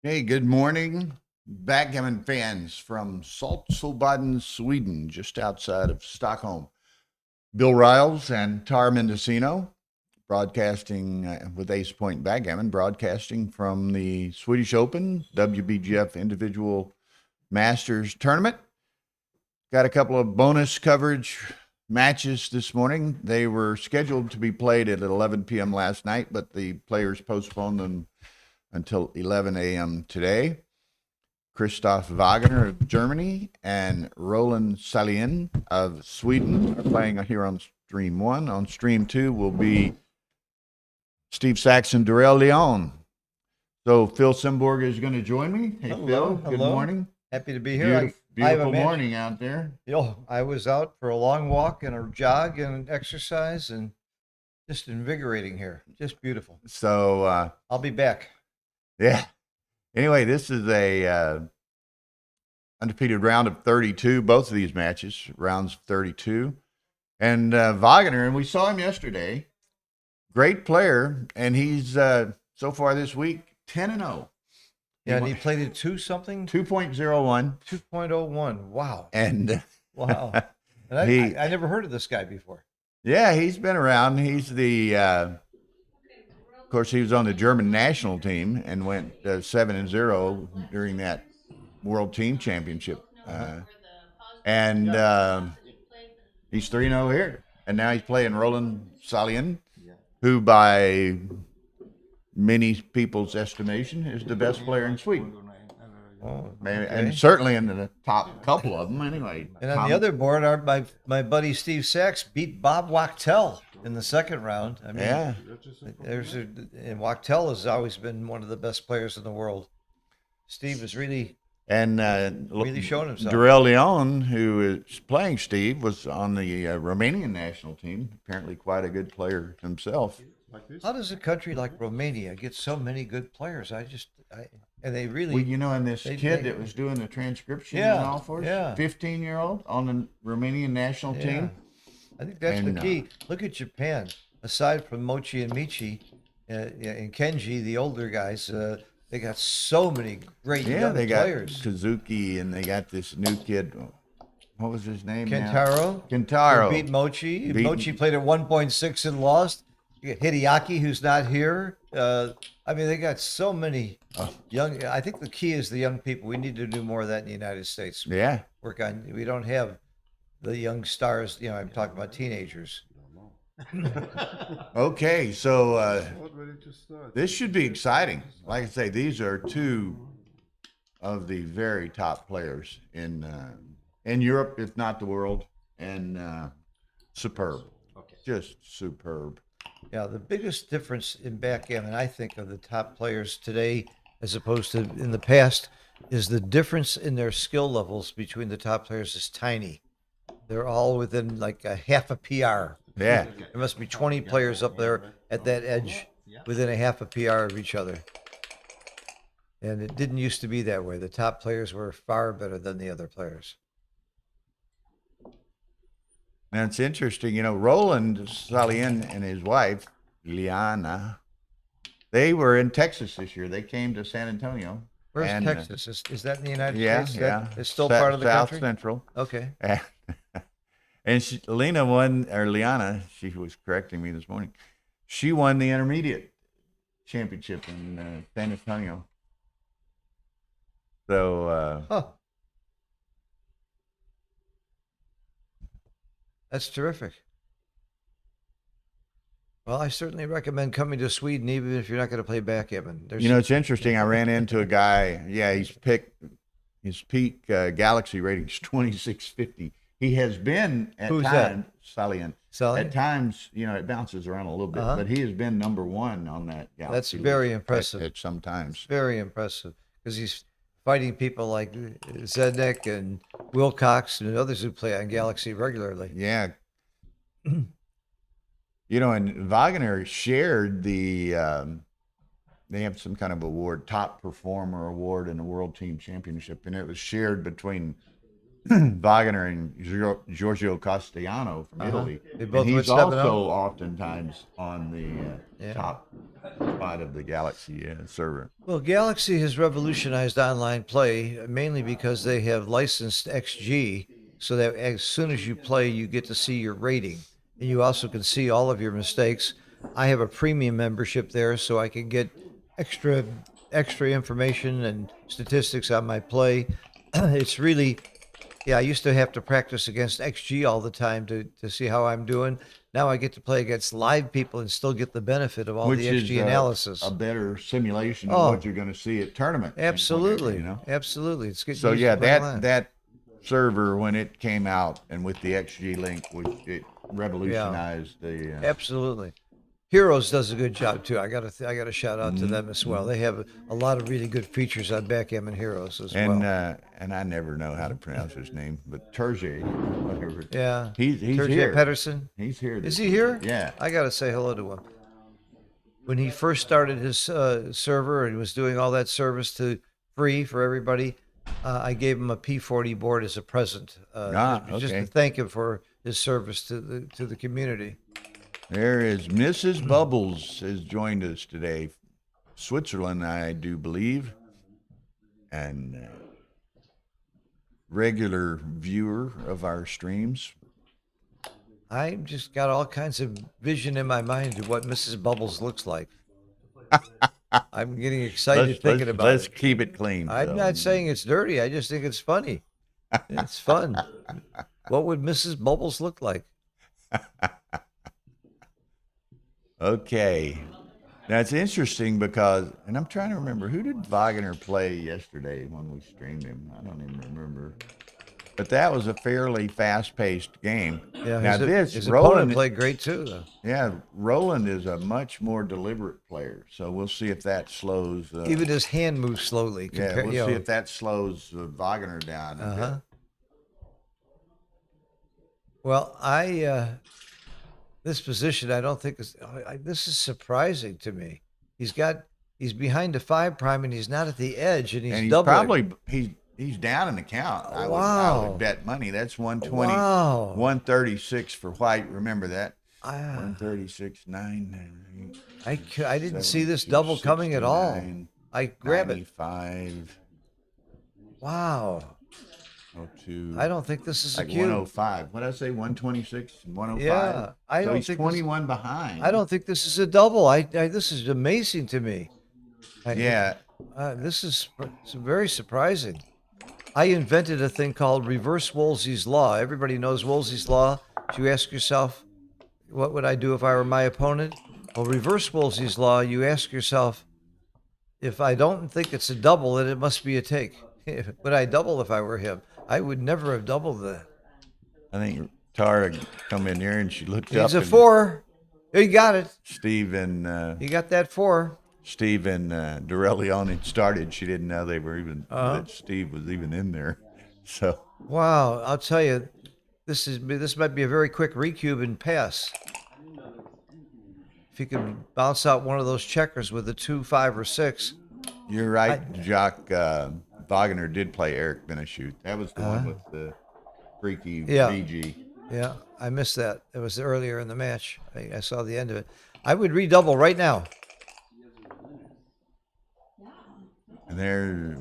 Hey, good morning, backgammon fans from Saltsjöbaden, Sweden, just outside of Stockholm. Bill Riles and Tar Mendocino, broadcasting with Ace Point Backgammon, broadcasting from the Swedish Open WBGF Individual Masters Tournament. Got a couple of bonus coverage matches this morning. They were scheduled to be played at 11 p.m. last night, but the players postponed them until 11 a.m. today. Christoph Wagner of Germany and Roland Salin of Sweden are playing here on stream one. On stream two will be Steve Saxon, Darrell Leon. So Phil Simborg is going to join me. Hey, Hello, Phil, good hello. morning. Happy to be here. Beautiful morning out there. I was out for a long walk and a jog and exercise and just invigorating here. Just beautiful. So I'll be back. yeah. Anyway, this is a undefeated round of 32. Both of these matches, rounds of 32. And Wagner, and we saw him yesterday. Great player, and he's so far this week 10-0. Yeah, and he played at 2-something? 2.01. 2.01. Wow. And wow. And I never heard of this guy before. Yeah, he's been around. He's the of course, he was on the German national team and went 7-0 during that World Teams Championship. And he's 3-0 here. And now he's playing Roland Salin, who by many people's estimation is the best player in Sweden. Oh, okay. okay. And certainly in the top couple of them anyway. And on the other board, my buddy Steve Sachs beat Bob Wachtel in the second round. I mean, yeah. And Wachtel has always been one of the best players in the world. Steve is really shown himself. Darrell Leon, who is playing Steve, was on the Romanian national team. Apparently quite a good player himself. How does a country like Romania get so many good players? And they really... Well, and this kid that was doing the transcription and all for us, 15-year-old on the Romanian national team. I think that's the key. Look at Japan. Aside from Mochi and Michi and Kenji, the older guys, they got so many great young players. Got Kazuki, and they got this new kid. What was his name? Kentaro. Beat Mochi. Mochi played at 1.6 and lost. You got Hideaki, who's not here. I mean, they got so many young. I think the key is the young people. We need to do more of that in the United States. Yeah. Work on. We don't have the young stars. I'm talking about teenagers. Okay, so this should be exciting. Like I say, these are two of the very top players in Europe, if not the world, and superb. Okay. Just superb. Yeah, the biggest difference in backgammon, I think, of the top players today, as opposed to in the past, is the difference in their skill levels between the top players is tiny. They're all within like a half a PR. Yeah. There must be 20 players up there at that edge within a half a PR of each other. And it didn't used to be that way. The top players were far better than the other players. And it's interesting, Roland Salin and his wife, Liana, they were in Texas this year. They came to San Antonio. Where's Texas? Is that in the United States? Yeah. It's still part of the South country? Central. Okay. And Liana, she was correcting me this morning. She won the intermediate championship in San Antonio. So, that's terrific. Well, I certainly recommend coming to Sweden, even if you're not going to play backgammon. It's interesting. I ran into a guy. Yeah, his peak Galaxy rating is 2650. He has been at times, Salin. At times, it bounces around a little bit, but he has been number one on that Galaxy. That's very impressive. At some times. Very impressive, because he's fighting people like Zedek and Wilcox and others who play on Galaxy regularly. Yeah. And Wagner shared the, they have some kind of award, top performer award in the World Teams Championship, and it was shared between Wagner and Giorgio Castellano from Italy. They both And went he's 7-0? also oftentimes on the Yeah. top spot of the Galaxy server. Well, Galaxy has revolutionized online play mainly because they have licensed XG, so that as soon as you play, you get to see your rating, and you also can see all of your mistakes. I have a premium membership there, so I can get extra information and statistics on my play. It's really, yeah, I used to have to practice against XG all the time to see how I'm doing. Now I get to play against live people and still get the benefit of all Which the is XG analysis. a better simulation Oh. of what you're going to see at tournament. Absolutely, You know? absolutely. It's getting So used yeah, to playing live. that server when it came out and with the XG link, it revolutionized the. Absolutely. Heroes does a good job too. I got to shout out to them as well. They have a lot of really good features on Backgammon Heroes as well. And I never know how to pronounce his name, but Terje, whatever. Yeah, he's Terje here. Pedersen. He's here. Is he here? Yeah. I got to say hello to him. When he first started his server and was doing all that service to free for everybody, I gave him a P40 board as a present, just to thank him for his service to the community. There is Mrs. Bubbles has joined us today, Switzerland, I do believe, and regular viewer of our streams. I just got all kinds of vision in my mind of what Mrs. Bubbles looks like. I'm getting excited thinking about it. Let's keep it clean. I'm not saying it's dirty. I just think it's funny. It's fun. What would Mrs. Bubbles look like? Okay. Now it's interesting because, and I'm trying to remember, who did Wagner play yesterday when we streamed him? I don't even remember. But that was a fairly fast-paced game. Yeah, now his opponent played great too, though. Yeah, Roland is a much more deliberate player, so we'll see if that slows. Even his hand moves slowly. We'll see if that slows Wagner down a bit. Well, this position I don't think is. This is surprising to me. He's behind a 5' and he's not at the edge, and he's doubling. He's down in the count. I would bet money. That's 120, 136 for white. Remember that? 136.9. I didn't see this double coming at all. I grab 95. it. Wow. 02. I don't think this is like a cube. 105. What did I say? 126, 105. Yeah, I don't he's think 21 behind. I don't think this is a double. This is amazing to me. This is very surprising. I invented a thing called reverse Woolsey's law. Everybody knows Woolsey's law. You ask yourself, what would I do if I were my opponent? Well, reverse Woolsey's law, you ask yourself, if I don't think it's a double, then it must be a take. Would I double if I were him? I would never have doubled that. I think Tara come in here and she looked up. He's a 4. You got it. Steve and you got that 4. Steve and Dorellion had started. She didn't know they were even that Steve was even in there. So wow, I'll tell you, this might be a very quick recube and pass. If you can bounce out one of those checkers with a 2, 5, or 6. You're right, Jacques. Wagner did play Eric Benachute. That was the one with the freaky VG. Yeah, I missed that. It was earlier in the match. I saw the end of it. I would redouble right now. And there,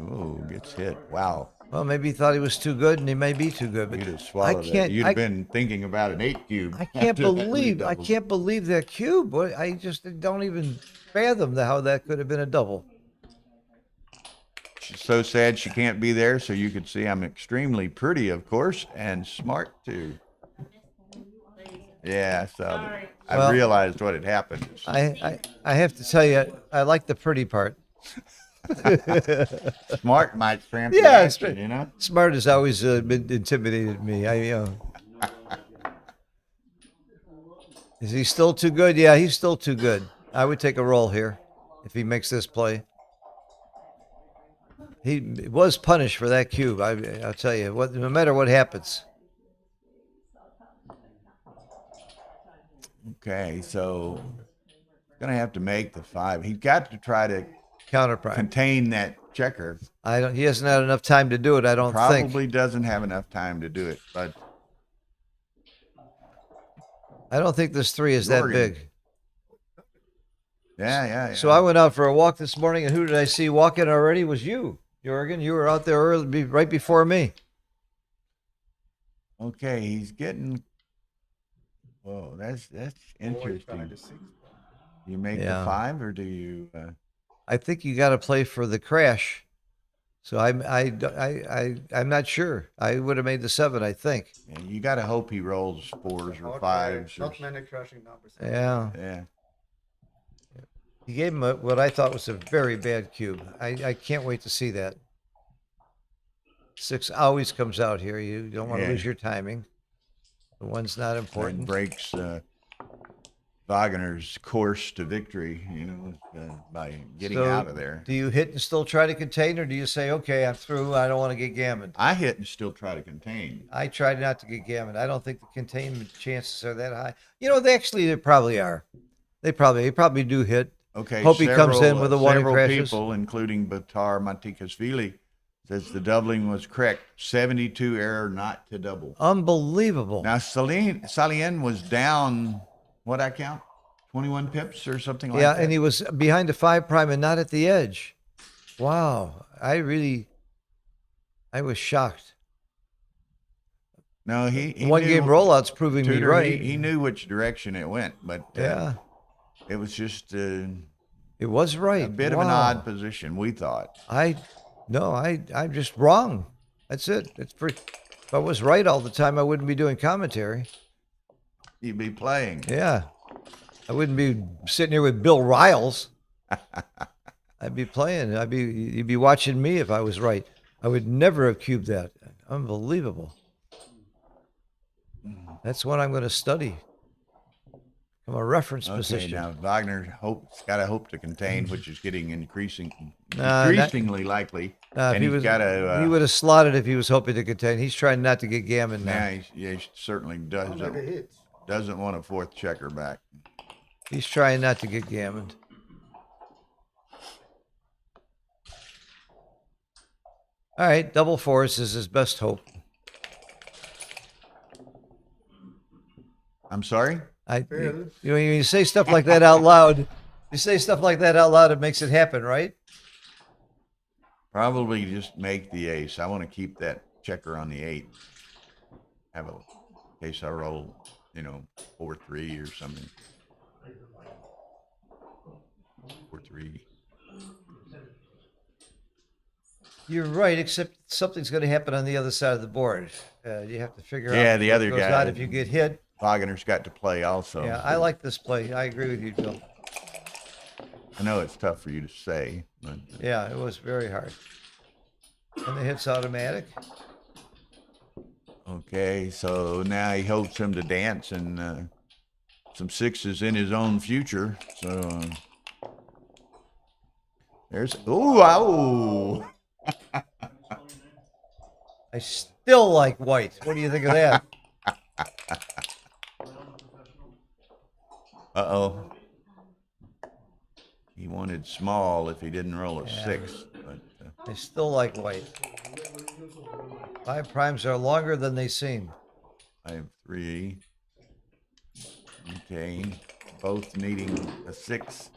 gets hit. Wow. Well, maybe he thought he was too good, and he may be too good. But you'd have swallowed that. You'd have been thinking about an 8 cube. I can't believe that cube. I just don't even fathom how that could have been a double. She's so sad she can't be there, so you could see I'm extremely pretty, of course, and smart too. Yeah, so I realized what had happened. I have to tell you, I like the pretty part. Smart might cramp the action, you know? Smart has always been intimidated me. Is he still too good? Yeah, he's still too good. I would take a roll here if he makes this play. He was punished for that cube. I'll tell you, no matter what happens. Okay, so going to have to make the 5. He's got to try to counter prime, contain that checker. He hasn't had enough time to do it, I don't think. Probably doesn't have enough time to do it, but I don't think this 3 is that Jörgen. big. Yeah. So I went out for a walk this morning, and who did I see walking already? Was you, Jörgen. You were out there early, right before me. Okay, he's getting. Whoa, that's interesting. You make the 5, or do you? I think you got to play for the crash. So I'm not sure. I would have made the 7, I think. Yeah, you got to hope he rolls 4s or 5s. Not many crashing numbers. Yeah. He gave him what I thought was a very bad cube. I can't wait to see that. 6 always comes out here. You don't want to lose your timing. The 1's not important. It breaks Wagner's course to victory, by getting out of there. Do you hit and still try to contain, or do you say, okay, I'm through, I don't want to get gammoned? I hit and still try to contain. I try not to get gammoned. I don't think the containment chances are that high. They probably are. They probably do hit. Okay, Hope he comes in with a 1 and several crashes. people, including Batar Matikashvili, says the doubling was correct. 72 error not to double. Unbelievable. Now, Salin was down, what I count? 21 pips or something like that? Yeah, and he was behind the 5' and not at the edge. Wow. I was shocked. No, he One knew, game rollout's proving me Tudor, right. He knew which direction it went, but it was just it was right. a bit of an odd position, we thought. I'm just wrong. That's it. If I was right all the time, I wouldn't be doing commentary. You'd be playing. Yeah. I wouldn't be sitting here with Bill Riles. I'd be playing. You'd be watching me if I was right. I would never have cubed that. Unbelievable. That's what I'm going to study. From a reference position. Now Wagner got to hope to contain, which is getting increasingly likely. And he would have slotted if he was hoping to contain. He's trying not to get gammon now. He certainly doesn't want a 4th checker back. He's trying not to get gammoned. All right, double 4s is his best hope. I'm sorry? When you say stuff like that out loud, it makes it happen, right? Probably just make the ace. I want to keep that checker on the 8. In case I roll, 4-3 or something. 4-3. You're right, except something's going to happen on the other side of the board. You have to figure out. Yeah, the other goes guy. out if you get hit. Wagner's got to play also. Yeah, I like this play. I agree with you, Bill. I know it's tough for you to say, but yeah, it was very hard. And the hit's automatic. Okay, so now he hopes him to dance and some 6s in his own future. So there's ow. I still like white. What do you think of that? Uh-oh. He wanted small if he didn't roll a 6. But I still like white. 5' are longer than they seem. 5-3. Okay. Both needing a 6.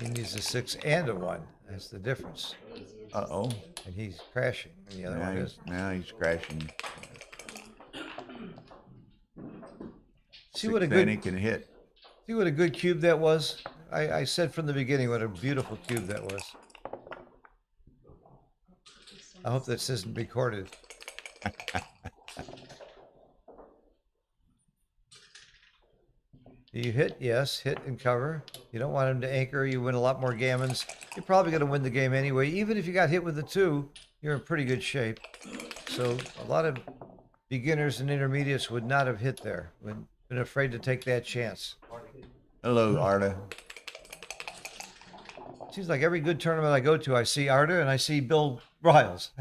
He needs a 6 and a 1. That's the difference. Uh-oh. And he's crashing. And the other one is. Now he's crashing. See what a Then he can hit. See what a good cube that was? I said from the beginning what a beautiful cube that was. I hope this isn't recorded. Do you hit? Yes, hit and cover. You don't want him to anchor. You win a lot more gammons. You're probably going to win the game anyway. Even if you got hit with the 2, you're in pretty good shape. So a lot of beginners and intermediates would not have hit there. Would been afraid to take that chance. Hello, Arda. Seems like every good tournament I go to, I see Arda and I see Bill Riles.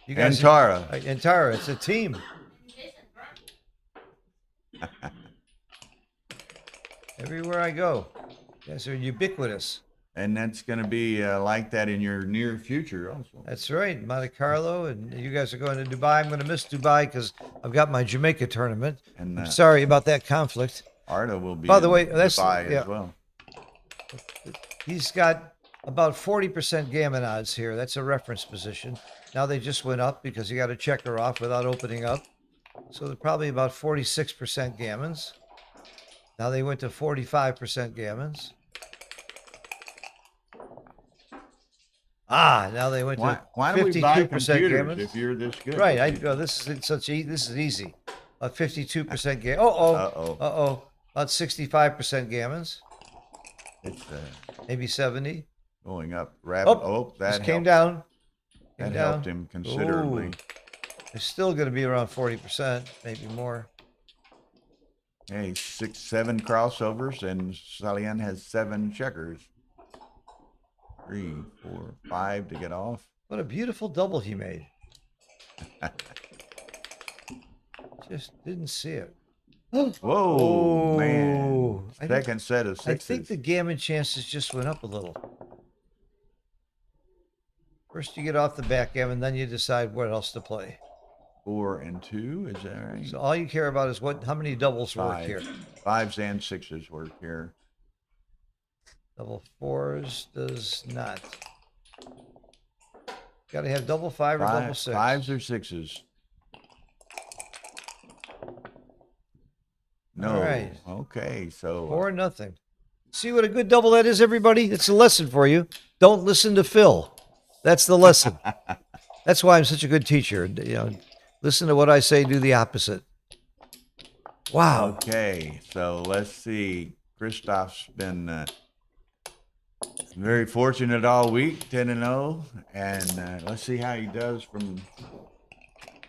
You And Tara. And Tara, it's a team. Everywhere I go. You guys are ubiquitous. And that's going to be like that in your near future also. That's right, Monte Carlo, and you guys are going to Dubai. I'm going to miss Dubai because I've got my Jamaica tournament. And I'm sorry about that conflict. Arda will be By the way, in that's Dubai yeah. as well. He's got about 40% gammon odds here. That's a reference position. Now they just went up because you got to check her off without opening up. So they're probably about 46% gammons. Now they went to 45% gammons. Now they went to why don't we buy 52% computers gammons. if you're this good? Right. This is easy. 52% gammon. About 65% gammons. It's Maybe 70. going up rapid. That just came helped. down. That helped him considerably. Ooh. It's still going to be around 40%, maybe more. Hey, 6, 7 crossovers, and Salin has 7 checkers. 3, 4, 5 to get off. What a beautiful double he made. Just didn't see it. Whoa, man. Second set of 6s. I think the gammon chances just went up a little. First you get off the backgammon, then you decide what else to play. 4 and 2, is that right? So all you care about is how many doubles work here. 5s and 6s work here. Double 4s does not. Got to have double 5 or double 6. 5s or 6s. No. All right. Okay, so 4-0. See what a good double that is, everybody? It's a lesson for you. Don't listen to Phil. That's the lesson. That's why I'm such a good teacher. Listen to what I say, do the opposite. Wow. Okay, so let's see. Christoph's been very fortunate all week, 10-0, and let's see how he does from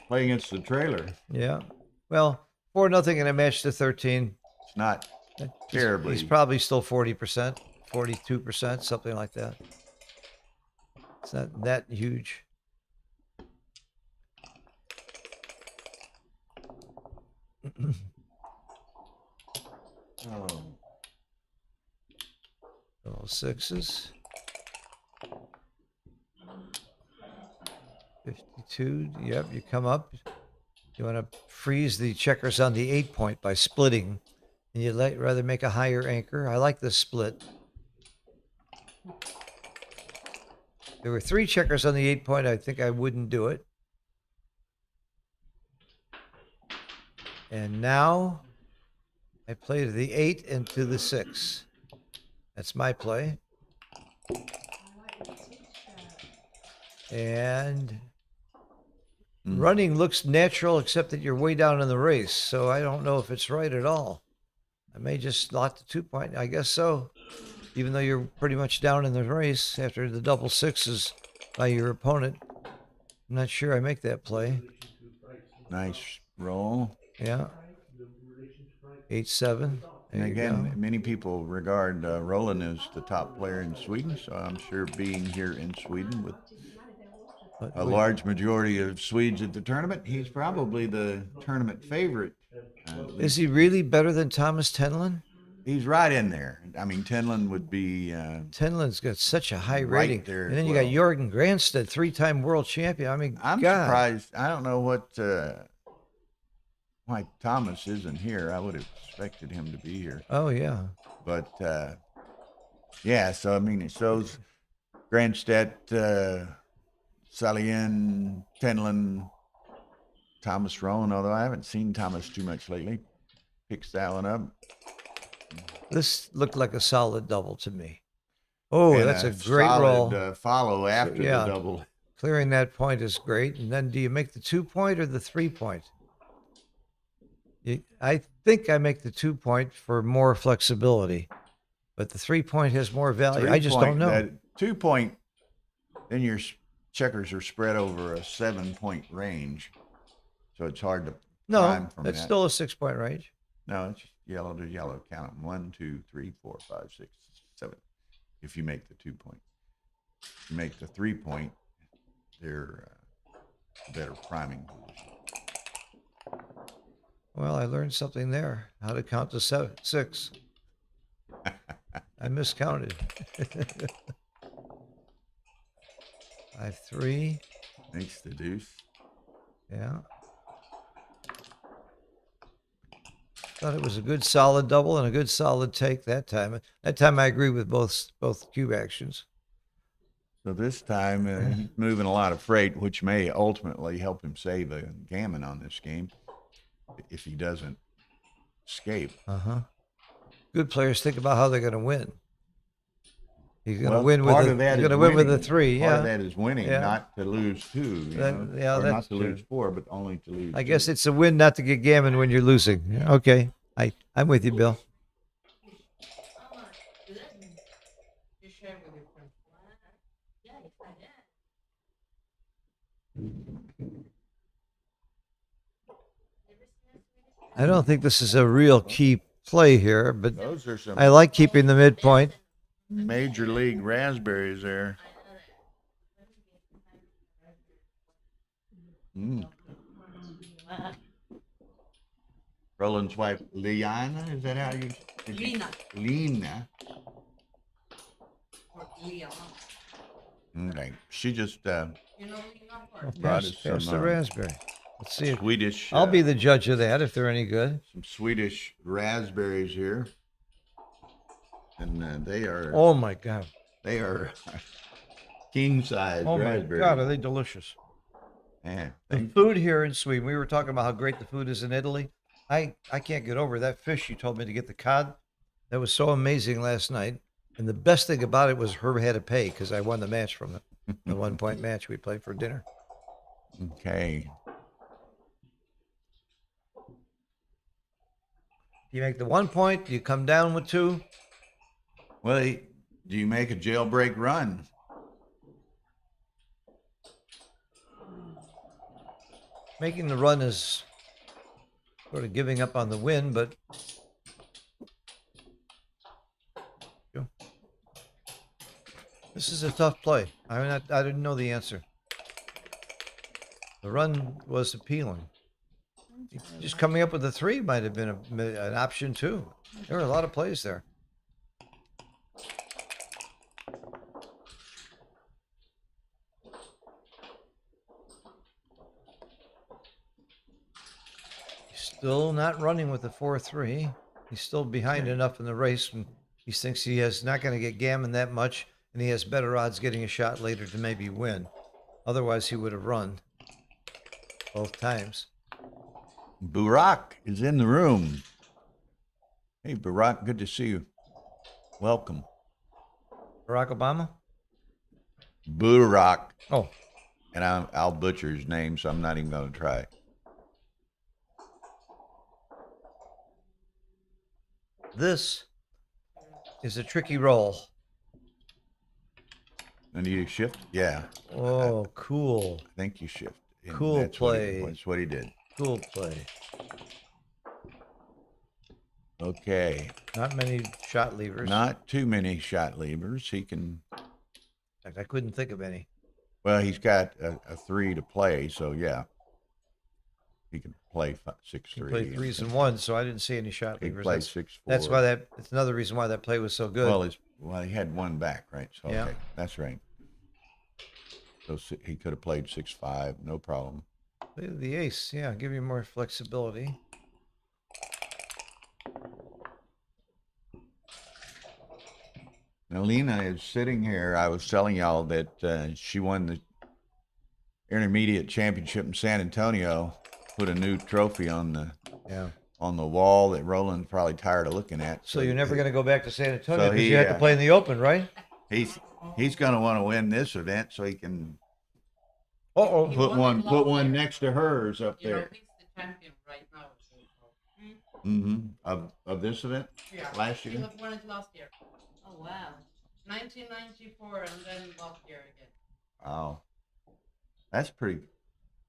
playing against the trailer. Yeah. Well, 4-0 in a match to 13. It's not terribly. He's probably still 40%, 42%, something like that. It's not that huge. All 6s. 52. Yep, you come up. You want to freeze the checkers on the 8-point by splitting, and you'd rather make a higher anchor. I like this split. There were 3 checkers on the 8-point. I think I wouldn't do it. And now I play to the 8 and to the 6. That's my play. And running looks natural, except that you're way down in the race. So I don't know if it's right at all. I may just slot the 2-point. I guess so. Even though you're pretty much down in the race after the double 6s by your opponent. I'm not sure I make that play. Nice roll. Yeah. 8-7. And again, many people regard Roland as the top player in Sweden, so I'm sure being here in Sweden with a large majority of Swedes at the tournament, he's probably the tournament favorite. Is he really better than Thomas Tenlin? He's right in there. I mean, Tenlin would be... Tenlin's got such a high right rating. there And then as you well. got Jörgen Granstedt, 3-time world champion. I mean, I'm God. surprised. I don't know why Thomas isn't here. I would have expected him to be here. Oh, yeah. But, yeah, so, I mean, it shows Granstedt, Salin, Tenlin, Thomas Rowan, although I haven't seen Thomas too much lately. Picks that one up. This looked like a solid double to me. Oh, And that's a great solid, roll. follow after the double. Clearing that point is great. And then do you make the 2-point or the 3-point? I think I make the 2-point for more flexibility, but the 3-point has more value. I just don't know. That 2-point, then your checkers are spread over a 7-point range, so it's hard to prime from that's that. still a 6-point range. No, it's yellow to yellow. Count them. 1, 2, 3, 4, 5, 6, 7. If you make the 2-point, if you make the 3-point, they're better priming position. Well, I learned something there. How to count to 6. I miscounted. 5-3. Makes the deuce. Yeah. Thought it was a good solid double and a good solid take that time. That time I agree with both cube actions. So this time he's moving a lot of freight, which may ultimately help him save a gammon on this game if he doesn't escape. Good players think about how they're going to win. He's going to Well, win with part a, of that he's is going to win with a winning. 3. Part Yeah. of that is winning, Yeah. not to lose 2. You know? Yeah, Or that's not to lose true. 4, but only to lose I 2. guess it's a win not to get gammon when you're losing. Okay. I'm with you, Bill. I don't think this is a real key play here, but Those are some I like keeping the midpoint. major league raspberries there. Roland's wife, Liana, is that how you? Lina. Lina. Or Leon. Okay. She just You know Lina for? brought Pass, us pass some the raspberry. Let's see. Swedish. I'll be the judge of that if they're any good. Some Swedish raspberries here, and they are Oh my God. king size Oh my raspberries. God, are they delicious? Man, The food here in Sweden, we were talking about how great the food is in Italy. I can't get over that fish you told me to get, the cod. That was so amazing last night. And the best thing about it was Herb had to pay because I won the match from it. The 1-point match we played for dinner. Okay. You make the 1 point, you come down with 2. Well, do you make a jailbreak run? Making the run is sort of giving up on the win, but this is a tough play. I mean, I didn't know the answer. The run was appealing. Just coming up with a 3 might have been an option too. There were a lot of plays there. He's still not running with the 4-3. He's still behind enough in the race, and he thinks he is not going to get gammon that much, and he has better odds getting a shot later to maybe win. Otherwise, he would have run both times. Burak is in the room. Hey, Burak, good to see you. Welcome. Barack Obama? Burak. Oh, And I'll butcher his name, so I'm not even going to try. this is a tricky roll. And you shift? Yeah. Oh, cool. I think you shift. And Cool that's play. That's what he did. Cool play. Okay. Not many shot levers. Not too many shot levers. He can, In fact, I couldn't think of any. well, he's got a 3 to play, so yeah. He can play 6-3. He played 3s and 1s, so I didn't see any shot He levers. played That's, 6-4. that's why that's another reason why that play was so good. Well, he had 1 back, right? So, Yeah. okay, that's right. So he could have played 6-5, no problem. Play the ace, yeah, give you more flexibility. Now, Lena is sitting here. I was telling y'all that she won the intermediate championship in San Antonio, put a new trophy on the wall that Roland's probably tired of looking at. So you're never going to go back to San Antonio So because he, you had to play in the Open, right? He's going to want to win this event so he can Uh-oh. put one next to hers up You know, there. he's the champion right now. Of this event Yeah. last He year. won it last year. Oh, wow. 1994 and then last year again. Wow, that's pretty.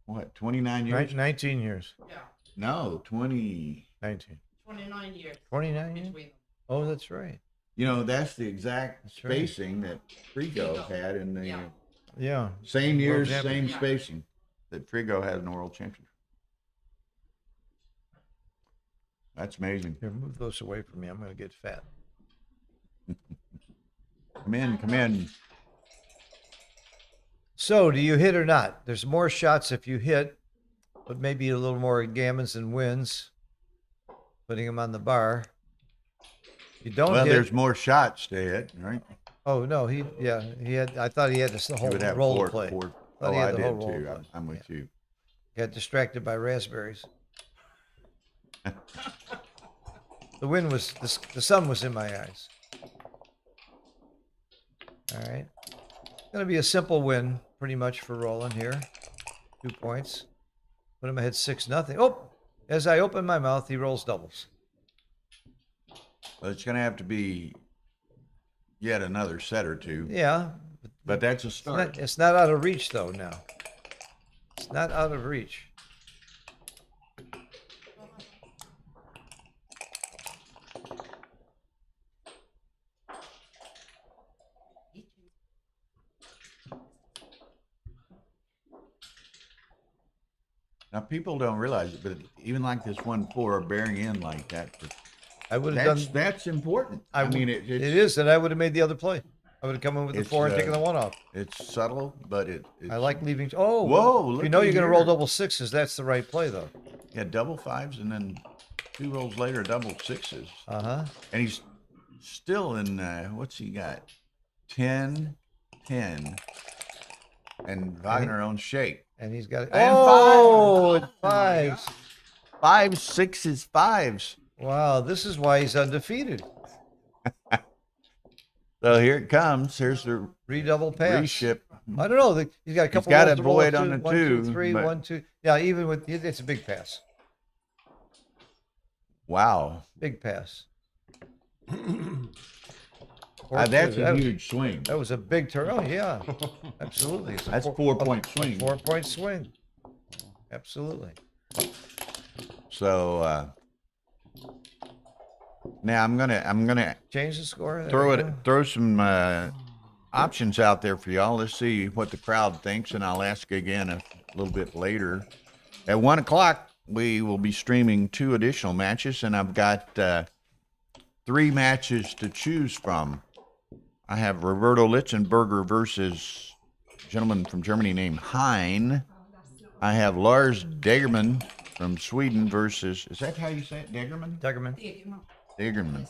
What, 29 years? 19 years. Yeah, No, 20. 19. 29 years 29 years? between them. Oh, that's right. You know, that's the exact That's right. spacing that Frigo had in the Yeah. Yeah. same years, World same Yeah. spacing that Frigo had in the World Championship. That's amazing. Here, move those away from me. I'm going to get fat. Come in, come in. So, do you hit or not? There's more shots if you hit, but maybe a little more gammons and wins. Putting them on the bar. You don't Well, hit. there's more shots to hit, right? Oh no, he had. I thought he had the You whole would have role four, to play. four. Thought Oh, he had I the did whole role too. to play. I'm with you. Got distracted by raspberries. The wind was the sun was in my eyes. All right, gonna be a simple win, pretty much for Roland here. 2 points. Put him ahead 6-0. Oh, as I open my mouth, he rolls doubles. Well, it's going to have to be yet another set or two. Yeah, But that's a start. it's not out of reach though. Now, it's not out of reach. Now, people don't realize it, but even like this 1-4 bearing in like that, I would have done. that's important. I mean, it's, It is, and I would have made the other play. I would have come in with the It's, 4 and taken the 1 off. It's subtle, but it's I like leaving. Oh, Whoa, if you know looky you're going to roll here. double 6s. That's the right play, though. Yeah, double 5s, and then 2 rolls later, double 6s. Uh huh. And he's still in, what's he got? 10, 10. And Wagner on shake. And he's got. And Oh, five. it's 5s. 5, 6s, 5s. Wow, this is why he's undefeated. So here it comes. Here's the Redouble pass. reship. I don't know. He's got a couple. got rolls to to roll avoid up on to. the 1, 2, 2, 3, but- 1, 2. Yeah, even with it's a big pass. Wow. Big pass. That's a That- huge swing. That was a big turn. Oh yeah, absolutely. It's a That's 4-point swing. 4-point swing. Absolutely. So now I'm gonna Change the score. There we go. throw some options out there for y'all. Let's see what the crowd thinks, and I'll ask again a little bit later. At 1 o'clock, we will be streaming 2 additional matches, and I've got 3 matches to choose from. I have Roberto Litzenberger versus a gentleman from Germany named Hine. I have Lars Dagerman from Sweden versus, is that how you say it, Dagerman? Deckerman. Dagerman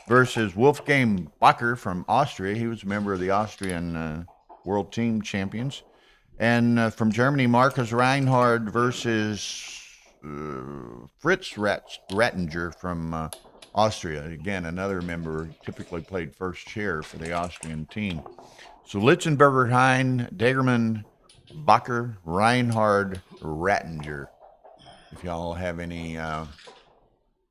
versus Wolfgang Vager from Austria. He was a member of the Austrian World Team Champions. And from Germany, Marcus Reinhardt versus Fritz Rattinger from Austria. Again, another member, typically played first chair for the Austrian team. So Litzenberger, Hine, Dagerman, Vager, Reinhardt, Rattinger. If y'all have any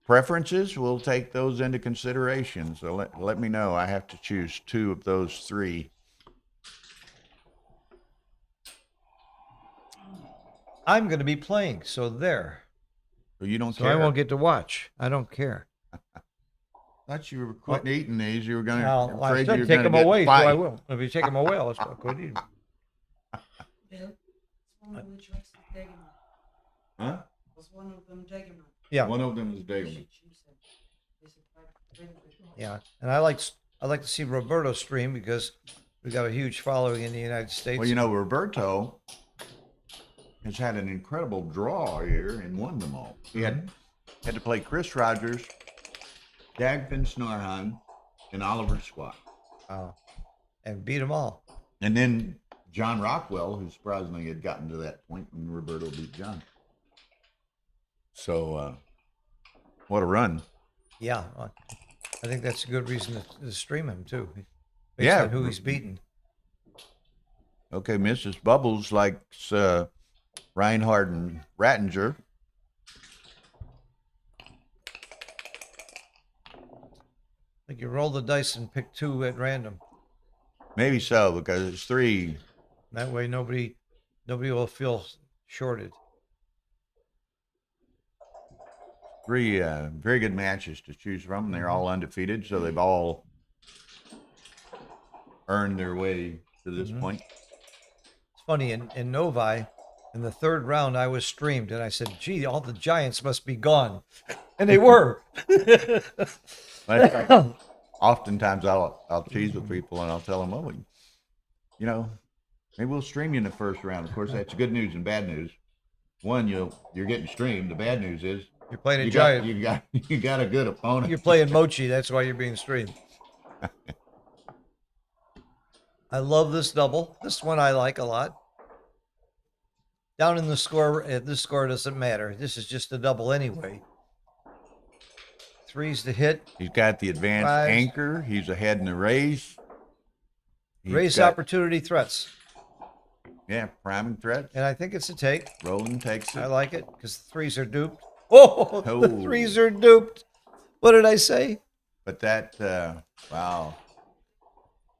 preferences, we'll take those into consideration. So let me know. I have to choose 2 of those 3. I'm going to be playing, so there. So you don't So care? I won't get to watch. I don't care. Thought you were quitting eating these. You were going to. Now, I should take them away, so I will. If you take them away, I'll quit eating. Bill, one of the trucks is Degerman. Huh? Was one of them Degerman? Yeah, One of them is You Dagerman. should choose him. He's a very good. yeah. And I like to see Roberto stream because we got a huge following in the United States. Well, you know, Roberto has had an incredible draw here and won them all. He had to play Chris Rogers, Dagfinn Snorhan, and Oliver Squat. Wow. And beat them all. And then John Rockwell, who surprisingly had gotten to that point when Roberto beat John. So, what a run. Yeah, I think that's a good reason to stream him too. Based Yeah. on who he's beaten. Okay, Mrs. Bubbles likes Reinhardt and Rattinger. Like you roll the dice and pick 2 at random. Maybe so, because it's 3. That way nobody will feel shorted. 3 very good matches to choose from. They're all undefeated, so they've all earned their way to this point. It's funny, in Novi, in the 3rd round, I was streamed, and I said, gee, all the giants must be gone. And they were. That's oftentimes I'll tease with people and I'll tell them, oh, you know, maybe we'll stream you in the first round. Of course, that's good news and bad news. One, you're getting streamed. The bad news is You're playing a you giant. you got a good opponent. You're playing Mochi. That's why you're being streamed. I love this double. This one I like a lot. Down in the score, this score doesn't matter. This is just a double anyway. Three's the hit. He's got the advanced Fives. anchor. He's ahead in the race. Race opportunity threats. Yeah, priming threat. And I think it's a take. Rolling takes it. I like it because the threes are duped. Oh, the Oh. threes are duped. What did I say? But that, wow.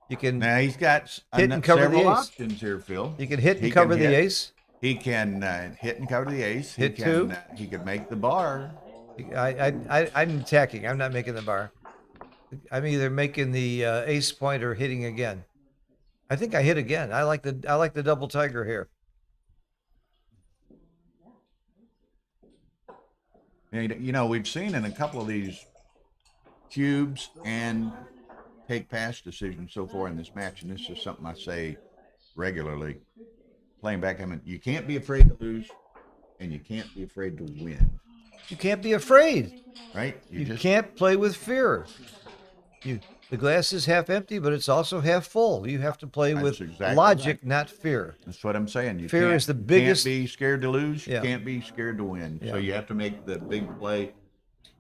You can Now he's got hit and cover the several ace. options here, Phil. You can hit and He cover can the hit. ace. He can hit and cover the ace. Hit he two. can, he can make the bar. I'm attacking. I'm not making the bar. I'm either making the ace point or hitting again. I think I hit again. I like the double tiger here. You know, we've seen in a couple of these cubes and take pass decisions so far in this match, and this is something I say regularly. Playing backgammon, you can't be afraid to lose, and you can't be afraid to win. You can't be afraid. Right? You can't play with fear. The glass is half empty, but it's also half full. You have to play with exactly logic, right. not fear. That's what I'm saying. You Fear can't, is the biggest- Can't be scared to lose. Yeah. You can't be scared to win. So Yeah. you have to make the big play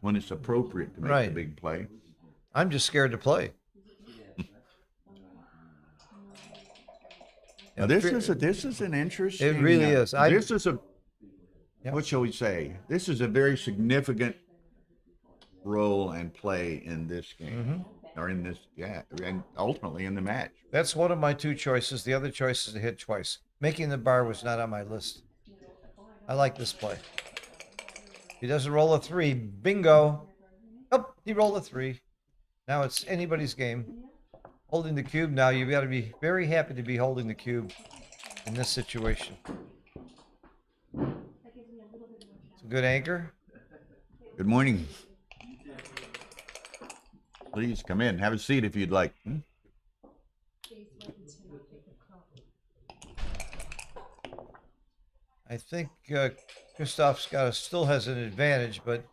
when it's appropriate to make Right. the big play. I'm just scared to play. Now this is an interesting. It really is. This is a Yeah. what shall we say? This is a very significant role and play in this game, or in this, and ultimately in the match. That's one of my two choices. The other choice is to hit twice. Making the bar was not on my list. I like this play. He doesn't roll a three. Bingo. Oh, he rolled a three. Now it's anybody's game. Holding the cube now, you've got to be very happy to be holding the cube in this situation. It's a good anchor. Good morning. Please come in. Have a seat if you'd like. I think Christoph still has an advantage, but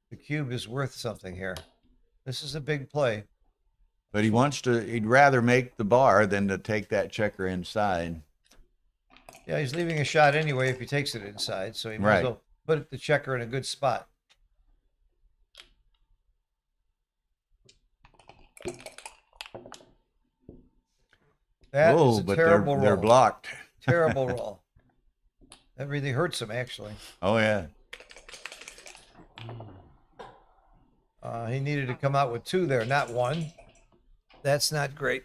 the cube is worth something here. This is a big play. But he'd rather make the bar than to take that checker inside. Yeah, he's leaving a shot anyway if he takes it inside, so he might as Right. well put the checker in a good spot. That is a but terrible they're roll. blocked. Terrible roll. That really hurts him, actually. Oh yeah. He needed to come out with two there, not one. That's not great.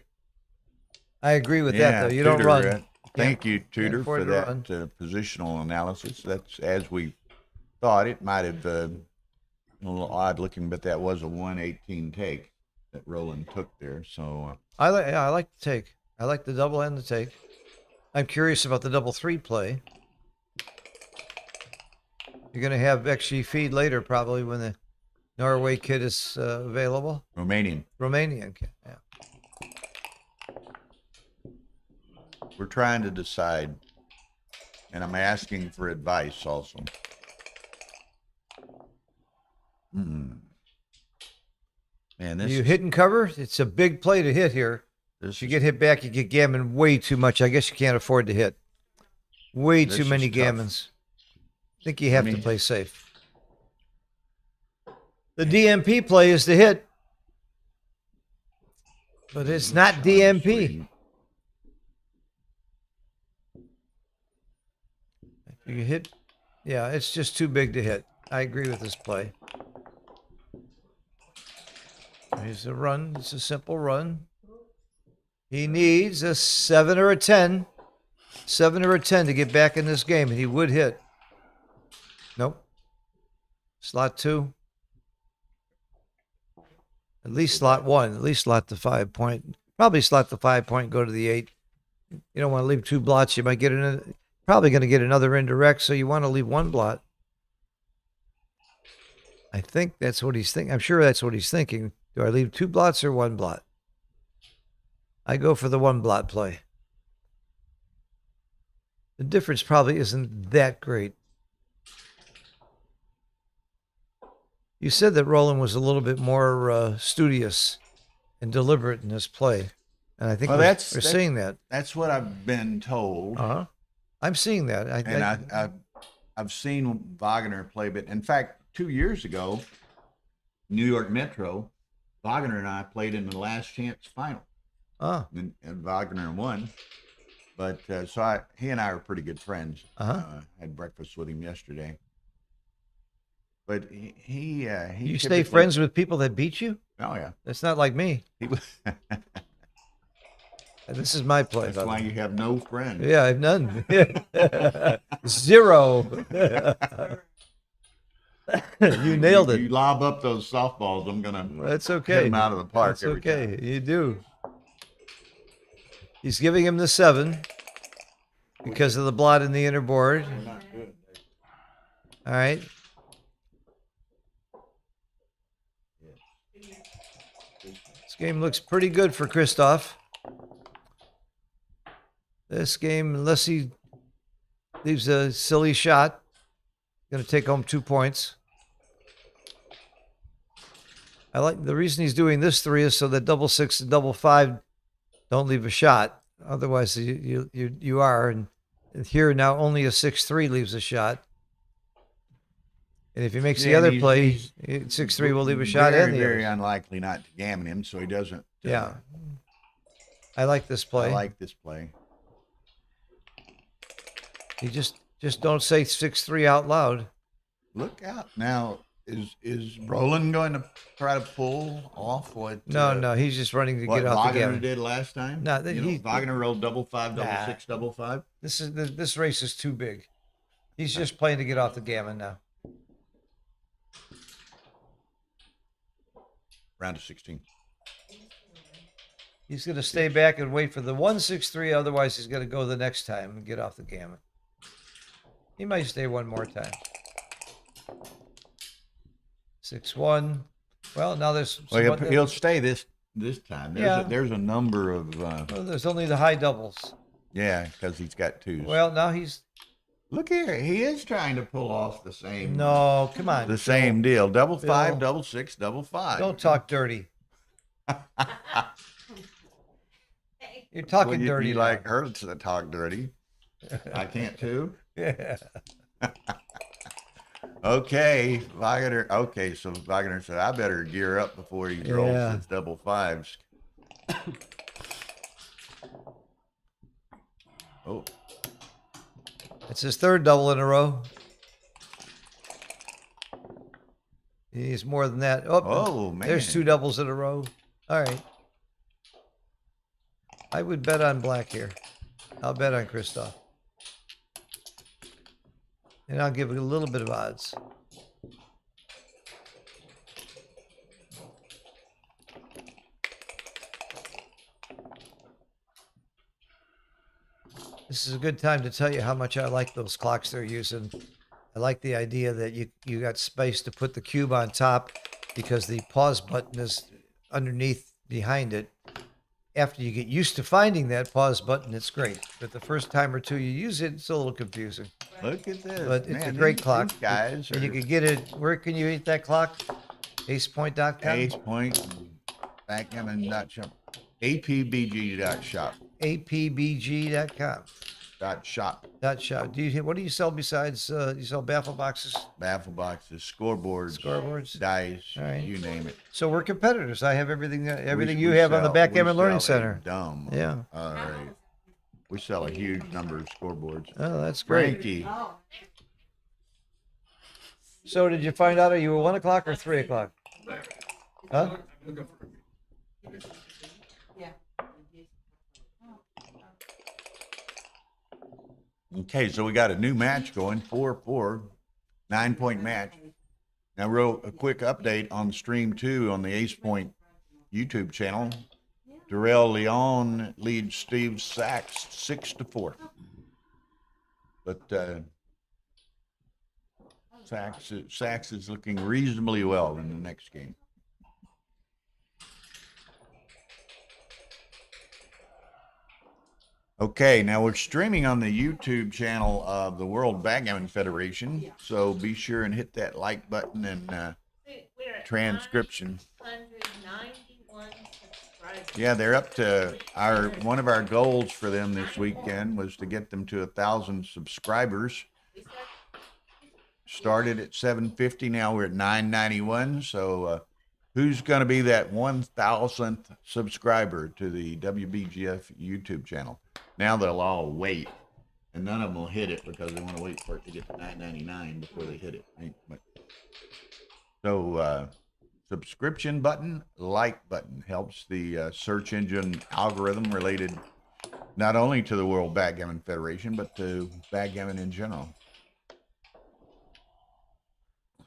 I agree with that, though. You don't Tudor, run. Thank you, Tudor, afford for to that run. positional analysis. That's as we thought. It might have been a little odd looking, but that was a 118 take that Roland took there. So I like the take. I like the double and the take. I'm curious about the double three play. You're going to have XG feed later, probably, when the Norway kid is available. Romanian. Romanian kid, yeah. We're trying to decide, and I'm asking for advice also. Man, this You hit and cover. It's a big play to hit here. this If you is- get hit back, you get gammon way too much. I guess you can't afford to hit. Way This too many is tough. gammons. I think you have to mean- play safe. The DMP play is the hit. But it's not DMP. You hit, yeah, it's just too big to hit. I agree with this play. Here's a run. It's a simple run. He needs a 7 or a 10. 7 or a 10 to get back in this game, and he would hit. Nope. Slot 2. At least slot 1. At least slot the 5 point. Probably slot the 5 point, go to the 8. You don't want to leave 2 blots. You might get probably going to get another indirect, so you want to leave 1 blot. I think that's what he's thinking. I'm sure that's what he's thinking. Do I leave 2 blots or 1 blot? I go for the 1 blot play. The difference probably isn't that great. You said that Roland was a little bit more studious and deliberate in his play. And I think Well, we're seeing that. That's what I've been told. Uh-huh. I'm seeing that. I've seen Wagner play, but in fact, 2 years ago, New York Metro, Wagner and I played in the last chance final, and Wagner won. But he and I are pretty good friends. Had breakfast with him yesterday. But he you stay friends with people that beat you? Oh yeah, that's not like me. This is my play. That's why you have no friends. Yeah, I have none. 0. You nailed it. You lob up those softballs, I'm gonna. That's okay. Hit them out of the park. That's okay. Time. You do. He's giving him the 7 because of the blot in the inner board. Not good. All right. This game looks pretty good for Christoph. This game, unless he leaves a silly shot, going to take home 2 points. I like the reason he's doing this 3 is so that double 6 and double 5 don't leave a shot. Otherwise, you are. And here now only a 6-3 leaves a shot. And if he makes the other play, 6-3 will leave a shot. Very unlikely not to gammon him, so he doesn't. Yeah. I like this play. You just don't say 6-3 out loud. Look out now! Is Roland going to try to pull off what? No, he's just running to get off the gammon. Wagner did last time. No, Wagner rolled double 5, double 6, double 5. This race is too big. He's just playing to get off the gammon now. Round of 16. He's going to stay back and wait for the 1-6-3. Otherwise, he's going to go the next time and get off the gammon. He might stay one more time. 6-1. Well, now there's. He'll stay this time. There's a number of. Well, there's only the high doubles. Yeah, because he's got 2s. Well, now he's. Look here, he is trying to pull off the same. No, come on. The same deal. Double 5, double 6, double 5. Don't talk dirty. You're talking dirty. You like her to talk dirty. I can't too. Yeah. Okay, Wagner. Okay, so Wagner said, "I better gear up before he rolls his double 5s." Oh, it's his 3rd double in a row. He needs more than that. Oh man, there's 2 doubles in a row. All right. I would bet on black here. I'll bet on Christoph. And I'll give it a little bit of odds. This is a good time to tell you how much I like those clocks they're using. I like the idea that you got space to put the cube on top because the pause button is underneath behind it. After you get used to finding that pause button, it's great. But the first time or two you use it, it's a little confusing. Look at this. But it's a great clock. Guys, and you can get it. Where can you eat that clock? acepoint.com? Acepoint, backgammon.shop. apbg.shop. apbg.com. .shop. .shop. What do you sell besides, you sell baffle boxes? Baffle boxes, scoreboards, dice, right. You name it. So we're competitors. I have everything you have on the Backgammon Learning Center. Dumb. Yeah. All right. We sell a huge number of scoreboards. Oh, that's great. Frankie. So did you find out, are you at 1 o'clock or 3 o'clock? Huh? Okay, so we got a new match going, 4-4, 9-point match. Now, a quick update on stream 2 on the Ace Point YouTube channel. Darrell Leon leads Steve Sachs 6-4. But Sachs is looking reasonably well in the next game. Okay, now we're streaming on the YouTube channel of the World Backgammon Federation, so be sure and hit that like button and We're at transcription. 991 subscribers. Yeah, they're up to one of our goals for them this weekend was to get them to 1,000 subscribers. Started at 750, now we're at 991. So who's going to be that 1,000th subscriber to the WBGF YouTube channel? Now they'll all wait, and none of them will hit it because they want to wait for it to get to 999 before they hit it. Right? So subscription button, like button helps the search engine algorithm related not only to the World Backgammon Federation, but to backgammon in general.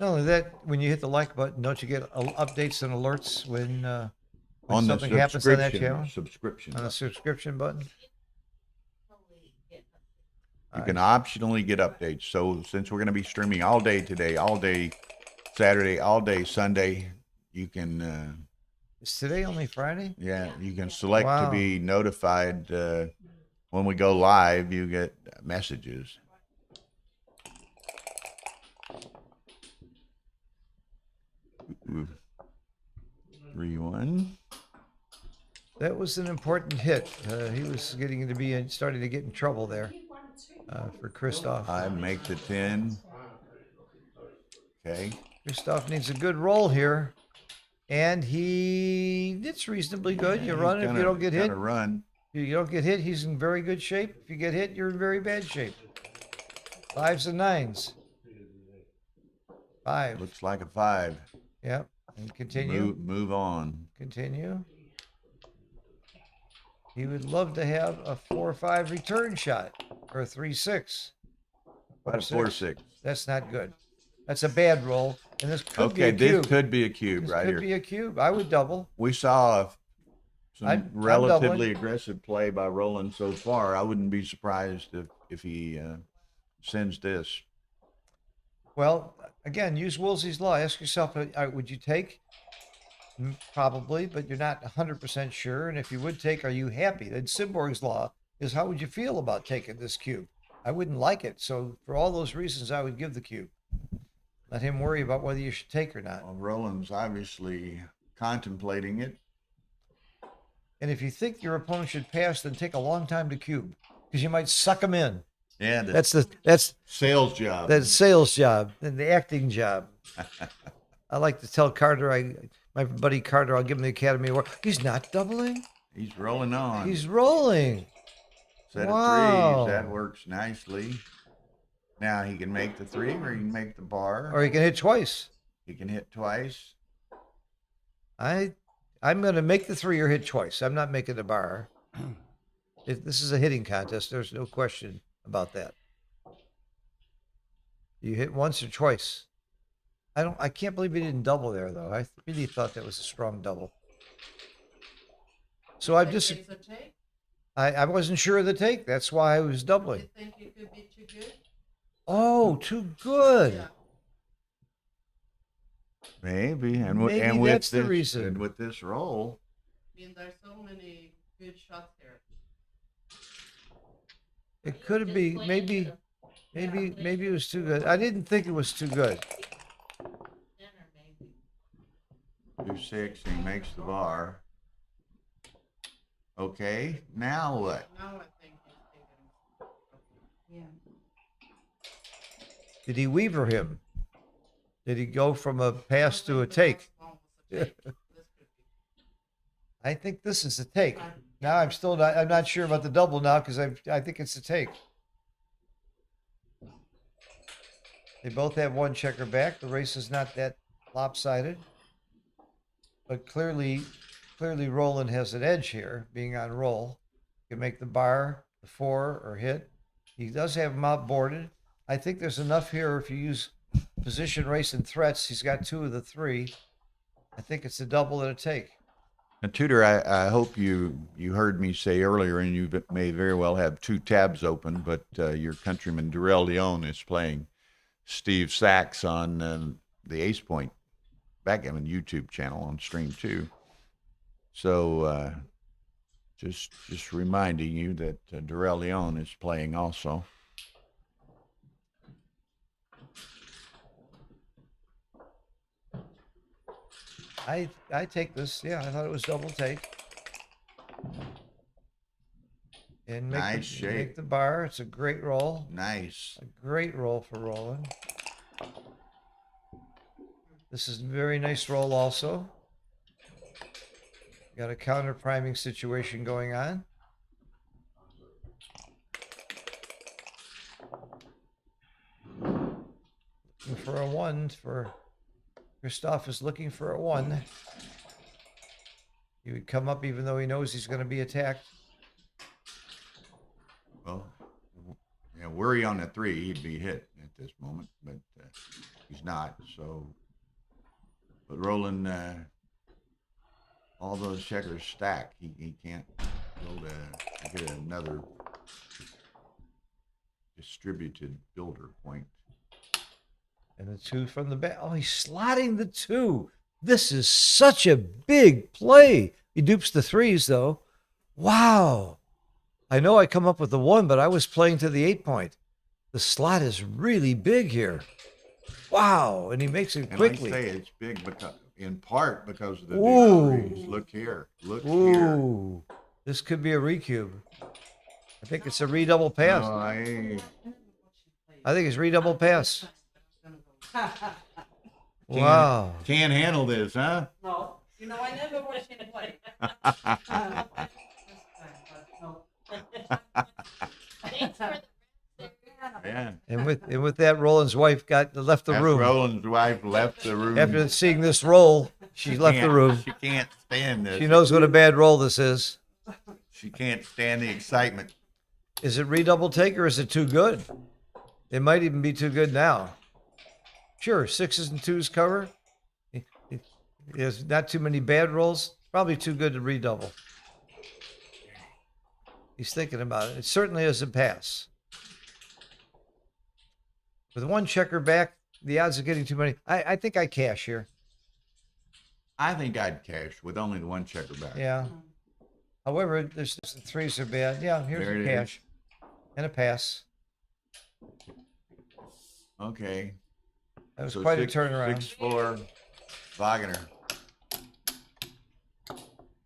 Not only that, when you hit the like button, don't you get updates and alerts when On the something happens on that channel? subscription. On the subscription button? You can optionally get updates. So since we're going to be streaming all day today, all day Saturday, all day Sunday, you can, Is today only Friday? yeah, you can select to Wow. be notified when we go live. You get messages. Ooh. 3-1. That was an important hit. He was getting to be starting to get in trouble there for Christoph. I make the 10. Okay. Christoph needs a good roll here, and it's reasonably good. You run it if you don't get hit. Run. If you don't get hit, he's in very good shape. If you get hit, you're in very bad shape. 5s and 9s. 5. Looks like a 5. Yep. And continue. Move on. Continue. He would love to have a 4-5 return shot or a 3-6. About a 4-6. That's not good. That's a bad roll, and this could be Okay, a cube. this could be a cube This right could here. be a cube. I would double. We saw some I'm relatively doubling. aggressive play by Roland so far. I wouldn't be surprised if he sends this. Well, again, use Woolsey's law. Ask yourself, would you take? Probably, but you're not 100% sure. And if you would take, are you happy? Then Simborg's law is, how would you feel about taking this cube? I wouldn't like it. So for all those reasons, I would give the cube. Let him worry about whether you should take or not. Well, Roland's obviously contemplating it. And if you think your opponent should pass, then take a long time to cube, because you might suck him in. Yeah, That's sales job. the sales job and the acting job. I like to tell Carter, my buddy Carter, I'll give him the Academy Award. He's not doubling. He's rolling on. He's rolling. Set Wow. of 3s. That works nicely. Now he can make the 3 or he can make the bar. Or he can hit twice. He can hit twice. I'm going to make the 3 or hit twice. I'm not making the bar. If this is a hitting contest, there's no question about that. You hit once or twice. I can't believe he didn't double there, though. I really thought that was a strong double. So I just, It's a take. I wasn't sure of the take. That's why I was You doubling. think it could be too good? Oh, too good. Yeah. Maybe. And Maybe with that's the this, reason. And with this roll, I mean, there's so many good shots here. It could Just be, playing maybe, to maybe it was too good. I didn't think it was too good. dinner, maybe. 2-6, he makes the bar. Okay, now what? Now I think he's taking. Yeah. Did he weaver him? Did he go from a pass to a take? I think this is a take. Now I'm not sure about the double now, because I think it's a take. They both have one checker back. The race is not that lopsided, but clearly Roland has an edge here, being on roll. He can make the bar, the 4, or hit. He does have him outboarded. I think there's enough here if you use position, race, and threats. He's got 2 of the 3. I think it's a double and a take. Now, Tudor, I hope you heard me say earlier, and you may very well have 2 tabs open, but your countryman Darrell Leon is playing Steve Sachs on the Ace Point Backgammon YouTube channel on stream 2. So Just reminding you that Darrell Leon is playing also. I take this. Yeah, I thought it was double take. And Nice shape. make the bar. It's a great roll. Nice. A great roll for Roland. This is a very nice roll also. Got a counter priming situation going on. Looking for a 1 for Christoph is looking for a 1. He would come up even though he knows he's going to be attacked. Well, yeah, were he on the 3, he'd be hit at this moment, but he's not. So, but Roland, all those checkers stack. He can't go to get another distributed builder point. And the 2 from the back. Oh, he's slotting the 2. This is such a big play. He dupes the 3s, though. Wow. I know I come up with the 1, but I was playing to the 8 point. The slot is really big here. Wow. And he makes it quickly. And I say it's big because, in part because of the Ooh. degrees. Look here. Look here. Ooh. This could be a recube. I think it's a redouble pass. No, I think it's redouble pass. Wow. Can't handle this, huh? No, you know, I never watched him play. Yeah. And with that, Roland's wife left the After room. Roland's wife left the room. After seeing this roll, she left the room. She can't stand this. She knows what a bad roll this is. She can't stand the excitement. Is it redouble take or is it too good? It might even be too good now. Sure, 6s and 2s cover. There's not too many bad rolls. Probably too good to redouble. He's thinking about it. It certainly is a pass. With 1 checker back, the odds of getting too many. I think I cash here. I think I'd cash with only the 1 checker back. Yeah. However, there's the 3s are bad. Yeah, here's There a it cash and a pass. Okay. That was So quite 6, a turnaround. 6-4, Wagner.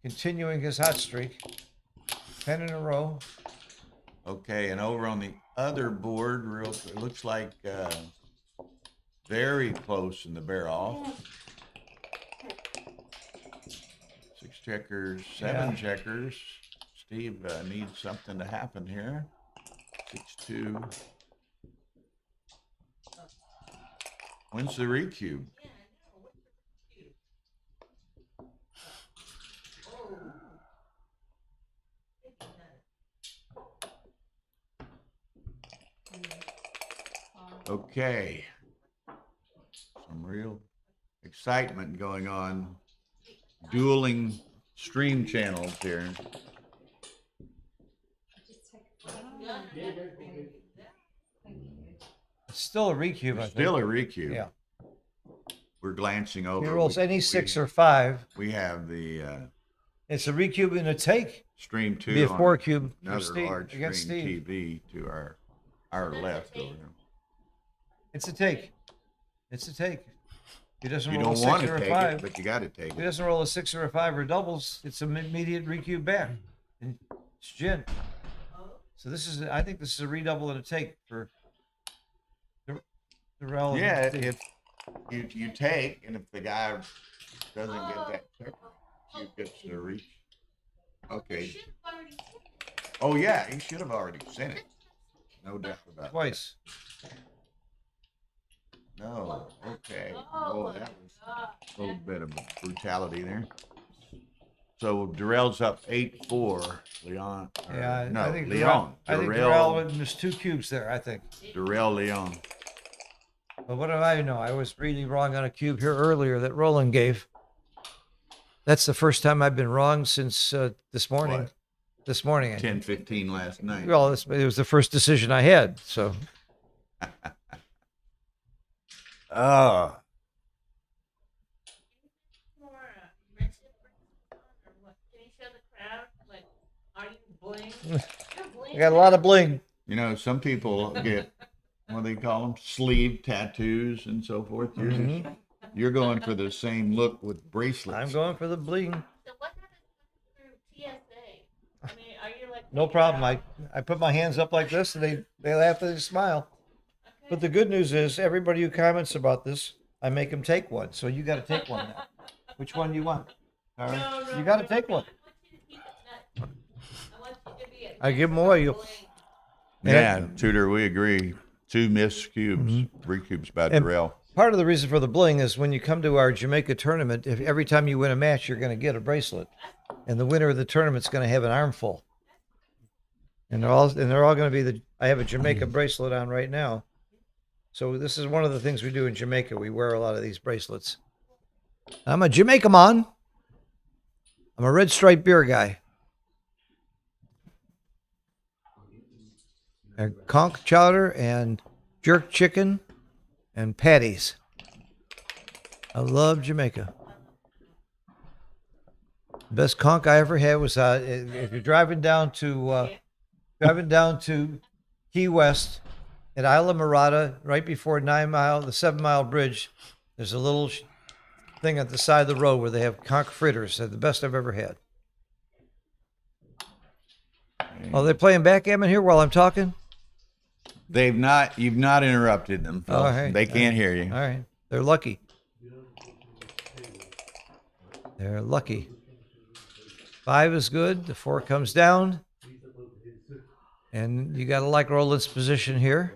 Continuing his hot streak. 10 in a row. Okay, and over on the other board, it looks like very close in the bear off. 6 checkers, 7 checkers. Steve needs something to happen here. 6-2. When's the recube? Okay. Some real excitement going on. Dueling stream channels here. It's still a recube, I think. Still a recube. Yeah. We're glancing over. He rolls any 6 or 5. We have the It's a recube and a take. stream 2 Be a on 4 cube for another Steve, large screen against Steve. TV to our left over here. It's a take. It's a take. He doesn't You roll a don't want 6 or to a take 5. it, but you got to take If he it. doesn't roll a 6 or a 5 or doubles, it's an immediate recube back. And it's gin. So I think this is a redouble and a take for the relevant. Yeah, if you take, and if the guy doesn't get that check, he gets the reach. Okay. Oh yeah, he should have already sent it. No doubt about that. Twice. No. Okay. Oh, that was a little bit of brutality there. So Darrell's up 8-4. Leon. Yeah, No, I think Leon. I think Darrell, there's 2 cubes there, I think. Darrell Leon. But what do I know? I was really wrong on a cube here earlier that Roland gave. That's the first time I've been wrong since this morning. What? This morning. 10-15 last night. Well, it was the first decision I had. So Bling. I got a lot of bling. You know, some people get, what do they call them? Sleeve tattoos and so forth. You're going for the same look with bracelets. I'm going for the bling. So what happens through TSA? I mean, are you like No problem. I put my hands up like this, and they laugh and they smile. But the good news is, everybody who comments about this, I make them take one. So you got to take one now. Which one do you want? All right. You got to take one. I want you to be a I give them away. You. Yeah, Tudor, we agree. 2 missed cubes, 3 cubes about And- the rail. Part of the reason for the bling is when you come to our Jamaica tournament, if every time you win a match, you're going to get a bracelet, and the winner of the tournament's going to have an armful. And they're all going to be I have a Jamaica bracelet on right now. So this is one of the things we do in Jamaica. We wear a lot of these bracelets. I'm a Jamaica man. I'm a red stripe beer guy. And conch chowder and jerk chicken and patties. I love Jamaica. Best conch I ever had was if you're driving down to Key West at Isla Mirada, right before the 7 Mile Bridge. There's a little thing at the side of the road where they have conch fritters. They're the best I've ever had. Oh, they're playing backgammon here while I'm talking? You've not interrupted them, Phil. All right. They can't hear you. All right. They're lucky. They're lucky. 5 is good. The 4 comes down. And you got to like Roland's position here.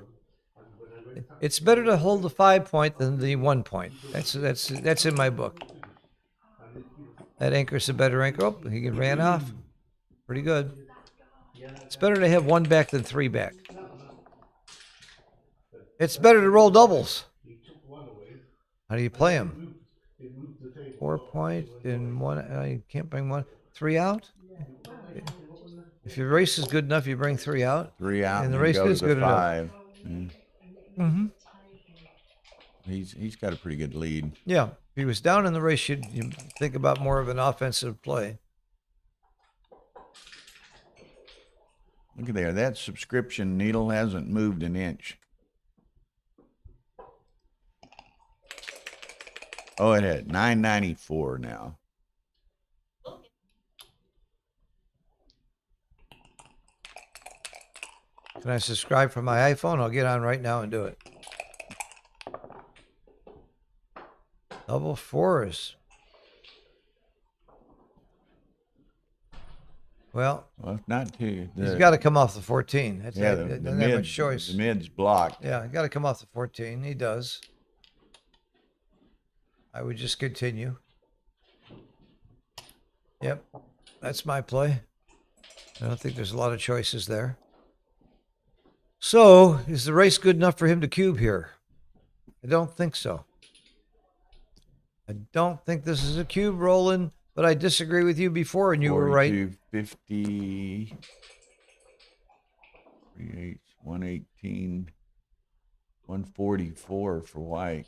It's better to hold the 5 point than the 1 point. That's in my book. That anchor's a better anchor. Oh, he ran off. Pretty good. It's better to have 1 back than 3 back. It's better to roll doubles. How do you play them? 4 point and 1. I can't bring 1. 3 out. If your race is good enough, you bring 3 out. 3 out, and the then race go is to good 5. Mm-hmm. He's got a pretty good lead. Yeah. If he was down in the race, you'd think about more of an offensive play. Look at there. That subscription needle hasn't moved an inch. Oh, it had $9.94 now. Can I subscribe from my iPhone? I'll get on right now and do it. Double 4s. Well, not too. he's got to come off the 14. That's Yeah, doesn't the have mid, much choice. the mid's blocked. Yeah, got to come off the 14. He does. I would just continue. Yep, that's my play. I don't think there's a lot of choices there. So, is the race good enough for him to cube here? I don't think so. I don't think this is a cube, Roland, but I disagree with you before, and you were right. 42.50. 38, 118, 144 for white.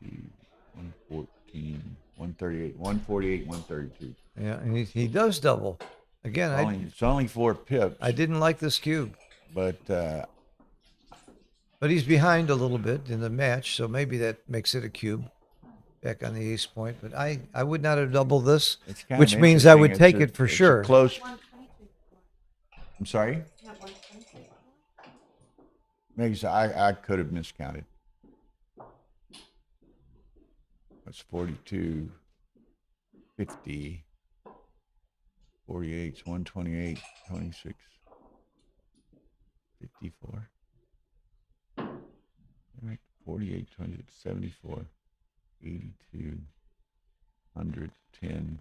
$62, 114, 138, 148, 132. Yeah, and he does double. Again, It's only 4 pips. I didn't like this cube. But he's behind a little bit in the match, so maybe that makes it a cube back on the ace point. But I would not have doubled this, it's kind which of means I would interesting. take it for It's a sure. Close. 122. I'm sorry. Not 122. Maybe I could have miscounted. That's 42, 50, 48, 128, 26, 54. All right, 48, 26, 74, 82, 100, 10.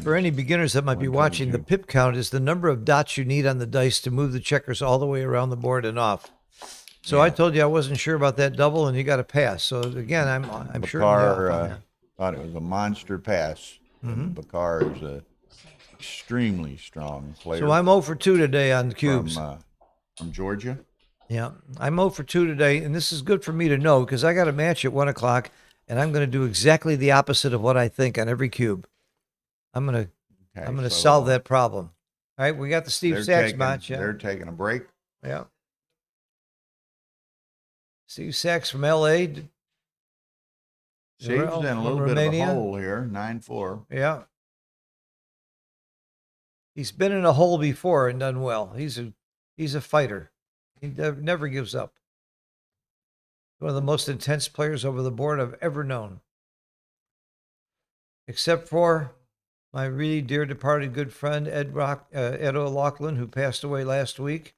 For any beginners that might be watching, the 122. pip count is the number of dots you need on the dice to move the checkers all the way around the board and off. So I told you I wasn't sure about that double, and you got to pass. So again, I'm sure. Bakar thought it was a monster pass. Bakar is a extremely strong player. So I'm 0 for 2 today on cubes. From Georgia. Yeah, I'm 0 for 2 today, and this is good for me to know because I got a match at 1 o'clock, and I'm going to do exactly the opposite of what I think on every cube. I'm gonna Okay, solve that problem. All right, we got the Steve Sachs match. Yeah, They're taking a break. yeah. Steve Sachs from L.A. Steve's in a from little bit of a Romania. hole here, 9-4. Yeah. He's been in a hole before and done well. He's a fighter. He never gives up. One of the most intense players over the board I've ever known. Except for my really dear departed good friend, Ed O'Loughlin, who passed away last week.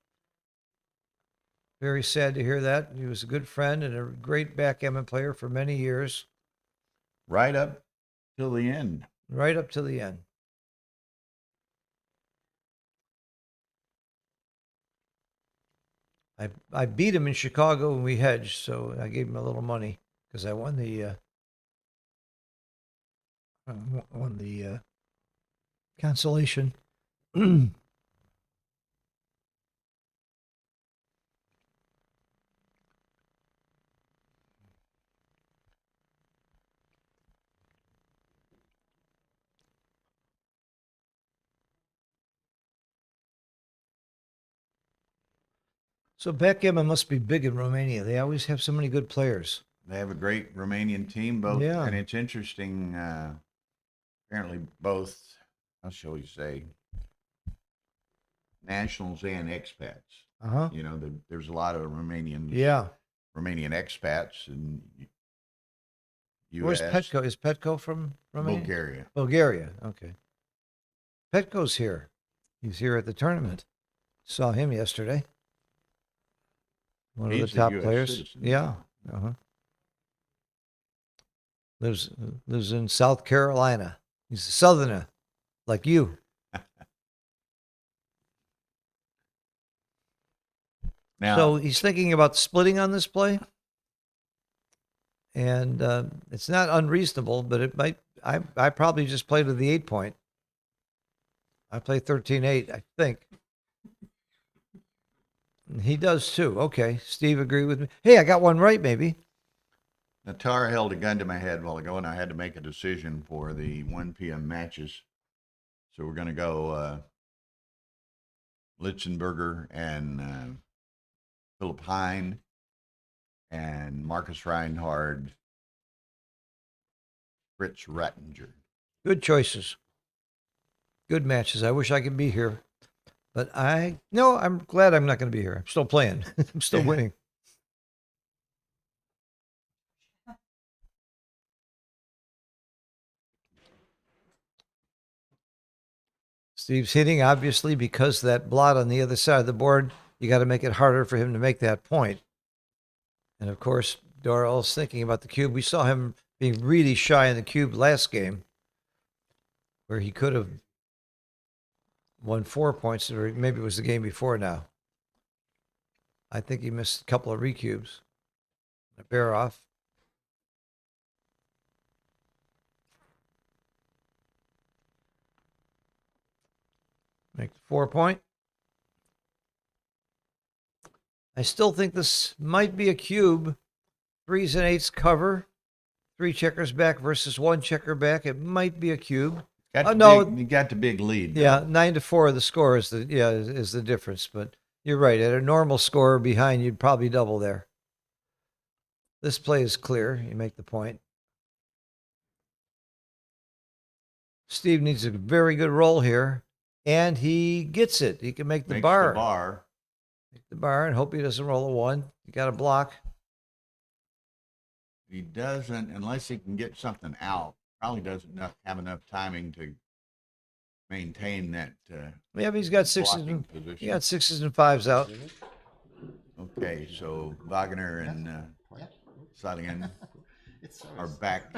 Very sad to hear that. He was a good friend and a great backgammon player for many years. Right up till the end. Right up to the end. I beat him in Chicago when we hedged, so I gave him a little money because I won the consolation. So backgammon must be big in Romania. They always have so many good players. They have a great Romanian team, both, Yeah. and it's interesting. Apparently, both, how shall we say, nationals and expats. Uh-huh. You know, there's a lot of Romanian expats in Where's U.S. Petko? Is Petko from Romania? Bulgaria. Bulgaria. Okay. Petko's here. He's here at the tournament. Saw him yesterday. One He's of a the top US players. citizen. Yeah. Uh-huh. Lives in South Carolina. He's a southerner, like you. Now, So he's thinking about splitting on this play. And it's not unreasonable, but it might. I probably just played with the 8-point. I play 13-8, I think. And he does too. Okay, Steve agreed with me. Hey, I got one right, maybe. Tara held a gun to my head a while ago, and I had to make a decision for the 1 p.m. matches. So we're going to go Litzenberger and Philip Hine and Marcus Reinhardt, Fritz Rattinger. Good choices. Good matches. I wish I could be here. But I'm glad I'm not going to be here. I'm still playing. I'm still winning. Steve's hitting, obviously, because that blot on the other side of the board, you got to make it harder for him to make that point. And of course, Doral's thinking about the cube. We saw him being really shy in the cube last game, where he could have won 4 points, or maybe it was the game before now. I think he missed a couple of recubes. A bear off. Make the 4 point. I still think this might be a cube. 3s and 8s cover. 3 checkers back versus 1 checker back. It might be a cube. You got the big lead. Yeah, 9-4. The score is the difference. But you're right. At a normal score behind, you'd probably double there. This play is clear. You make the point. Steve needs a very good roll here, and he gets it. He can make the bar. Make the bar and hope he doesn't roll a 1. You got a block. He doesn't, unless he can get something out. Probably doesn't have enough timing to maintain that. Yeah, but he's got 6s and position. he got 6s and 5s out. Okay, so Wagner and Salin are back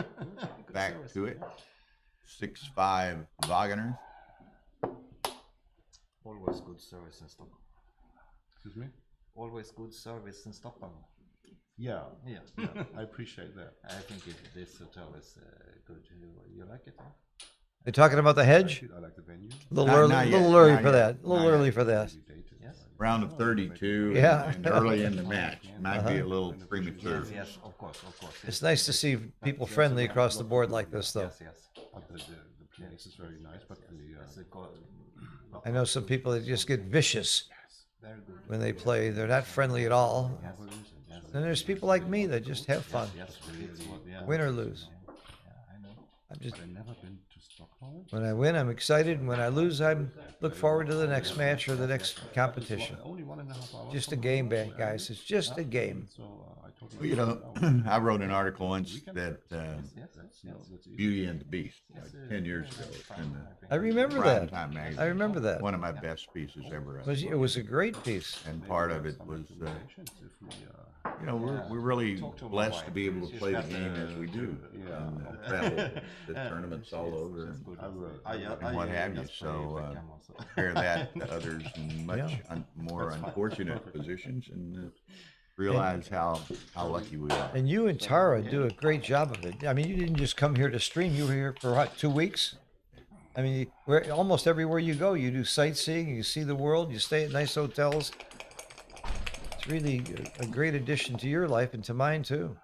to it. 6-5 Wagner. Always good service in Stockholm. Excuse me? Always good service in Stockholm. Yeah, Yeah. I appreciate that. I think this hotel is good. You like it? Huh? They talking about the hedge? I like the venue. A little Not- early, not little yet, early not for yet, that. A little not early yet. for that. Yes. Round of 32 Yeah. and early in the match. Might be a little premature. Yes, yes, of course, of course. It's nice to see people friendly across the board like this, though. Yes, yes. But the place is very nice, but That's a go- I know some people that just get vicious very good. when they play. They're not friendly at all. Yes, yes, And there's people like me that just have fun, yes, it's what- yeah. win or lose. Yeah, I know. I'm just I've never been to Stockholm. when I win, I'm excited, and when I lose, I look forward to the next match or the next competition. Only 1.5 hours. Just a from game, home, so guys. It's just a game. So I totally. Well, you know, I wrote an article once that Yes, yes. Beauty and the Beast, like 10 years ago, in I remember the that. Time magazine. I remember that. One of my best pieces ever. It was a great piece. And part of it was, If we, you know, we're really blessed to be able to play the game as we do. And travel the tournaments all over and what have you. So compare that to others in much more unfortunate positions and realize how lucky we are. And you and Tara do a great job of it. I mean, you didn't just come here to stream. You were here for what, 2 weeks? I mean, almost everywhere you go, you do sightseeing, you see the world, you stay at nice hotels. It's really a great addition to your life and to mine too.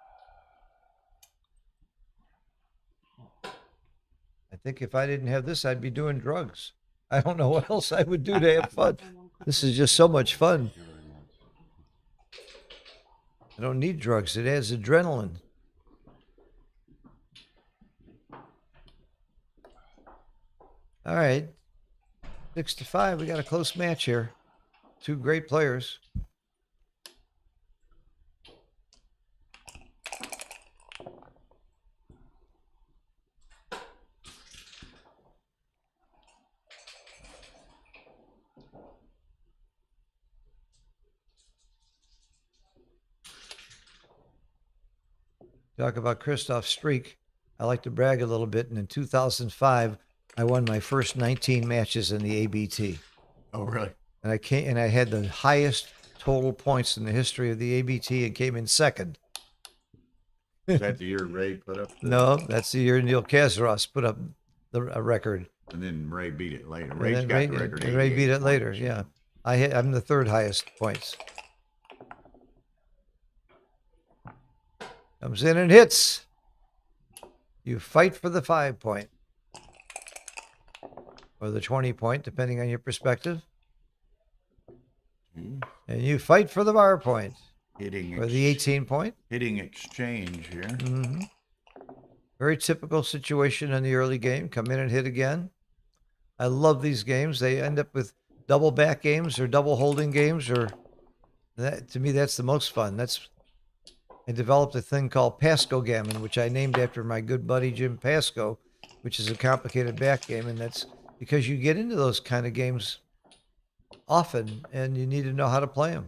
I think if I didn't have this, I'd be doing drugs. I don't know what else I would do to have fun. This is just so much fun. I don't need drugs. It adds adrenaline. All right. 6-5. We got a close match here. Two great players. Talk about Christoph's streak. I like to brag a little bit. And in 2005, I won my first 19 matches in the ABT. Oh, really? And I had the highest total points in the history of the ABT and came in second. Is that the year Ray put up? No, that's the year Neil Kazaros put up a record. And then Ray beat it later. And Ray's then got Ray, the record. and Ray beat 88 it later. points. Yeah, I'm the third highest points. Comes in and hits. You fight for the 5 point or the 20 point, depending on your perspective. Mhm. And you fight for the bar point Hitting or the 18 point. hitting exchange here. hmm Very typical situation in the early game. Come in and hit again. I love these games. They end up with double back games or double holding games, or that to me that's the most fun. I developed a thing called Pasco Gammon, which I named after my good buddy Jim Pasco, which is a complicated back game, and that's because you get into those kind of games often, and you need to know how to play them.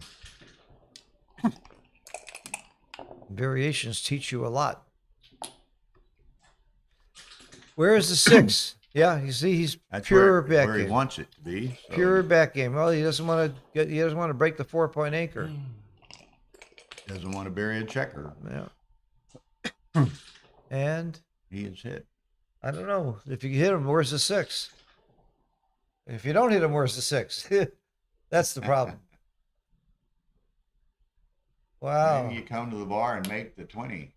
Variations teach you a lot. Where is the 6? Yeah, you see, he's That's pure where back he game. wants it to be. So Pure back game. Well, he doesn't want to break the 4-point anchor. doesn't want to bury a checker. Yeah. And He is hit. I don't know if you hit him. Where's the 6? If you don't hit him, where's the 6? That's the problem. Wow. Maybe you come to the bar and make the 20.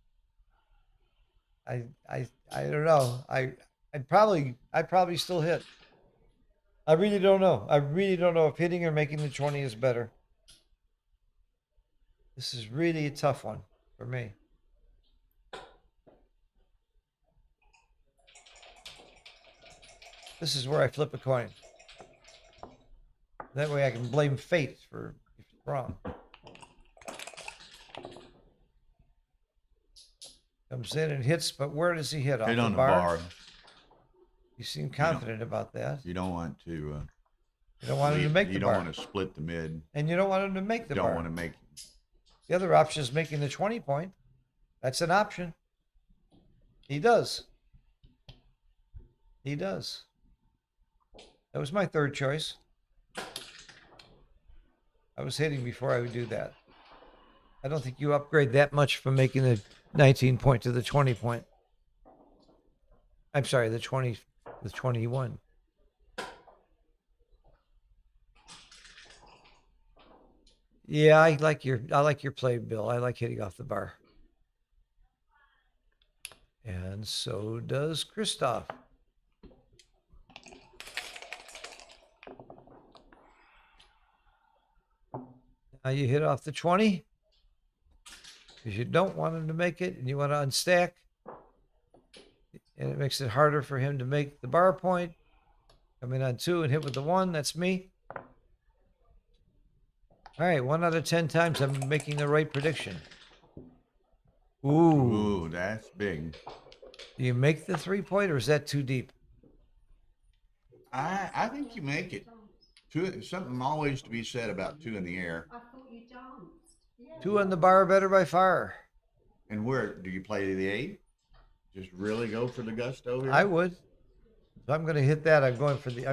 I don't know. I'd probably still hit. I really don't know. I really don't know if hitting or making the 20 is better. This is really a tough one for me. This is where I flip a coin. That way I can blame fate for if it's wrong. Comes in and hits, but where does he hit? Off Hit on the bar? bar. You seem confident about that. You don't want to. You don't want him to make the You bar. don't want to split the mid. And you don't want him to make the You bar. don't want to make. The other option is making the 20 point. That's an option. He does. He does. That was my third choice. I was hitting before I would do that. I don't think you upgrade that much from making the 19 point to the 20 point. I'm sorry, the 20 the 21. Yeah, I like your play, Bill. I like hitting off the bar. And so does Christoph. Now you hit off the 20 because you don't want him to make it and you want to unstack. And it makes it harder for him to make the bar point. Come in on 2 and hit with the 1. That's me. All right, 1 out of 10 times I'm making the right prediction. Ooh. Ooh, that's big. Do you make the 3-point or is that too deep? I think you make it. Something always to be said about 2 in the air. I thought you danced. 2 on the bar, better by far. And where do you play the 8? Just really go for the gusto here? I would. If I'm going to hit that, I'm going to the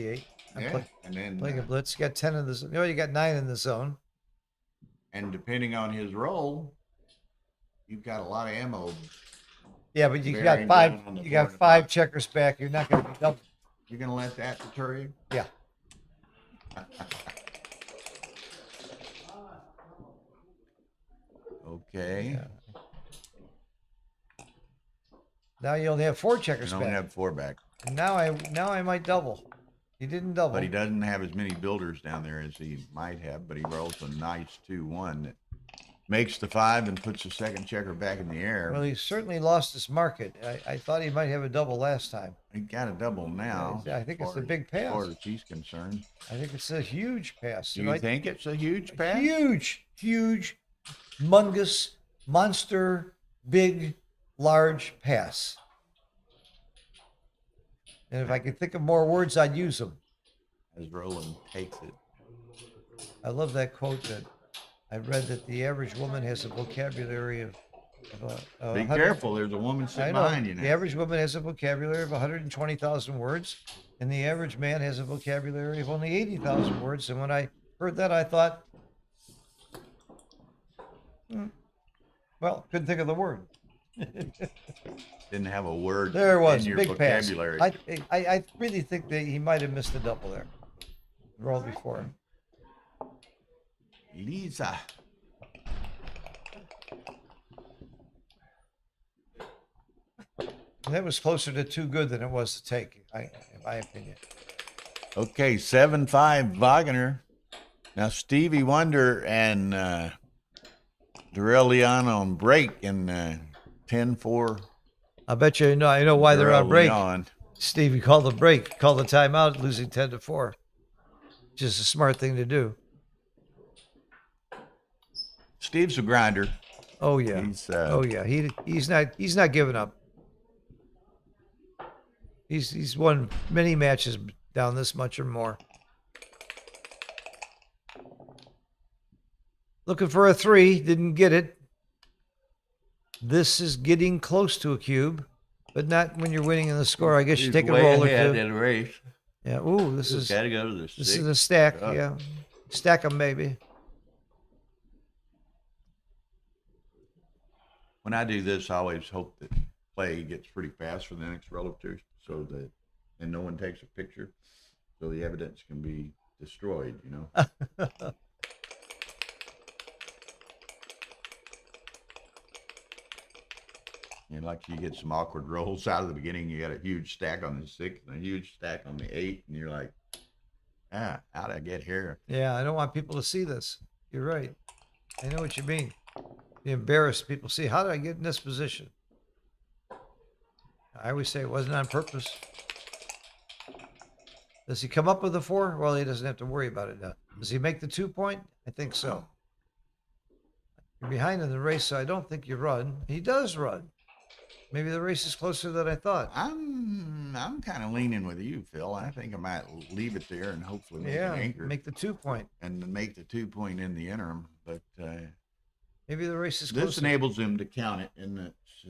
8. I'm Yeah, and then playing a blitz. You got 10 in the zone. You got 9 in the zone. and depending on his role, you've got a lot of ammo. Yeah, but you got Bearing 5. down on the You got board. 5 checkers back. You're not going to be double. You're gonna let that deter you? Yeah. Okay. Yeah. Now you only have 4 You checkers only back. have 4 back, And now I might double. He didn't double. but he doesn't have as many builders down there as he might have. But he rolls a nice 2-1 that makes the 5 and puts the second checker back in the air. Well, he certainly lost his market. I thought he might have a double last time. He got a double now. Yeah, I think it's as a big pass. As far as he's concerned. I think it's a huge pass. Do you think it's a huge pass? Huge, mungus, monster, big, large pass. And if I could think of more words, I'd use them. As Roland takes it. I love that quote that I read that the average woman has a vocabulary of Be careful, there's a woman I sitting know. behind you now. The average woman has a vocabulary of 120,000 words, and the average man has a vocabulary of only 80,000 words. And when I heard that, I thought, well, couldn't think of the word. Didn't have a word There it was, in your big vocabulary. pass. I really think that he might have missed a double there. Roll before him. Lisa. And that was closer to too good than it was to take, in my opinion. Okay, 7-5 Wagner. Now Stevie Wonder and Darrell Leon on break in 10-4. I bet you I know why they're on break. Leon. Stevie called the break, called the timeout, losing 10-4. Just a smart thing to do. Steve's a grinder. Oh yeah. Oh yeah. He's not giving up. He's won many matches down this much or more. Looking for a 3, didn't get it. This is getting close to a cube, but not when you're winning in the score. I guess you take a roll or 2. in the race. Yeah. Ooh, this is Gotta go to the this 6. is a stack. up. Yeah, stack them maybe. When I do this, I always hope that play gets pretty fast for the next relative, so that and no one takes a picture, so the evidence can be destroyed. You know. And like you get some awkward rolls out of the beginning, you got a huge stack on the 6 and a huge stack on the 8, and you're like, how'd I get here? Yeah, I don't want people to see this. You're right. I know what you mean. You embarrass people. See, how did I get in this position? I always say it wasn't on purpose. Does he come up with a 4? Well, he doesn't have to worry about it now. Does he make the 2-point? I think so. You're behind in the race, so I don't think you run. He does run. Maybe the race is closer than I thought. I'm kind of leaning with you, Phil. I think I might leave it there and hopefully make Yeah, an anchor make the 2-point. and make the 2-point in the interim. But Maybe the race is this closer. enables him to count it in its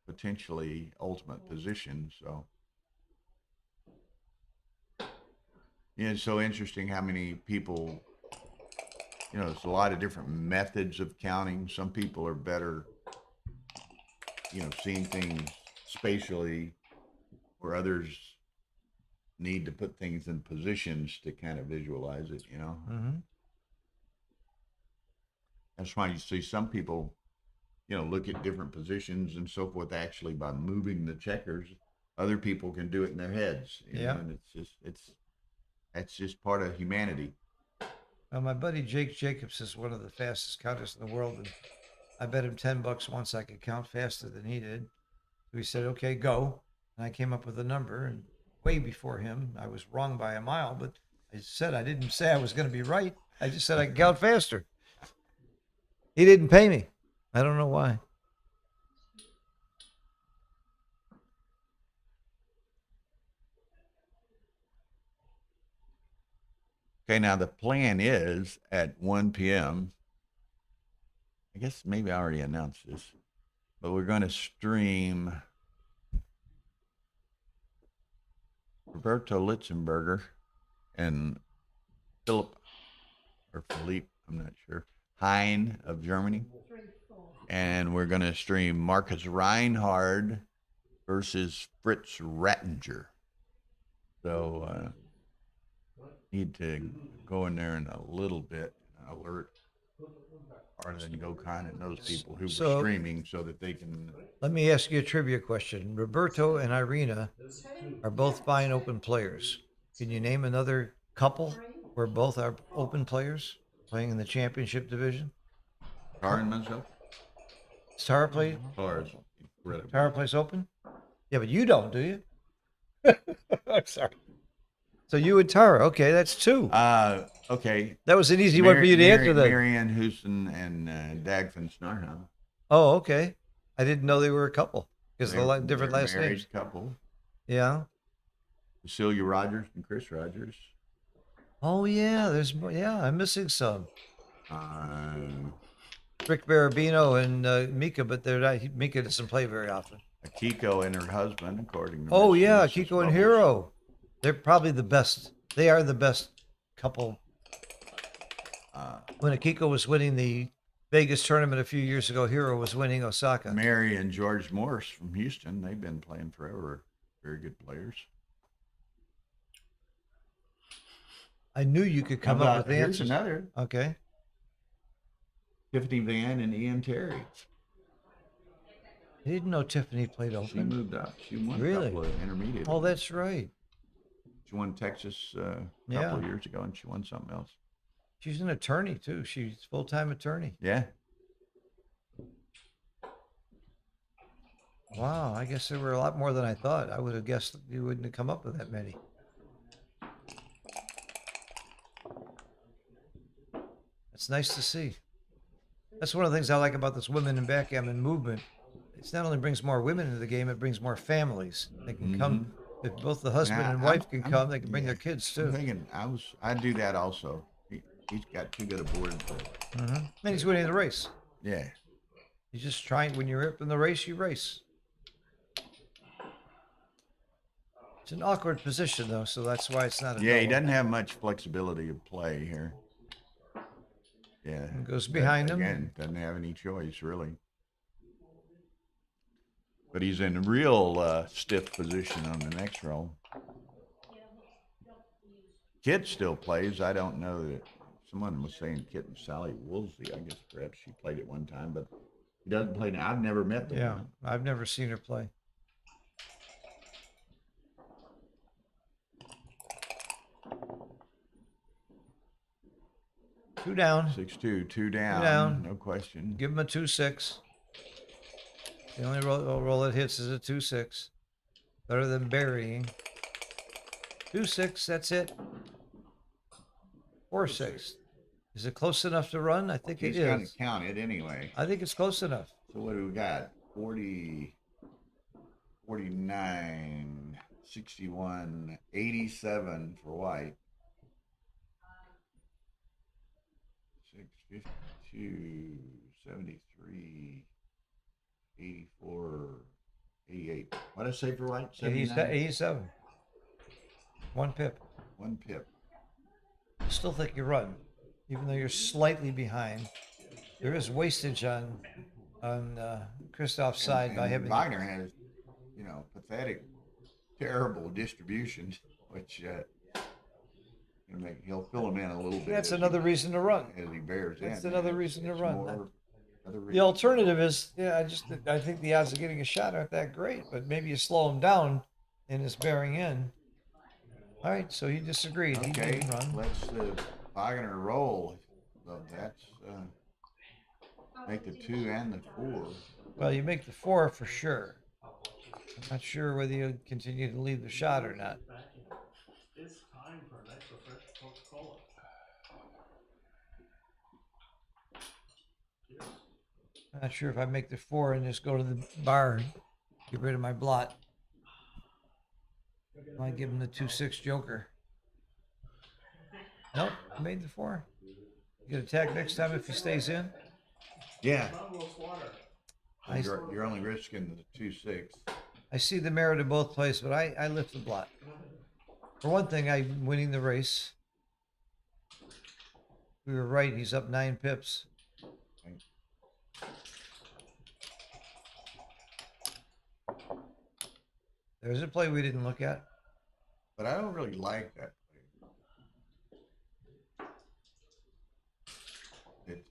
potentially ultimate position. So, yeah, it's so interesting how many people, there's a lot of different methods of counting. Some people are better, seeing things spatially, where others need to put things in positions to kind of visualize it, you know. Mm-hmm. That's why you see some people, you know, look at different positions and so forth actually by moving the checkers. Other people can do it in their heads, you Yeah. know, and that's just part of humanity. Well, my buddy Jake Jacobs is one of the fastest counters in the world, and I bet him $10 once I could count faster than he did. So he said, "Okay, go." And I came up with a number, and way before him, I was wrong by a mile. But I didn't say I was going to be right. I just said I could count faster. He didn't pay me. I don't know why. Okay, now the plan is at 1 p.m. I guess maybe I already announced this, but we're going to stream Roberto Litzenberger and Philippe, I'm not sure, Hine of Germany. And we're going to stream Marcus Reinhardt versus Fritz Rattinger. So, need to go in there in a little bit, alert Arda and Gokhan and those people who were streaming so that they can. Let me ask you a trivia question. Roberto and Irina are both fine open players. Can you name another couple where both are open players playing in the championship division? Tara and myself? Tara plays open? Yeah, but you don't, do you? I'm sorry. So you and Tara, okay, that's two. Okay. That was an easy one for you to answer then. Marianne Houston and Dagfinn Snarham. Oh, okay. I didn't know they were a couple because They're the different last married names. couple. Yeah. Cecilia Rogers and Chris Rogers. Oh yeah, there's more. Yeah, I'm missing some. Rick Barabino and Mika, but they're not. Mika doesn't play very often. Akiko and her husband, according to. Oh yeah, Mercedes Kiko and Bubbles. Hero. They're probably the best. They are the best couple. When Akiko was winning the Vegas tournament a few years ago, Hero was winning Osaka. Mary and George Morris from Houston. They've been playing forever. Very good players. I knew you could come up with the Here's answers. another. Okay. Tiffany Van and Ian Terry. I didn't know Tiffany played She open. moved up. She won Really? a couple of intermediate. Oh, that's right. She won Texas a Yeah. couple of years ago, and she won something else. She's an attorney too. She's a full-time attorney. Yeah. Wow, I guess there were a lot more than I thought. I would have guessed you wouldn't have come up with that many. It's nice to see. That's one of the things I like about this women in backgammon movement. It not only brings more women into the game, it brings more families. They can come. If both the husband and wife can come, they can bring their kids I'm too. thinking I'd do that also. He's got too good a board for it. And he's winning the race. Yeah. You just try, when you're up in the race, you race. It's an awkward position though, so that's why it's not a Yeah, he double. doesn't have much flexibility of play here. Yeah. It goes behind him. Again, doesn't have any choice, really. But he's in a real stiff position on the next roll. Kit still plays. I don't know that. Someone was saying Kit and Sally Woolsey. I guess perhaps she played at one time, but he doesn't play now. I've never met the Yeah, woman. I've never seen her play. Two down. 6-2, two down. down. No question. Give him a 2-6. The only roll that hits is a 2-6. Better than burying. 2-6, that's it. 4-6. Is it close enough to run? I think He's it going is. to count it anyway. I think it's close enough. So what do we got? 40, 49, 61, 87 for white. 652, 73, 84, 88. What did I say for white? 79? 87. 1 pip. 1 pip. I still think you run, even though you're slightly behind. There is wastage on Christoph's side by having. Wagner has, pathetic terrible distribution, which he'll fill him in a little bit. That's as another reason to run. he bears in. That's another reason to It's run. more- another The reason. alternative is, I think the odds of getting a shot aren't that great, but maybe you slow him down in his bearing in. All right, so he disagreed. He Okay, didn't run. let's Wagner roll. So that's make the 2 and the 4. Well, you make the 4 for sure. I'm not sure whether you continue to leave the shot or not. It's time for an extra fresh Coca-Cola. I'm not sure if I make the 4 and just go to the bar and get rid of my blot. I might give him the 2-6 joker. Nope, I made the 4. You get attack next time if he stays in. Yeah, Bottomless water. you're only risking the 2-6. I see the merit of both plays, but I lift the blot. For one thing, I'm winning the race. We were right. He's up 9 pips. There's a play we didn't look at. But I don't really like that play.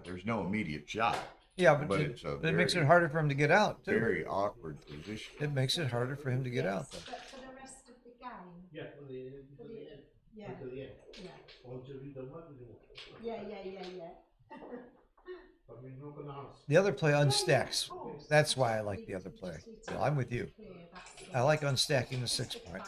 There's no immediate shot. Yeah, But but it's a it makes it very- harder for him to get out, too. Very awkward position. It makes it harder for him to get out, though. But for the rest of the game, Yeah, for the end. yeah, Until the end. yeah, Until we don't want to do. yeah. But we're not gonna ask. The other play unstacks. That's why I like the other play. So I'm with you. I like unstacking the 6 point.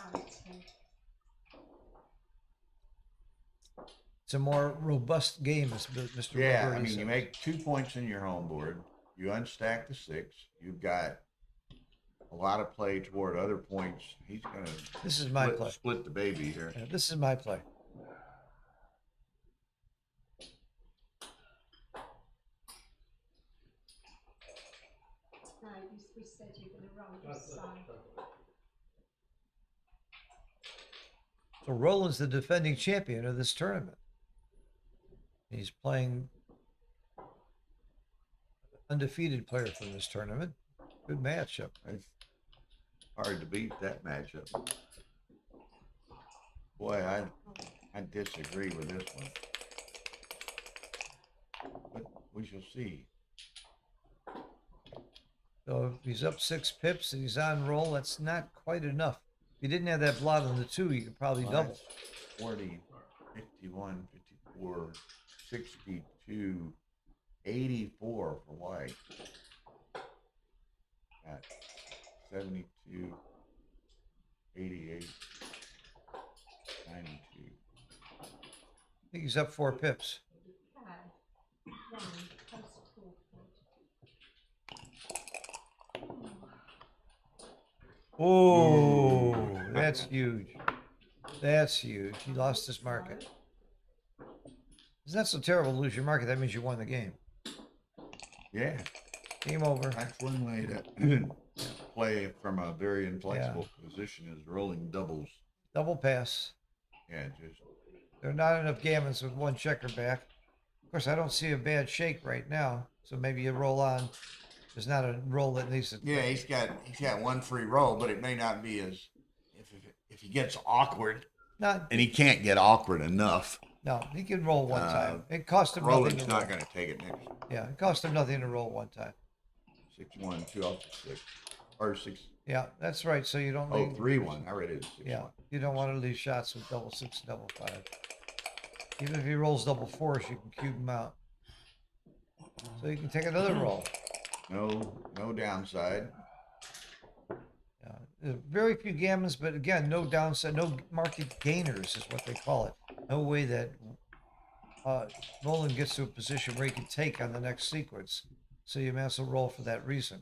It's a more robust game, as Mr. Yeah, Roberti you says. make 2 points in your home board. You unstack the 6. You've got a lot of play toward other points. He's gonna This is my play. split the baby here. Yeah, this is my play. No, we said you're going to roll this side. So Roland's the defending champion of this tournament. He's playing undefeated player from this tournament. Good matchup. It's hard to beat that matchup. Boy, I disagree with this one. But we shall see. So if he's up 6 pips and he's on roll, that's not quite enough. If you didn't have that blot on the 2, you could probably Well, double. that's 40, 51, 54, 62, 84 for white. Got 72, 88, 92. I think he's up 4 pips. Okay. One, post forward. Oh, that's huge. That's huge. He lost his market. It's not so terrible to lose your market. That means you won the game. Yeah, Game over. that's one way to play from a very inflexible position is rolling doubles. Double pass. Yeah, just There are not enough gammons with 1 checker back. Of course, I don't see a bad shake right now. So maybe you roll on. There's not a roll that needs to. yeah. He's got 1 free roll, but it may not be as if he gets awkward, Not. and he can't get awkward enough. No, he can roll 1 time. It cost him nothing Roland's to roll. not going to take it next. Yeah, it cost him nothing to roll 1 time. 6-1, 2 off the 6, or 6. Yeah, that's right. So you don't. Oh, leave- 3-1. I read it as 6-1. Yeah, you don't want to leave shots with double 6, double 5. Even if he rolls double 4s, you can cube him out. So you can take another roll. No downside. Yeah, there are very few gammons, but again, no downside, no market gainers is what they call it. No way that Roland gets to a position where he can take on the next sequence. So you may also roll for that reason.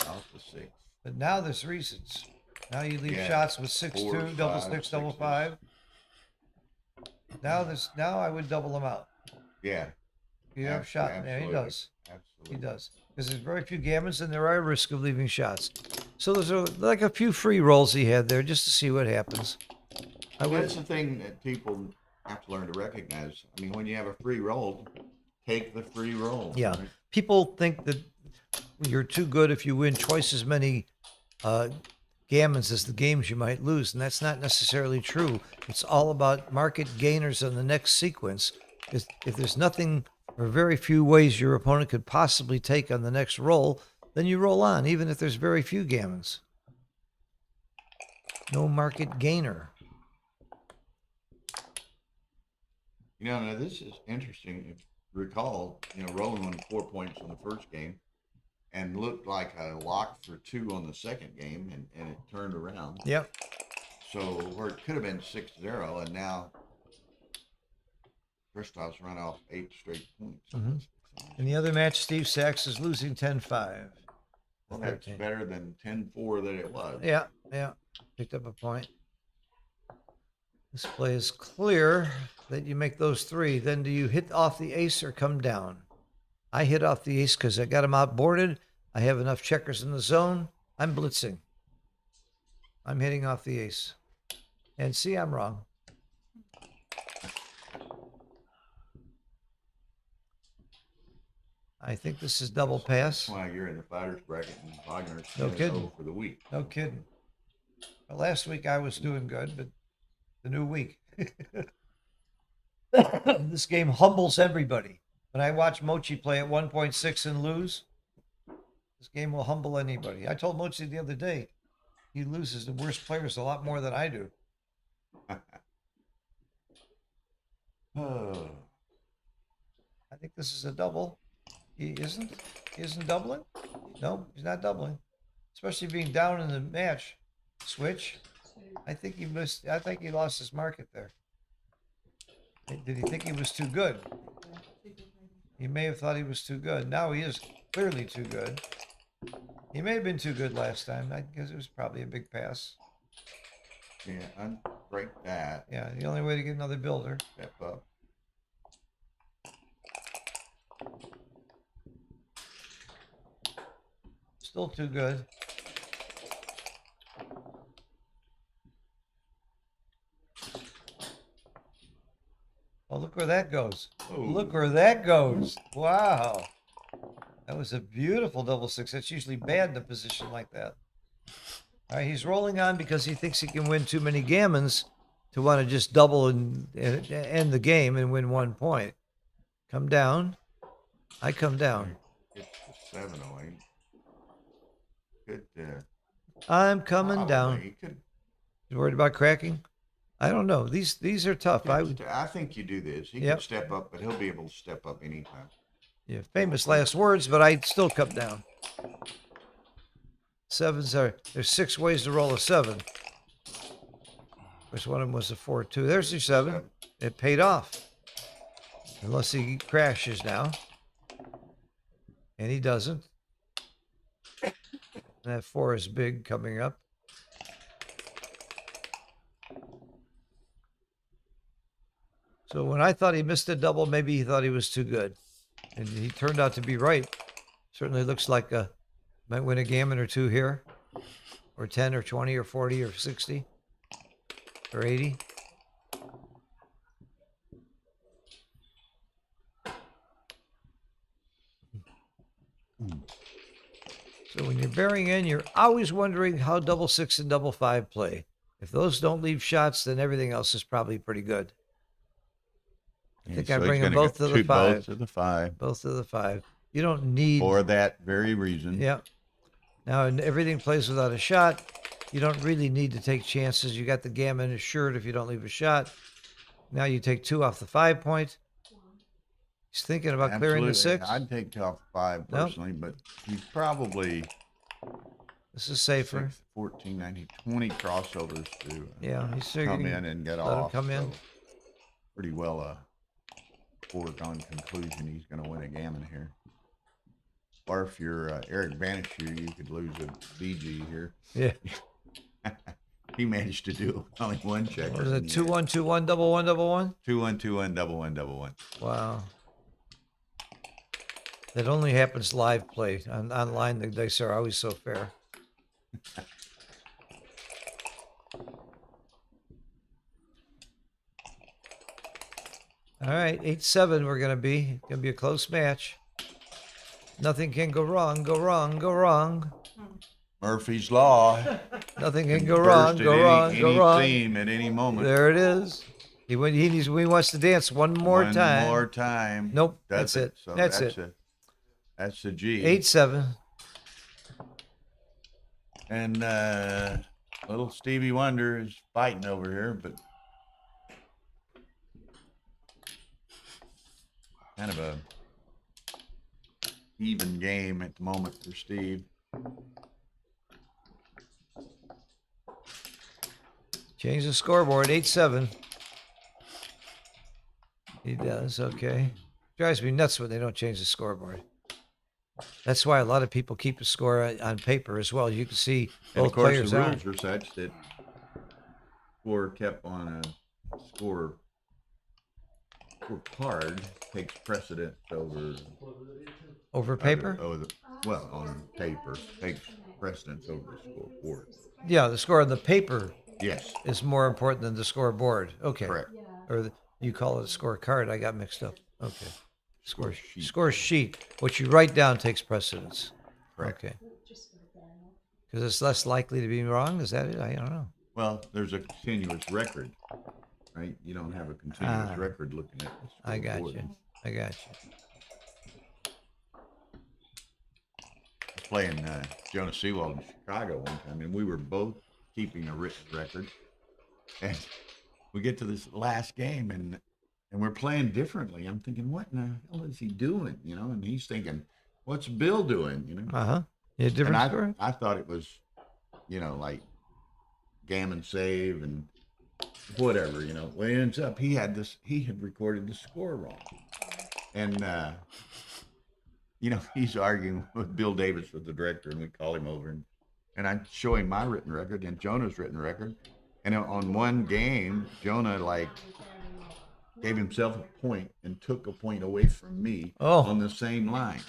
Off the 6. But now there's reasons. Now you leave Yeah, shots with 6-2, 4s, double 5s, 6, double 6s. 5. Now I would double them out. Yeah. You have shot. Yeah, he Absolutely. does. Absolutely. He does. Because there's very few gammons and there are risk of leaving shots. So there's like a few free rolls he had there just to see what happens. That's the thing that people have to learn to recognize. I mean, when you have a free roll, take the free roll. Yeah. right? People think that you're too good if you win twice as many gammons as the games you might lose, and that's not necessarily true. It's all about market gainers on the next sequence. If there's nothing or very few ways your opponent could possibly take on the next roll, then you roll on, even if there's very few gammons. No market gainer. Now this is interesting. If you recall, Roland won 4 points on the first game and looked like a lock for 2 on the second game, and it turned around. Yep. So where it could have been 6-0, and now Christoph's run off 8 straight points. Mm-hmm. In the other match, Steve Sachs is losing 10-5. Well, that's better than 10-4 that it was. Yeah. Picked up a point. This play is clear that you make those 3. Then do you hit off the ace or come down? I hit off the ace because I got him outboarded. I have enough checkers in the zone. I'm blitzing. I'm hitting off the ace. And see, I'm wrong. I think this is double pass. That's why you're in the fighters bracket and Wagner's No kidding. 10-0 for the week. No kidding. Well, last week I was doing good, but the new week. This game humbles everybody. When I watch Mochi play at 1.6 and lose, this game will humble anybody. I told Mochi the other day, he loses the worst players a lot more than I do. Oh. I think this is a double. He isn't? He isn't doubling? No, he's not doubling. Especially being down in the match. Switch. I think he missed. I think he lost his market there. Did he think he was too good? He may have thought he was too good. Now he is clearly too good. He may have been too good last time. I guess it was probably a big pass. Yeah, unbreak that. Yeah, the only way to get another builder. Step up. Still too good. Oh, look where that goes. Oh. Look where that goes. Wow. That was a beautiful double 6. That's usually bad in a position like that. All right, he's rolling on because he thinks he can win too many gammons to want to just double and end the game and win 1 point. Come down. I come down. It's 708. Good. I'm coming down. He could, You worried about cracking? I don't know. These are tough. I think you do this. He Yep. can step up, but he'll be able to step up anytime. Yeah, famous last words, but I'd still come down. There's 6 ways to roll a 7. Which one of them was a 4-2? There's your 7. It paid off. Unless he crashes now. And he doesn't. And that 4 is big coming up. So when I thought he missed a double, maybe he thought he was too good. And he turned out to be right. Certainly looks like might win a gammon or 2 here. Or 10 or 20 or 40 or 60 or 80. So when you're bearing in, you're always wondering how double 6 and double 5 play. If those don't leave shots, then everything else is probably pretty good. I think I bring them both to the 5. Both to the 5. Both to the 5. You don't need. For that very reason. Yeah. Now, and everything plays without a shot. You don't really need to take chances. You got the gammon assured if you don't leave a shot. Now you take 2 off the 5 point. He's thinking about clearing the 6. I'd take off 5 personally, but he's probably This is safer. 6, 14, 19, 20 crossovers to Yeah, he's come figuring. in and get let him off. come in. So pretty well a foregone conclusion he's going to win a gammon here. Or if you're Eric Banishew, you could lose a BG here. Yeah. He managed to do only 1 check. What is it? 2-1, 2-1, double 1, double 1? 2-1, 2-1, double 1, double 1. Wow. That only happens live play. Online, the dice are always so fair. All right, 8-7 we're going to be. Going to be a close match. Nothing can go wrong, go wrong, go wrong. Murphy's Law. Nothing can go Burst wrong, at go wrong, any go wrong. seam at any moment. There it is. He wants to dance one more time. One more time. Nope, Does that's it. So That's it. That's the G. 8-7. And little Stevie Wonder is fighting over here, but kind of a even game at the moment for Steve. Change the scoreboard, 8-7. He does, okay. Drives me nuts when they don't change the scoreboard. That's why a lot of people keep a score on paper as well. You can see And both of course, players the on. rules are such that score kept on a score card takes precedence over Paper? on paper takes precedence over the scoreboard. Yeah, the score on the paper Yes, is more important than the scoreboard. Okay. correct. Or you call it a score card. I got mixed up. Okay. Score sheet. Score sheet. What you write down takes precedence. Correct. Okay. Because it's less likely to be wrong. Is that it? I don't know. Well, there's a continuous record, right? You don't have a continuous record looking at this. I got you. I got you. Playing Jonas Seawald in Chicago one time, and we were both keeping a written record. And we get to this last game, and we're playing differently. I'm thinking, what in the hell is he doing? You know, and he's thinking, what's Bill doing? You know, Uh-huh. Yeah, different and score? I thought it was, you know, like gammon save and whatever. You know, well, it ends up he had recorded the score wrong, and you know, he's arguing with Bill Davis, with the director, and we call him over, and I show him my written record and Jonah's written record, and on one game, Jonah like gave himself a point and took a point away from me on the same line,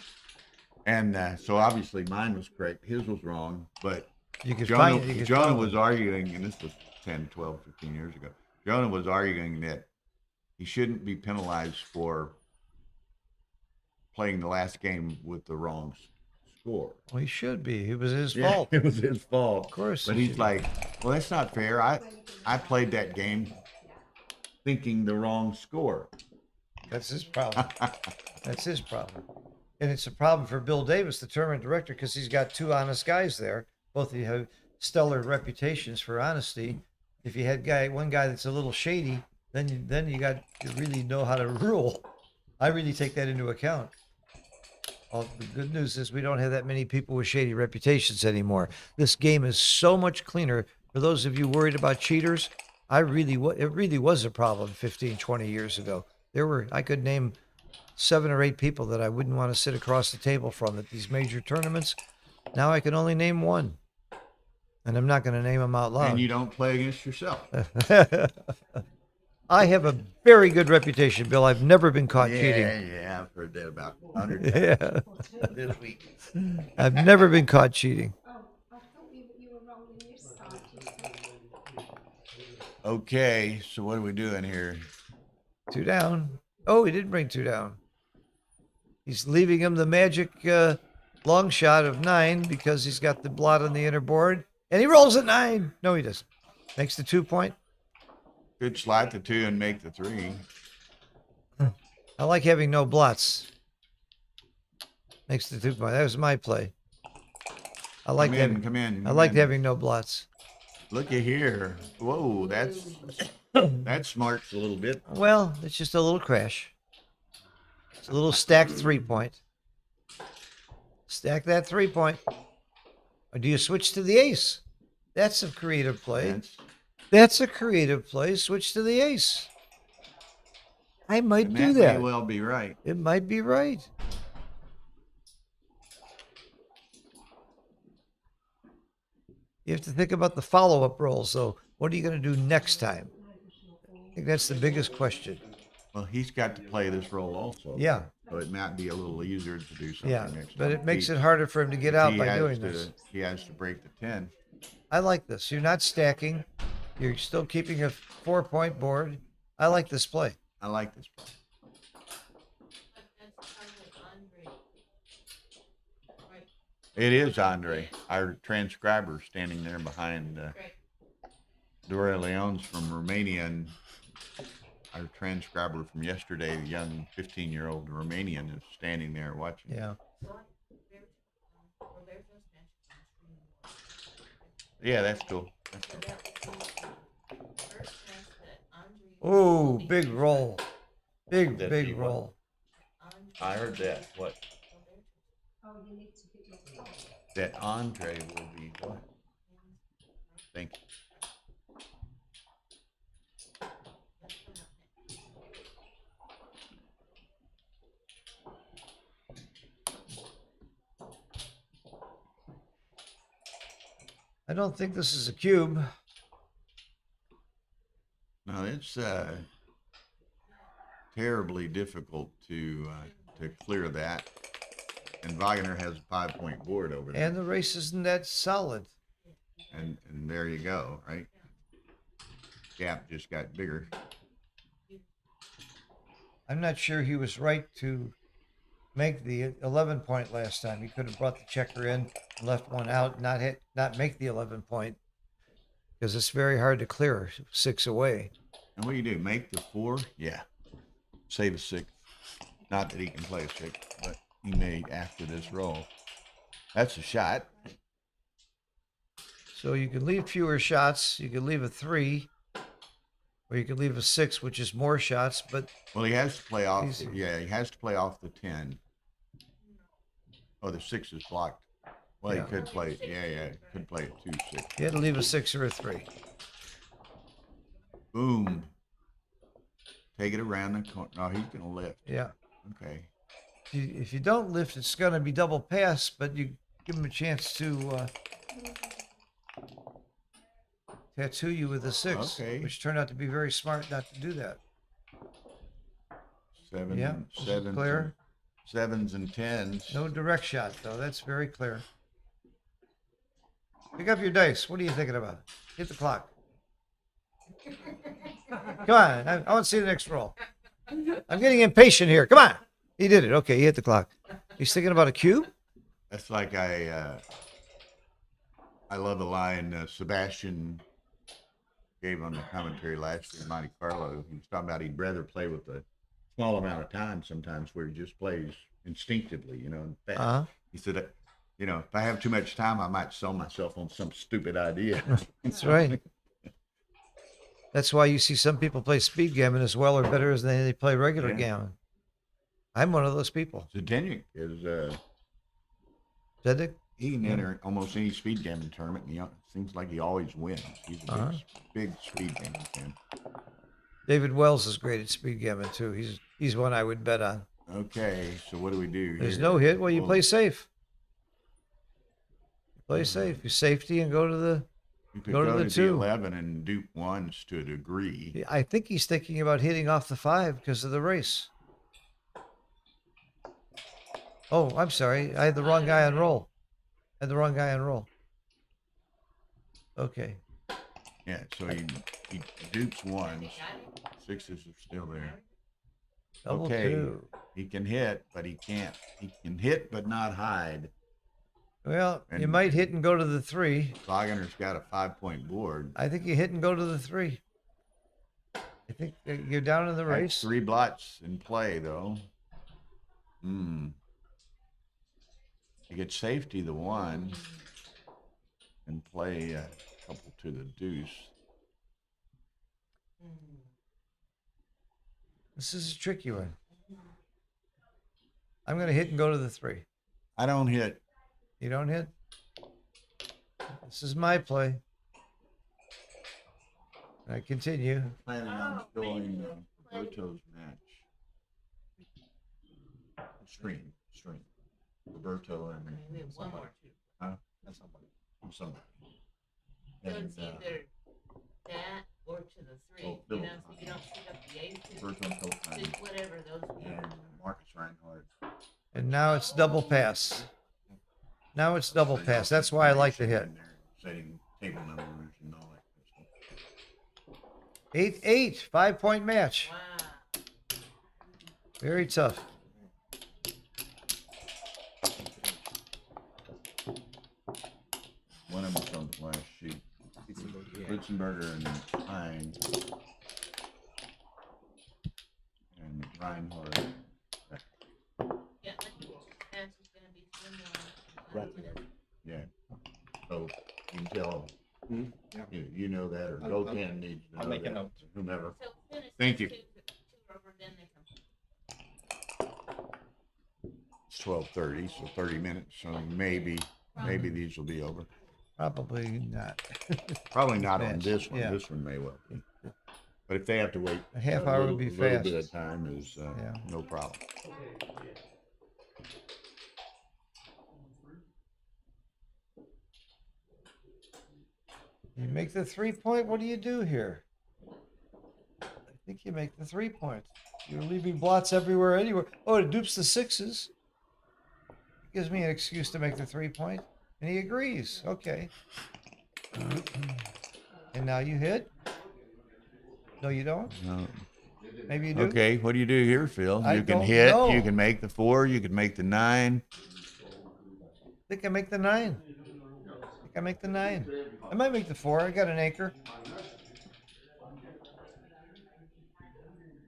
and so obviously mine was correct, his was wrong, but Jonah was arguing, and this was 10, 12, 15 years ago. Jonah was arguing that he shouldn't be penalized for playing the last game with the wrong score. Well, he should be. It was his fault. It was his fault. Of course. But he's like, well, that's not fair. I played that game thinking the wrong score. That's his problem. That's his problem. And it's a problem for Bill Davis, the tournament director, because he's got two honest guys there. Both of you have stellar reputations for honesty. If you had one guy that's a little shady, then you really know how to rule. I really take that into account. Well, the good news is we don't have that many people with shady reputations anymore. This game is so much cleaner. For those of you worried about cheaters, it really was a problem 15, 20 years ago. I could name 7 or 8 people that I wouldn't want to sit across the table from at these major tournaments. Now I can only name one. And I'm not going to name them out loud. And you don't play against yourself. I have a very good reputation, Bill. I've never been caught cheating. Yeah, I've heard that about 100 times this week. I've never been caught cheating. Oh, I thought you were wrong in your start. Okay, so what are we doing here? 2 down. Oh, he didn't bring 2 down. He's leaving him the magic long shot of 9 because he's got the blot on the inner board. And he rolls at 9. No, he doesn't. Makes the 2 point. Could slide the 2 and make the 3. I like having no blots. Makes the 2 point. That was my play. I like come in. I liked having no blots. Looky here. Whoa, that smarts a little bit. Well, it's just a little crash. It's a little stacked 3 point. Stack that 3 point. Or do you switch to the ace? That's a creative play. That's a creative play. Switch to the ace. I might do that. May well be right. It might be right. You have to think about the follow-up rolls, though. What are you going to do next time? I think that's the biggest question. Well, he's got to play this role also. Yeah. So it might be a little easier to do something Yeah, next but time. it makes it harder for him to get out by doing this. He has to break the 10. I like this. You're not stacking. You're still keeping a 4-point board. I like this play. I like this play. It is Andre, our transcriber, standing there behind Great. Dora Leon's from Romania, and our transcriber from yesterday, the young 15-year-old Romanian, is standing there watching. Yeah. So Roberto's match on screen. Yeah, that's cool. So that was the first match that Andre. Oh, big roll. Big, That big he roll. I heard that. What? That Andre will be what? Thank you. I don't think this is a cube. No, it's terribly difficult to clear that. And Wagner has a 5-point board over there. And the race isn't that solid. And there you go, right? Gap just got bigger. I'm not sure he was right to make the 11 point last time. He could have brought the checker in, left one out, not make the 11 point, because it's very hard to clear 6 away. And what do you do? Make the 4? Yeah. Save a 6. Not that he can play a 6, but he may after this roll. That's a shot. So you can leave fewer shots. You can leave a 3, or you can leave a 6, which is more shots. But Well, he has to play off. He's- Yeah, he has to play off the 10. Oh, the 6 is blocked. Well, Yeah. he could play. Yeah, he could play a 2-6. you had to leave a 6 or a 3. Boom. Take it around the corner. Oh, he's gonna lift. Yeah. Okay. If you don't lift, it's going to be double pass, but you give him a chance to tattoo you with a 6, Okay. which turned out to be very smart not to do that. 7, Yeah, this is 7s, clear. 7s and 10s. No direct shot, though. That's very clear. Pick up your dice. What are you thinking about? Hit the clock. Come on. I want to see the next roll. I'm getting impatient here. Come on. He did it. Okay, he hit the clock. He's thinking about a cube? That's like I love a line Sebastian gave on the commentary last year in Monte Carlo. He was talking about he'd rather play with a small amount of time sometimes where he just plays instinctively, and fast. Uh-huh. He said, if I have too much time, I might sell myself on some stupid idea. That's right. That's why you see some people play speed gammon as well or better as they play regular Yeah. gammon. I'm one of those people. Zdeněk is Zdeněk? he can enter almost any speed gammon tournament, and seems like he always wins. He's a big speed gammon fan. David Wells is great at speed gammon too. He's one I would bet on. Okay, so what do we do? There's here? no hit. Well, you Well, play safe. You play safe. You safety and go to the. You could go to the 2. 11 and dupe 1s to a degree. I think he's thinking about hitting off the 5 because of the race. Oh, I'm sorry. I had the wrong guy on roll. Okay. Yeah, so he dupes 1s. 6s are still there. Double Okay. 2. He can hit, but he can't. He can hit, but not hide. Well, you And- might hit and go to the 3. Wagner's got a 5-point board. I think you hit and go to the 3. I think you're down in the That's race. 3 blots in play, though. You get safety the 1 and play a couple to the deuce. This is a tricky one. I'm going to hit and go to the 3. I don't hit. You don't hit? This is my play. I continue. Planning on going Roberto's match. Stream. Roberto and We have one more. Huh? That's somebody. So And, it's either that or to the 3. Oh, So Bill. you don't pick up the 8. Roberto Philpine Just whatever those and Marcus Reinhardt. And now it's double pass. Now it's double pass. That's why I like to hit. Setting table numbers and all that good stuff. 8-8, 5-point match. Wow. Very tough. last sheet. Litzenberger and Hine. And Reinhardt. Yeah, I think Chance is gonna be similar. Yeah. So you can tell, Yeah. you know that, or I'll- Gokan needs to know I'll make a that, note. whomever. So finish Thank these you. two over, then they come. It's 12:30, so 30 minutes, so maybe these will be over. Probably not. Probably not on Fast, this one. yeah. This one may well be. But if they have to wait A half hour would be little bit fast. of time is Yeah. no problem. You make the 3-point. What do you do here? I think you make the 3-point. You're leaving blots everywhere, anywhere. Oh, it dupes the 6s. Gives me an excuse to make the 3-point. And he agrees. Okay. And now you hit? No, you don't? No. Maybe you do? Okay, what do you do here, Phil? I You can don't hit, know. you can make the 4, you can make the 9. I think I make the 9. I think I make the 9. I might make the 4. I got an anchor.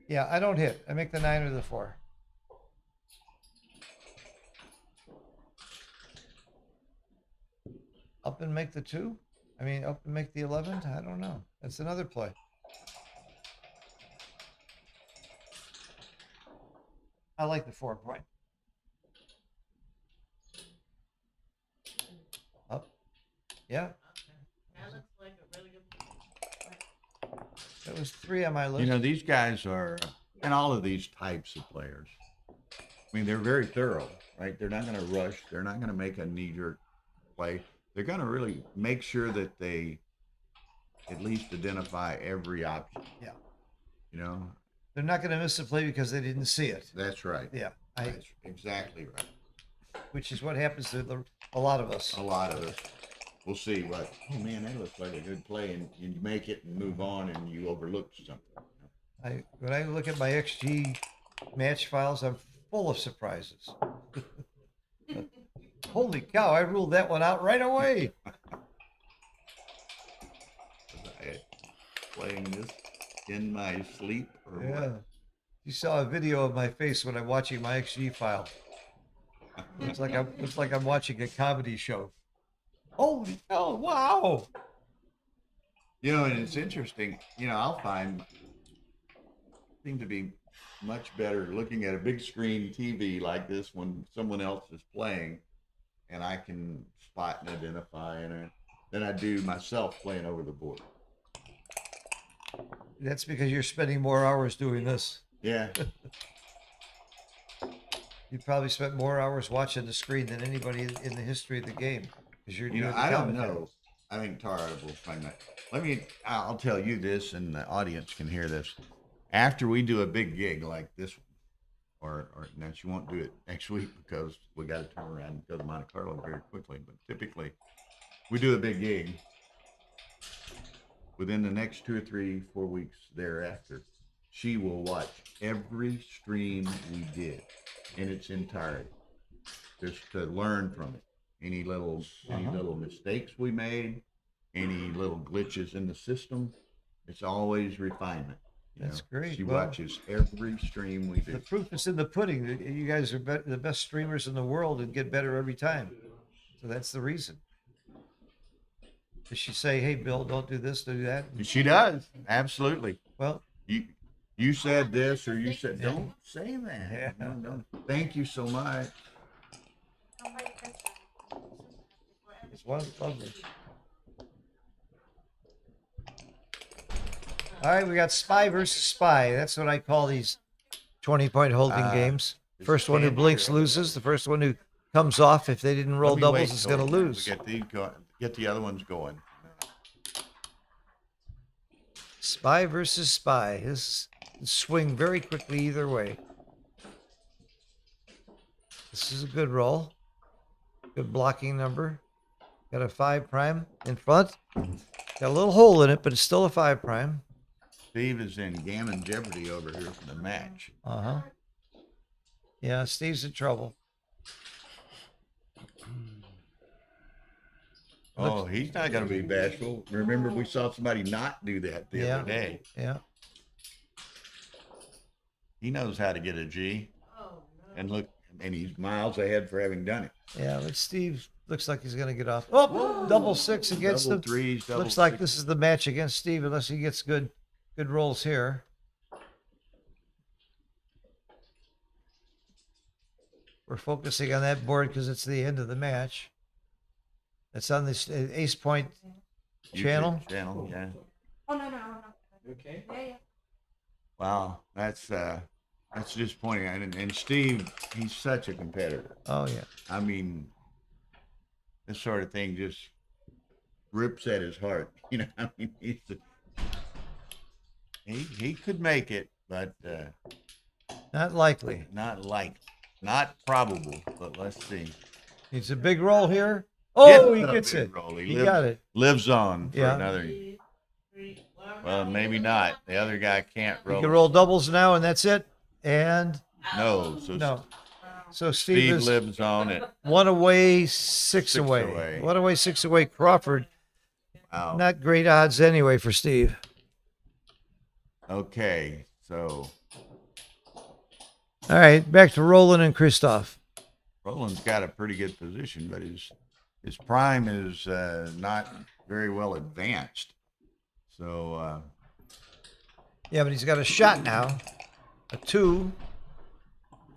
Yeah, I don't hit. I make the 9 or the 4. Up and make the 2? I mean, up and make the 11? I don't know. That's another play. I like the 4-point. Up. Yeah, That looks like a really good. that was 3 on my list. You know, these guys are, and all of these types of players, I mean, they're very thorough, right? They're not going to rush. They're not going to make a knee-jerk play. They're going to really make sure that they at least identify every option. Yeah. You know, They're not going to miss a play because they didn't see it. that's right. Yeah, That's exactly right. which is what happens to a lot of us. A lot of us. We'll see what, oh man, that looks like a good play, and you make it and move on, and you overlooked something. When I look at my XG match files, I'm full of surprises. Holy cow! I ruled that one out right away. Playing this in my sleep or Yeah. what? You saw a video of my face when I'm watching my XG file. Looks like I'm watching a comedy show. Holy cow! Wow. You know, and it's interesting. You know, I'll seem to be much better looking at a big screen TV like this when someone else is playing, and I can spot and identify than I do myself playing over the board. That's because you're spending more hours doing this. Yeah, You probably spent more hours watching the screen than anybody in the history of the game. Because you're you know, doing the I don't commentary. know. I think Tara will find that. I'll tell you this, and the audience can hear this. After we do a big gig like this one, or now she won't do it next week because we got to turn around and go to Monte Carlo very quickly. But typically, we do a big gig. Within the next 2 or 3, 4 weeks thereafter, she will watch every stream we did in its entirety, just to learn from it. Any little mistakes we made, any little glitches in the system. It's always refinement. you That's know. great. She Well, watches every stream we The do. proof is in the pudding. You guys are the best streamers in the world and get better every time. So that's the reason. Does she say, "Hey, Bill, don't do this, do that"? She does, absolutely. Well, You said this, or you said, don't say that. Yeah. No, don't. Thank you so much. it's lovely. All right, we got spy versus spy. That's what I call these 20-point holding games. First one who blinks loses. The first one who comes off, if they didn't roll Let me doubles, wait is till going to lose. we get the other ones going. Spy versus spy. This swing very quickly either way. This is a good roll. Good blocking number. Got a 5' in front. Got a little hole in it, but it's still a 5'. Steve is in gammon jeopardy over here for the match. Uh-huh. Yeah, Steve's in trouble. Oh, he's not going to be bashful. Remember, we saw somebody not do that the Yeah. other day. Yeah. He knows how to get a G. Oh, no. And look, and he's miles ahead for having done it. Yeah, but Steve looks like he's going to get off. Oh, double six against Double him. threes, double Looks like sixes. this is the match against Steve unless he gets good rolls here. We're focusing on that board because it's the end of the match. It's on this Ace Point channel. Channel, yeah. Oh, no. You okay? Yeah. Wow, that's disappointing. And Steve, he's such a competitor. Oh, yeah. I mean, this sort of thing just rips at his heart. You know, I mean, he could make it, but Not likely. not probable. But let's see. It's a big roll here. Oh, he Gets a gets big it. roll. He got it. Lives on for Yeah. another. Three. Well, maybe not. The other guy can't He roll. can roll doubles now, and that's it. And No, so no. So Steve Steve is lives on it. one away, six away. away. One away, six away. Crawford. Wow. Not great odds anyway for Steve. Okay, so All right, back to Roland and Christoph. Roland's got a pretty good position, but his prime is not very well advanced. So Yeah, but he's got a shot now, a 2,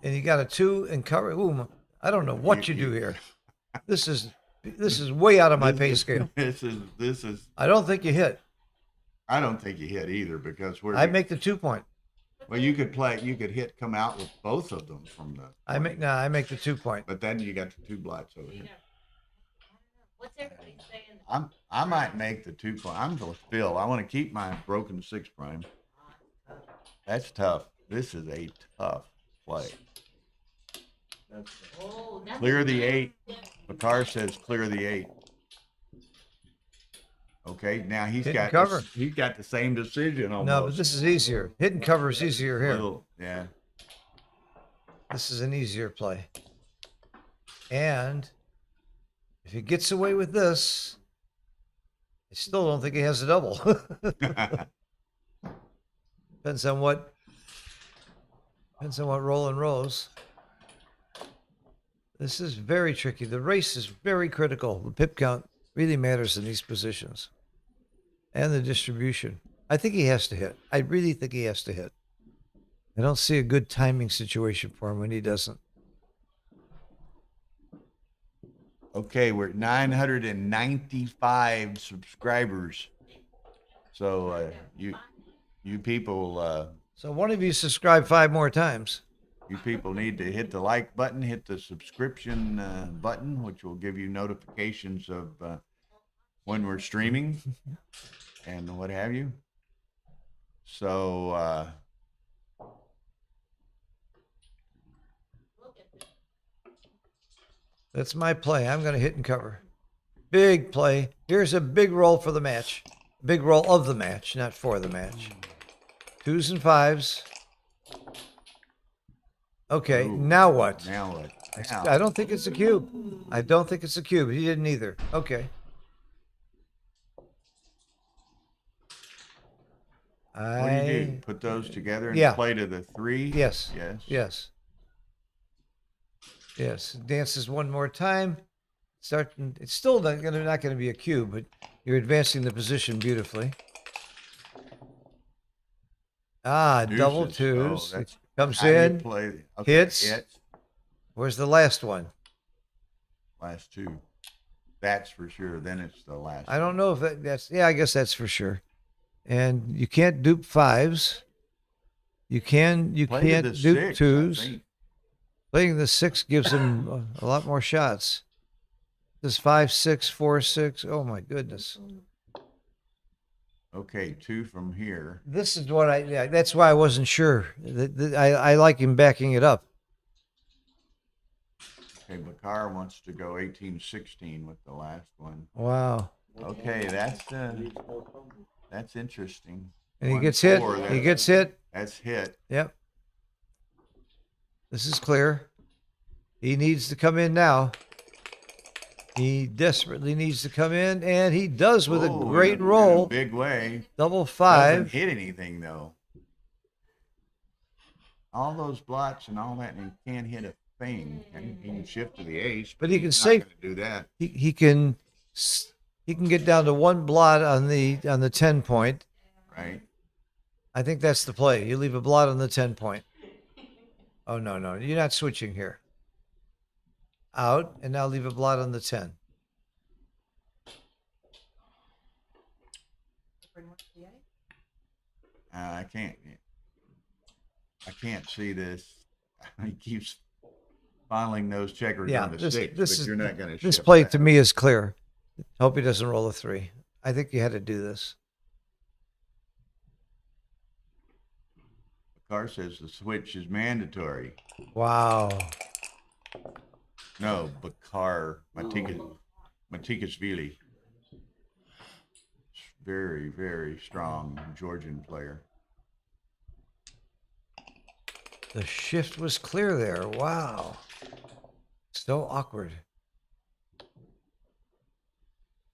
and he got a 2 and cover. Ooh, I don't know what you do here. This is way out of my pay scale. This is. I don't think you hit. I don't think you hit either because we're. I make the 2 point. Well, you could come out with both of them from the. I make the 2 point. But then you got the two blots over here. What's everybody saying? I might make the 2 point. I'm going to Phil. I want to keep my broken 6 prime. That's tough. This is a tough play. Oh, nothing. Clear the 8. Bakar says clear the 8. Okay, now he's Hit and got cover. he's got the same decision almost. No, but this is easier. Hit and cover is easier here. Yeah. This is an easier play. And if he gets away with this, I still don't think he has a double. Depends on what Roland rolls. This is very tricky. The race is very critical. The pip count really matters in these positions. And the distribution. I think he has to hit. I really think he has to hit. I don't see a good timing situation for him when he doesn't. Okay, we're at 995 subscribers. So you people So one of you subscribe 5 more times. you people need to hit the like button, hit the subscription button, which will give you notifications of when we're streaming and what have you. So That's my play. I'm going to hit and cover. Big play. Here's a big roll for the match. Big roll of the match, not for the match. 2s and 5s. Okay, Ooh. now what? now what? I don't think it's a cube. I don't think it's a cube. He didn't either. Okay. What do you do? Put those together and Yeah. play to the 3? Yes. Yes. Yes. Yes. Dances one more time. Starting. It's still not going to be a cube, but you're advancing the position beautifully. Ah, double Deuces. twos. Oh, that's Comes how you in. play. hits. Hits. Where's the last one? Last 2. That's for sure. Then it's the last. I don't know if that's. Yeah, I guess that's for sure. And you can't dupe 5s. You Play to can't the dupe 6, I 2s. think. Playing the 6 gives him a lot more shots. This 5, 6, 4, 6. Oh my goodness. Okay, 2 from here. This is what that's why I wasn't sure. I like him backing it up. Okay, Bakar wants to go 18-16 with the last one. Wow. Okay, that's interesting. And he 1, gets hit. 4, He that's- gets hit. That's hit. Yep. This is clear. He needs to come in now. He desperately needs to come in, and he does with a Oh, great in a roll. big way. Double Doesn't five. hit anything though. All those blots and all that, and he can't hit a thing. And he can shift to the ace, But he can he's save- not going to do that. He can get down to one blot on the 10 point. Right? I think that's the play. You leave a blot on the 10 point. Oh no, you're not switching here. Out, and now leave a blot on the 10. I can't see this. He keeps filing those checkers Yeah, on the this six, is but you're not going to. this play to me is clear. Hope he doesn't roll a 3. I think you had to do this. Car says the switch is mandatory. Wow. No, Bakar Matikashvili. Very, very strong Georgian player. The shift was clear there. Wow. So awkward.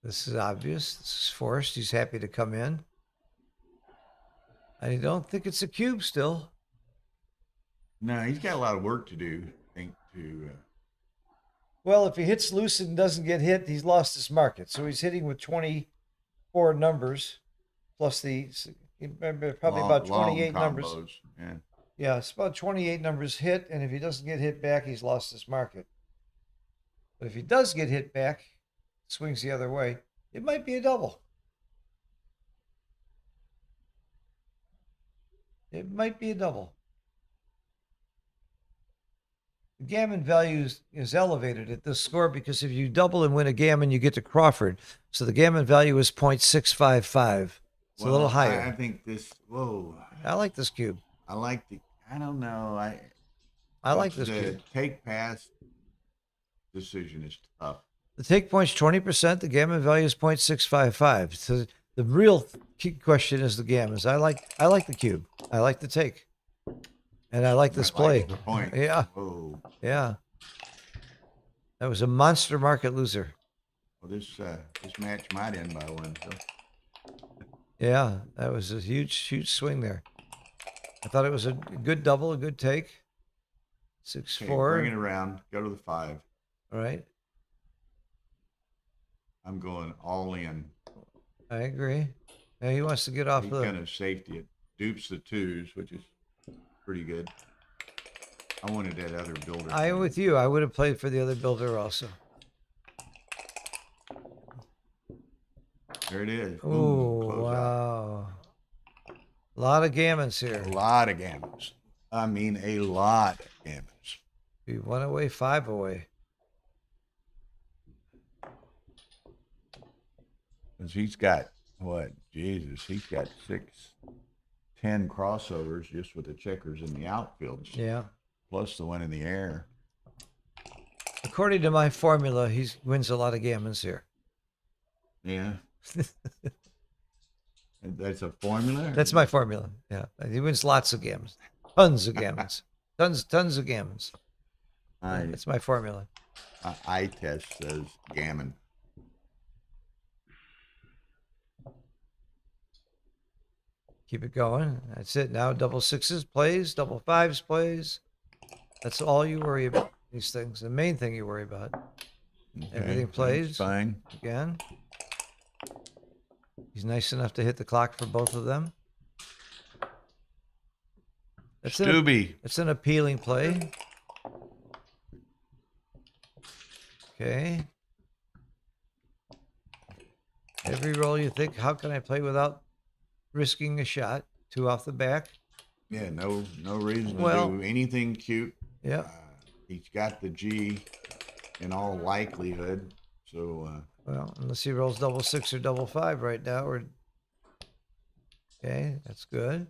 This is obvious. This is forced. He's happy to come in. I don't think it's a cube still. No, he's got a lot of work to do. I think Well, if he hits loose and doesn't get hit, he's lost his market. So he's hitting with 24 numbers plus probably about 28 numbers. combos. Yeah. Yeah, it's about 28 numbers hit, and if he doesn't get hit back, he's lost his market. But if he does get hit back, swings the other way, it might be a double. It might be a double. The gammon value is elevated at this score because if you double and win a gammon, you get to Crawford. So the gammon value is 0.655. It's a little higher. I think this. Whoa. I like this cube. I like the. I don't know. I like this the cube. take pass decision is tough. The take point's 20%. The gammon value is 0.655. So the real key question is the gammons. I like the cube. I like the take. And I like this I play. like the point. Yeah. Oh, Yeah. That was a monster market loser. well, this match might end by one. So. Yeah, that was a huge swing there. I thought it was a good double, a good take. 6-4. Okay, bring it around. Go to the 5. All right. I'm going all in. I agree. Yeah, he wants to get off He's the. going to safety it. Dupes the 2s, which is pretty good. I wanted that other builder. I'm with you. I would have played for the other builder also. There it is. Oh, Ooh, close out. wow. A lot of gammons here. A lot of gammons. I mean, a lot of gammons. Be 1 away, 5 away. Because he's got, what? Jesus, he's got 10 crossovers just with the checkers in the outfield. Yeah. Plus the one in the air. According to my formula, he wins a lot of gammons here. Yeah. And that's a formula? That's my formula. Yeah. He wins lots of gammons. Tons of gammons. Tons of gammons. That's my formula. Eye test says gammon. Keep it going. That's it. Now double 6s plays, double 5s plays. That's all you worry about. These things. The main thing you worry about. Everything that's plays. fine. Again. He's nice enough to hit the clock for both of them. Stubby. It's an appealing play. Okay. Every roll you think, how can I play without risking a shot? 2 off the back. Yeah, no reason to Well- do anything cute. Yeah. He's got the G in all likelihood. So, Well, unless he rolls double 6 or double 5 right now, okay, that's good.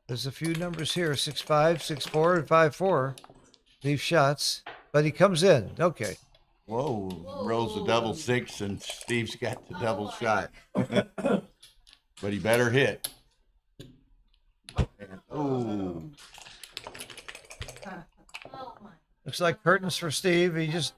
There's a few numbers here: 6-5, 6-4, and 5-4. Leave shots, but he comes in. Okay. whoa, rolls the double 6 and Steve's got the double shot. But he better hit. Oh, Oh my. Looks like curtains for Steve. He just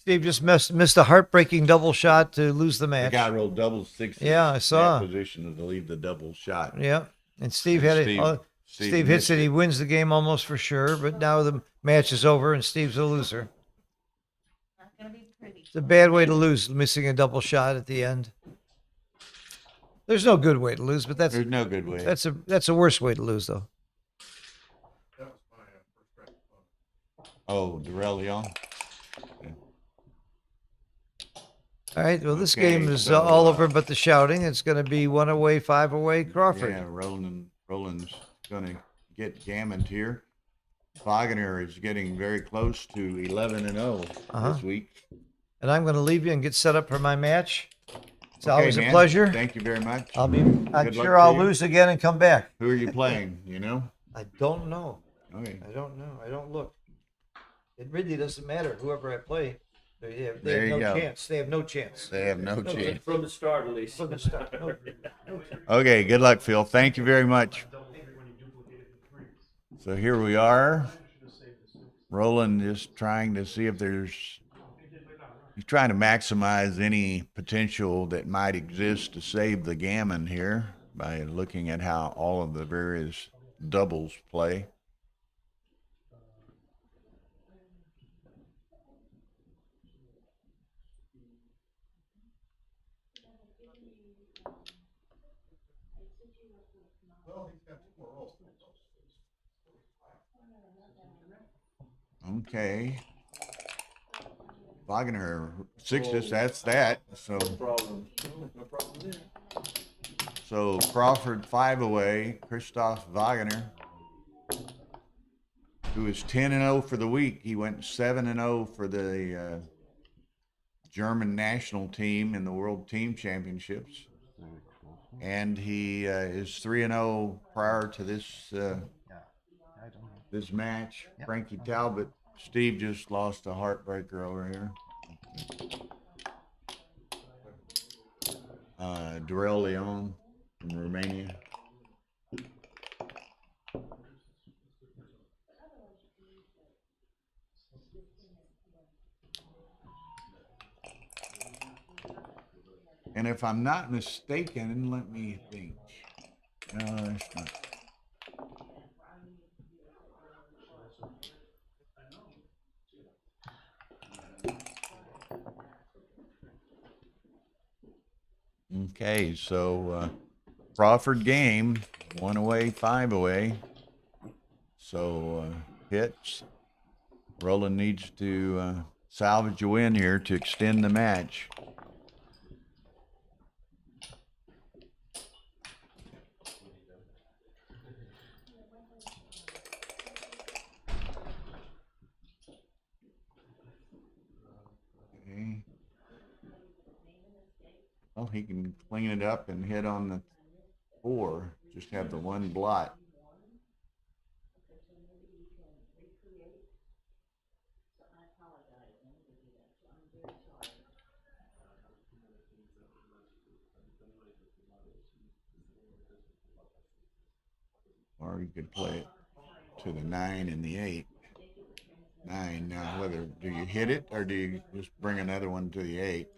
Steve just missed a heartbreaking double shot to lose the The match. guy rolled double sixes. Yeah, I saw. In that position to leave the double shot. Yeah, and Steve And had Steve- it. Steve Steve hits missed it. He it. wins the game almost for sure. But now the match is over, and Steve's a loser. Not gonna be pretty. It's a bad way to lose, missing a double shot at the end. There's no good way to lose, but There's no good way. that's a worse way to lose, though. Oh, Darrell Leon. All right. Well, this Okay, game is so, all over, but the shouting. It's going to be 1 away, 5 away. Crawford. Yeah, Roland's gonna get gammoned here. Wagner is getting very close to 11-0 Uh-huh. this week. And I'm going to leave you and get set up for my match. It's Okay, always a man. pleasure. Thank you very much. I'm luck sure to I'll you. lose again and come back. Who are you playing? You know? I don't know. Okay. I don't know. I don't look. It really doesn't matter. Whoever I play, they have There you no go. chance. They have no chance. They have no No, chance. From the start, at least. From the start. No, no chance. Okay, good luck, Phil. Thank you very much. So here we are. Roland is trying to see if he's trying to maximize any potential that might exist to save the gammon here by looking at how all of the various doubles play. Okay. Wagner sixes, that's that. So Problem. No problem there. so Crawford 5 away, Christoph Wagner, who is 10-0 for the week. He went 7-0 for the German national team in the World Teams Championships. And he is 3-0 prior to this I don't know. this match. Yeah. Frankie Talbot. Steve just lost a heartbreaker over here. Darrell Leon from Romania. And if I'm not mistaken, let me think. No, that's not. Okay, so Crawford game, 1 away, 5 away. So hits. Roland needs to salvage a win here to extend the match. Okay. Well, he can clean it up and hit on the 4. Just have the one blot. Or you could play it to the 9 and the 8. 9. Now, whether do you hit it or do you just bring another one to the 8?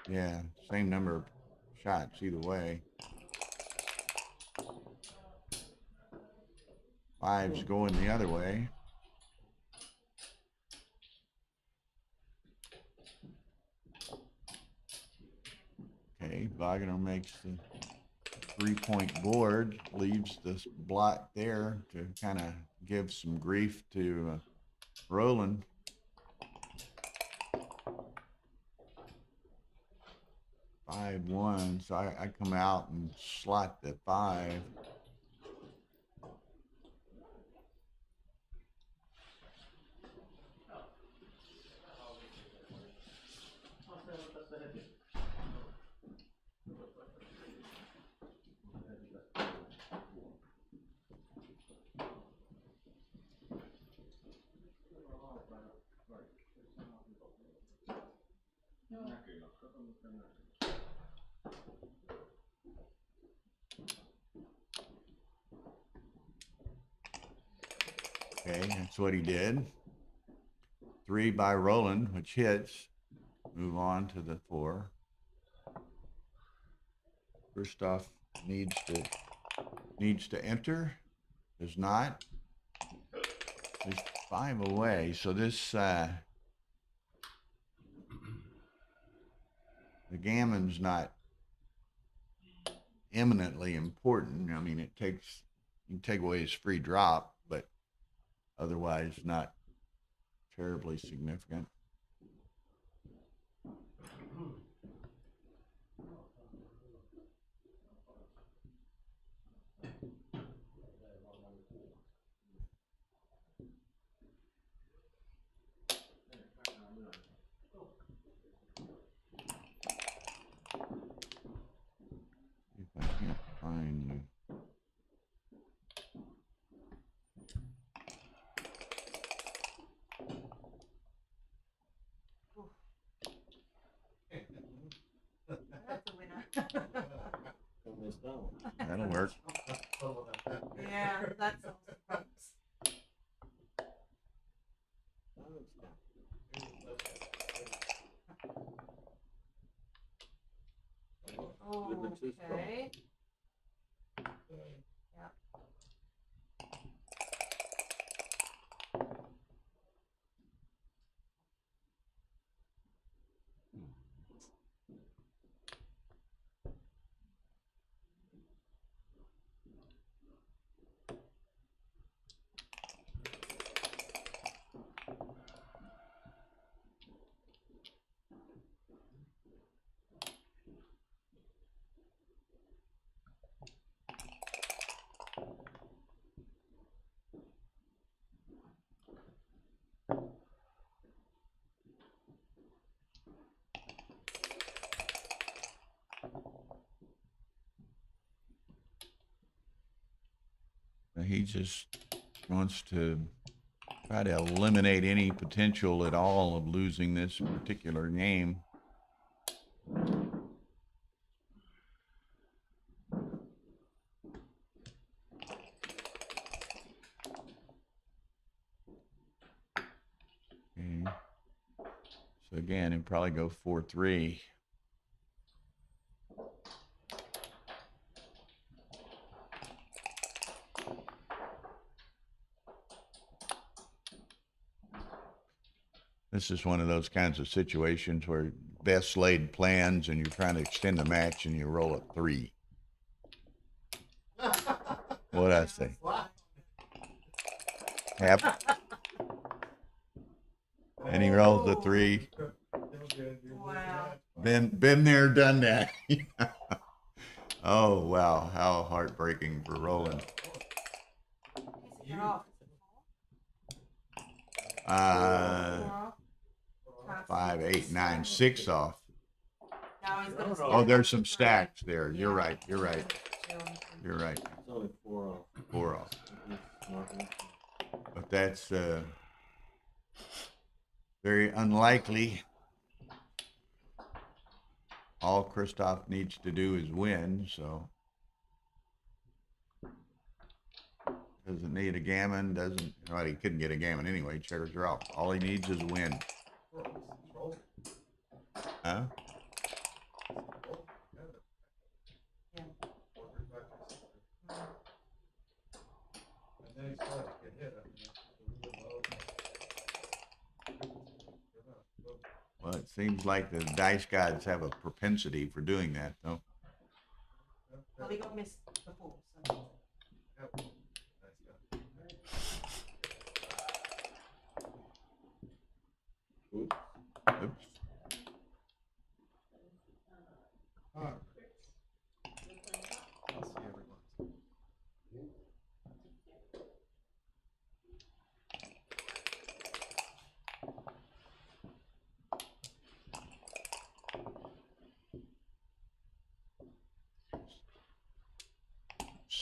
Yeah, same number of shots either way. 5's going the other way. Okay, Wagner makes the 3-point board, leaves this blot there to kind of give some grief to Roland. Five one, so I come out and slot the 5. Okay, that's what he did. 3 by Roland, which hits. Move on to the 4. Christoph needs to enter. Does not. He's 5 away. So this the gammon's not eminently important. I mean, you can take away his free drop, but otherwise not terribly significant. If I can't find the That's a winner. that'll work. Yeah, that's also close. Oh, okay. Yeah. He just wants to try to eliminate any potential at all of losing this particular game. Okay. So again, he'd probably go 4-3. This is one of those kinds of situations where best laid plans and you're trying to extend the match and you roll a 3. What'd I say? And he rolls a 3. Wow. Been there, done that. Oh wow, how heartbreaking for Roland. You're off. 5, 8, 9, 6 off. Now he's gonna Oh, there's some stacks there. You're right. You're right. You're right. It's only 4 off. 4 off. It's marking. But that's very unlikely. All Christoph needs to do is win, so doesn't need a gammon, doesn't, well, he couldn't get a gammon anyway, checkers are off. All he needs is a win. Huh? Well, it seems like the dice gods have a propensity for doing that, though. Well, he got missed before, so. Oops.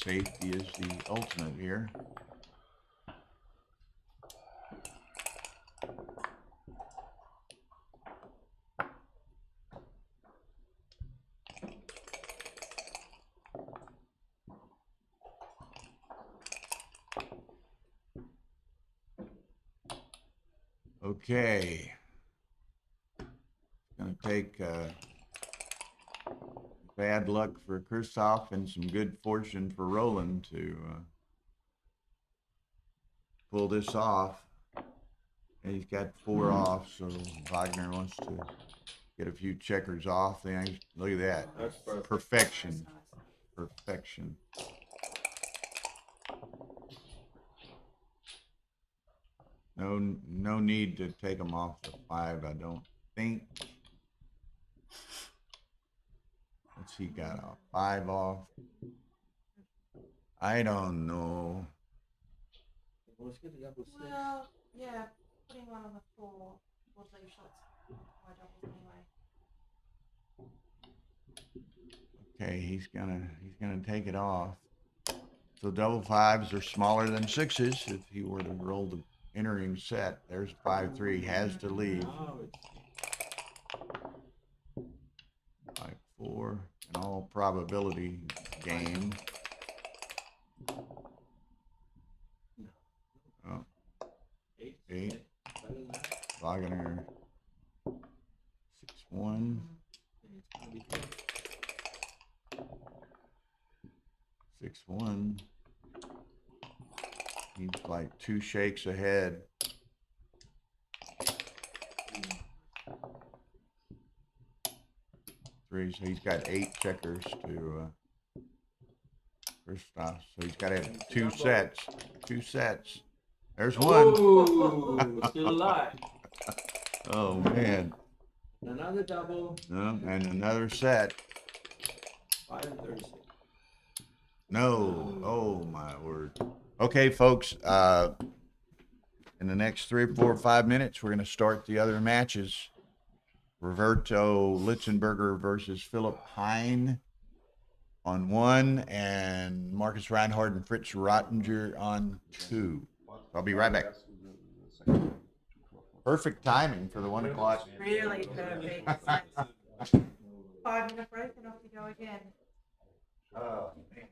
Safety is the ultimate here. Okay. Gonna take bad luck for Kristoff and some good fortune for Roland to pull this off. And he's got 4 off, so Wagner wants to get a few checkers off. Look at that. That's perfect. Perfection. Perfection. No need to take them off the 5, I don't think. What's he got off? 5 off. I don't know. Let's get the double 6. Well, yeah, putting one on the 4 would leave shots wide doubles anyway. Okay, he's gonna take it off. So double 5s are smaller than 6s. If he were to roll the entering set, there's 5-3. Has to leave. Now it's 5-4. In all probability, game. Oh, 8. 8. Better than that. Wagner 6-1. It's gonna be good. 6-1. He's like 2 shakes ahead. Three, so he's got 8 checkers to Kristoff. So he's got to have 2 sets. 2 sets. There's one. Ooh, still alive. Oh man. Another double. No, and another set. 5 and 36. No. Oh my word. Okay, folks. In the next 3, 4, 5 minutes, we're going to start the other matches. Roberto Litzenberger versus Philip Hine on 1, and Marcus Reinhardt and Fritz Rottinger on 2. I'll be right back. Perfect timing for the 1 o'clock. Really perfect. 5-minute break and off you go again. Oh, man.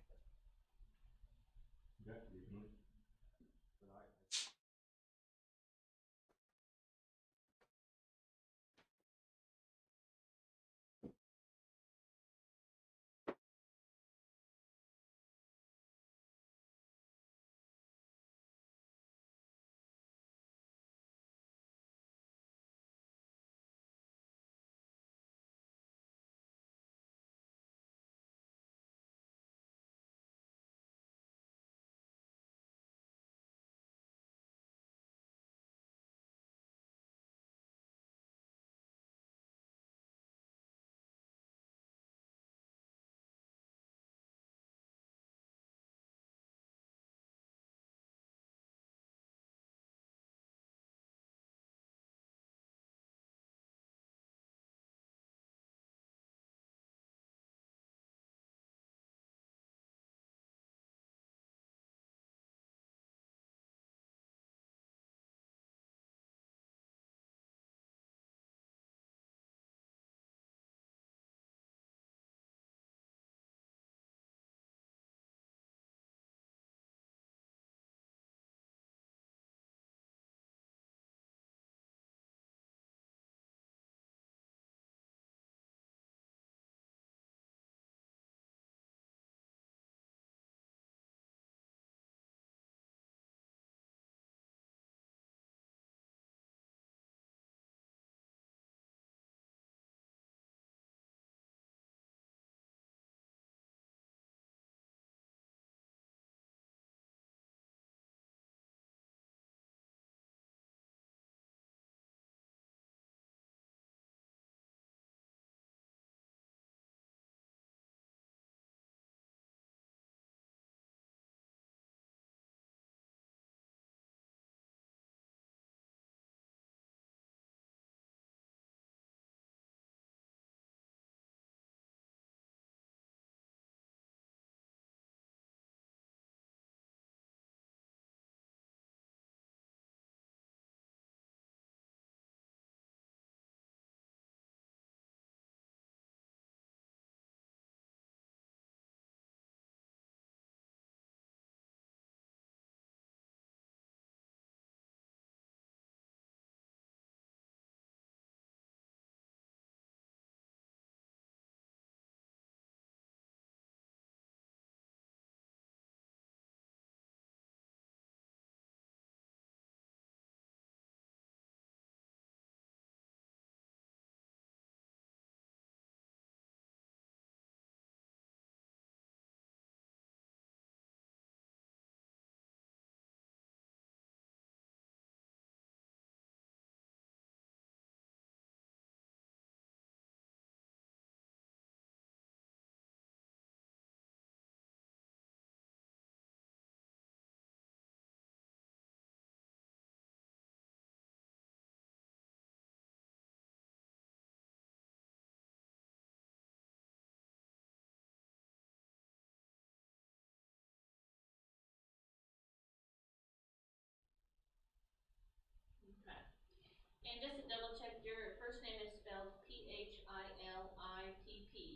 And just to double check, your first name is spelled Philipp.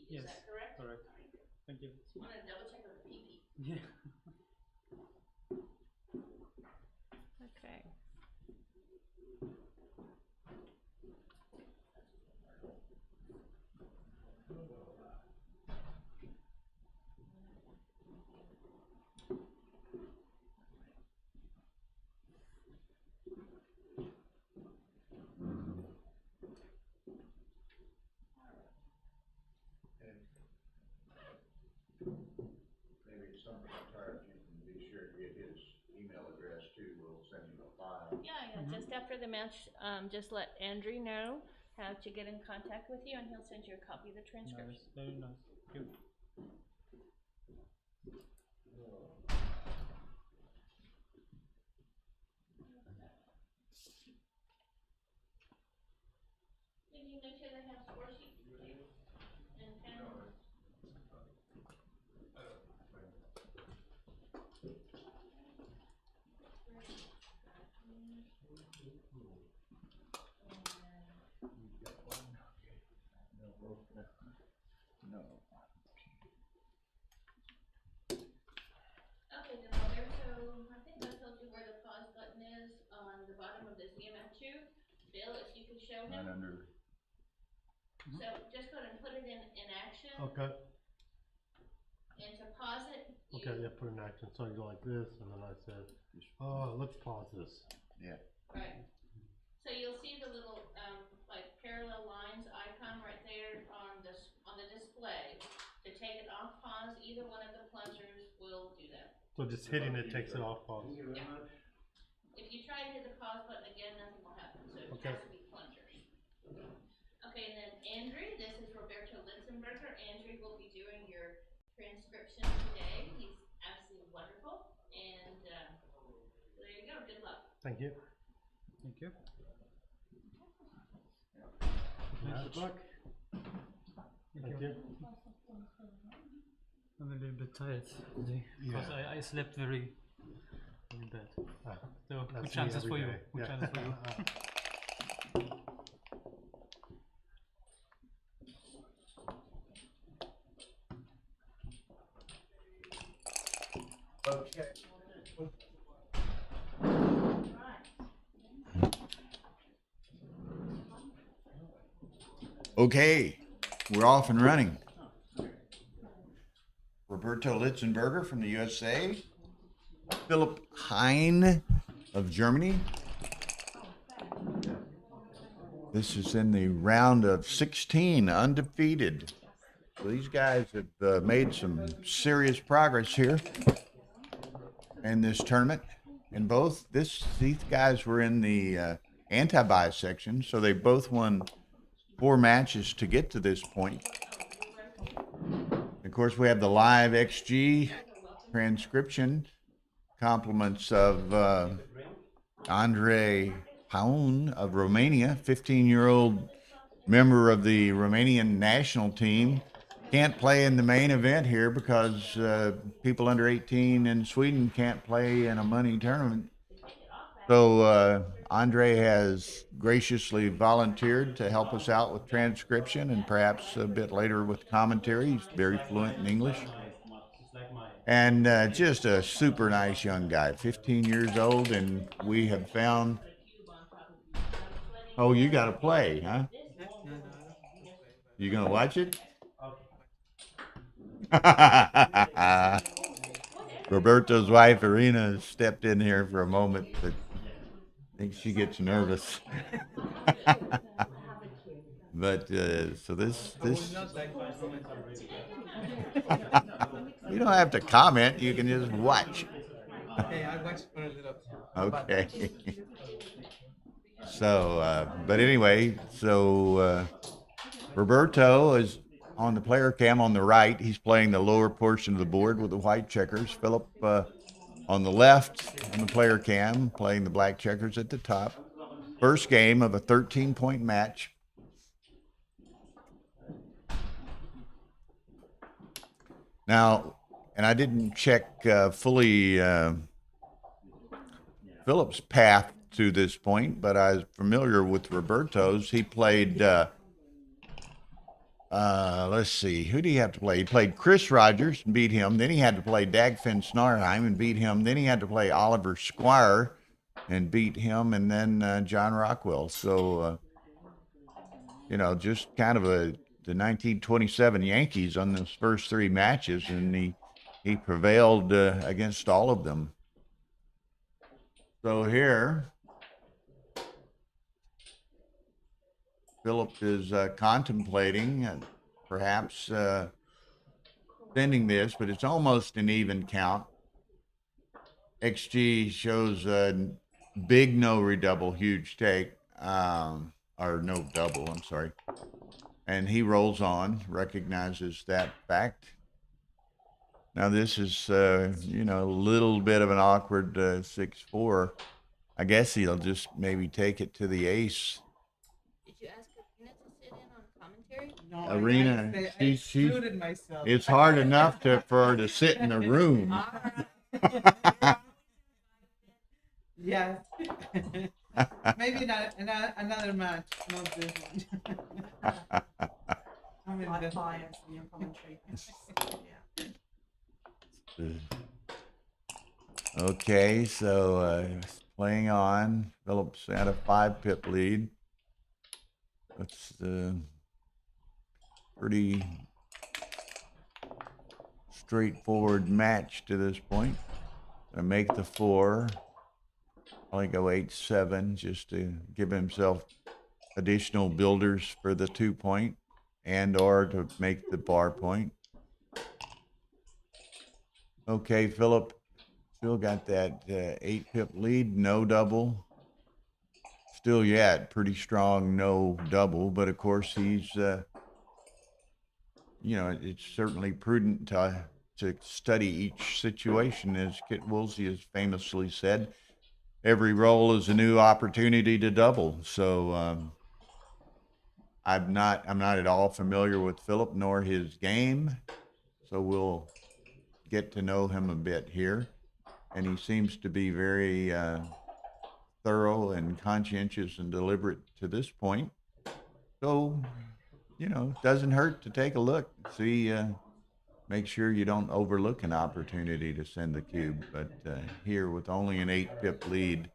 Is Yes, that correct? correct. Thank you. Just wanted to double check with the PP. Yeah. Okay. Maybe at some point, you can be sure to get his email address too. We'll send him a file. Yeah, just after the match, just let Andrew know how to get in contact with you, and he'll send you a copy of the transcript. Nice, very nice. Thank you. Can you make sure they have score sheets, please? And pen? Okay, then Roberto, I think I told you where the pause button is on the bottom of this EMF2. Bill, if you could show Right him. under. So just go ahead and put it in action. Okay. And to pause it, Okay, yeah, put an action. So I go like this, and then I said, oh, let's pause this. Yeah. right. So you'll see the little, like parallel lines icon right there on the display. To take it off pause, either one of the plungers will do that. So just hitting it takes it off pause. Yeah. If you try to hit the pause button again, nothing will happen, so it Okay. has to be plungers. Okay, and then Andrew, this is Roberto Litzenberger. Andrew will be doing your transcription today. He's absolutely wonderful, and there you go, good luck. Thank you. Thank you. Good luck. Thank you. I'm a little bit tired today because I slept very bad. So good That's me chances for every you. day. Good Yeah. chances for you. Okay. Okay, we're off and running. Roberto Litzenberger from the USA, Philipp Hine of Germany. This is in the round of 16, undefeated. So these guys have made some serious progress here in this tournament. And these guys were in the anti-bias section, so they both won 4 matches to get to this point. Of course, we have the live XG transcription, compliments of Andre Paun of Romania, 15-year-old member of the Romanian national team. Can't play in the main event here because people under 18 in Sweden can't play in a money tournament. So Andre has graciously volunteered to help us out with transcription and perhaps a bit later with commentary. He's very fluent in English. And just a super nice young guy, 15 years old, and we have found... Oh, you got to play, huh? You going to watch it? Roberto's wife, Irina, stepped in here for a moment, but I think she gets nervous. But so this you don't have to comment, you can just watch. Okay, I watched for a little. Okay. So but anyway, so Roberto is on the player cam on the right. He's playing the lower portion of the board with the white checkers. Philipp on the left on the player cam playing the black checkers at the top. First game of a 13-point match. Now, and I didn't check fully Philipp's path to this point, but I was familiar with Roberto's. He played, let's see, who do you have to play? He played Chris Rogers and beat him. Then he had to play Dagfinn Snarheim and beat him. Then he had to play Oliver Squire and beat him, and then John Rockwell. So, you know, just kind of the 1927 Yankees on those first three matches, and he prevailed against all of them. So here, Philip is contemplating perhaps sending this, but it's almost an even count. XG shows a big no redouble, huge take, or no double, I'm sorry. And he rolls on, recognizes that fact. Now this is, you know, a little bit of an awkward 6-4. I guess he'll just maybe take it to the ace. Did you ask Arena to sit in on commentary? No, Arena, I she's suited myself. it's hard enough for her to sit in the room. Yes. Maybe not another match, not this one. I'm in the bias in your commentary. Okay, so playing on. Philip's at a 5-pip lead. That's pretty straightforward match to this point. Gonna make the 4. Probably go 8-7 just to give himself additional builders for the 2-point and or to make the bar point. Okay, Philip still got that 8-pip lead, no double. Still yet pretty strong no double, but of course he's, you know, it's certainly prudent to study each situation, as Kit Woolsey has famously said. Every roll is a new opportunity to double. So I'm not at all familiar with Philip nor his game. So we'll get to know him a bit here. And he seems to be very thorough and conscientious and deliberate to this point. So, you know, it doesn't hurt to take a look, see, make sure you don't overlook an opportunity to send the cube. But here, with only an 8-pip lead,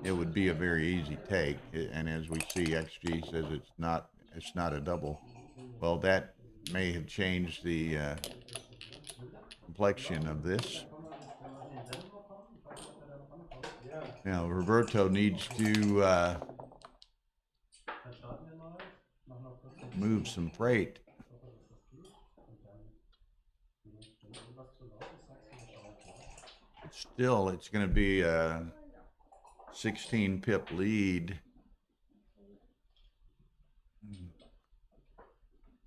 it would be a very easy take. And as we see, XG says it's not a double. Well, that may have changed the complexion of this. Now, Roberto needs to move some freight. But still, it's going to be a 16-pip lead.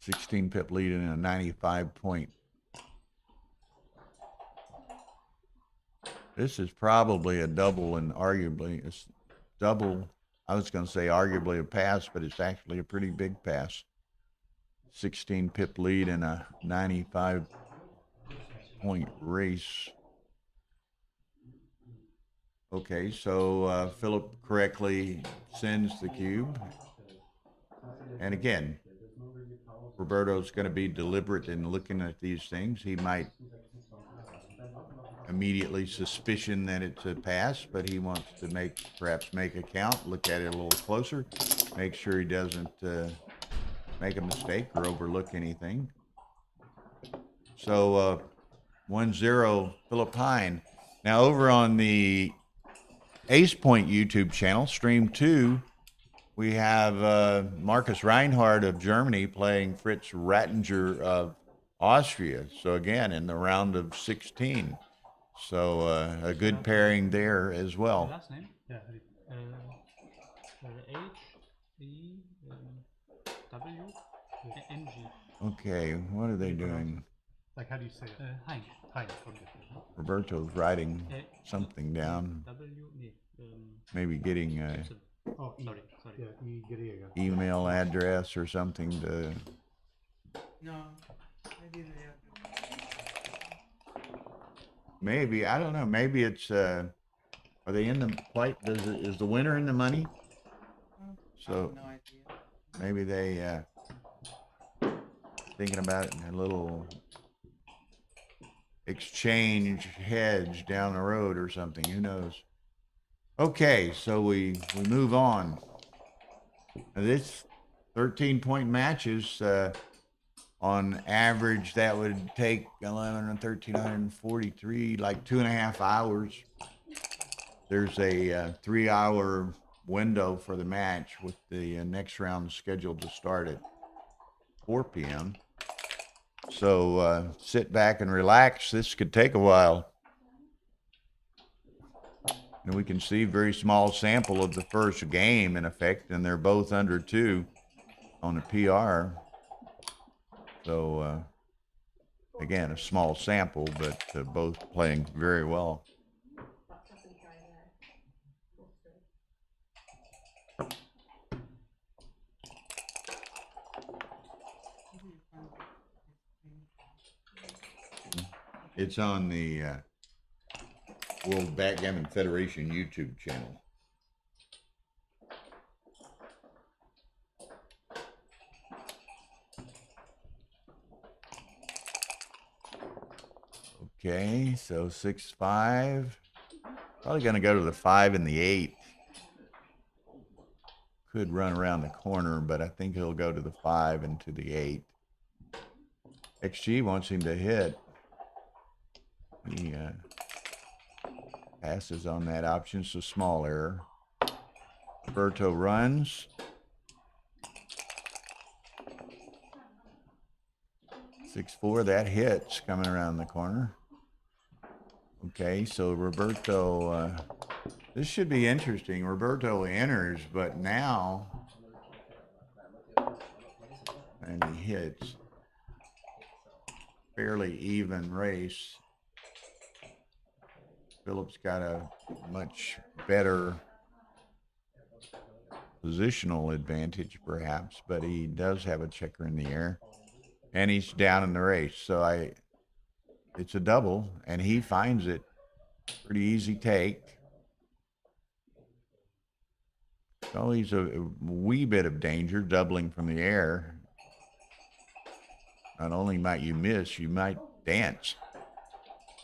16-pip lead in a 95-point. This is probably a double, and arguably it's double. I was going to say arguably a pass, but it's actually a pretty big pass. 16-pip lead in a 95-point race. Okay, so Philip correctly sends the cube. And again, Roberto's going to be deliberate in looking at these things. He might immediately suspicion that it's a pass, but he wants to perhaps make a count, look at it a little closer, make sure he doesn't make a mistake or overlook anything. So 1-0 Philip Hine. Now over on the Ace Point YouTube channel, stream 2, we have Marcus Reinhardt of Germany playing Fritz Rattinger of Austria. So again, in the round of 16. So a good pairing there as well. Last name? Yeah. H-E-W-N-G. Okay, what are they doing? Like, how do you say it? Hine. Hine. Okay. Roberto's writing something down. Maybe getting a Oh, sorry. Yeah, email address or something to. No, I didn't. Maybe, I don't know. Maybe it's Are they in the plate? Is the winner in the money? I So have no idea. maybe they thinking about it in a little exchange hedge down the road or something. Who knows? Okay, so we move on. Now this 13-point matches, on average, that would take 11 and 1,343, like 2.5 hours. There's a 3-hour window for the match with the next round scheduled to start at 4 p.m. So sit back and relax. This could take a while. And we can see very small sample of the first game in effect, and they're both under 2 on the PR. So again, a small sample, but both playing very well. It's on the World Backgammon Federation YouTube channel. Okay, so 6-5. Probably going to go to the 5 and the 8. Could run around the corner, but I think he'll go to the 5 and to the 8. XG wants him to hit. He passes on that option, so small error. Roberto runs. 6-4, that hits coming around the corner. Okay, so Roberto, this should be interesting. Roberto enters, but now, and he hits. Fairly even race. Philip's got a much better positional advantage, perhaps, but he does have a checker in the air, and he's down in the race. So it's a double, and he finds it. Pretty easy take. So he's a wee bit of danger, doubling from the air. Not only might you miss, you might dance,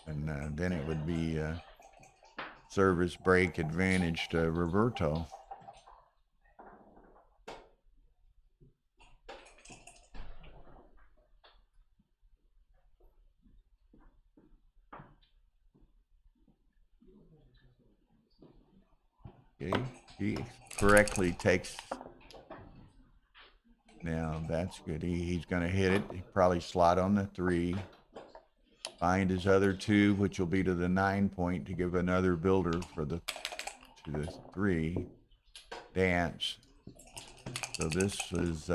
and then it would be service break advantage to Roberto. Okay, he correctly takes. Now that's good. He's going to hit it. He probably slot on the 3. Find his other 2, which will be to the 9 point to give another builder for to the 3. Dance. So this is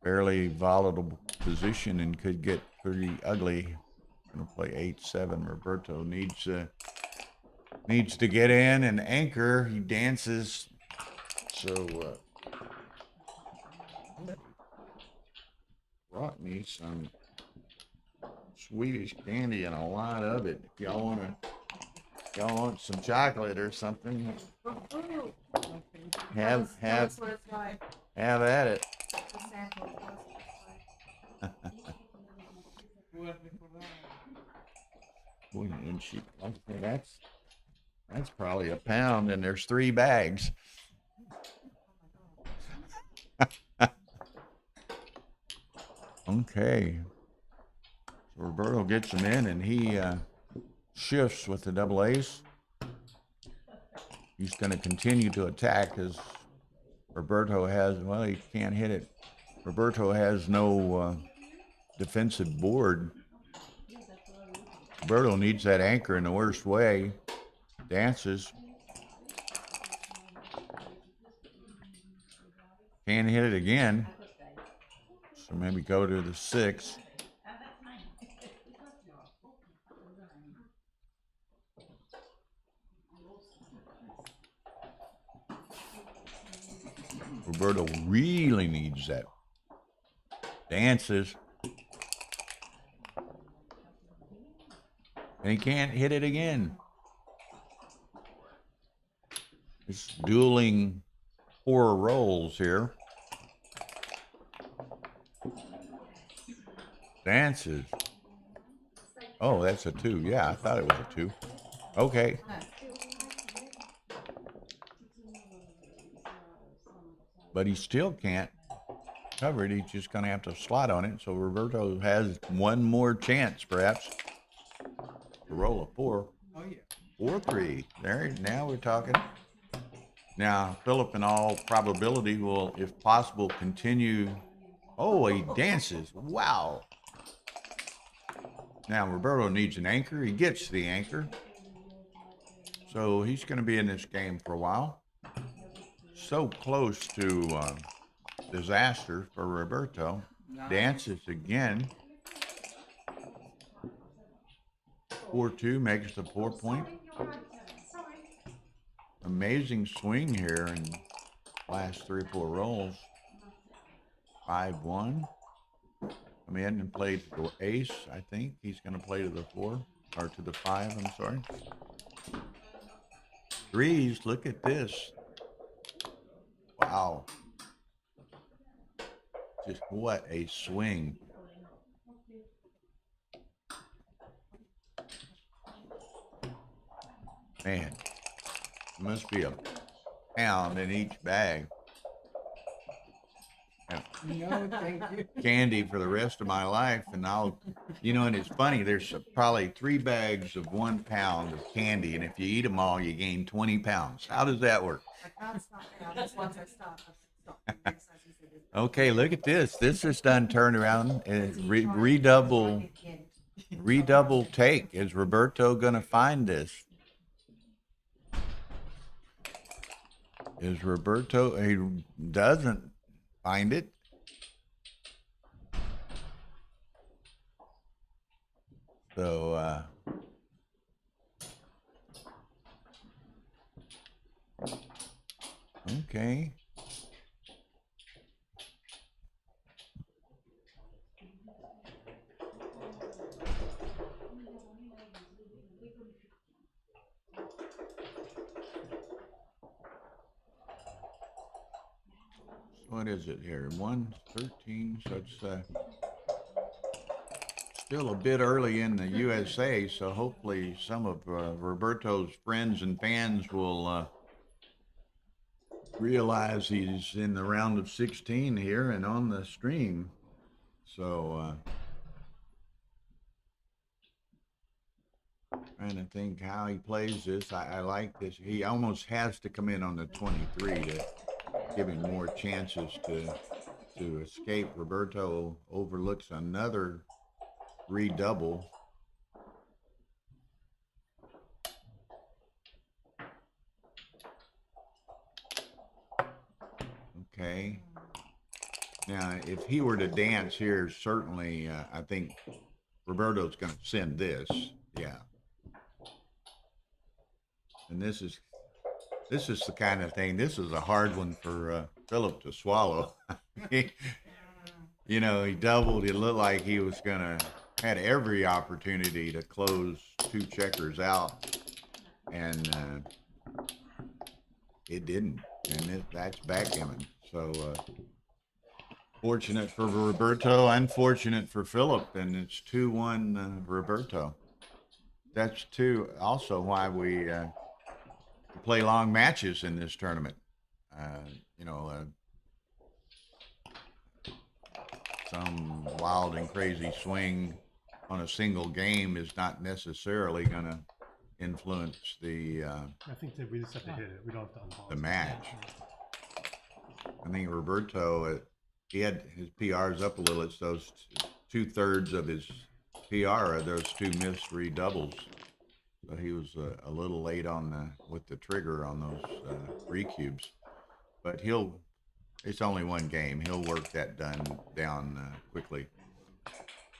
fairly volatile position and could get pretty ugly. Going to play 8-7. Roberto needs to get in and anchor. He dances. So brought me some Swedish candy and a lot of it. If y'all want some chocolate or something, have at it. Boy, and she, that's probably a pound, and there's 3 bags. Okay. So Roberto gets him in, and he shifts with the double ace. He's going to continue to attack as Roberto has, well, he can't hit it. Roberto has no defensive board. Roberto needs that anchor in the worst way. Dances. Can't hit it again. So maybe go to the 6. Roberto really needs that. Dances. And he can't hit it again. It's dueling 4 rolls here. Dances. Oh, that's a 2. Yeah, I thought it was a 2. Okay. But he still can't cover it. He's just going to have to slot on it. So Roberto has one more chance, perhaps, to roll a 4. Oh, yeah. 4-3. There, now we're talking. Now, Philip, in all probability, will, if possible, continue. Oh, he dances. Wow. Now, Roberto needs an anchor. He gets the anchor. So he's going to be in this game for a while. So close to disaster for Roberto. Dances again. 4-2 makes the 4 point. Amazing swing here in last 3 or 4 rolls. 5-1. Come in and play to the ace. I think he's going to play to the 4 or to the 5. I'm sorry. 3s. Look at this. Wow. Just what a swing. Man, must be a pound in each bag. No, thank you. Candy for the rest of my life, and I'll, and it's funny, there's probably 3 bags of 1 pound of candy, and if you eat them all, you gain 20 pounds. How does that work? I can't stop now. Just once I start, I've stopped. Okay, look at this. This is done turned around and redouble take. Is Roberto gonna find this? Is Roberto? He doesn't find it. So okay. What is it here? 113. So it's still a bit early in the USA. So hopefully some of Roberto's friends and fans will realize he's in the round of 16 here and on the stream. So trying to think how he plays this. I like this. He almost has to come in on the 23 to give him more chances to escape. Roberto overlooks another redouble. Okay. Now, if he were to dance here, certainly I think Roberto's going to send this. Yeah. And this is the kind of thing, this is a hard one for Philip to swallow. He doubled. It looked like he was had every opportunity to close 2 checkers out. And it didn't. And that's backgammon. So fortunate for Roberto, unfortunate for Philip. And it's 2-1 Roberto. That's also why we play long matches in this tournament. Some wild and crazy swing on a single game is not necessarily going to influence the I think that we just have to hit it. We don't have to unpause the match. I think Roberto, he had his PRs up a little. It's those 2/3 of his PR are those 2 missed redoubles. So he was a little late with the trigger on those recubes, but it's only 1 game. He'll work that down quickly.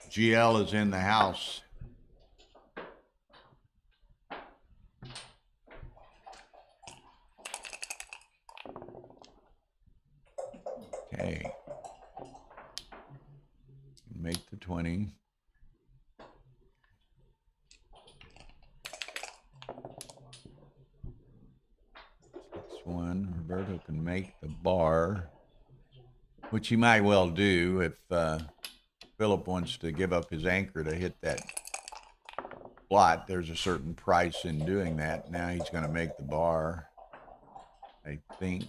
GL is in the house. Okay. Make the 20. can make the bar, which he might well do if Philip wants to give up his anchor to hit that blot. There's a certain price in doing that. Now he's going to make the bar. I think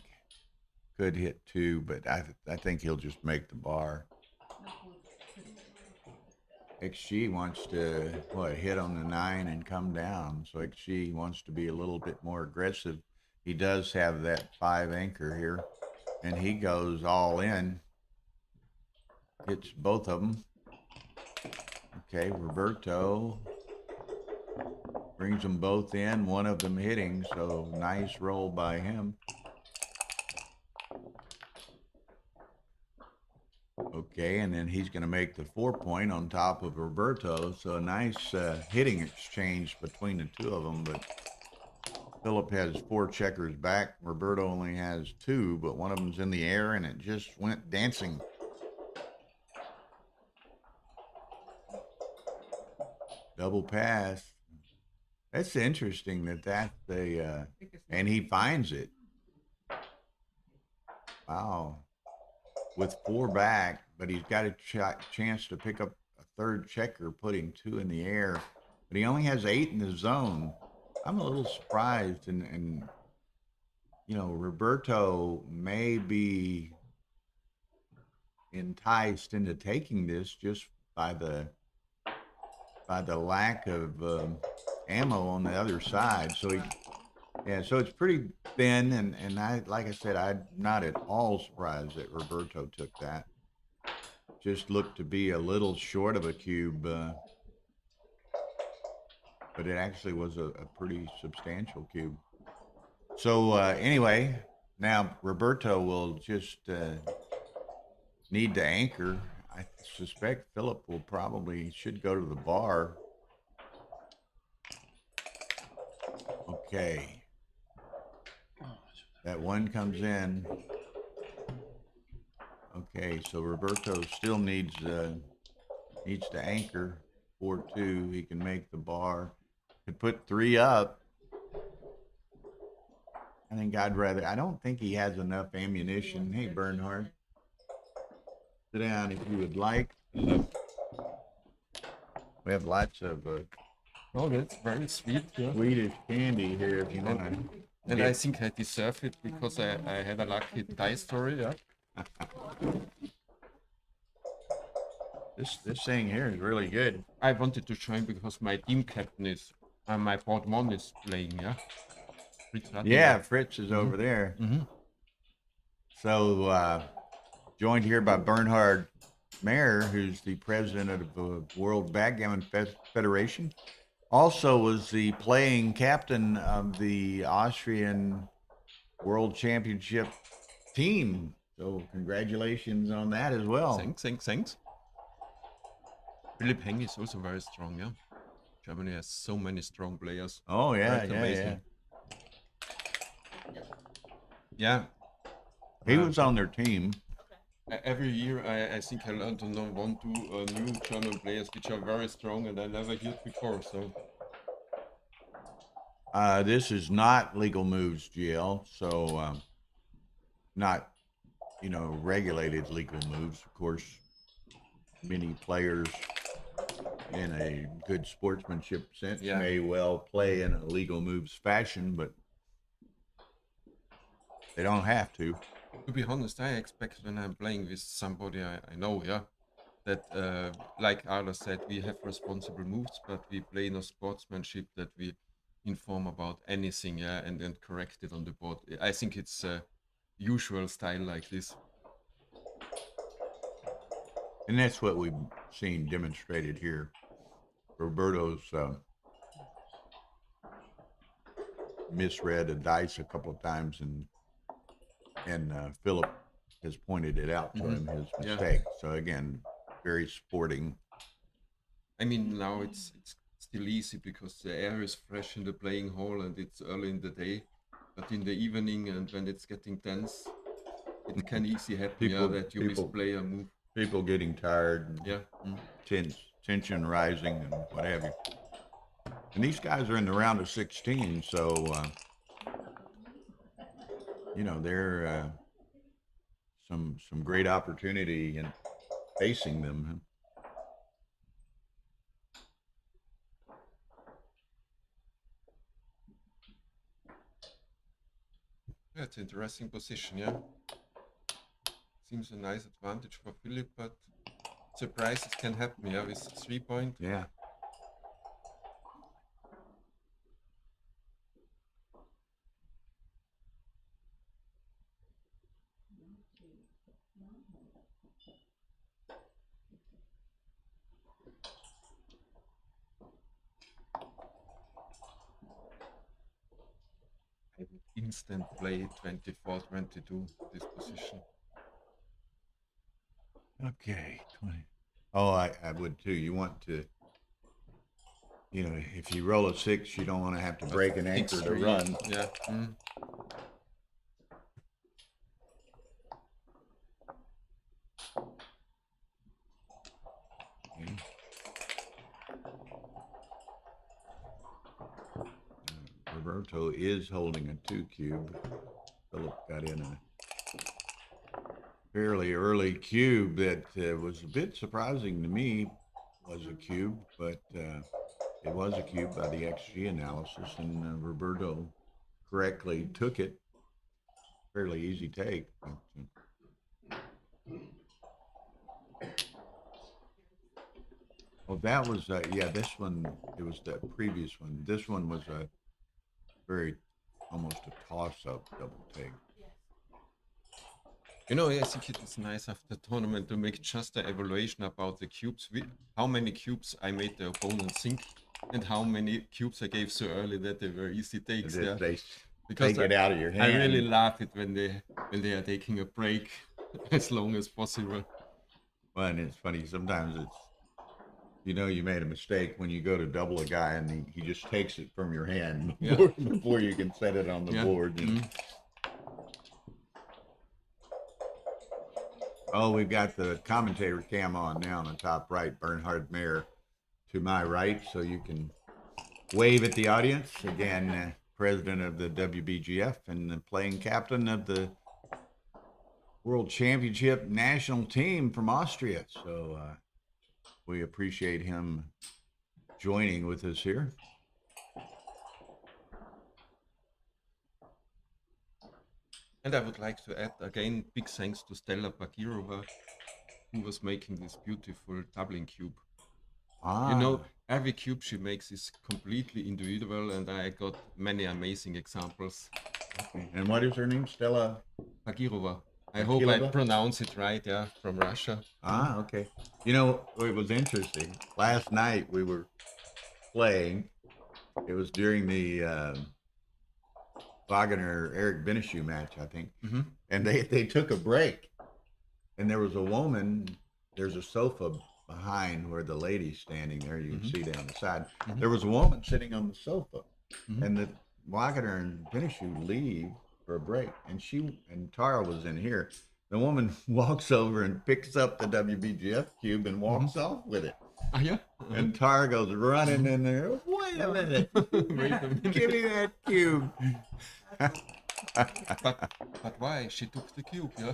could hit 2, but I think he'll just make the bar. XG wants to hit on the 9 and come down. So XG wants to be a little bit more aggressive. He does have that 5 anchor here, and he goes all in. Hits both of them. Okay, Roberto brings them both in. One of them hitting, so nice roll by him. Okay, and then he's going to make the 4-point on top of Roberto. So a nice hitting exchange between the two of them. But Philip has 4 checkers back. Roberto only has 2, but one of them's in the air, and it just went dancing. Double pass. That's interesting that's the, and he finds it. Wow. With 4 back, but he's got a chance to pick up a 3rd checker, putting 2 in the air. But he only has 8 in the zone. I'm a little surprised, and you know, Roberto may be enticed into taking this just by the lack of ammo on the other side. So so it's pretty thin, and like I said, I'm not at all surprised that Roberto took that. Just looked to be a little short of a cube, but it actually was a pretty substantial cube. So anyway, now Roberto will just need to anchor. I suspect Philip should go to the bar. Okay. That 1 comes in. Okay, so Roberto still needs to anchor 4-2. He can make the bar. Could put 3 up. I think I don't think he has enough ammunition. Hey, Bernhard. Sit down if you would like. We have lots of Oh, that's very sweet. Yeah. Swedish candy here if you want to. And I think I deserve it because I had a lucky die story. Yeah. This thing here is really good. I wanted to join because my team captain is my board 1 is playing. Yeah. Yeah, Fritz is over there. Mm-hmm. So joined here by Bernhard Mayr, who's the president of the World Backgammon Federation. Also was the playing captain of the Austrian World Championship team. So congratulations on that as well. Thanks. Philipp Heng is also very strong, yeah. Germany has so many strong players. Oh, yeah, Quite yeah. amazing. Yeah. He was on their team. Every year, I think I learn to know 1, 2 new German players which are very strong and I never heard before. So this is not legal moves, GL. So not, regulated legal moves. Of course, many players in a good sportsmanship sense may well play in a legal moves fashion, but they don't have to. to be honest, I expect when I'm playing with somebody I know, that like Arda said, we have responsible moves, but we play in a sportsmanship that we inform about anything, and then correct it on the board. I think it's a usual style like this. And that's what we've seen demonstrated here. Roberto's misread a dice a couple of times, and Philip has pointed it out to him, his mistake. So again, very sporting. I mean, now it's still easy because the air is fresh in the playing hall and it's early in the day. But in the evening and when it's getting tense, it can easily happen that you misplay a move. People getting tired, tension rising, and what have you. And these guys are in the round of 16, so you know, they're some great opportunity in facing them. That's an interesting position, yeah. Seems a nice advantage for Philip, but surprises can happen, yeah, with 3 point. Yeah. I would instant play 24-22 this position. Okay. 20. Oh, I would too. You want to, you know, if you roll a 6, you don't want to have to break an anchor to run. Yeah. Okay. Roberto is holding a 2 cube. Philip got in a fairly early cube that was a bit surprising to me. Was a cube, but it was a cube by the XG analysis, and Roberto correctly took it. Fairly easy take. Well, that was yeah. This one, it was the previous one. This one was a very almost a toss-up double take. You know, I think it is nice after the tournament to make just an evaluation about the cubes. How many cubes I made the opponent sink, and how many cubes I gave so early that they were easy takes. They, Yeah. they Because take it out of your hand. I really love it when they are taking a break as long as possible. Well, and it's funny. Sometimes it's, you know, you made a mistake when you go to double a guy and he just takes it from your hand before you can set it on the board. You know? Oh, we've got the commentator cam on now on the top right, Bernhard Mayr to my right, so you can wave at the audience. Again, president of the WBGF and the playing captain of the World Championship national team from Austria. So we appreciate him joining with us here. And I would like to add again, big thanks to Stella Bagirova, who was making this beautiful doubling cube. You know, every cube she makes is completely individual, and I got many amazing examples. Okay. And what is her name? Stella Bagirova. I hope I pronounce it right, yeah, from Russia. Ah, okay. You know, it was interesting. Last night we were playing. It was during the Wagner Eric Beneshu match, I think. Mm-hmm. And they took a break. And there was a woman, there's a sofa behind where the lady's standing there, you can see down the side. There was a woman sitting on the sofa. And the Wagner and Beneshu leave for a break. And Tara was in here. The woman walks over and picks up the WBGF cube and walks off with it. Ah, yeah? And Tara goes running in there. Wait a minute. Give me that cube. but why? She took the cube, yeah?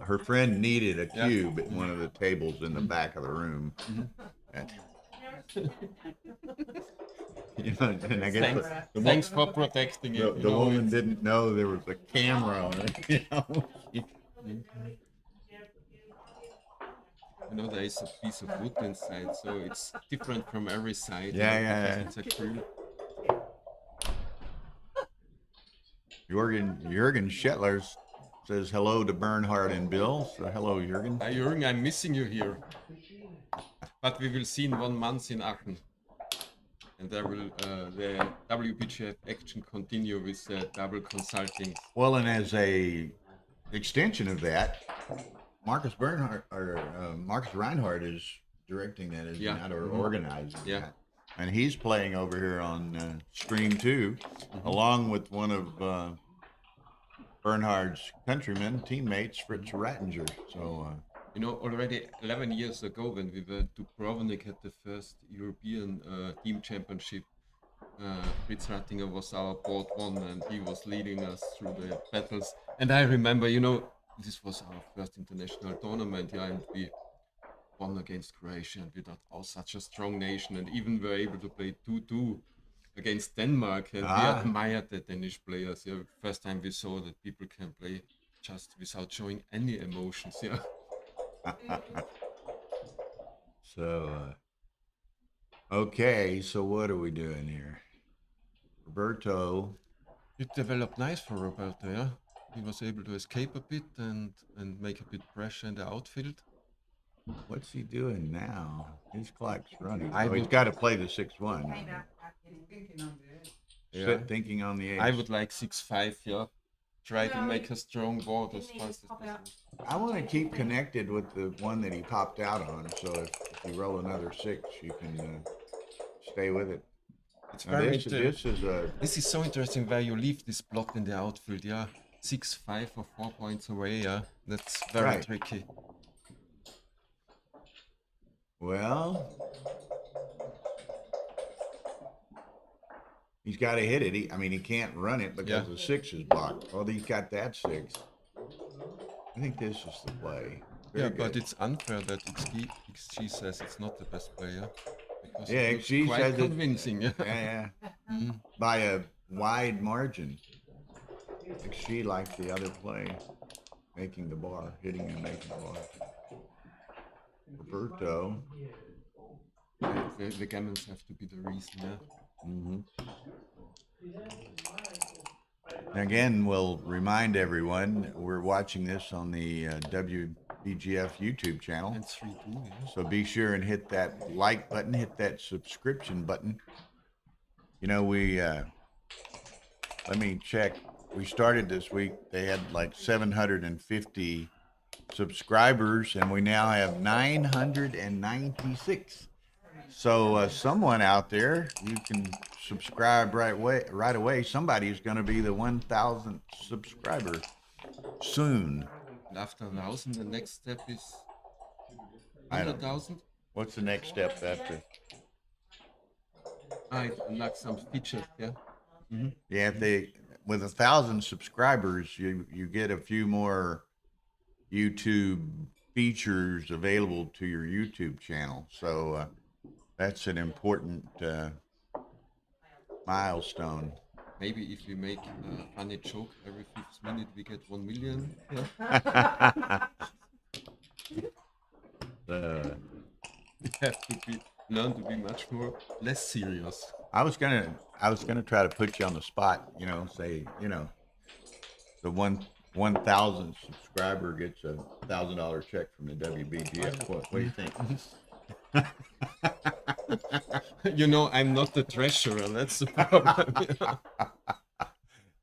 Her friend needed a cube at one of the tables in the back of the room. You know, and I guess thanks for protecting it. The woman didn't know there was a camera on it. You know? You know, there is a piece of wood inside, so it's different from every side. Yeah. It's a grill. Jörgen Shetler says hello to Bernhard and Bill. So hello, Jörgen. Hi, Jörgen, I'm missing you here. But we will see in 1 month in Aachen. And there will the WBGF action continue with double consulting. Well, and as a extension of that, Marcus Reinhardt is directing that, is not, or organizing that. And he's playing over here on stream 2, along with one of Bernhard's countrymen, teammates, Fritz Rattinger. So, you know, already 11 years ago, when we went to Provenik at the first European team championship, Fritz Rattinger was our board one, and he was leading us through the battles. And I remember, you know, this was our first international tournament, yeah, and we won against Croatia, and we thought, oh, such a strong nation, and even were able to play 2-2 against Denmark, and we admired the Danish players. Yeah, first time we saw that people can play just without showing any emotions. Yeah. So, okay, so what are we doing here? Roberto. It developed nice for Roberto, yeah. He was able to escape a bit and make a bit pressure in the outfield. What's he doing now? His clock's running. I He's would- got to play the 6-1. Thinking on the edge. Yeah. Thinking on the ace. I would like 6-5, yeah. Try to make a strong board as fast as possible. I want to keep connected with the one that he popped out on. So if you roll another 6, you can stay with it. It's Now very this is so interesting where you leave this block in the outfield, yeah. 6-5 or 4 points away, yeah. That's very Right. tricky. well. He's got to hit it. He can't run it because the 6 is blocked. Well, he's got that 6. I think this is the play. Very But good. it's unfair that XG says it's not the best player. Because Yeah, it looks XG quite says it- convincing, yeah. Yeah. By a wide margin. XG likes the other play, making the bar, hitting and making the bar. Roberto. The gammons have to be the reason, yeah. Again, we'll remind everyone we're watching this on the WBGF YouTube channel. And 3-2, yeah. So be sure and hit that like button, hit that subscription button. You know, let me check. We started this week, they had like 750 subscribers, and we now have 996. So someone out there, you can subscribe right away. Somebody is going to be the 1,000th subscriber soon. After 1,000, the next step is I don't- 100,000. What's the next step after? I unlock some features, yeah. Yeah, with 1,000 subscribers, you get a few more YouTube features available to your YouTube channel. So that's an important milestone. Maybe if we make a funny joke every 5th minute, we get 1 million. Yeah. We have to learn to be much less serious. I was gonna try to put you on the spot. Say the 1,000 subscriber gets a $1,000 check from the WBGF. What do you think? I'm not the treasurer. That's the problem.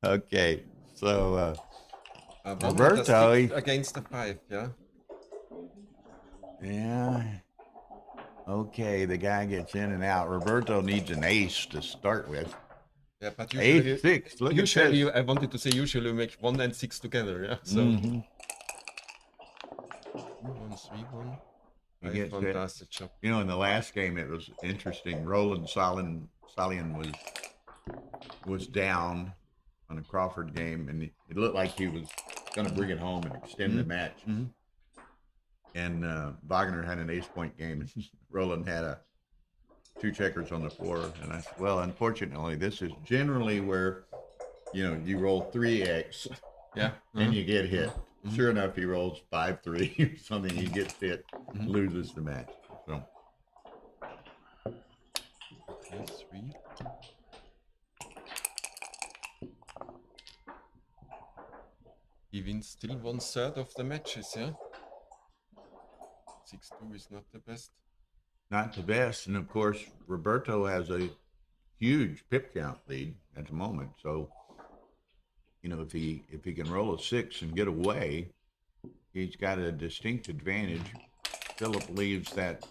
Okay, so Roberto he- against the 5, yeah. yeah. Okay, the guy gets in and out. Roberto needs an ace to start with. Yeah, but Ace 6. Look at usually, this. I wanted to say usually we make 1 and 6 together, yeah. So Mhm. 1, 3, 1. He Right, gets it. fantastic job. In the last game, it was interesting. Roland Salin was down on a Crawford game, and it looked like he was going to bring it home and extend the match. And Wagner had an ace-point game, and Roland had 2 checkers on the floor. And I said, well, unfortunately, this is generally where, you roll 3x, Yeah. and you get hit. Sure enough, he rolls 5-3 or something. He gets hit, loses the match. So. Okay, 3. He wins still 1/3 of the matches, yeah. 6-2 is not the best. Not the best. And of course, Roberto has a huge pip count lead at the moment. So, if he can roll a 6 and get away, he's got a distinct advantage. Philip leaves that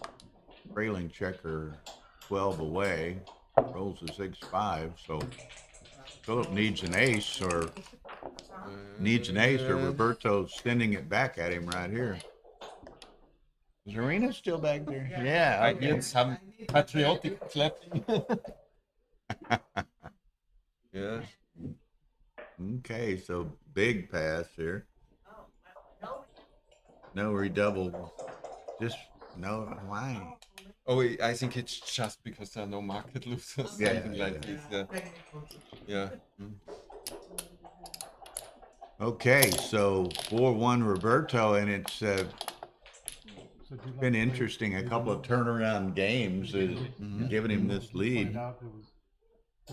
trailing checker 12 away, rolls a 6-5. So Philip needs an ace or Roberto's sending it back at him right here. Is Arena still back there? Yeah. I heard some patriotic clapping. Yeah. Okay, so big pass here. No redouble. Just no. Why? Oh, I think it's just because there are no market losers, Yeah, something like this. Yeah. Yeah. Mm. Okay, so 4-1 Roberto, and it's So do you like been to play interesting. A couple of tournament? turnaround games is giving him this lead.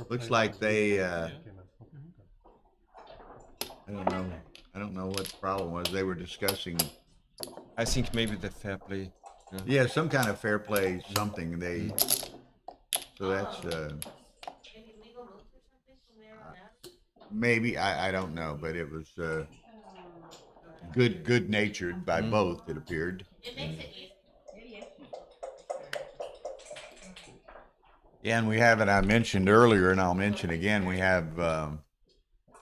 Looks like they. I don't know. I don't know what the problem was. They were discussing. I think maybe the fair play. Yeah. Yeah, some kind of fair play, something. They. So that's Any legal moves or something from there on out? maybe I don't know, but it was good natured by both. It appeared. It makes it easy. Yeah, and we have it. I mentioned earlier, and I'll mention again. We have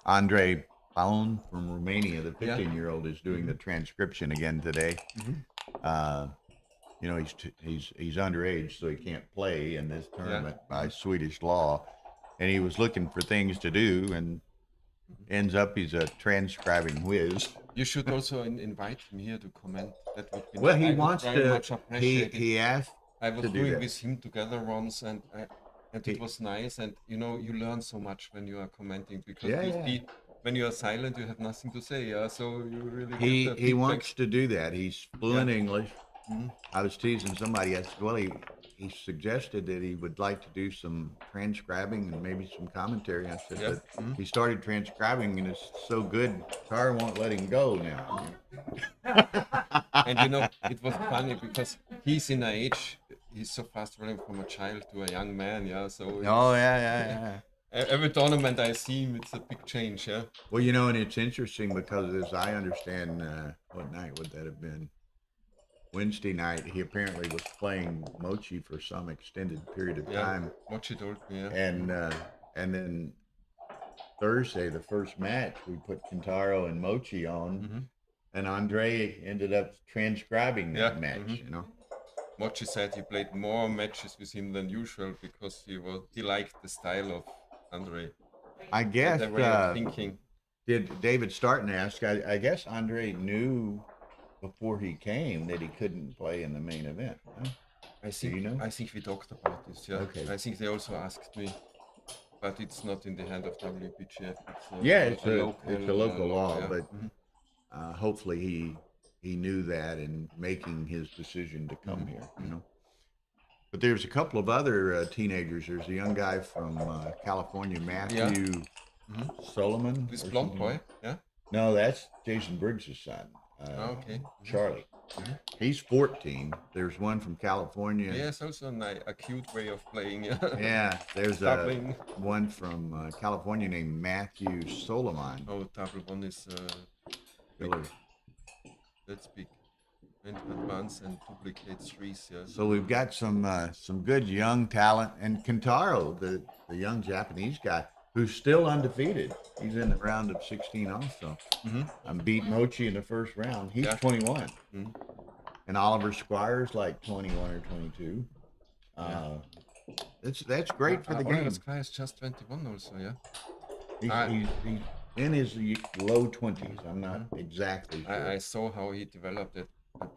Andre Paun from Romania. The 15-year-old is doing the transcription again today. You know, he's underage, so he can't play in this tournament by Swedish law. And he was looking for things to do, and ends up he's a transcribing whiz. You should also invite him here to comment. That would be Well, he I would wants very to. much appreciate it. He asked. I was to do doing that. with him together once, and it was nice. And you know, you learn so much when you are commenting because when you are silent, you have nothing to say. Yeah, so you really. He get the wants to do that. He's fluent English. Mhm. I was teasing somebody. I said, well, he suggested that he would like to do some transcribing and maybe some commentary. I said, but he started transcribing and it's so good, Tara won't let him go now. And you know, it was funny because he's in an age, he's so fast running from a child to a young man. Yeah, so. Oh yeah. Every tournament I see him, it's a big change. Yeah. Well, you know, and it's interesting because as I understand, what night would that have been? Wednesday night, he apparently was playing Mochi for some extended period of time. Mochi told me, yeah. And then Thursday, the first match, we put Kentaro and Mochi on, and Andre ended up transcribing that match. You know, Mochi said he played more matches with him than usual because he liked the style of Andre. I guess. The way of thinking. Did David Starton ask? I guess Andre knew before he came that he couldn't play in the main event. Huh? I think we talked about this. Yeah. Okay. I think they also asked me, but it's not in the hand of WBGF. It's a local law, yeah. but hopefully he knew that in making his decision to come here. You know. But there's a couple of other teenagers. There's a young guy from California, Matthew Solomon. This blonde boy, yeah. No, that's Jason Briggs' son. Okay. Charlie. He's 14. There's one from California. Yes, also a cute way of playing. Yeah, there's one from California named Matthew Solomon. Oh, double one is that's big. And advance and duplicate threes. Yeah. So we've got some good young talent, and Kentaro, the young Japanese guy, who's still undefeated. He's in the round of 16 also. Beat Mochi in the first round. He's 21. And Oliver Squire's like 21 or 22. That's great for the game. Oliver Squire is just 21 also, yeah. He's in his low 20s. I'm not exactly sure. I saw how he developed at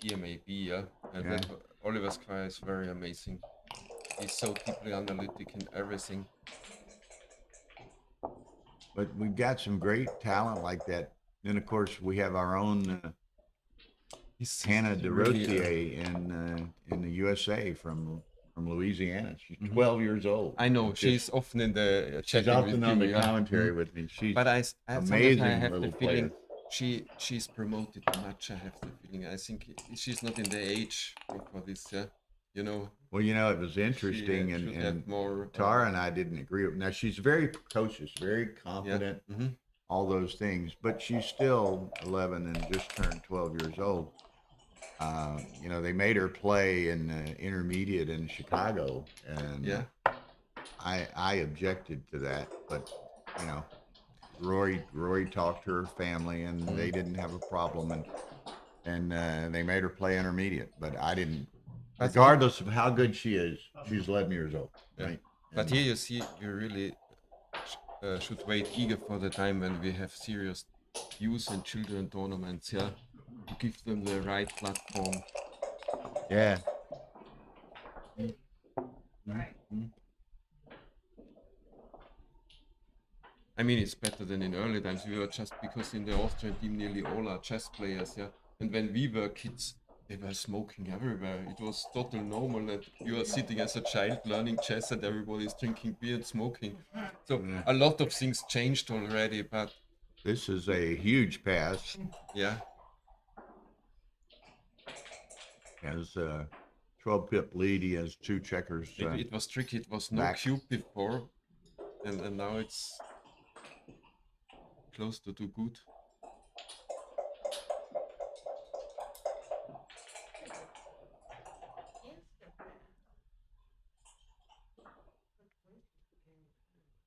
DMAB, yeah. And Oliver Squire is very amazing. He's so deeply analytic in everything. But we've got some great talent like that. Then, of course, we have our own Hannah DeRotier in the USA from Louisiana. She's 12 years old. I know. She's often in the chat. She's often on the commentary with me. She's amazing. I have little the feeling player. she's promoted too much. I have the feeling. I think she's not in the age for this. Yeah. You know. Well, you know, it was interesting, and Tara and I didn't agree with. Now she's very precocious, very confident, all those things, but she's still 11 and just turned 12 years old. You know, they made her play in intermediate in Chicago, and I objected to that, but you know, Roy talked to her family, and they didn't have a problem, and they made her play intermediate, but I didn't. Regardless of how good she is, she's 11 years old, right? But here you see, we really should wait eager for the time when we have serious youth and children tournaments, yeah, to give them the right platform. Yeah. I mean, it's better than in early times. We were just because in the Austrian team, nearly all are chess players, yeah. And when we were kids, they were smoking everywhere. It was total normal that you are sitting as a child learning chess and everybody is drinking beer and smoking. So a lot of things changed already, but This is a huge pass. yeah. Has a 12 pip lead. He has 2 checkers. It was tricky. It was no back. cube before, and now it's close to too good.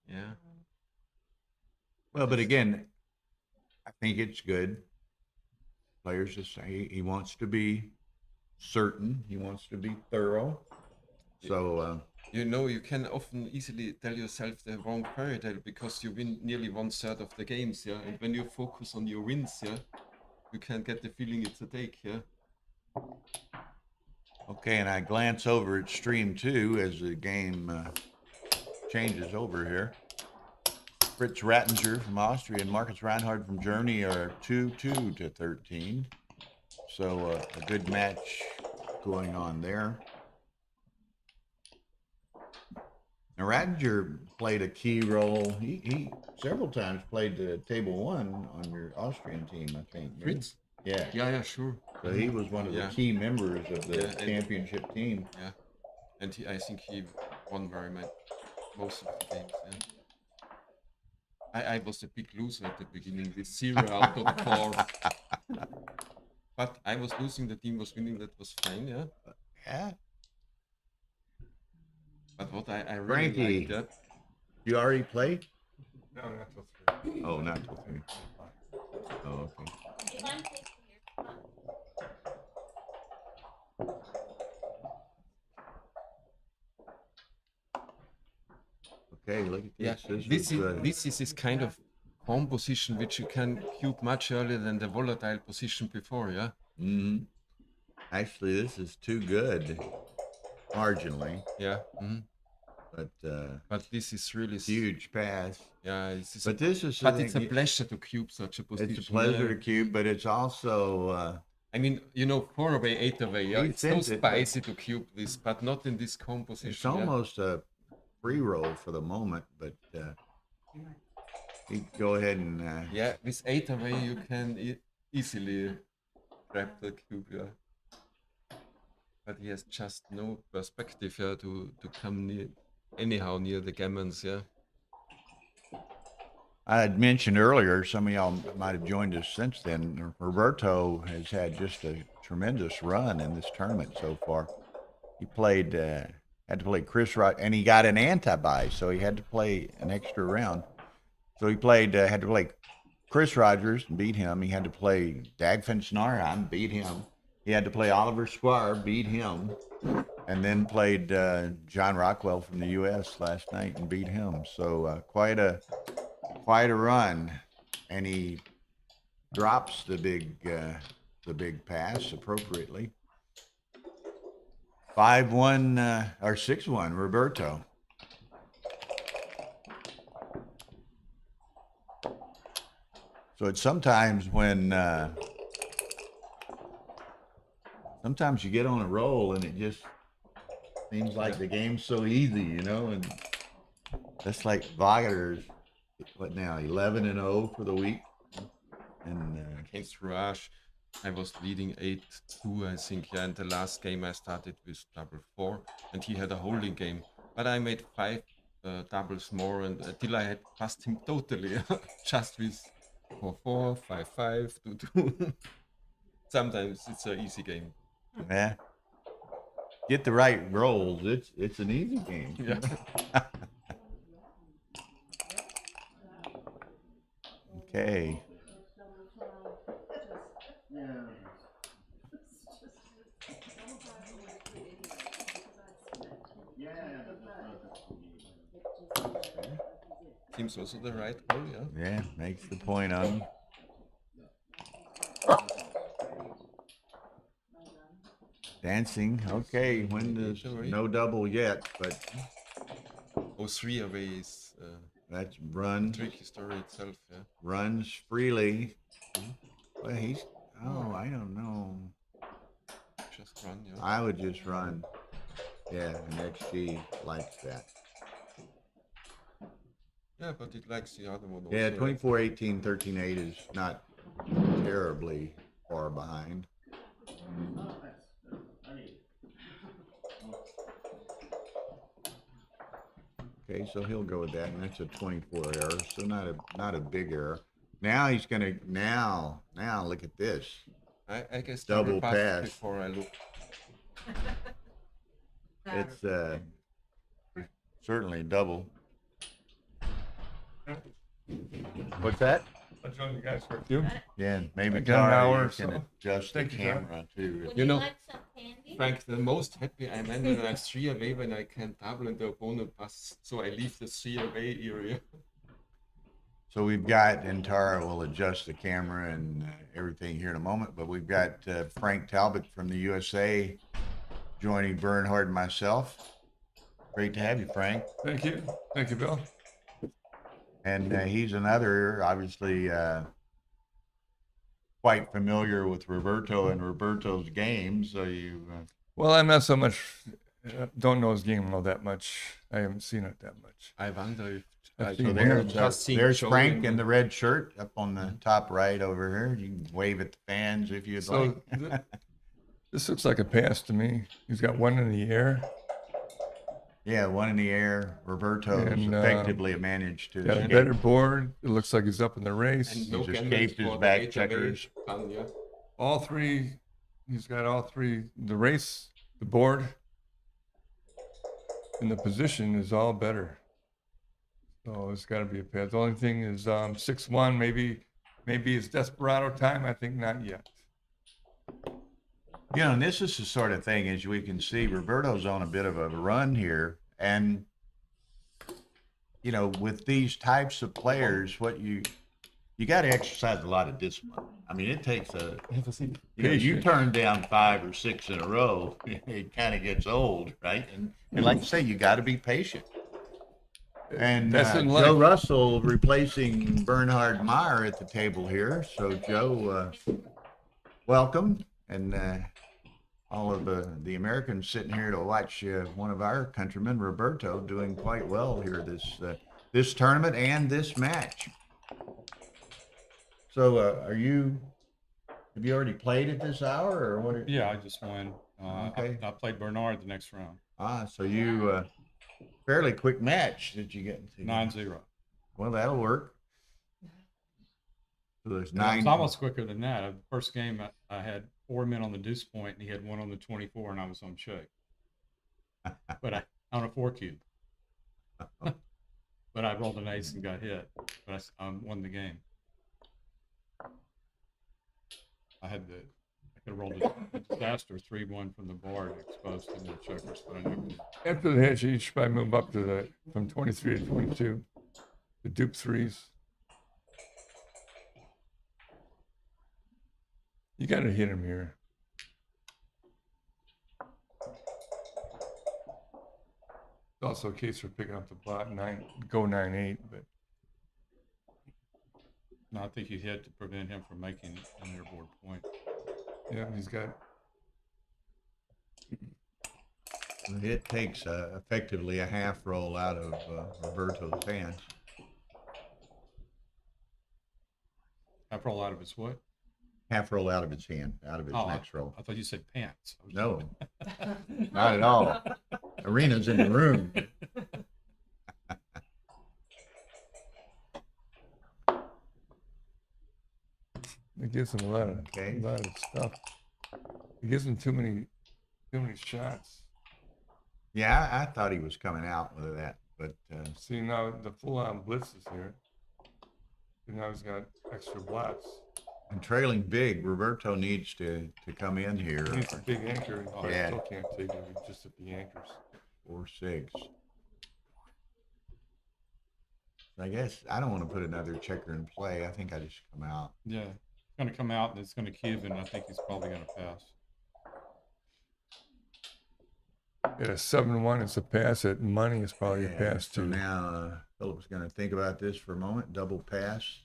Yeah. Well, but again, I think it's good. Players just say he wants to be certain. He wants to be thorough. So you know, you can often easily tell yourself the wrong fairy tale because you win nearly 1/3 of the games, yeah. And when you focus on your wins, yeah, you can get the feeling it's a take, yeah. okay, and I glance over at stream 2 as the game changes over here. Fritz Rattinger from Austria and Marcus Reinhardt from Germany are 2-2 to 13. So a good match going on there. Now Rattinger played a key role. He several times played the table 1 on your Austrian team, I think. Fritz? Yeah. Yeah, sure. So he was one of the key members of the championship team. Yeah, and I think he won very much most of the games. Yeah. I was a big loser at the beginning, with 0 out of 4. But I was losing, the team was winning, that was fine, yeah. Yeah. But what I really Frankie, liked that. You already played? No, not till 3. Oh, not till 3. Oh, okay. If I'm taking your time. Okay, look at Yeah, this. this is this kind of home position which you can cube much earlier than the volatile position before, yeah? Mm-hmm. Actually, this is too good, marginally. Yeah. But this is really huge pass. Yeah, it's a pleasure to cube such a position. It's a pleasure to cube, but it's also. I mean, you know, 4 away, 8 away. Yeah, it's so spicy to cube this, but not in this composition. It's almost a free roll for the moment, but you go ahead and. Yeah, with 8 away, you can easily grab the cube. Yeah. But he has just no perspective here to come near the gammons. Yeah. I had mentioned earlier, some of y'all might have joined us since then. Roberto has had just a tremendous run in this tournament so far. He played, had to play Chris Rod, and he got an anti-buy, so he had to play an extra round. So he played, had to play Chris Rogers and beat him. He had to play Dagfinn Snarheim, beat him. He had to play Oliver Squire, beat him, and then played John Rockwell from the U.S. last night and beat him. So quite a run, and he drops the big pass appropriately. 5-1 or 6-1, Roberto. So it's sometimes when sometimes you get on a roll and it just seems like the game's so easy, you know, and that's like Vager's. What now? 11-0 for the week, and against Rush, I was leading 8-2, I think. Yeah, and the last game I started with 4-4, and he had a holding game. But I made 5 doubles more, and until I had passed him totally, just with 4-4, 5-5, 2-2. Sometimes it's an easy game. Yeah. Get the right rolls. It's an easy game. Yeah. Okay. Seems also the right call, yeah. Yeah, makes the point on him. Dancing, okay, when does, no double yet, but Oh, 3 away is that's run, tricky story itself, yeah. runs freely. Well, he's, oh, I don't know. Just run, yeah. I would just run. Yeah, and XG likes that. Yeah, but it likes the other one also. Yeah, 24-18, 13-8 is not terribly far behind. Okay, so he'll go with that, and that's a 24 error, so not a big error. Now he's gonna now look at this. I guess Double pass. before I look. It's certainly double. What's that? I'll join you guys for a few. Yeah, maybe I got an hour Tara, or you can so. adjust the Thank you, Tara. camera too. Would You know, like some candy? Frank, the most happy I am when I have 3 away when I can double and the opponent pass, so I leave the 3 away area. So we've got, and Tara will adjust the camera and everything here in a moment, but we've got Frank Talbot from the USA joining Bernhard and myself. Great to have you, Frank. Thank you. Thank you, Bill. And he's another, obviously, quite familiar with Roberto and Roberto's game. So you, Well, I'm not so much, don't know his game all that much. I haven't seen it that much. I wonder if I've so seen there's, just seen there's Joe Frank in- in the red shirt up on the top right over here. You can wave at the fans if you'd So like. this looks like a pass to me. He's got one in the air. Yeah, one in the air. Roberto's And, effectively managed to Got a escape. better board. It looks like he's up in the race. And He's no canvas escaped his for the back 8 away checkers. done, yeah. All 3, he's got all 3. The race, the board, and the position is all better. So it's got to be a pass. The only thing is 6-1. Maybe it's desperado time. I think not yet. You know, and this is the sort of thing, as we can see, Roberto's on a bit of a run here. And, you know, with these types of players, what you got to exercise a lot of discipline. I mean, it takes you turn down 5 or 6 in a row, it kind of gets old, right? And like you say, you got to be patient. And That's in Joe life. Russell replacing Bernhard Mayr at the table here. So Joe, welcome. And all of the Americans sitting here to watch one of our countrymen, Roberto, doing quite well here this tournament and this match. So have you already played at this hour or what? Yeah, I just won. Okay. I played Bernhard the next round. So you fairly quick match that you get into. 9-0. Well, that'll work. So there's It's 9. almost quicker than that. The first game, I had 4 men on the deuce point, and he had 1 on the 24, and I was on shake. But I on a 4 cube. But I rolled an ace and got hit. But I won the game. I could have rolled a disaster 3-1 from the board, exposed to the checkers, but I never did. After the hedge, you should probably move up to from 23 to 22. The dupe 3s. You got to hit him here. It's also a case for picking up the bot 9-8, but No, I think you had to prevent him from making an airboard point. yeah, he's got. It takes effectively a half roll out of Roberto's hands. Half roll out of his what? Half roll out of his hand, out of his next roll. I thought you said pants. No, not at all. Arena's in the room. It gives him a lot of stuff. It gives him too many shots. Yeah, I thought he was coming out with that, but See, now the full-on blitz is here. And now he's got extra blocks. and trailing big, Roberto needs to come in here. He needs a big anchor. Oh, Yeah. I still can't take it just at the anchors. 4-6. I guess I don't want to put another checker in play. I think I just come out. Yeah, it's going to come out and it's going to cube, and I think he's probably going to pass. At a 7-1, it's a pass. At money, it's probably a pass So too. now Philip's going to think about this for a moment. Double pass.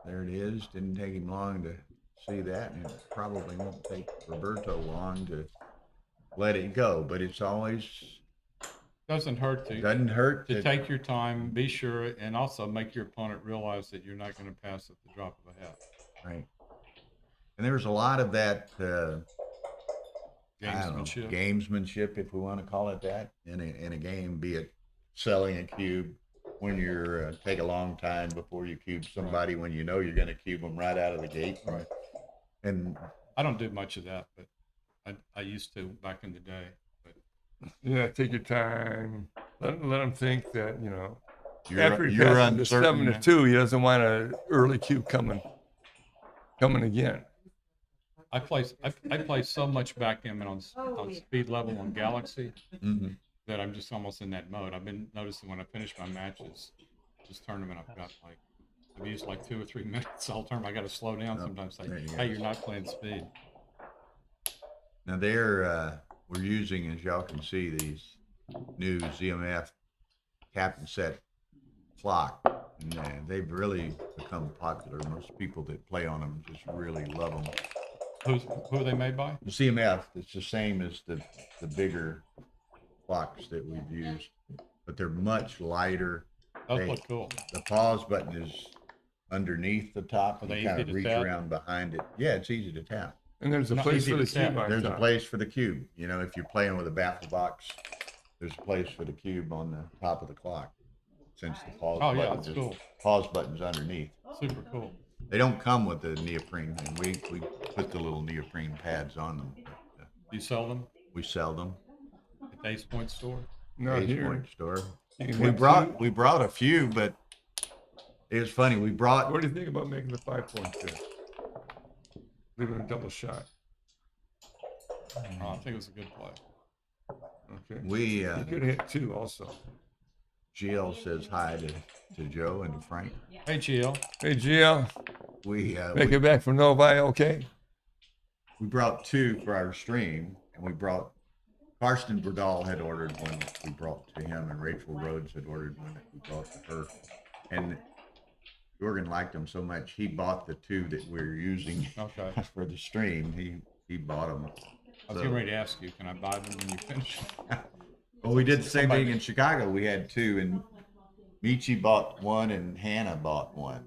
There it is. Didn't take him long to see that, and it probably won't take Roberto long to let it go. But it's always Doesn't hurt to take your time, be sure, and also make your opponent realize that you're not going to pass at the drop of a hat. Right. And there's a lot of that Gamesmanship. Gamesmanship, if we want to call it that, in a game, be it selling a cube when you're take a long time before you cube somebody when you know you're going to cube them right out of the gate. Right. And I don't do much of that, but I used to back in the day. But Yeah, take your time. Let him think that, you know, You're after he passes the uncertain. 7-2, he doesn't want an early cube coming again. I play so much backgammon on speed level on Galaxy Mhm. that I'm just almost in that mode. I've been noticing when I finish my matches, this tournament, I've used like 2 or 3 minutes all term. I got to slow down sometimes. Like, there you go. hey, you're not playing speed. Now we're using, as y'all can see, these new ZMF captain set clock, and they've really become popular. Most people that play on them just really love them. Who are they made by? The CMF, it's the same as the bigger clocks that we've used, but they're much lighter. Those look cool. The pause button is underneath the top. Are they You kind easy of to reach tap? around behind it. Yeah, it's easy to tap. And there's a Not place easy for the to tap. cube on There's a top. place for the cube. You know, if you're playing with a baffle box, there's a place for the cube on the top of the clock. Since the pause Oh, yeah, button that's is- cool. pause button's underneath. Super cool. They don't come with the neoprene, and we put the little neoprene pads on them. But, You sell them we sell them. at the Ace Point store? Not Ace here. Point store. You can We have brought a few, but it was funny. We brought. What do you think about making the 5.2? Leaving a double shot. Oh, I think it was a good play. Okay. We You could hit 2 also. GL says hi to Joe and to Frank. Hey, GL. Hey, GL. We Make it back from Novi, okay? we brought 2 for our stream, and we brought Karsten Burdal had ordered one we brought to him, and Rachel Rhodes had ordered one that we brought to her. And Jörgen liked them so much, he bought the 2 that we're using Okay. for the stream. He bought them. I was getting ready to ask you, can I buy them when you finish? Well, we did the same thing in Chicago. We had 2, and Michi bought one, and Hannah bought one.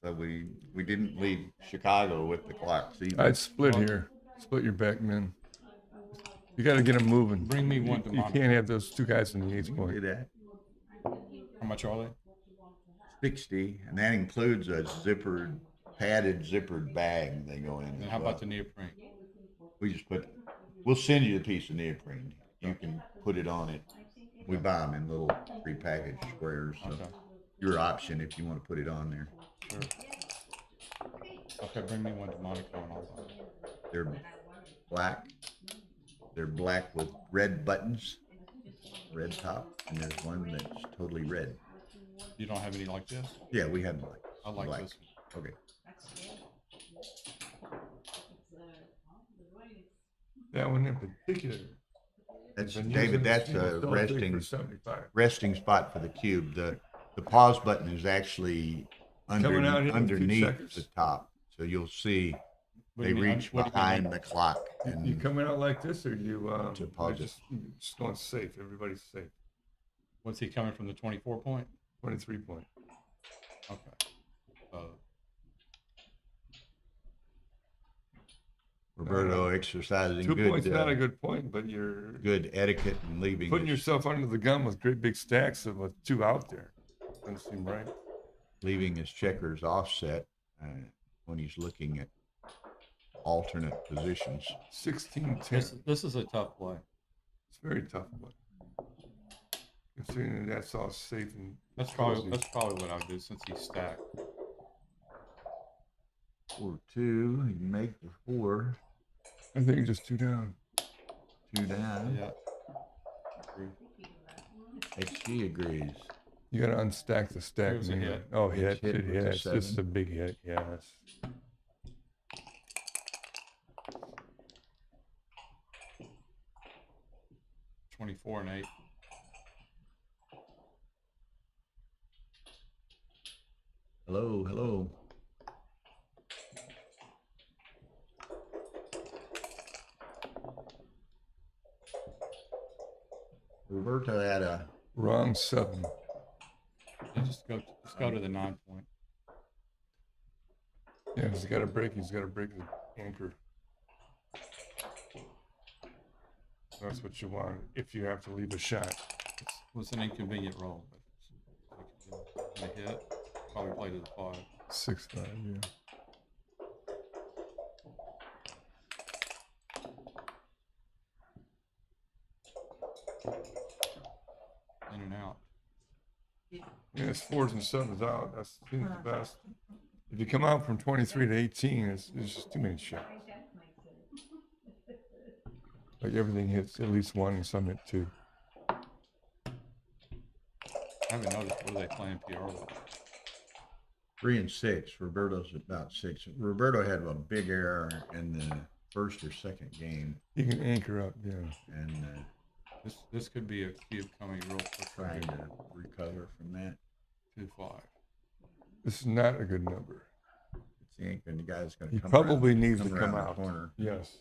So we didn't leave Chicago with the clocks either. I'd split here. Split your back men. You got to get them moving. Bring me one You tomorrow. can't have those 2 guys in the 8 Do point. that. How much are they? 60, and that includes a padded zippered bag they go in. And as how well. about the neoprene? We just we'll send you a piece of neoprene. You can put it on it. We buy them in little prepackaged squares. So Okay. your option if you want to put it on there. Sure. Okay, bring me one to Monaco and I'll buy it. They're black. They're black with red buttons, red top, and there's one that's totally red. You don't have any like this? Yeah, we have black. I like black. this one. Okay. That one in particular. That's Been David. using That's the a steel resting for 75. resting spot for the cube. The pause button is actually Coming out here in 2 underneath seconds. the top, so you'll see What do they you mean, reach what do you behind mean? the clock. You And coming out like this, or you To pause just going safe? Everybody's safe. What's he coming from the 24 point? 23 point. Okay. Roberto exercising 2 points good, not a good point, but you're good etiquette and leaving putting his, yourself under the gun with great big stacks of 2 out there. Doesn't seem right. leaving his checkers offset when he's looking at alternate positions. 16-10. This is a tough play. It's very tough, but considering that's all safe and That's probably what I would do since he's stacked. 4-2, he can make the 4. I think just 2 down. 2 down. Yeah. XG agrees. You gotta unstack the stack. It was a and then- hit. Oh, It's hit, hit good with hit. the It's just a 7. big hit, yes. $24 and 8. Hello, hello. Roberto had a Wrong 7. Yeah, just go to the 9 point. Yeah, he's gotta break the anchor. That's what you want if you have to leave a shot. It was an inconvenient roll, but a hit. Probably played to the 5. 6-5, yeah. In and out. Yeah, it's 4s and 7s out. That's seems the best. If you come out from 23 to 18, it's just too many shots. Like everything hits at least 1 and some hit 2. I haven't noticed what are they playing PR with. 3 and 6. Roberto's about 6. Roberto had a big error in the first or second game, You can anchor up, yeah. and This could be a cube coming real quick. trying to recover from that. 2-5. This is not a good number. It's the ink, and the guy's going He to come. probably around, needs to come come around the out. corner. Yes.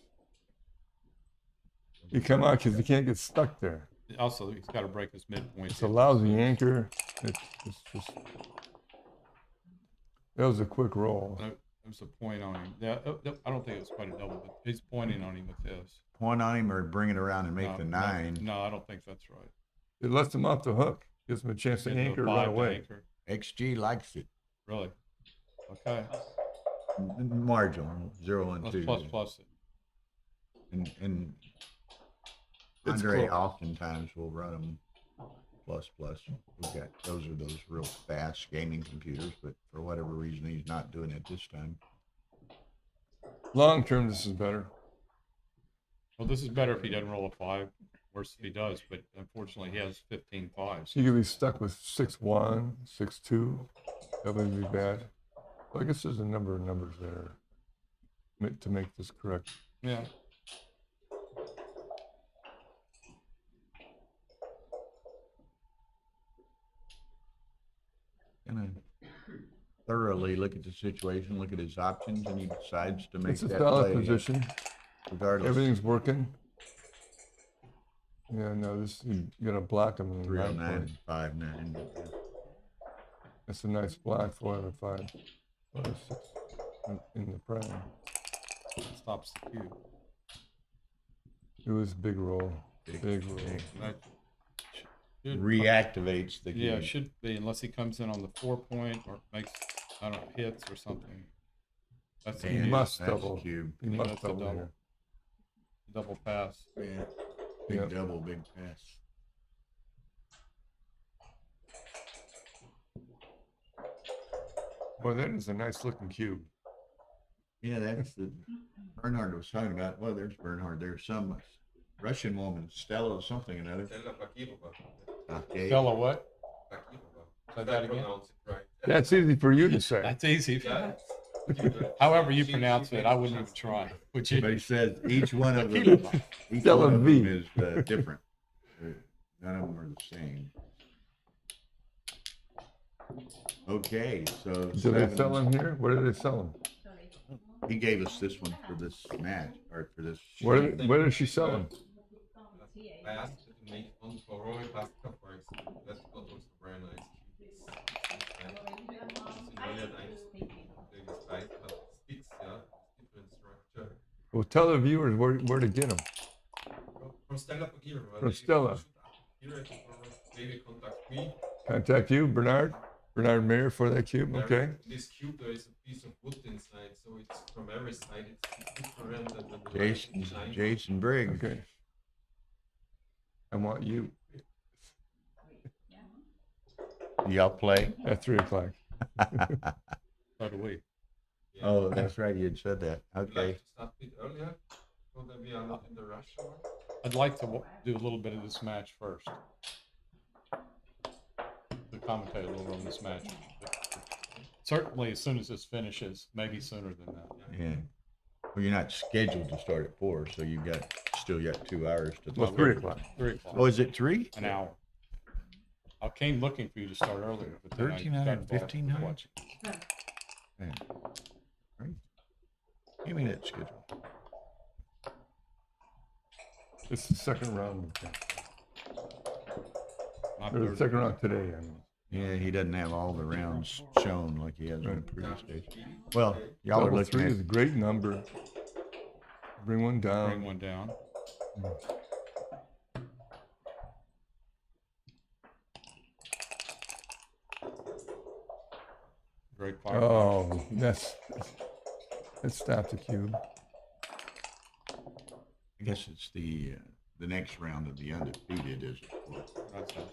You come out because you can't get stuck there. Also, he's got to break his midpoint. It's a lousy anchor. It's just. That was a quick roll. There was a point on him. Yeah, I don't think it was quite a double, but he's pointing on him with this. Point on him or bring it around and make No, the no, 9. No, I don't think that's right. It lets him off the hook. Gives him a chance to Into a anchor 5 right to away. anchor. XG likes it. Really? Okay. Marginal, 0 and Let's 2. plus it. And It's Andre close. oftentimes will run them plus. We've got those real fast gaming computers, but for whatever reason he's not doing it this time. Long term, this is better. Well, this is better if he doesn't roll a 5. Worse if he does, but unfortunately he has 15 5s. So you could be stuck with 6-1, 6-2. That would be bad. Well, I guess there's a number of numbers there to make this correct. Yeah. Gonna thoroughly look at the situation, look at his options, and he decides to make It's a that solid play position. regardless. Everything's working. Yeah, no, this you're gonna block him in the 309 9 and 59. That's a nice block, 4 out of 5. 5, 6 in the prime. Stops the cube. It was a big roll. Big roll. That should- Reactivates the Yeah, it game. should be, unless he comes in on the 4 point or makes, I don't know, hits or something. That's Yeah, He the must that's double. cube. He Yeah, must that's a double double. here. double pass. Yeah. Big Yep. double, big pass. Boy, that is a nice looking cube. Yeah, that's the Bernhard was talking about. Well, there's Bernhard. There's some Russian woman, Stella something or another. Okay. Stella what? Say that again. That's easy for you to say. That's easy. However you pronounce it, I wouldn't even try. Would you? But he says each one of them, each Stella one of V. them is different. None of them are the same. Okay, so Do they sell them here? Where do they sell them? he gave us this one for this match or for this. Where does she sell them? I asked her to make one for Roy Pascal, for example. That's what looks very nice. Different structure. Well, tell the viewers where to get them. From Stella Vager. From Stella. Maybe contact me. Contact you, Bernhard Mayr for that cube. Okay. This cube, there is a piece of wood inside, so it's from every side. It's different than the Jason Briggs. Okay. I want you Y'all play? at 3:00. So do we. Oh, that's right. You had said that. Would you Okay. like to start a bit earlier, so that we are not in the rush hour? I'd like to do a little bit of this match first. the commentator a little on this match. Certainly, as soon as this finishes, maybe sooner than that. Yeah. Well, you're not scheduled to start at 4, so you've still got 2 hours to. Well, 3 o'clock. 3 o'clock. Oh, is it 3? An hour. I came looking for you to start earlier, but then I got 1,300, involved with 1,500? watching. Man. Right. Give me that schedule. It's the second round. Not Or the third. second round today, I mean. Yeah, he doesn't have all the rounds shown like he has on the previous days. Well, y'all are Double looking 3 at is a great number. Bring one down. Bring one down. Great fire. Oh, let's stop the cube. I guess it's the next round of the undefeated is it? That sounds right.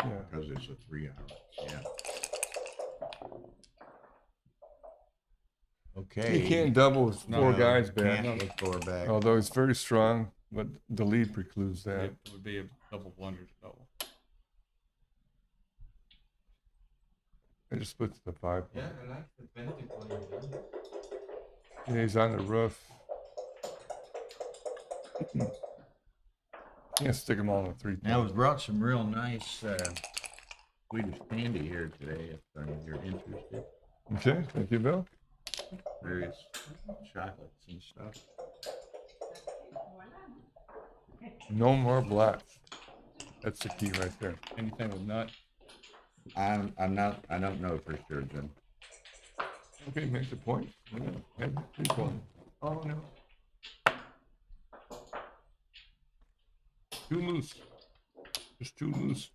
Yeah. Because it's a 3 hour. Yeah. Okay. He can't double with 4 No, guys back. can't with 4 back. Although he's very strong, but the lead precludes that. It would be a double blunder to double. I just split to the 5. Yeah, I like the penalty point. Yeah, he's on the roof. Can't stick them all in a 3. Now, we've brought some real nice Swedish candy here today, if you're interested. Okay, thank you, Bill. Various chocolates and stuff. No more blacks. That's the key right there. Anything with nut? I don't know for sure, Jim. Okay, make the point. Yeah, make the 3 point. Oh no. Too loose. Just too loose.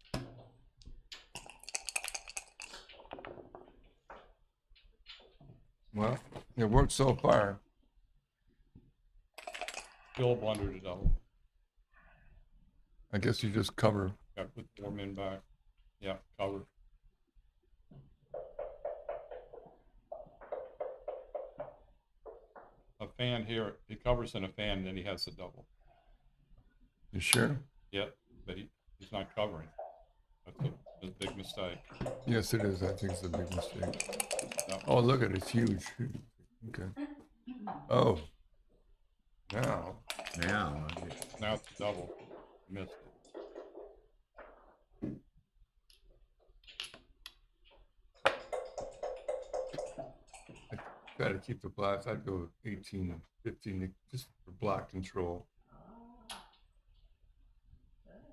Well, it worked so far. Still a blunder to double. I guess you just cover. Got to put 4 men back. Yeah, cover. A fan here, he covers in a fan, then he has the double. You sure? Yep, but he's not covering. That's a big mistake. Yes, it is. I think it's a big mistake. Yep. Oh, look at it. It's huge. Okay. Oh. Now. Now. Now it's a double. Missed it. Got to keep the blacks. I'd go 18, 15, just for block control.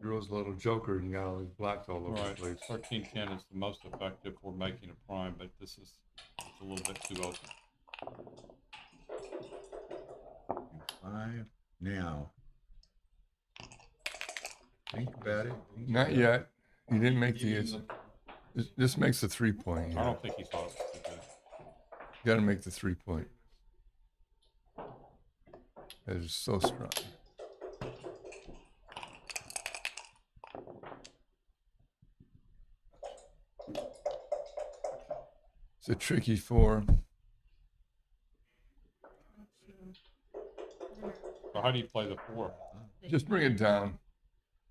Girl's a little joker, and you got all these blacks all over Right. the place. 13-10 is the most effective for making a prime, but this is a little bit too open. 5. Now. Think about it. Not yet. He didn't make the. This makes the 3 point. I don't think he thought it was too good. You got to make the 3 point. That is so strong. It's a tricky 4. So how do you play the 4? Just bring it down.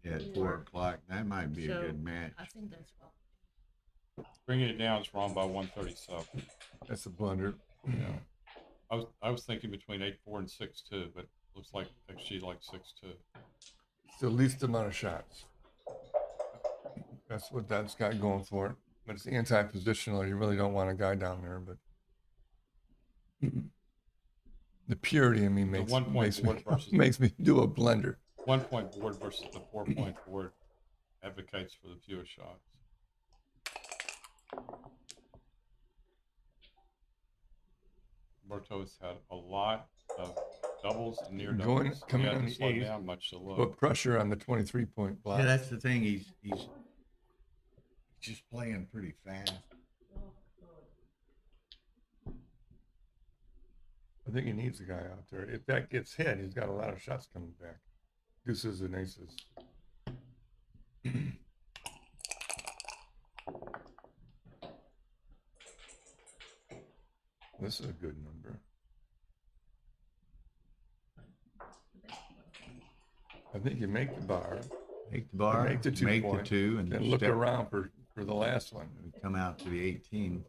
Yeah, at 4 o'clock. That might be a good match. I think that's wrong. Bringing it down is wrong by 137. That's a blunder. Yeah. I was thinking between 8-4 and 6-2, but looks like XG like 6-2. It's the least amount of shots. That's what that's got going for it. But it's anti-positional. You really don't want a guy down there, but the purity in me makes, one point board versus makes me do a blender. 1 point board versus the 4 point board advocates for the fewer shots. Berto's had a lot of doubles and near doubles. Coming He on hasn't the slowed 8th, down much to low. put pressure on the 23-point block. Yeah, that's the thing. He's just playing pretty fast. I think he needs a guy out there. If that gets hit, he's got a lot of shots coming back. Deuces and aces. This is a good number. I think you make the bar. Make the bar, Make the 2 make point, the 2, and then look step, around for for the last one. We come out to the 18.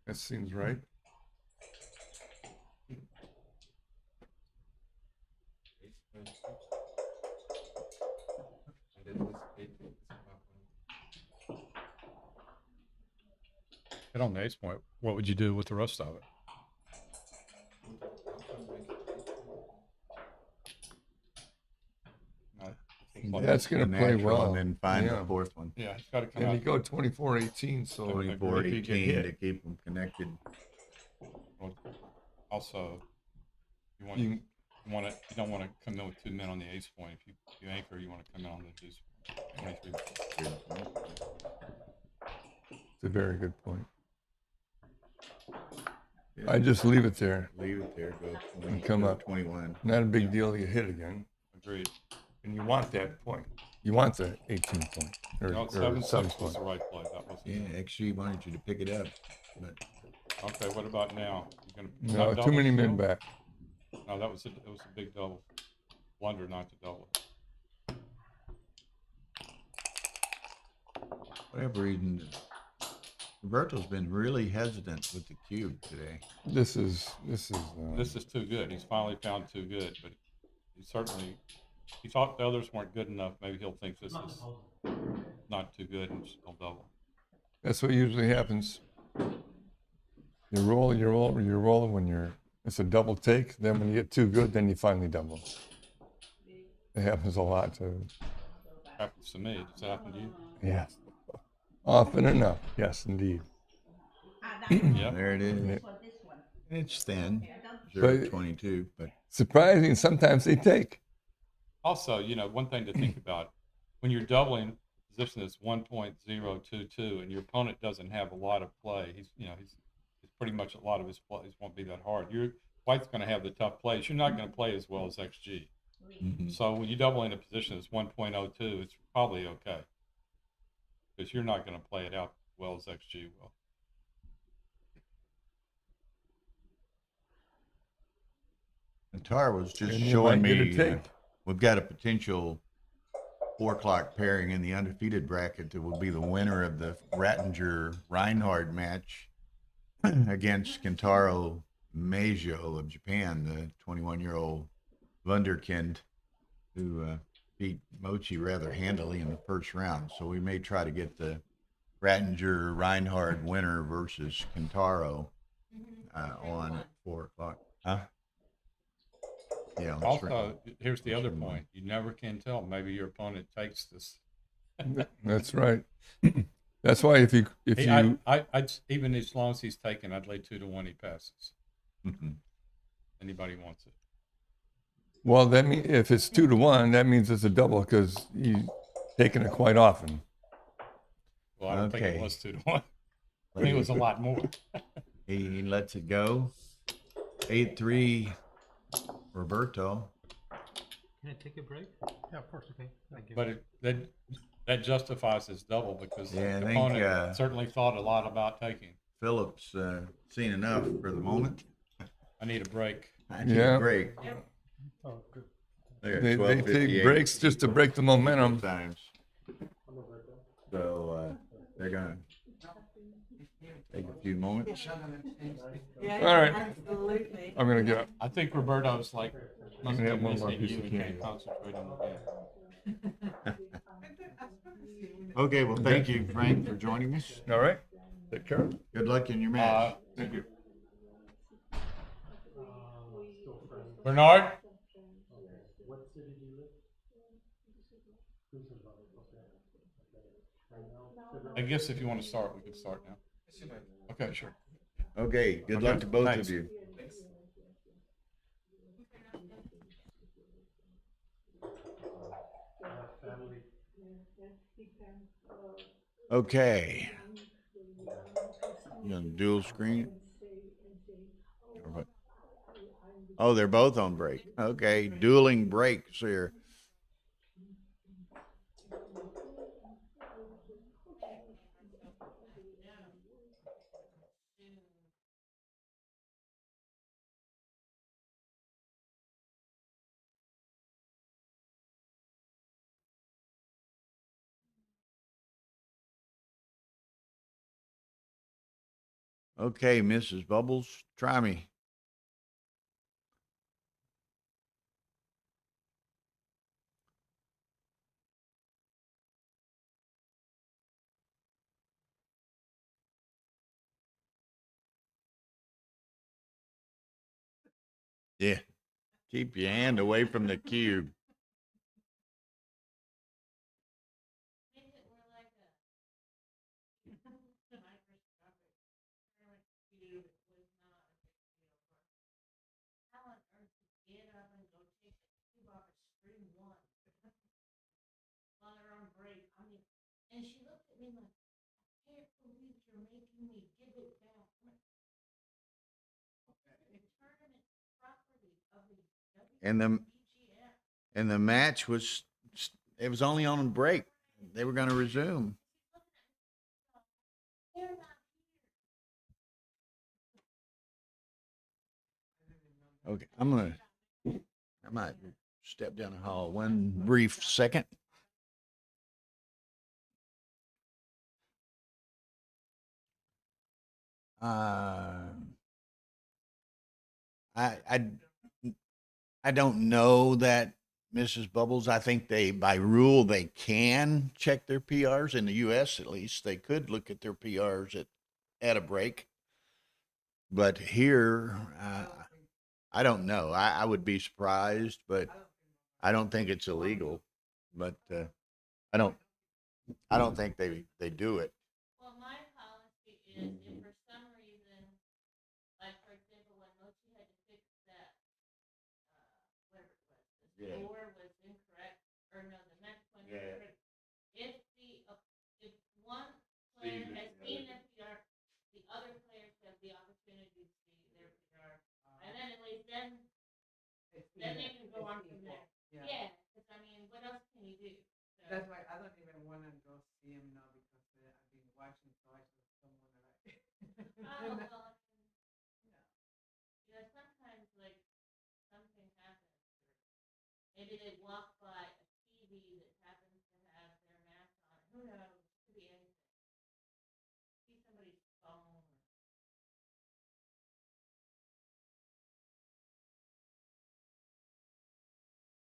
That seems right. Hit on the ace point. What would you do with the rest of it? That's going to play well. And then find Yeah. the fourth one. Yeah, it's got to come And out. you go 24-18, so 24, if you get 18 hit, to keep them connected. Well, also, you want You- you don't want to come in with 2 men on the ace point. If you anchor, you want to come in on the deuce. 23. it's a very good point. I just leave it there. Leave it there. Go 20, And come go up. 21. Not a big deal to get hit again. Agreed. And you want that point. You want the 18 point. Or, No, or 7-6 some was point. the right play. That was Yeah, XG wanted you to pick it up. But Okay, what about now? You gonna No, not too many double men still? back. No, it was a big double. Blunder not to double. whatever reason, Roberto's been really hesitant with the cube today. This is This is too good. He's finally found too good, but he thought the others weren't good enough. Maybe he'll think this is not too good and just will double. that's what usually happens. You roll when it's a double take. Then when you get too good, then you finally double. It happens a lot too. Happens to me. Does that happen to you? Yes. Often enough. Yes, indeed. Yeah. There it is. Yeah. It's thin, But- 0.22, but Surprising, sometimes they take. Also, one thing to think about when you're doubling a position that's 1.022 and your opponent doesn't have a lot of play. He's pretty much a lot of his plays won't be that hard. Your White's going to have the tough plays. You're not going to play as well as XG. mhm. So when you double in a position that's 1.02, it's probably okay because you're not going to play it out as well as XG will. And Tar was just And you showing might get a me take. we've got a potential 4 o'clock pairing in the undefeated bracket that will be the winner of the Rattinger Reinhardt match against Kentaro Meijo of Japan, the 21-year-old Wunderkind who beat Mochi rather handily in the first round. So we may try to get the Rattinger Reinhardt winner versus Kentaro on at 4 o'clock. Huh? Yeah. let's Also, here's the other point. You never can tell. Maybe your opponent takes this. That's right. That's why if you I'd even as long as he's taken, I'd lay 2-1 he passes. Mhm. Anybody wants it. well, that mean if it's 2-1, that means it's a double because you taking it quite often. Well, I don't think Okay. it was 2-1. I think it was a lot more. He lets it go. 8-3 Roberto. Can I take a break? Yeah, of course. Okay. Thank you. But that justifies his double because Yeah, I the think, opponent certainly thought a lot about taking. Phillips seen enough for the moment. I need a break. I need Yeah. a break. Oh, good. They're at They 12:58 take breaks just to break the momentum. times. So they're gonna take a few moments. Yeah, All right. absolutely. I'm gonna get up. I think Roberto's like must can be have one more missing piece you of and can't candy. concentrate on the game. Okay, well, thank you, Frank, for joining us. All right. Take care. Good luck in your match. Thank you. Bernhard? What city do you live? I guess if you want to start, we can start now. Okay, sure. Okay, good luck to both thanks. of you. Okay. You gonna dual screen? Or what? Oh, they're both on break. Okay, dueling breaks here. Okay, Mrs. Bubbles, try me. Yeah. Keep your hand away from the cube. Make it more like a microscopic current cube. It was not a big deal for us. How on earth to get up and go take the cube off of screen one while they're on break? I mean, and she looked at me like, I can't believe you're making me give it back. I'm like, the tournament property of the And the WBGF. and the match was it was only on break. They were going to resume. They're not Okay, I might step down the hall one brief second. I I don't know that, Mrs. Bubbles. I think by rule, they can check their PRs in the U.S. At least they could look at their PRs at a break. But here, I don't know. I would be surprised, but I don't think it's illegal. But I don't think they do it. Well, my policy is if for some reason, like for example, when Mochi had to fix that, whatever it was, the Yeah. score was incorrect, or no, the match point was Yeah. incorrect. If one player has seen their PR, the other players have the opportunity to see their PR, and then at least then they can go on from there. Yeah, because I mean, what else can you do? So, That's why I don't even want to go see him now because I've been watching so I just don't want to like. oh well, sometimes like something happens, or maybe they walk by a TV that happens to have their mask on. Who knows? It could be anything. See somebody's phone.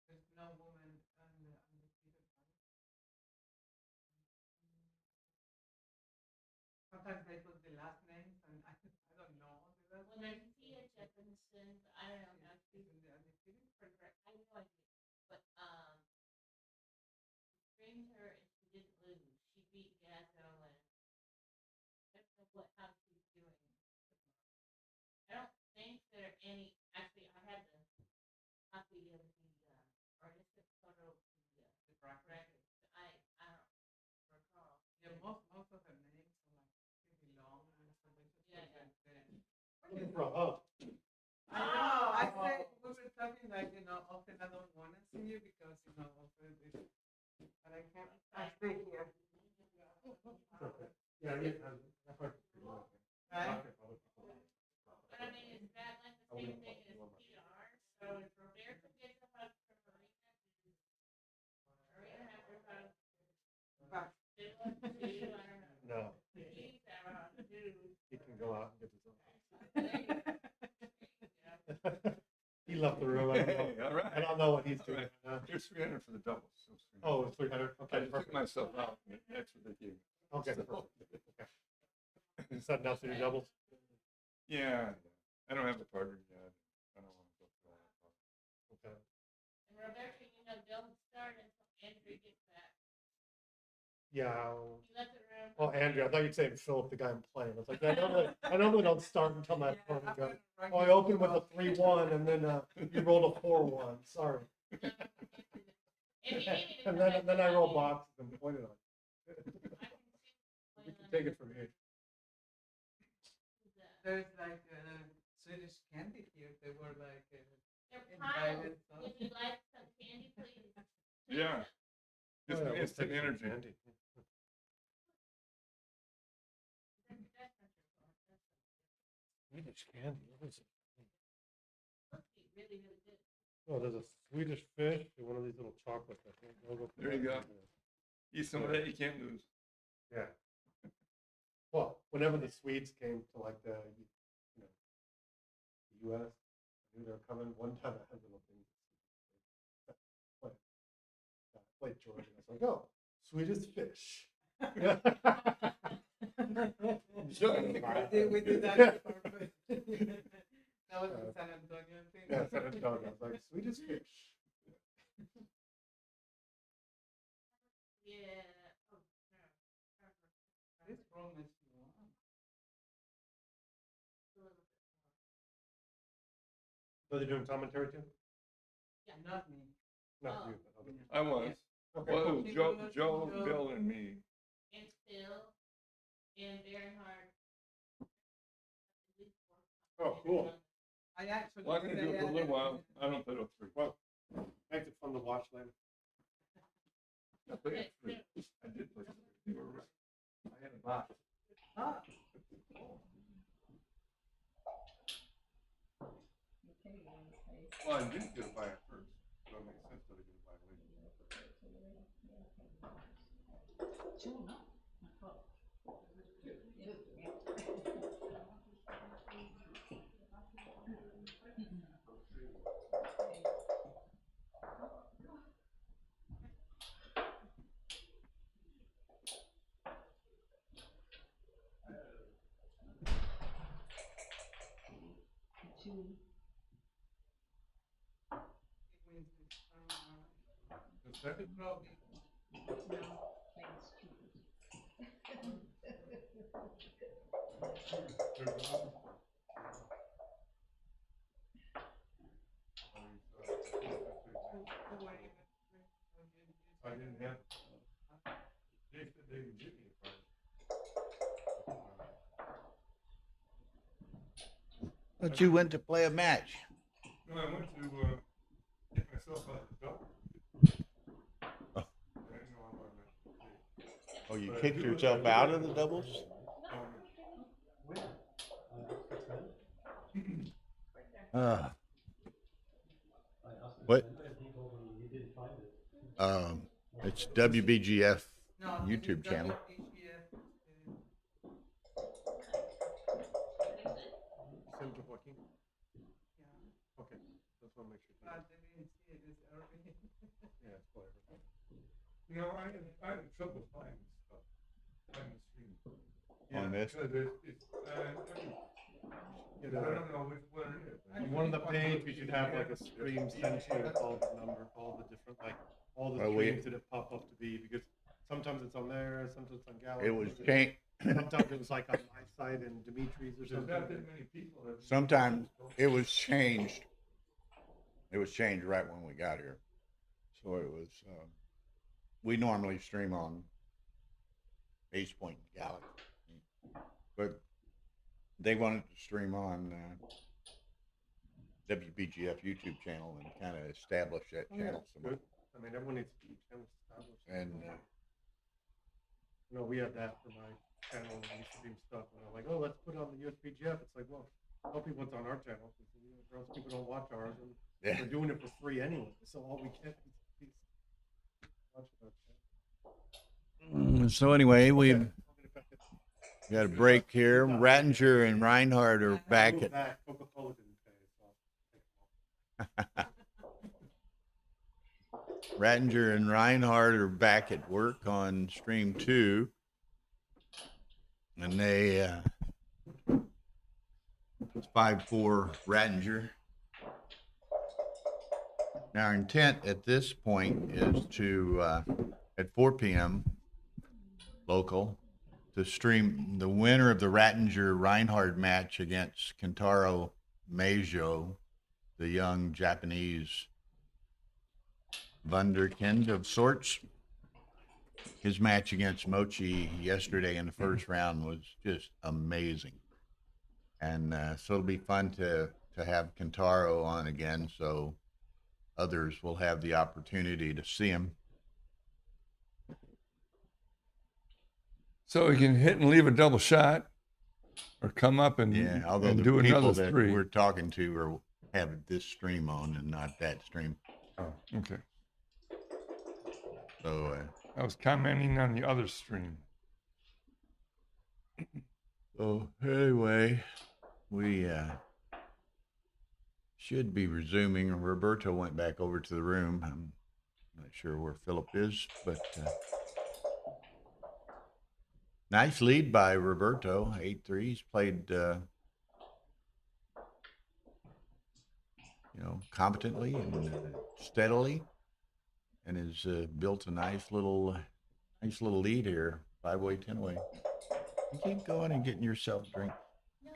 There's no woman on the undefeated one. Sometimes they put the last names and I don't know the last Well, there's name. Tia Jeppenson, but I don't know how she's in the undefeated. correct. I have no idea. But streamed her and she didn't lose. She beat Gazzo and I don't know how she's doing. I don't think there are any. Actually, I had the copy of the artistic photo of the bracket. I don't recall. Yeah, most of their names are like pretty long and so they just Yeah, put yeah. like Bro, oh, I know. I said we were talking like often I don't want to see you because often it's, but I can't. I stay here. yeah, I've heard. Right? But I mean, is that like the same thing as PR? So if Roberto gets a hug from Marina has to hug But Philip too. I don't know. No, He's have a hug too. he can go out and get his own. Yeah. He left the room. Hey, all right. I don't know what he's doing. All right. Here's 300 for the doubles. Oh, it's 300. I Okay, just took perfect. myself out. That's what they gave me. Okay, So- perfect. Okay. Is that enough for your doubles? Yeah, I don't have a partner yet. I don't want to go through all that. Okay. And Roberto, don't start until Andrew gets back. Yeah. He left the room. Oh, Andrew, I thought you'd say Philip, the guy I'm playing. I was like, I normally don't start until my opponent goes. Oh, I opened with a 3-1 and then you rolled a 4-1. Sorry. And then I roll boxes and pointed on it. You can take it from here. there's like Swedish candy here. They were like They're piles. invited. Would you like some candy, please? Yeah. Just Oh, yeah, we'll instant take some energy. candy. Swedish candy. What is it? Really, really good. Oh, there's a Swedish fish and one of these little chocolates. I think. I'll go for There you that. go. Eat some of that, you can't lose. Yeah. Well, whenever the Swedes came to like the U.S., I knew they were coming. One time I had little thing. I played Georgia. I was like, oh, Swedish fish. We did that before. That was the San Antonio thing. Yeah, San Antonio. I was like, Swedish fish. Yeah. Oh, This room is So they're doing commentary too? yeah. not me. Not Oh. you, but other people. I was. Okay. Well, it was Joe, Joe. Bill, and me. And Phil and Bernhard. Oh, cool. I actually. Well, I'm gonna do it for a little while. I don't play till 3. Well, makes it fun to watch later. I played at 3. I did play at 3. You were right. I had a box. Ah. Well, I didn't get a buy it first. So it makes sense that I get a buy it later. The second? I didn't have. They said they would give me a prize. But you went to play a match. No, I went to get myself out of the double. Oh. I didn't know I wanted to. Oh, you kicked yourself out of the doubles? What? It's WBGF No, YouTube channel. Same to Joaquin? Okay, just want to make sure. I didn't see it this early. Yeah, it's whatever. You know, I had trouble finding stuff. Finding the stream. On this? Because I don't know which one it is. On one of the page, we should have like a stream center with all the number, all the different, like, all the Well, streams that it pop up to be, because sometimes it's on there, sometimes it's on Gallery. It was changed. Sometimes it was like on my site and Dimitri's or There's not that something. many people. that- Sometimes it was changed. It was changed right when we got here. So it was, we normally stream on Ace Point Galaxy. But they wanted to stream on WBGF YouTube channel and kind of establish that Oh, yeah, channel. it's good. I mean, everyone needs to be channel established. And You know, we had that for my channel when we stream stuff, and I'm like, oh, let's put it on the USBGF. It's like, well, tell people what's on our channel, because or else people don't watch ours, and Yeah. we're doing it for free anyway, so all we can is watch our channel. So anyway, we've Okay. got a break here. Rattinger and Reinhardt are back Move at back. Coca-Cola didn't pay, so I'll take them off. Rattinger and Reinhardt are back at work on stream 2. And they it's 5-4 Rattinger. Now our intent at this point is to at 4 p.m. local to stream the winner of the Rattinger Reinhardt match against Kentaro Meijo, the young Japanese wunderkind of sorts. His match against Mochi yesterday in the first round was just amazing. And so it'll be fun to have Kentaro on again, so others will have the opportunity to see him. So he can hit and leave a double shot, or come up and, Yeah, although and the do people another that 3. we're talking to are have this stream on and not that stream. Oh, okay. So I was commenting on the other stream. So anyway, we should be resuming. Roberto went back over to the room. I'm not sure where Philip is, but nice lead by Roberto. 8-3. He's played, competently and steadily, and has built a nice little lead here. 5-way, 10-way. You keep going and getting yourself a drink.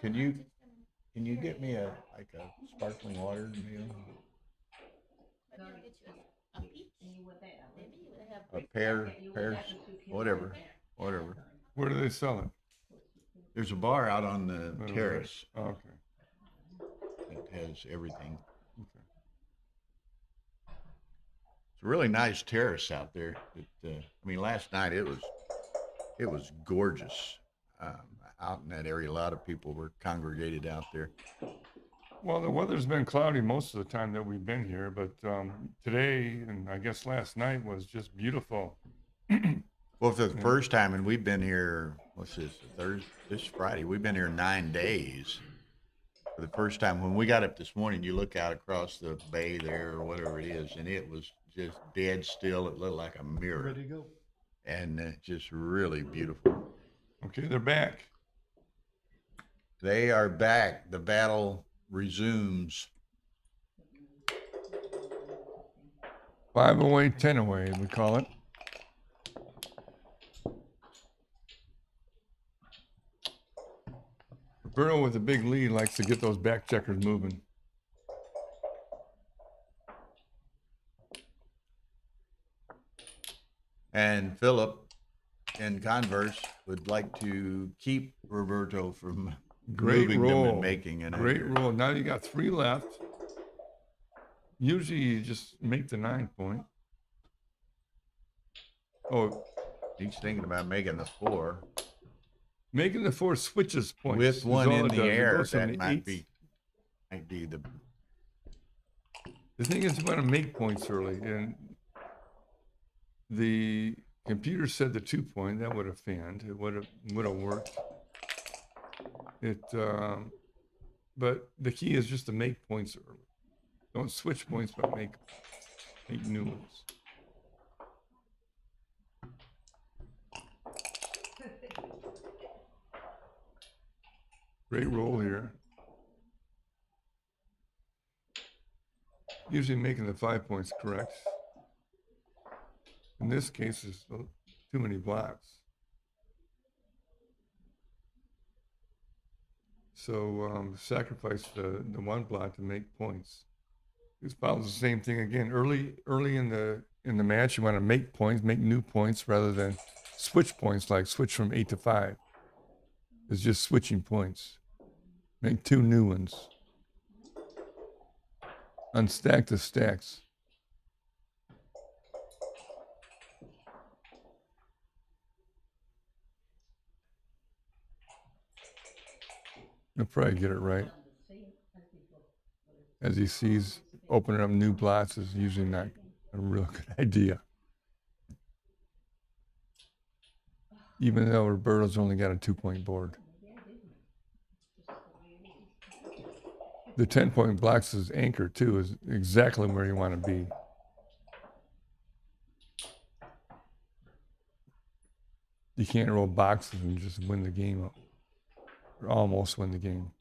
Can you get me a sparkling water, Neil? A pear, whatever. Where do they sell it? There's a bar out on the terrace. Oh, okay. It has everything. It's a really nice terrace out there. Last night it was gorgeous. Out in that area, a lot of people were congregated out there. Well, the weather's been cloudy most of the time that we've been here, but today and I guess last night was just beautiful. Well, for the first time, and we've been here, what's this, this Friday, we've been here 9 days. For the first time, when we got up this morning, you look out across the bay there or whatever it is, and it was just dead still. It looked like a mirror. Ready to go. And just really beautiful. Okay, they're back. They are back. The battle resumes. 5 away, 10 away, we call it. Roberto with a big lead likes to get those back checkers moving. And Philip, in converse, would like to keep Roberto from moving them and making an Great roll. Now you got 3 left. Usually you just make the 9 point. Oh, he's thinking about making the 4. Making the 4 switches points. With one in the air, that that might be the. The thing is, you want to make points early, and the computer said the 2 point. That would have fanned. It would have worked. But the key is just to make points early. Don't switch points, but make new ones. Great roll here. Usually making the 5 points correct. In this case, there's too many blocks. So sacrifice the 1 block to make points. This follows the same thing again. Early in the match, you want to make points, make new points rather than switch points, like switch from 8 to 5. It's just switching points. Make 2 new ones. Unstack the stacks. He'll probably get it right. As he sees opening up new blocks is usually not a real good idea. Even though Roberto's only got a 2 point board. The 10 point blocks is anchor too, is exactly where you want to be. You can't roll boxes and just win the game up. Or almost win the game.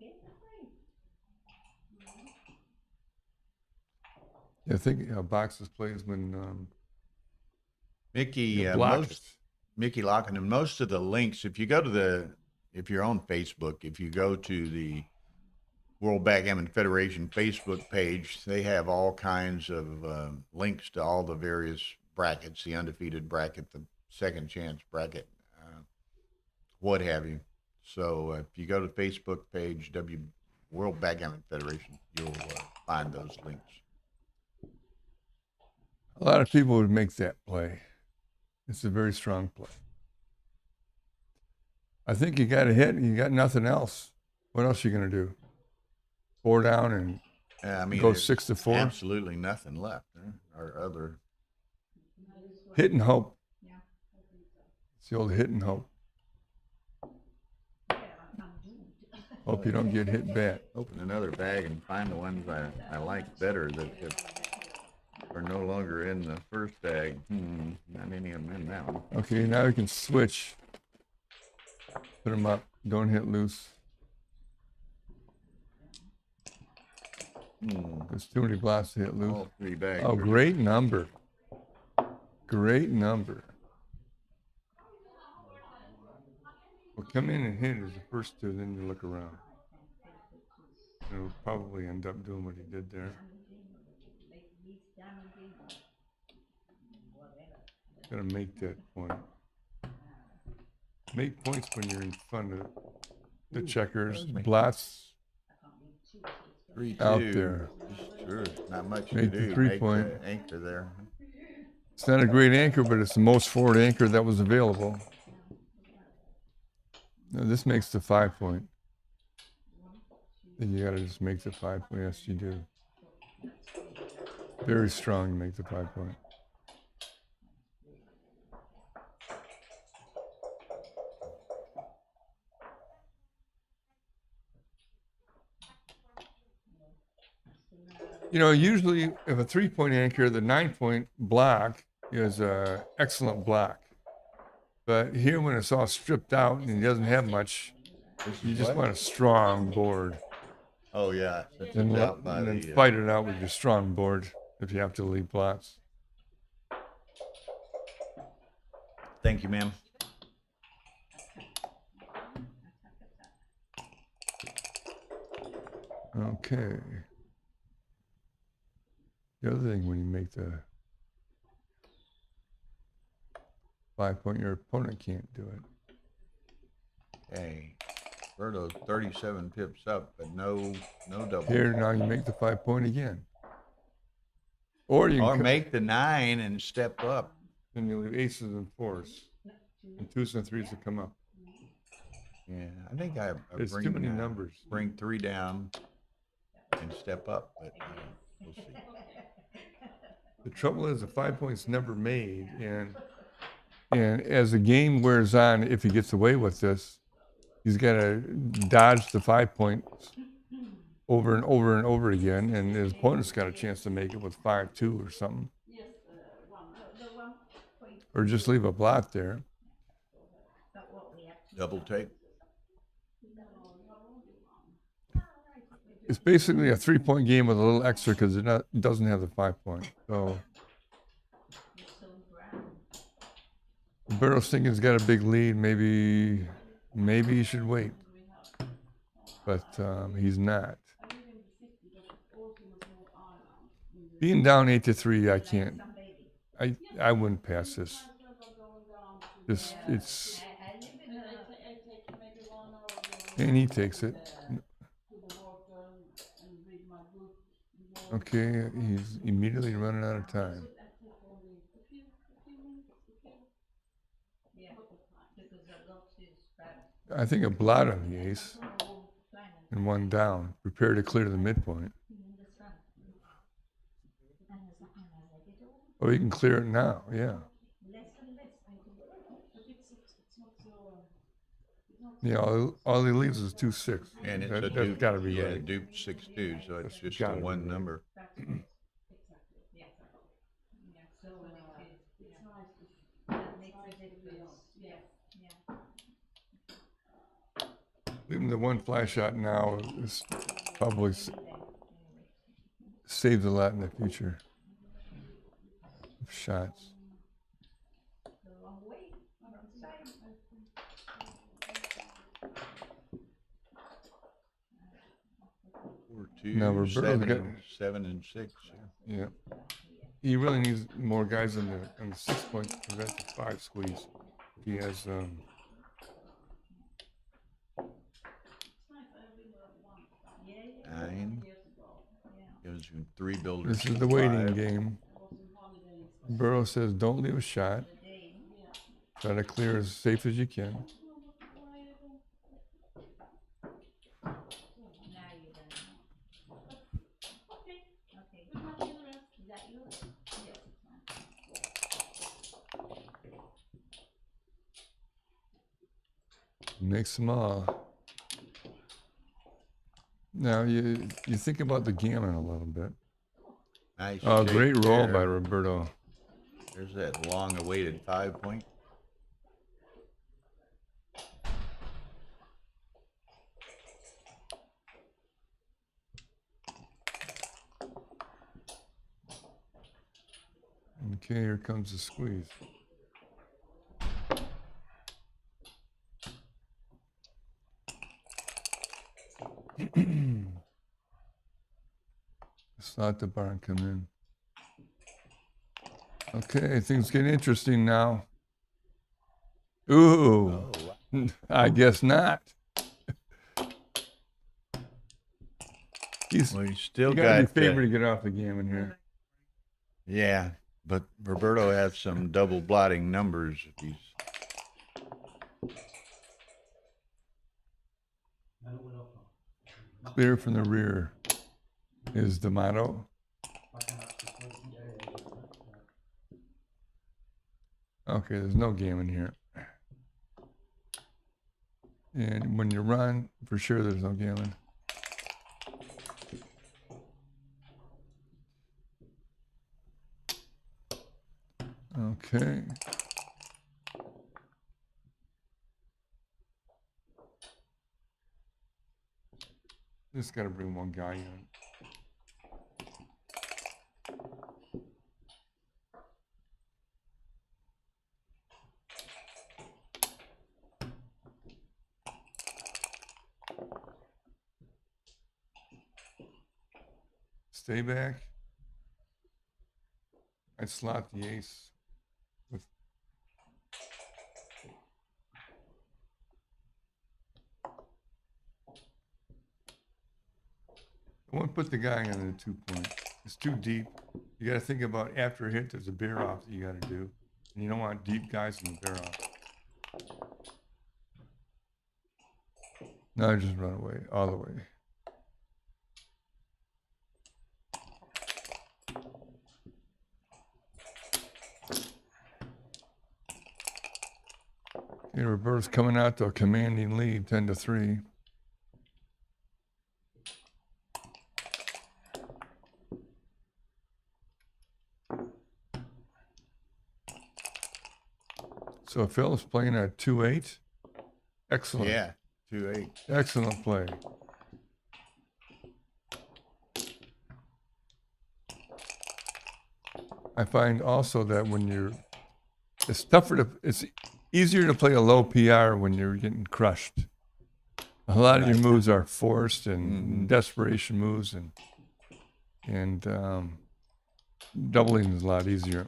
Yeah, I think boxes plays when Mickey Locken, and most of the links, if you're on Facebook, if you go to the World Backgammon Federation Facebook page, they have all kinds of links to all the various brackets, the undefeated bracket, the second chance bracket, what have you. So if you go to the Facebook page, World Backgammon Federation, you'll find those links. A lot of people would make that play. It's a very strong play. I think you got a hit and you got nothing else. What else are you going to do? 4 down and go 6 to 4? Absolutely nothing left. Or other. Hit and hope. It's the old hit and hope. Hope you don't get hit bad. Open another bag and find the ones I like better that are no longer in the first bag. Not any of them in that one. Okay, now you can switch. Put them up. Don't hit loose. There's too many blocks to hit loose. All 3 bags. Oh, great number. Great number. Well, come in and hit is the first 2, then you look around. He'll probably end up doing what he did there. Gotta make that point. Make points when you're in front of the checkers. Blots 3-2. out there. Sure, not much Make to the do. 3-point. Make the anchor there. It's not a great anchor, but it's the most forward anchor that was available. Now this makes the 5-point. Then you gotta just make the 5-point. Yes, you do. Very strong to make the 5-point. You know, usually if a 3-point anchor, the 9-point block is an excellent block. But here, when it's all stripped out and he doesn't have much, you just want a strong board. Oh, yeah. And then fight it out with your strong board if you have to leave blots. Thank you, ma'am. Okay. The other thing, when you make the 5-point, your opponent can't do it. Hey, Berto 37 pips up, but no double. Here, now you make the 5-point again. Or you can make the 9 and step up. Then you leave aces and 4s. And 2s and 3s will come up. Yeah, I think I There's bring, too many numbers. Bring 3 down and step up, but we'll see. The trouble is the 5-point's never made, and as the game wears on, if he gets away with this, he's got to dodge the 5 points over and over and over again, and his opponent's got a chance to make it with 5-2 or something. Or just leave a blot there. Double take. It's basically a 3-point game with a little extra because it doesn't have the 5-point. So Barrow's thinking he's got a big lead. Maybe he should wait, but he's not. Being down 8-3, I can't. I wouldn't pass this. It's and he takes it. Okay, he's immediately running out of time. I think a blot on the ace and 1 down. Prepare to clear the midpoint. Or you can clear it now, yeah. Yeah, all he leaves is 2-6. And it's that's got to be right. right. Dupe 6-2, so it's just gotta a be 1 right. number. Leaving the 1 fly shot now is probably saves a lot in the future. Shots. Now Roberto's got 7 and 6. Yeah. He really needs more guys on the 6 point to prevent the 5 squeeze. He has Nine. Gives you 3 builders. this is the waiting 5. game. Burrow says don't leave a shot. Try to clear as safe as you can. Makes them all. Now you think about the gammon a little bit. Nice. Oh, shake great roll there. by Roberto. There's that long-awaited 5-point. Okay, here comes the squeeze. Slot the bar and come in. Okay, things get interesting now. Ooh, Oh, I guess not. well, you still You gotta be got favored to get off the gammon here. yeah, but Roberto has some double blotting numbers. If he's Clear from the rear is the motto. Okay, there's no gammon here. And when you run, for sure there's no gammon. Okay. Just got to bring one guy in. Stay back. I'd slot the ace with. I won't put the guy on the 2 point. It's too deep. You got to think about after a hit, there's a bear off that you got to do. And you don't want deep guys in the bear off. No, just run away, all the way. Okay, Roberto's coming out to a commanding lead, 10-3. So Phil's playing at 2-8. Excellent. yeah, 2-8. Excellent play. I find also that when you're, it's tougher to, it's easier to play a low PR when you're getting crushed. A lot of your moves are forced and desperation moves, and doubling is a lot easier.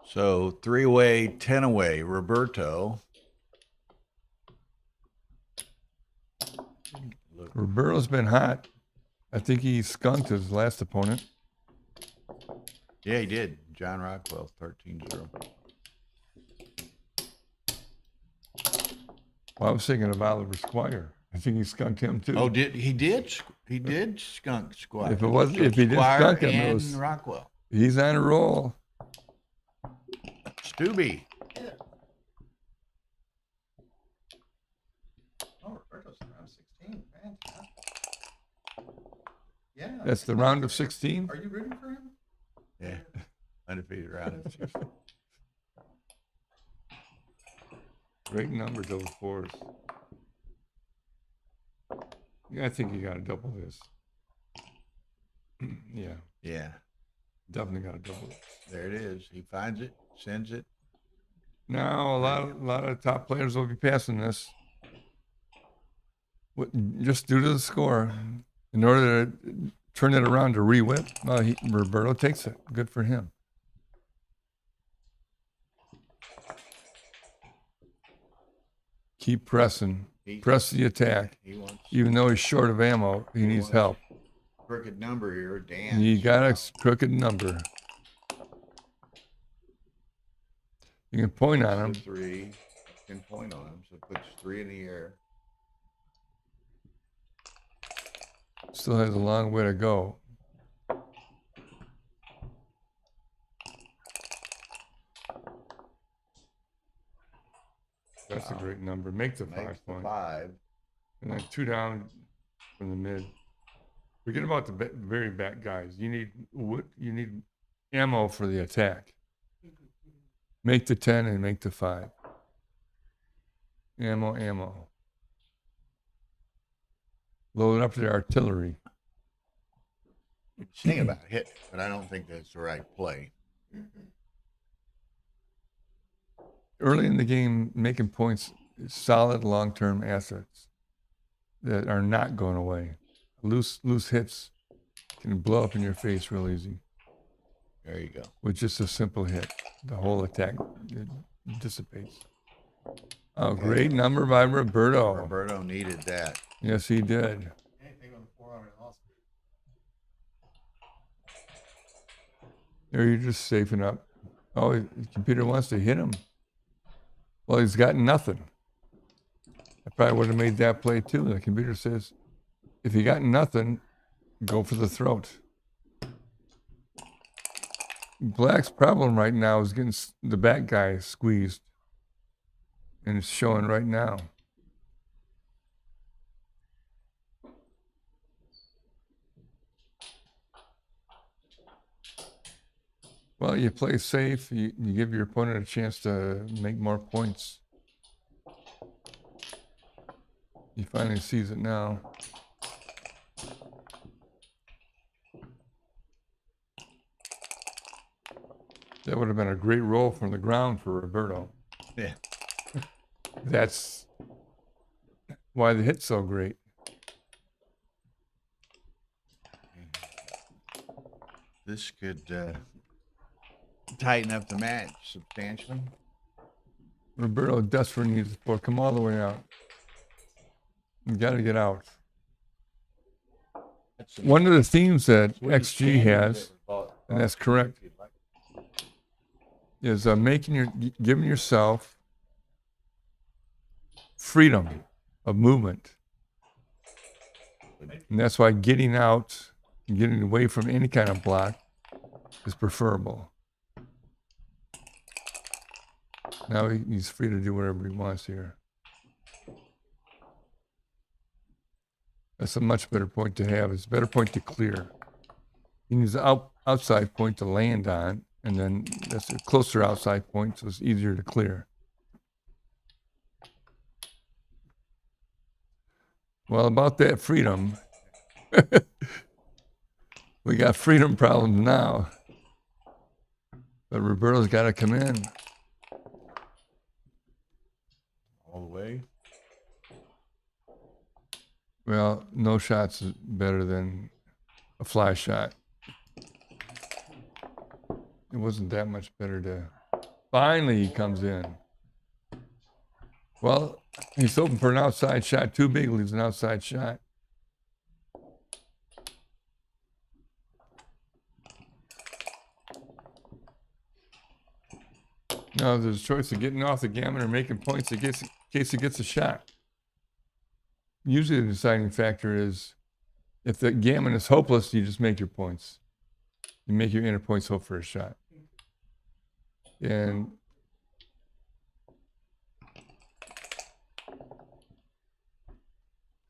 So 3-way, 10-away, Roberto. Roberto's been hot. I think he skunked his last opponent. Yeah, he did. John Rockwell, 13-0. Well, I was thinking of Oliver Squire. I think he skunked him too. Oh, he did skunk Squire. If it was, So if he did Squire skunk him, it and was, Rockwell. he's on a roll. Stubby. Oh, Roberto's around 16. Fantastic. Yeah. That's the round of 16. Are you rooting for him? Yeah, undefeated round. Great numbers over fours. Yeah, I think you got to double this. Yeah, Yeah, definitely got to double it. there it is. He finds it, sends it. Now, a lot of top players will be passing this. Just due to the score. In order to turn it around to re-whip, Roberto takes it. Good for him. Keep pressing. Press the attack. He wants Even though he's short of ammo, he needs help. crooked number here, Dan. You got a crooked number. You can point on him. 3. Can point on him, so it puts 3 in the air. Still has a long way to go. That's a great right number. Make the 5 Makes the point. 5. And then 2 down from the mid. Forget about the very back guys. You need ammo for the attack. Make the 10 and make the 5. Ammo. Load up the artillery. Think about hit, but I don't think that's the right play. Early in the game, making points is solid long-term assets that are not going away. Loose hits can blow up in your face real easy. There you go. With just a simple hit, the whole attack dissipates. Oh, great number by Roberto. Roberto needed that. Yes, he did. Anything on the 4 hour loss. There, you're just safing up. Oh, the computer wants to hit him. Well, he's got nothing. I probably would have made that play too. The computer says, if you got nothing, go for the throat. Black's problem right now is getting the back guy squeezed. And it's showing right now. Well, you play safe. You give your opponent a chance to make more points. He finally sees it now. That would have been a great roll from the ground for Roberto. Yeah. That's why the hit's so great. This could tighten up the match substantially. Roberto desperately needs the ball. Come all the way out. You got to get out. One of the themes that XG has, and that's correct, is giving yourself freedom of movement. And that's why getting out, getting away from any kind of block is preferable. Now he's free to do whatever he wants here. That's a much better point to have. It's a better point to clear. He needs an outside point to land on, and then that's a closer outside point, so it's easier to clear. Well, about that freedom, we got freedom problems now. But Roberto's got to come in. All the way. Well, no shots is better than a fly shot. It wasn't that much better to... Finally, he comes in. Well, he's open for an outside shot. Too big leaves an outside shot. Now, there's a choice of getting off the gammon or making points in case he gets a shot. Usually the deciding factor is if the gammon is hopeless, you just make your points. You make your inner points hope for a shot. And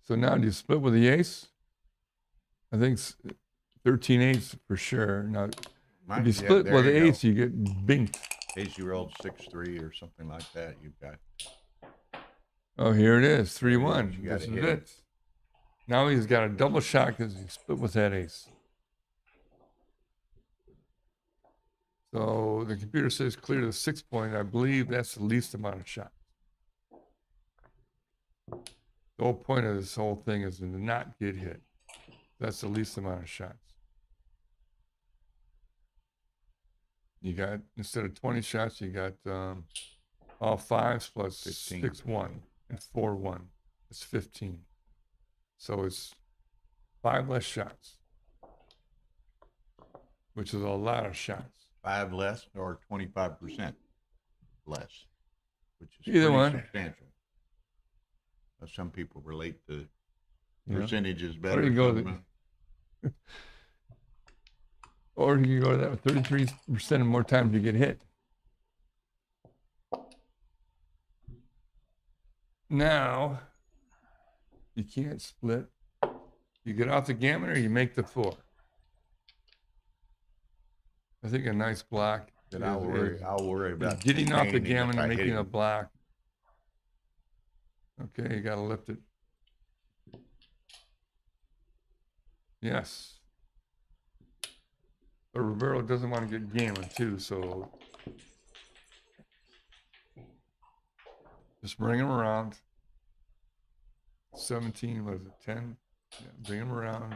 so now do you split with the ace? I think 13 eights for sure. Now, if you split with the ace, you get binked. Ace, you rolled 6-3 or something like that. You've got. Oh, here it is, 3-1. You got This to is hit it. Now he's got a double shot because he split with that ace. So the computer says clear the 6 point. I believe that's the least amount of shots. The whole point of this whole thing is to not get hit. That's the least amount of shots. You got, instead of 20 shots, you got all fives plus 6-1 and 4-1. It's 15. So it's 5 less shots, which is a lot of shots. 5 less or 25% less, which is Either pretty one. substantial. Some people relate to percentages better. Or you go or you can go to that with 33% more times you get hit. Now, you can't split. You get off the gammon or you make the 4. I think a nice block. Then I'll worry is about getting off the gaining if gammon I and hit making a him. block. Okay, you gotta lift it. Yes. But Roberto doesn't want to get gammon too, so just bring him around. 17, what is it, 10? Yeah, bring him around.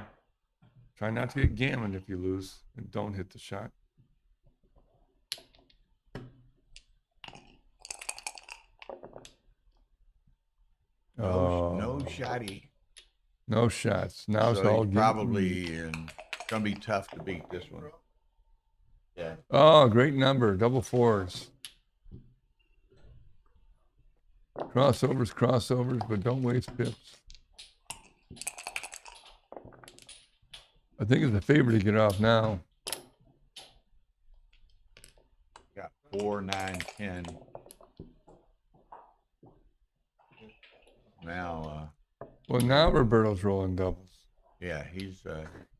Try not to get gammon if you lose, and don't hit the shot. No shotty. No shots. Now it's So all he's probably gonna be tough to beat this one. Yeah. Oh, great number. Double 4s. Crossovers, but don't waste pips. I think it's a favor to get off now. Got 4, 9, 10. Now, Well, now Roberto's rolling doubles. yeah, he's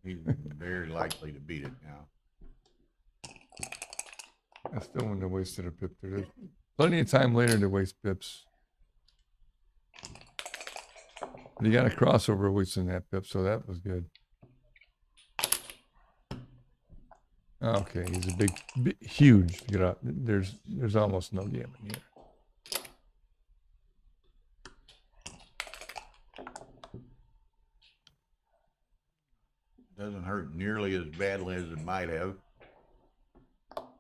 very likely to beat it now. I still wouldn't have wasted a pip there. There's plenty of time later to waste pips. But he got a crossover wasting that pip, so that was good. Okay, he's a big huge. Get up. There's almost no gammon here. Doesn't hurt nearly as badly as it might have.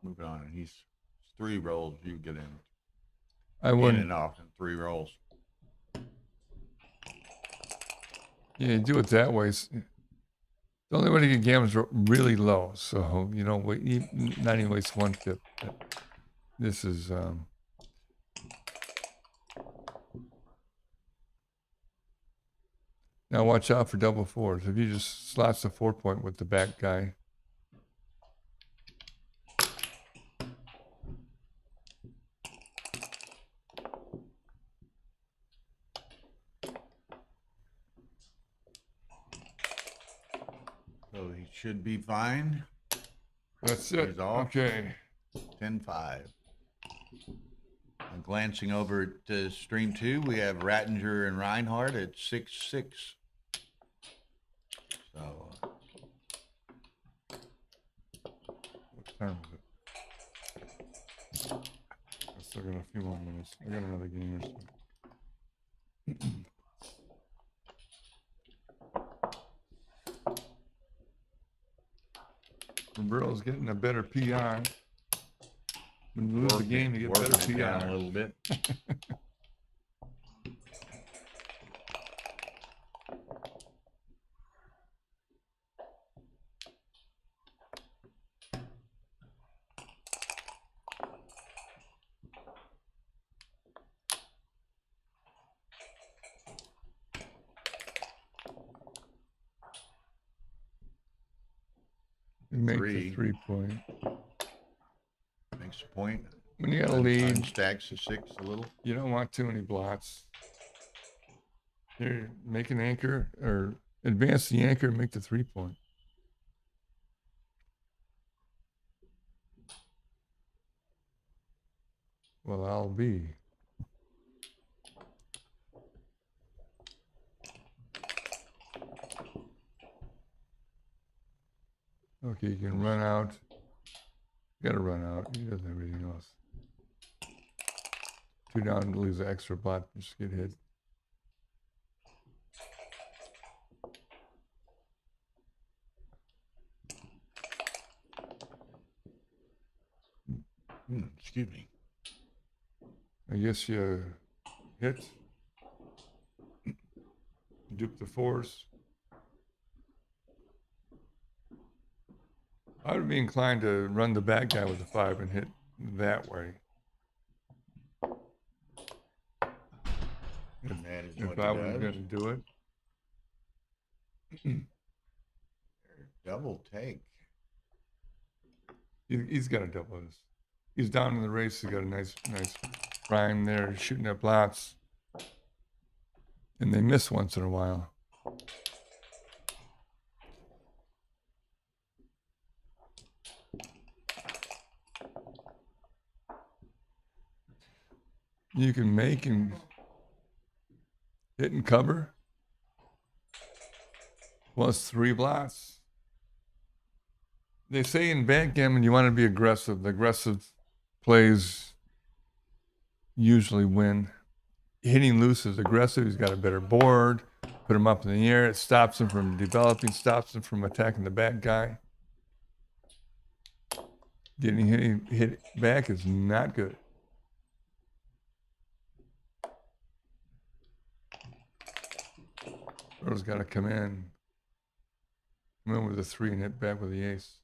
Moving on, he's 3 rolls. You get in. I In wouldn't. and off in 3 rolls. Yeah, you do it that way. The only way to get gammons really low, so you don't not even waste 1 pip. This is now watch out for double 4s. If you just slots the 4-point with the back guy. So he should be fine. That's it. He's off. Okay. 10-5. Glancing over to stream 2, we have Rattinger and Reinhardt at 6-6. So What time is it? I still got a few more minutes. I got another game or so. Roberto's getting a better PR. When you lose the game, you get better working it down PR. a little bit. You make Three. the 3-point. Makes a point. When you got a lead, Stacks the 6 a little. you don't want too many blots. Here, make an anchor or advance the anchor and make the 3-point. Well, I'll be. Okay, you can run out. You gotta run out. He does everything else. 2 down, lose the extra bot, just get hit. Excuse me. I guess you hit. Dupe the 4s. I would be inclined to run the back guy with the 5 and hit that way. And that is If what I he was does. going to do it. Double take. He's got a double this. He's down in the race. He's got a nice prime there, shooting at blots. And they miss once in a while. You can make and hit and cover. Plus 3 blots. They say in backgammon you want to be aggressive. The aggressive plays usually win. Hitting loose is aggressive. He's got a better board. Put him up in the air. It stops him from developing, stops him from attacking the back guy. Getting hit back is not good. Earl's got to come in with a 3 and hit back with the ace.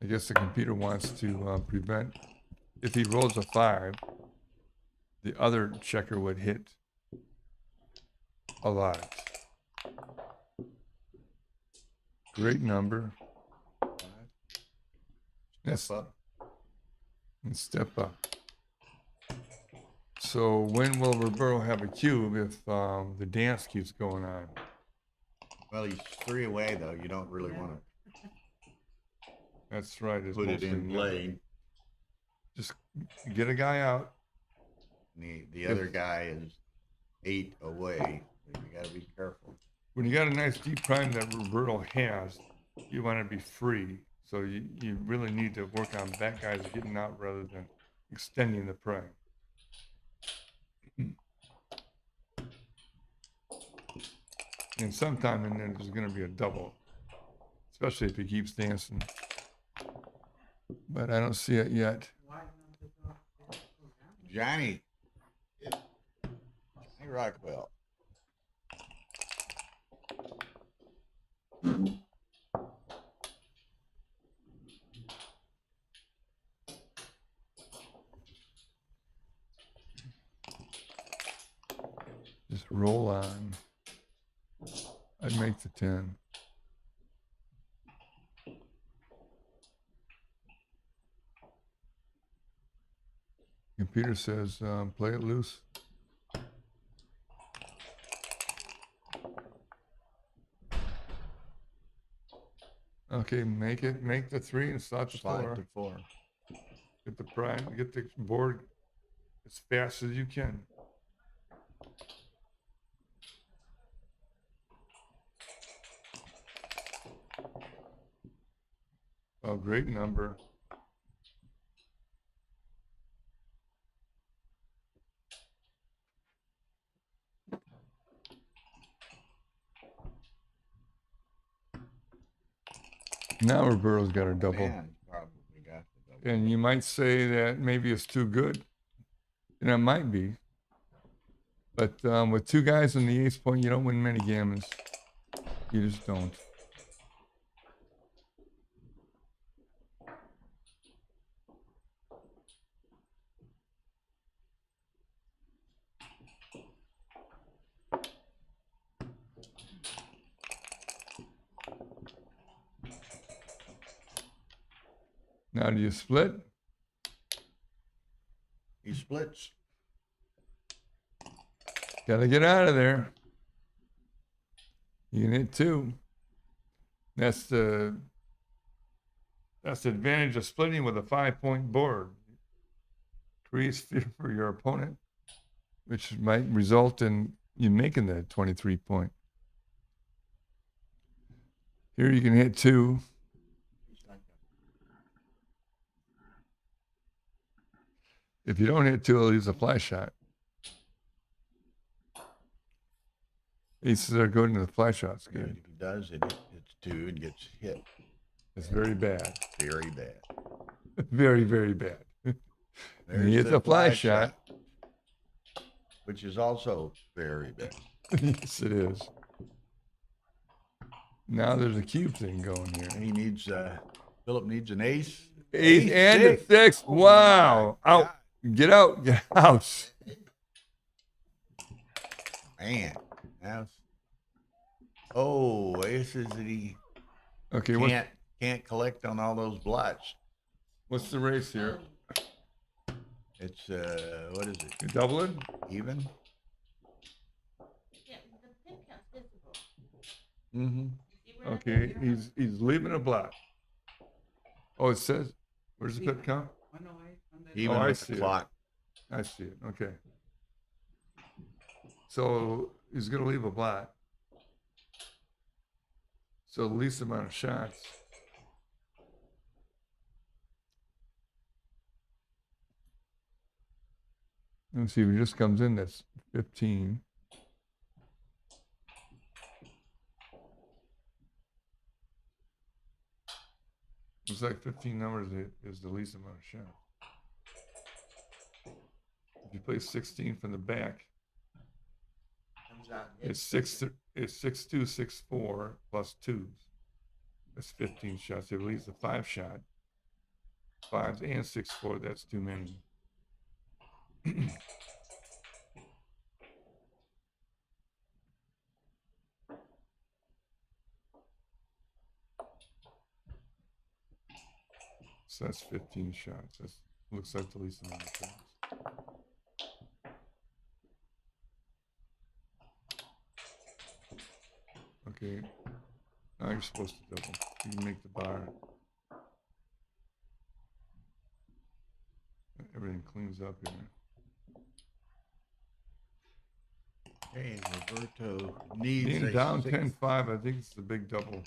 I guess the computer wants to prevent, if he rolls a 5, the other checker would hit a lot. Great number. Step up. And step up. So when will Roberto have a cube if the dance keeps going on? Well, he's 3 away, though. You don't really want to That's right. It's put it in mostly play. Just get a guy out. The other guy is 8 away. So you got to be careful. When you got a nice deep prime that Roberto has, you want to be free. So you really need to work on that guy's getting out rather than extending the prime. And sometime in there, there's going to be a double, especially if he keeps dancing. But I don't see it yet. Johnny. Hey, Rockwell. Just roll on. I'd make the 10. Computer says play it loose. Okay, make the 3 and slot the 4. Slide to 4. Get the prime, get the board as fast as you can. Oh, great number. Now Roberto's got a double. Man, probably got the double. And you might say that maybe it's too good. And it might be. But with 2 guys in the ace point, you don't win many gammons. You just don't. Now do you split? He splits. Gotta get out of there. You can hit 2. That's the advantage of splitting with a 5-point board. Creates fear for your opponent, which might result in you making that 23-point. Here you can hit 2. If you don't hit 2, it'll use a fly shot. Aces are good in the fly shots. Good. If he does, it's 2 and gets hit. It's very bad. Very bad. Very, very bad. There's He hits the a fly shot. Which is also very bad. Yes, it is. Now there's a cube thing going here. He needs, Philip needs an ace. Ace and a 6. Wow. Out. Get out. Get out. Man. Oh, aces that he Okay, can't collect on all those blots. what's the race here? It's what is it? You double it? Even? Yeah, the pin count's visible. Mm-hmm. See where that Okay, is? he's leaving a black. Oh, it says, where's the pit count? 108, and then Even Oh, I with see the it. clock. I see it, okay. So he's gonna leave a black. So the least amount of shots. Let's see, if it just comes in, that's 15. It's like 15 numbers is the least amount of shots. If you play 16 from the back, it's 6-2, 6-4 plus 2s. That's 15 shots. If it leaves a 5 shot, 5s and 6-4, that's too many. So that's 15 shots. That looks like the least amount of shots. Okay. Now you're supposed to double. You can make the bar. Everything cleans up here. Hey, Roberto needs Being a down 6. 10-5, I think it's the big double.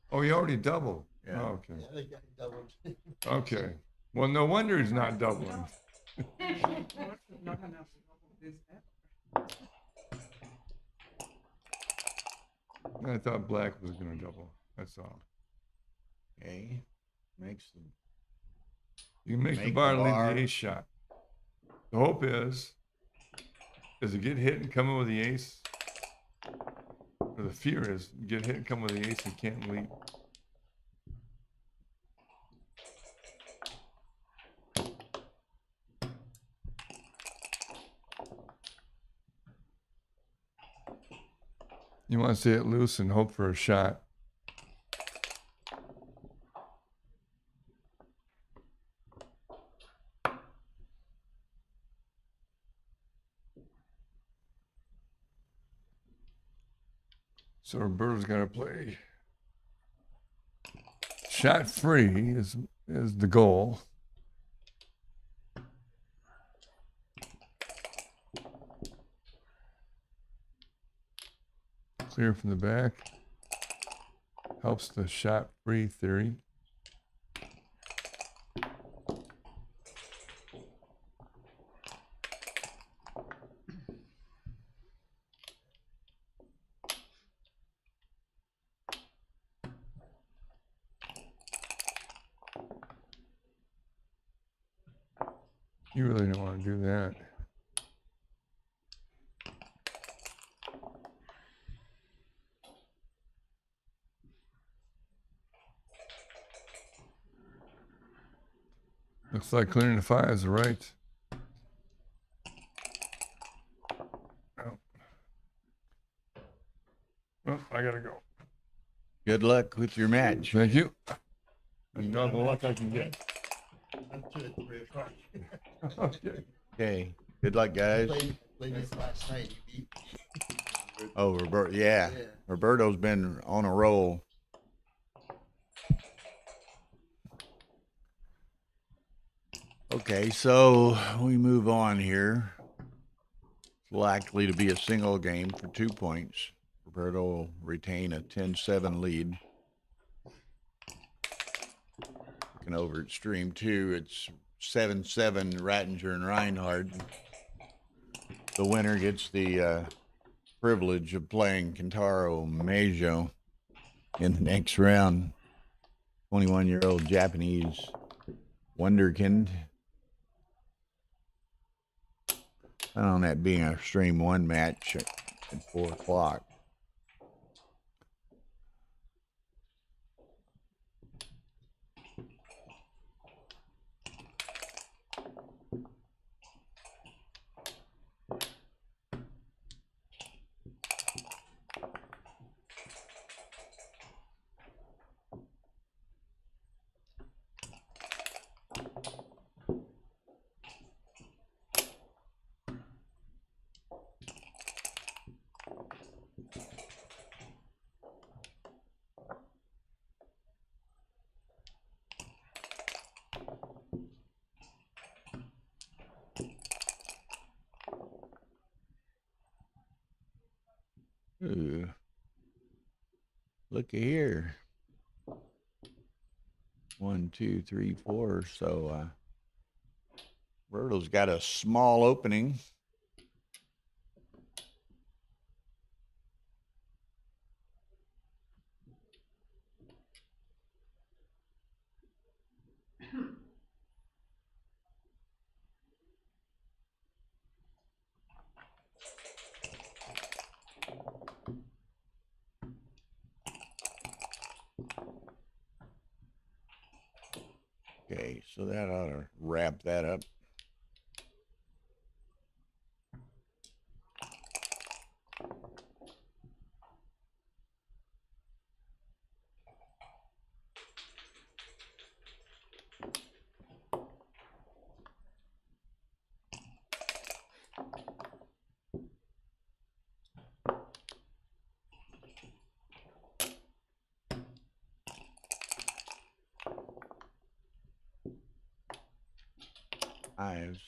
Oh, he already doubled. Yeah. Oh, okay. Okay. Well, no wonder he's not doubling. not enough to double this ever. I thought black was going to double. That's all. Okay. Makes the You can make the Make bar the leave bar. the ace shot. The hope is it get hit and come in with the ace? Or the fear is get hit and come with the ace and can't lead. You want to see it loose and hope for a shot. So Roberto's got to play shot free is the goal. Clear from the back helps the shot free theory. You really don't want to do that. Looks like clearing the 5 is right. Oh. Well, I gotta go. good luck with your match. Thank you. And all the luck I can get. I'm to it 3 o'clock. Okay. Okay. Good luck, guys. Played this last night. You beat. Oh, Roberto. Yeah. Yeah. Roberto's been on a roll. Okay, so we move on here. It's likely to be a single game for 2 points. Roberto will retain a 10-7 lead. Looking over at stream 2, it's 7-7 Rattinger and Reinhardt. The winner gets the privilege of playing Kentaro Meijo in the next round. 21-year-old Japanese wonderkind. Plan on that being a stream 1 match at 4 o'clock. looky here. 1, 2, 3, 4. So Berto's got a small opening. Okay, so that ought to wrap that up.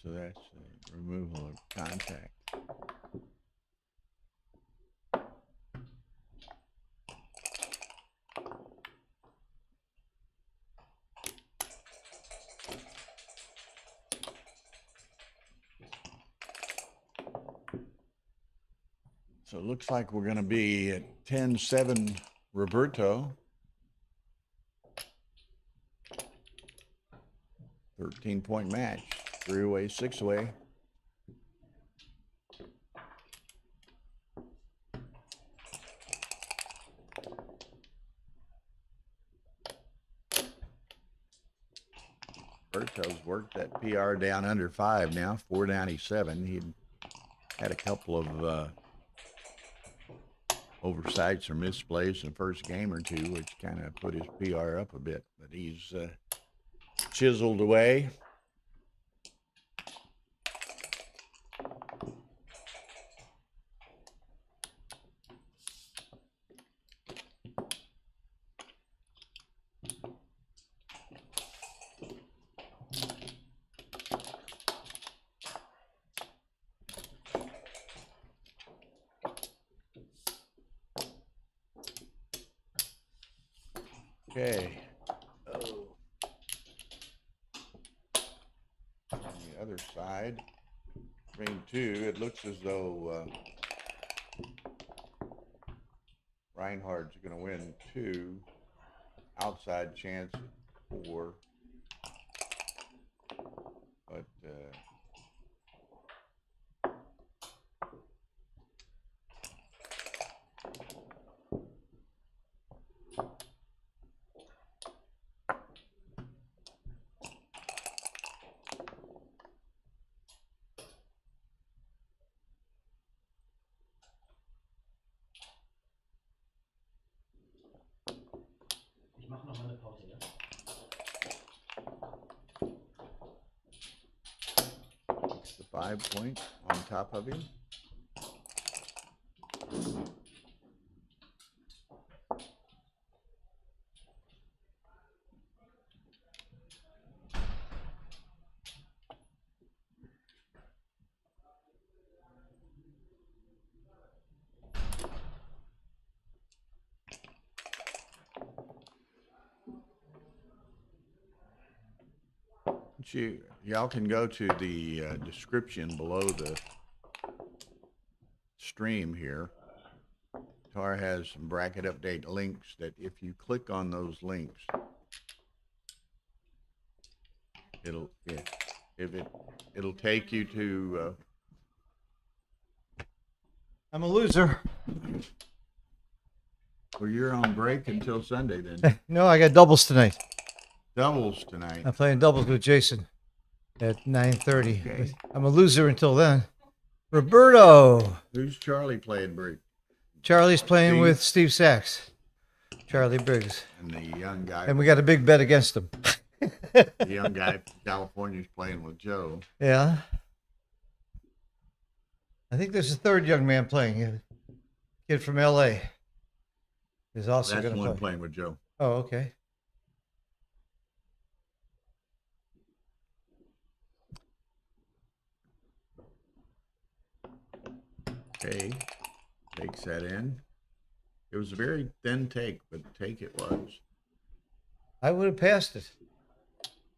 So that's removal of contact. So it looks like we're going to be at 10-7 Roberto. 13-point match, 3-way, 6-way. Roberto's worked that PR down under 5 now, 497. He had a couple of oversights or misplays in the first game or two, which kind of put his PR up a bit, but he's chiseled away. Okay. On the other side, frame 2, it looks as though Reinhardt's going to win 2. Outside chance at 4. But Ich mache noch mal eine Pause, ja? the 5-point on top of him. Y'all can go to the description below the stream here. Tar has some bracket update links that if you click on those links, it'll take you to I'm a loser. well, you're on break until Sunday then. No, I got doubles tonight. Doubles tonight. I'm playing doubles with Jason at 9:30. Okay. I'm a loser until then. Roberto. Who's Charlie playing break? Charlie's playing Steve? with Steve Sachs. Charlie Briggs. And the young guy. And we got a big bet against him. The young guy from California's playing with Joe. Yeah. I think there's a third young man playing. A kid from LA is also That's going to one play. playing with Joe. Oh, okay. Okay. Takes that in. It was a very thin take, but take it was. I would have passed it.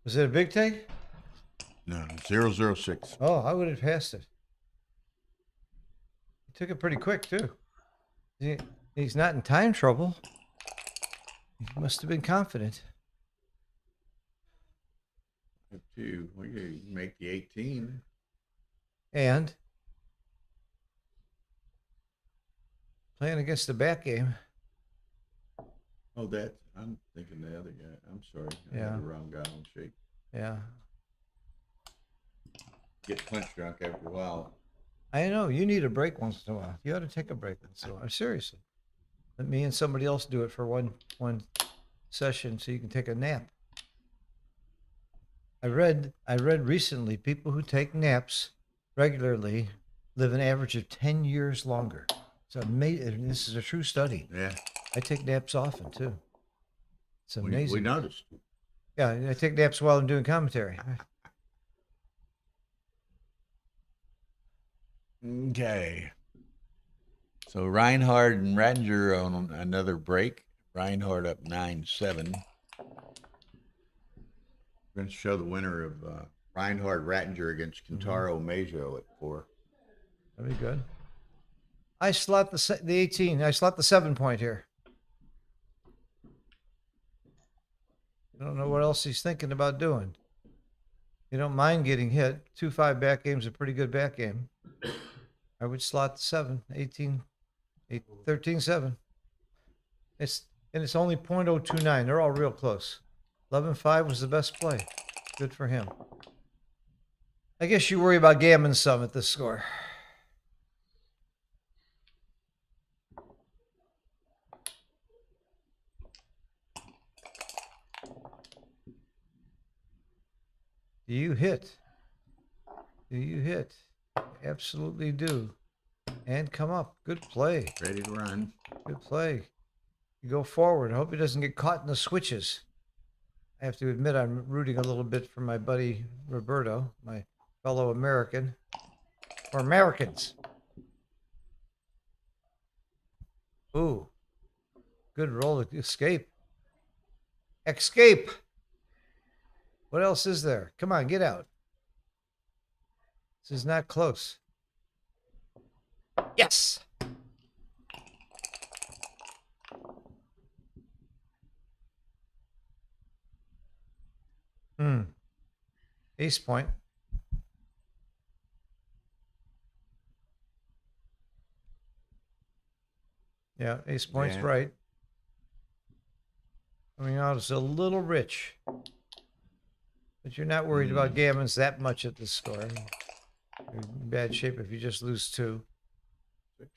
Was it a big take? No, 006. Oh, I would have passed it. He took it pretty quick, too. He's not in time trouble. He must have been confident. 2. Well, you make the 18. And playing against the back game. Oh, I'm thinking the other guy. I'm sorry. I Yeah. had the wrong guy on shake. Yeah. Get punch drunk after a while. I know. You need a break once in a while. You ought to take a break once in a while. Seriously. Let me and somebody else do it for one session so you can take a nap. I read recently people who take naps regularly live an average of 10 years longer. It's amazing. This is a true study. Yeah. I take naps often too. It's We amazing. noticed. Yeah, I take naps while I'm doing commentary. Okay. So Reinhardt and Rattinger on another break. Reinhardt up 9-7. We're going to show the winner of Reinhardt Rattinger against Kentaro Majo at 4. That'd be good. I slot the 18. I slot the 7-point here. I don't know what else he's thinking about doing. You don't mind getting hit. 2-5 back game's a pretty good back game. I would slot the 7, 18, 13, 7. It's only .029. They're all real close. 11-5 was the best play. Good for him. I guess you worry about gammon some at this score. Do you hit? Do you hit? Absolutely do. And come up. Good play. Ready to run. Good play. You go forward. I hope he doesn't get caught in the switches. I have to admit I'm rooting a little bit for my buddy Roberto, my fellow American. Or Americans. Ooh. Good roll. Escape. Escape. What else is there? Come on, get out. This is not close. Yes. Ace point. Yeah, ace point's Yeah. right. Coming out is a little rich. But you're not worried about gammons that much at this score. You're in bad shape if you just lose 2. 6.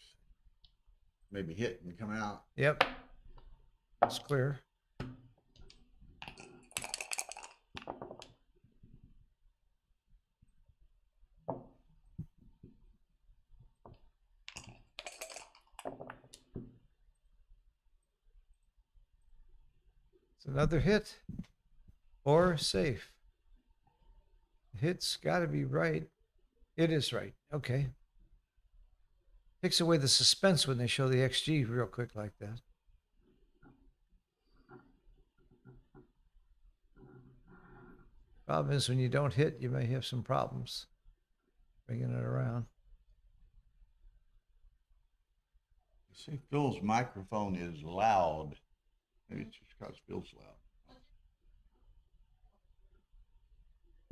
Maybe hit and come out. Yep. It's clear. It's another hit or safe. Hit's got to be right. It is right. Okay. Takes away the suspense when they show the XG real quick like that. Problem is when you don't hit, you may have some problems bringing it around. See, Phil's microphone is loud. Maybe it's just because Phil's loud.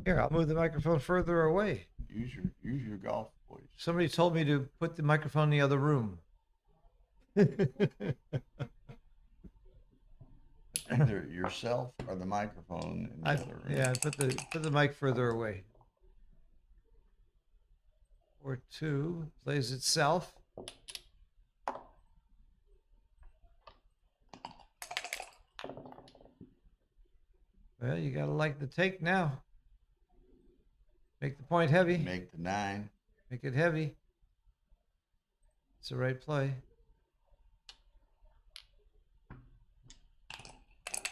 Here, I'll move the microphone further away. Use your golf voice. Somebody told me to put the microphone in the other room. Either yourself or the microphone in the other room. Yeah, put the mic further away. 4-2 plays itself. Well, you gotta like the take now. Make the point heavy. Make the 9. Make it heavy. It's the right play.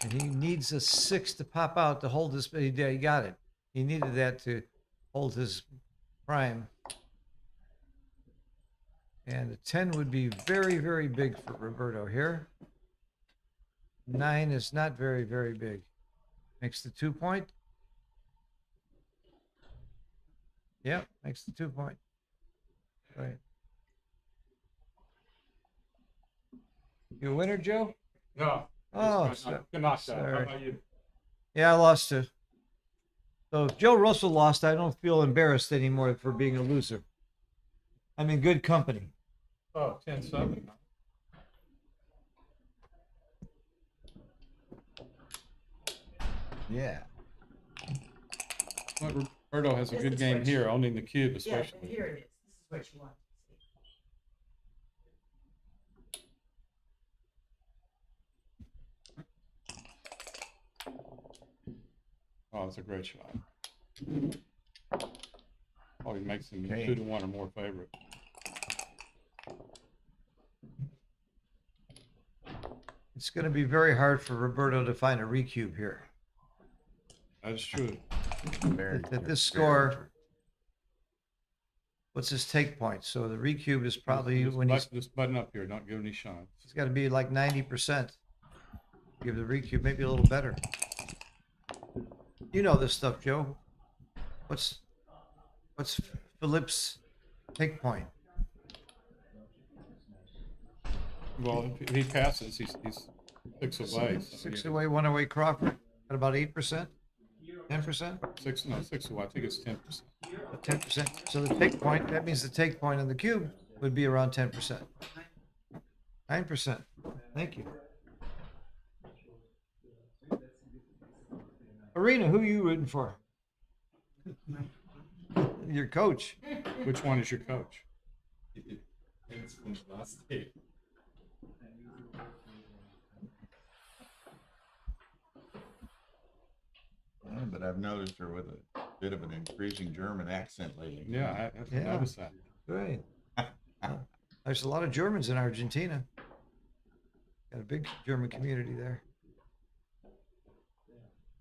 And he needs a 6 to pop out to hold his. He got it. He needed that to hold his prime. And a 10 would be very, very big for Roberto here. 9 is not very, very big. Makes the 2 point. Yep, makes the 2 point. Right. You a winner, Joe? No. Oh, Good knock down. How sorry. about you? Yeah, I lost too. So if Joe Russell lost, I don't feel embarrassed anymore for being a loser. I'm in good company. Oh, 10-7. Yeah. But Roberto has a good game here, owning the cube especially. Yeah, here it is. This is what you want. Oh, it's a great shot. Oh, he makes him Okay. 2-1 or more favorite. It's going to be very hard for Roberto to find a recube here. That's true. Very At true, this very score, true. what's his take point? So the recube is probably when Just button up here, don't give any shots. he's got to be like 90%. Give the recube maybe a little better. You know this stuff, Joe. What's Philippe's take point? Well, if he passes, he's 6 away. So 6 yeah. away, 1 away Crawford at about 8%, 10%, 6 away. I think it's 10%. 10%. So the take point, that means the take point on the cube would be around 10%. 9%. Thank you. Arena, who are you rooting for? Your coach. Which one is your coach? Yeah, but I've noticed her with a bit of an increasing German accent lately. Yeah, I noticed that. Right. There's a lot of Germans in Argentina. Got a big German community there.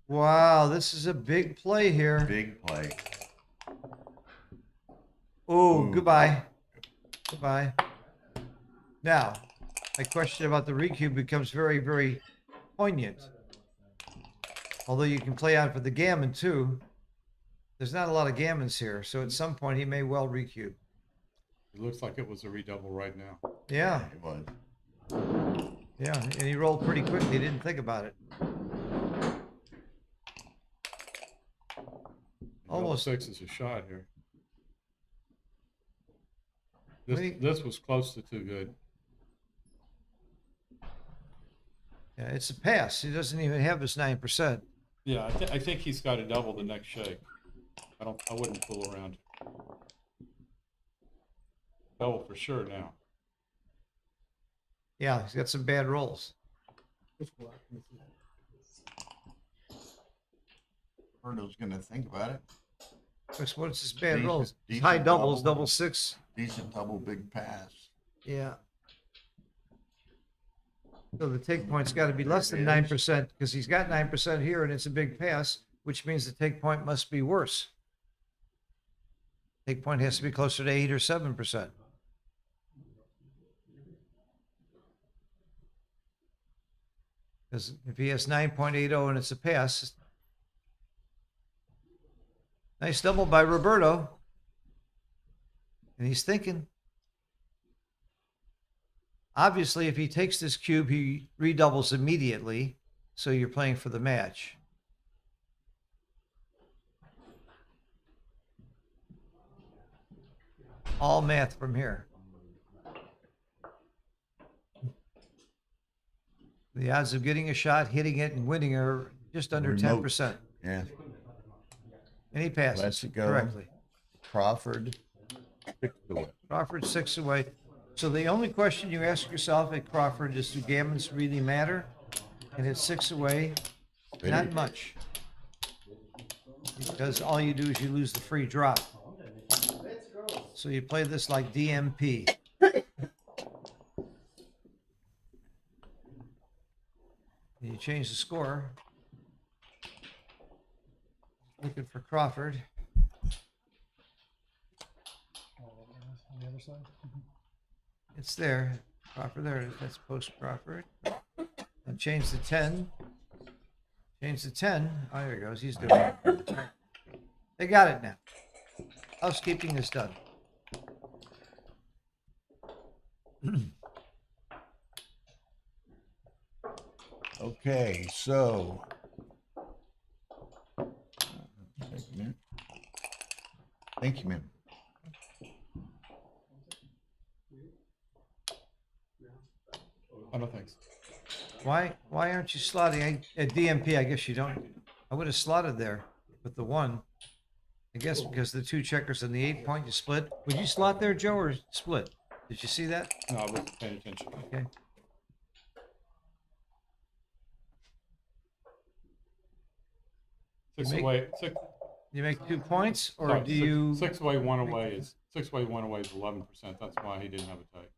Wow, this is a big play here. Big play. Oh, Ooh. goodbye. Goodbye. Now, my question about the recube becomes very, very poignant. Although you can play out for the gammon too. There's not a lot of gammons here, so at some point he may well recube. It looks like it was a redouble right now. Yeah, It was. yeah, and he rolled pretty quickly. He didn't think about it. Almost. Double 6 is a shot here. What do you- This was close to too good. Yeah, it's a pass. He doesn't even have his 9%. Yeah, I think he's got to double the next shake. I wouldn't fool around. Double for sure now. Yeah, he's got some bad rolls. Roberto's gonna think about it. What's his bad Decent- rolls? decent High doubles, double. double 6. Decent double big pass. Yeah. So the take point's got to be less than It is. 9% because he's got 9% here and it's a big pass, which means the take point must be worse. Take point has to be closer to 8 or 7%. Because if he has 9.80 and it's a pass, nice double by Roberto. And he's thinking. Obviously, if he takes this cube, he redoubles immediately. So you're playing for the match. All math from here. The odds of getting a shot, hitting it, and winning are just under Remote. 10%. Yeah. And he passes Lets it go. correctly. Crawford. 6 away. Crawford 6 away. So the only question you ask yourself at Crawford is, do gammons really matter? And it's 6 away, not Really? much. Because all you do is you lose the free drop. So you play this like DMP. You change the score. Looking for Crawford. On the other side. It's there. Crawford, there it is. That's post Crawford. And change the 10. Change the 10. Oh, there he goes. He's doing it. All right. They got it now. Housekeeping is done. Okay, so. Thank you, ma'am. Oh, no, thanks. Why aren't you slotting at DMP? I guess you don't. I would have slotted there with the 1. I guess because the 2 checkers and the 8 point you split. Would you slot there, Joe, or split? Did you see that? No, I wasn't paying attention. Okay. Six make- away. Six. You make 2 points, or sorry, do six, you? 6 away, 1 away is 6 away, 1 away is 11%. That's why he didn't have a take.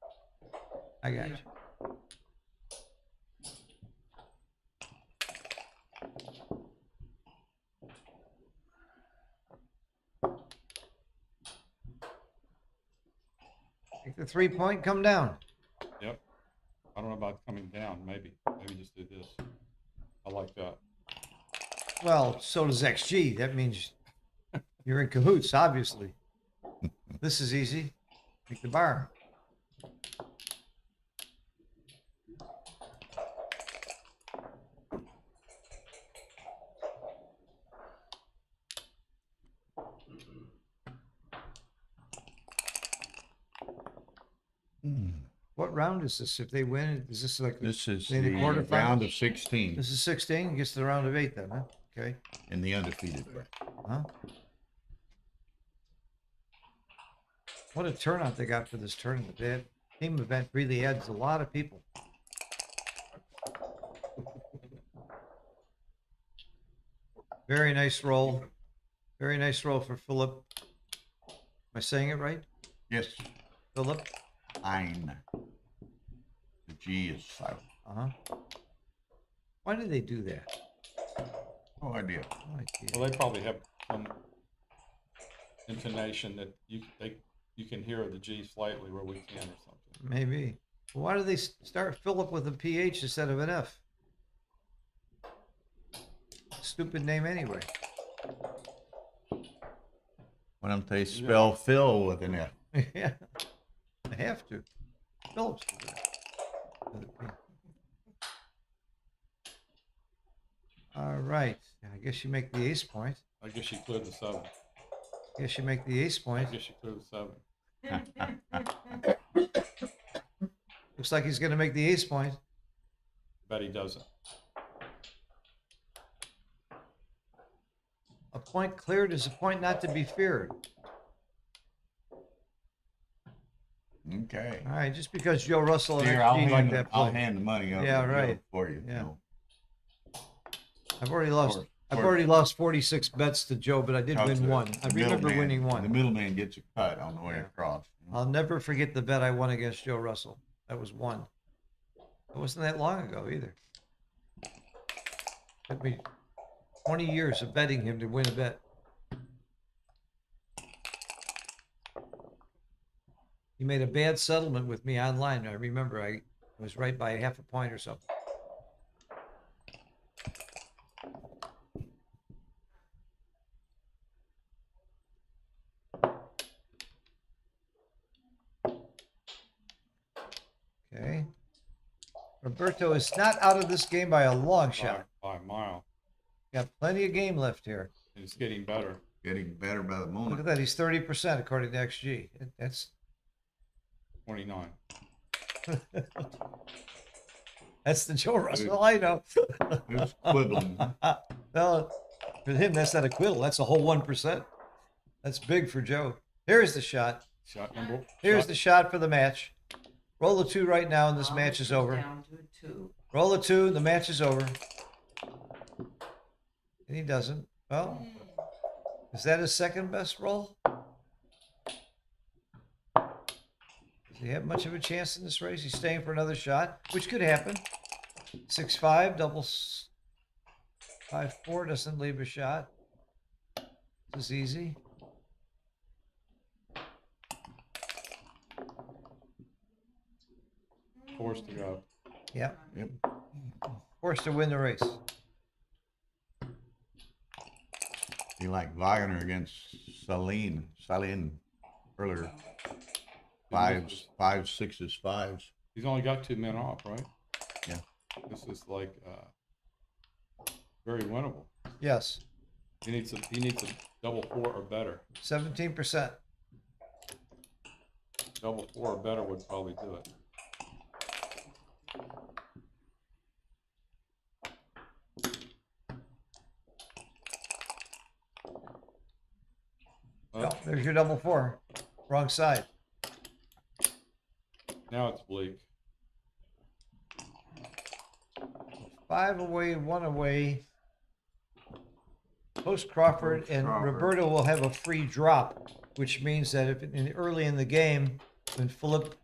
I got you. Make the 3 point come down. Yep. I don't know about coming down. Maybe just do this. I like that. Well, so does XG. That means you're in cahoots, obviously. This is easy. Make the bar. What round is this? If they win, is this like This is in the quarterfinals? round of 16 This is 16. Gets to the round of 8 then, huh? Okay. in the undefeated. Huh? What a turnout they got for this tournament. That team event really adds a lot of people. Very nice roll. Very nice roll for Philip. Am I saying it right? Yes, Philip? Hine. The G is silent. Uh-huh. Why did they do that? No idea. No idea. Well, they probably have some intonation that you can hear the G slightly where we can or something. Maybe. Why do they start Philip with a PH instead of an F? Stupid name anyway. Why don't they spell Phil with an F? Yeah. I have to. Phillips. All right. I guess you make the ace point. I guess you cleared the 7. Guess you make the ace I point. guess you cleared the 7. Looks like he's going to make the ace point. Bet he doesn't. A point cleared is a point not to be feared. Okay. All right, just because Joe Russell and Here, I'll XG like hand, that play. I'll hand the money over Yeah, to Joe right. for you. Yeah. No. I've already lost. Or- I've or- already lost 46 bets to Joe, but I did Because win the- one. I the remember middleman- winning The one. middleman gets a cut on the way across. I'll never forget the bet I won against Joe Russell. That was one. It wasn't that long ago either. Took me 20 years of betting him to win a bet. He made a bad settlement with me online. I remember I was right by half a point or something. Okay. Roberto is not out of this game by a long shot. By a mile. Got plenty of game left here. It's getting better. Getting better by the Look moment. at that. He's 30% according to XG. That's 29. that's the Joe Russell I know. Who's quibbling? No, for him, that's not a quiddle. That's a whole 1%. That's big for Joe. Here's the shot. Shot number. Here's shot- the shot for the match. Roll the 2 right now, and this match is over. Down to a 2. Roll the 2, the match is over. And he doesn't. Well, is that his second best roll? Does he have much of a chance in this race? He's staying for another shot, which could happen. 6-5, doubles 5-4 doesn't leave a shot. This is easy. forced to go. Yep. Yep. Forced to win the race. Be like Wagner against Salin earlier. Fives, sixes, fives. He's only got 2 men off, right? Yeah. This is like very winnable. Yes. He needs a double 4 or better. 17%. Double 4 or better would probably do it. Oh, there's your double 4. Wrong side. Now it's bleak. 5 away, 1 away. Post Crawford and Roberto will have a free drop, which means that if early in the game, when Philip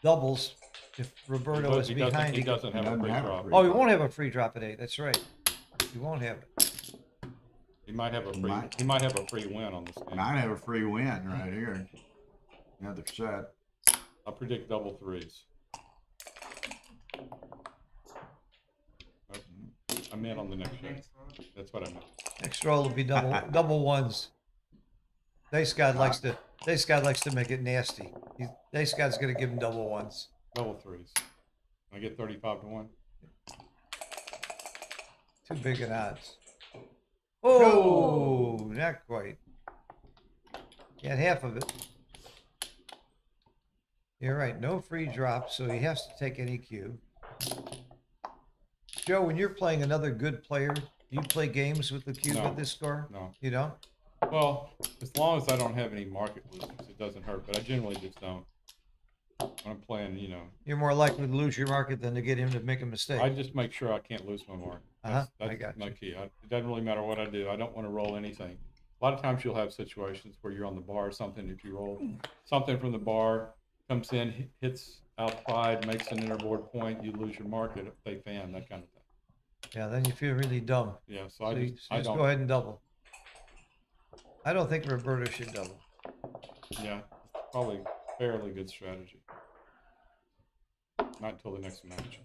doubles, if Roberto is behind, he doesn't have a free drop. Oh, he won't have a free drop at 8. That's right. He won't have it. He might have a free. He might have a free win on this game. Might have a free win right here. Another set. I predict double 3s. I meant on the next shot. That's what I meant. Next roll will be double 1s. Dice God likes to make it nasty. Dice God's gonna give him double 1s. Double 3s. I get 35 to 1. Too big an odds. Oh, not quite. Got half of it. You're right. No free drop, so he has to take any cube. Joe, when you're playing another good player, do you play games with the cube No. at this score? No. You don't? Well, as long as I don't have any market losers, it doesn't hurt. But I generally just don't. When I'm playing, you know. You're more likely to lose your market than to get him to make a mistake. I just make sure I can't lose my mark. That's I got my key. It doesn't really matter what I do. I don't want to roll anything. A lot of times you'll have situations where you're on the bar or something. If you roll something from the bar, comes in, hits outside, makes an interboard point, you lose your market, they fan, that kind of thing. Yeah, then you feel really dumb. Yeah, so So I you just, I just don't. go ahead and double. I don't think Roberto should double. Yeah, it's probably fairly good strategy. Not until the next match.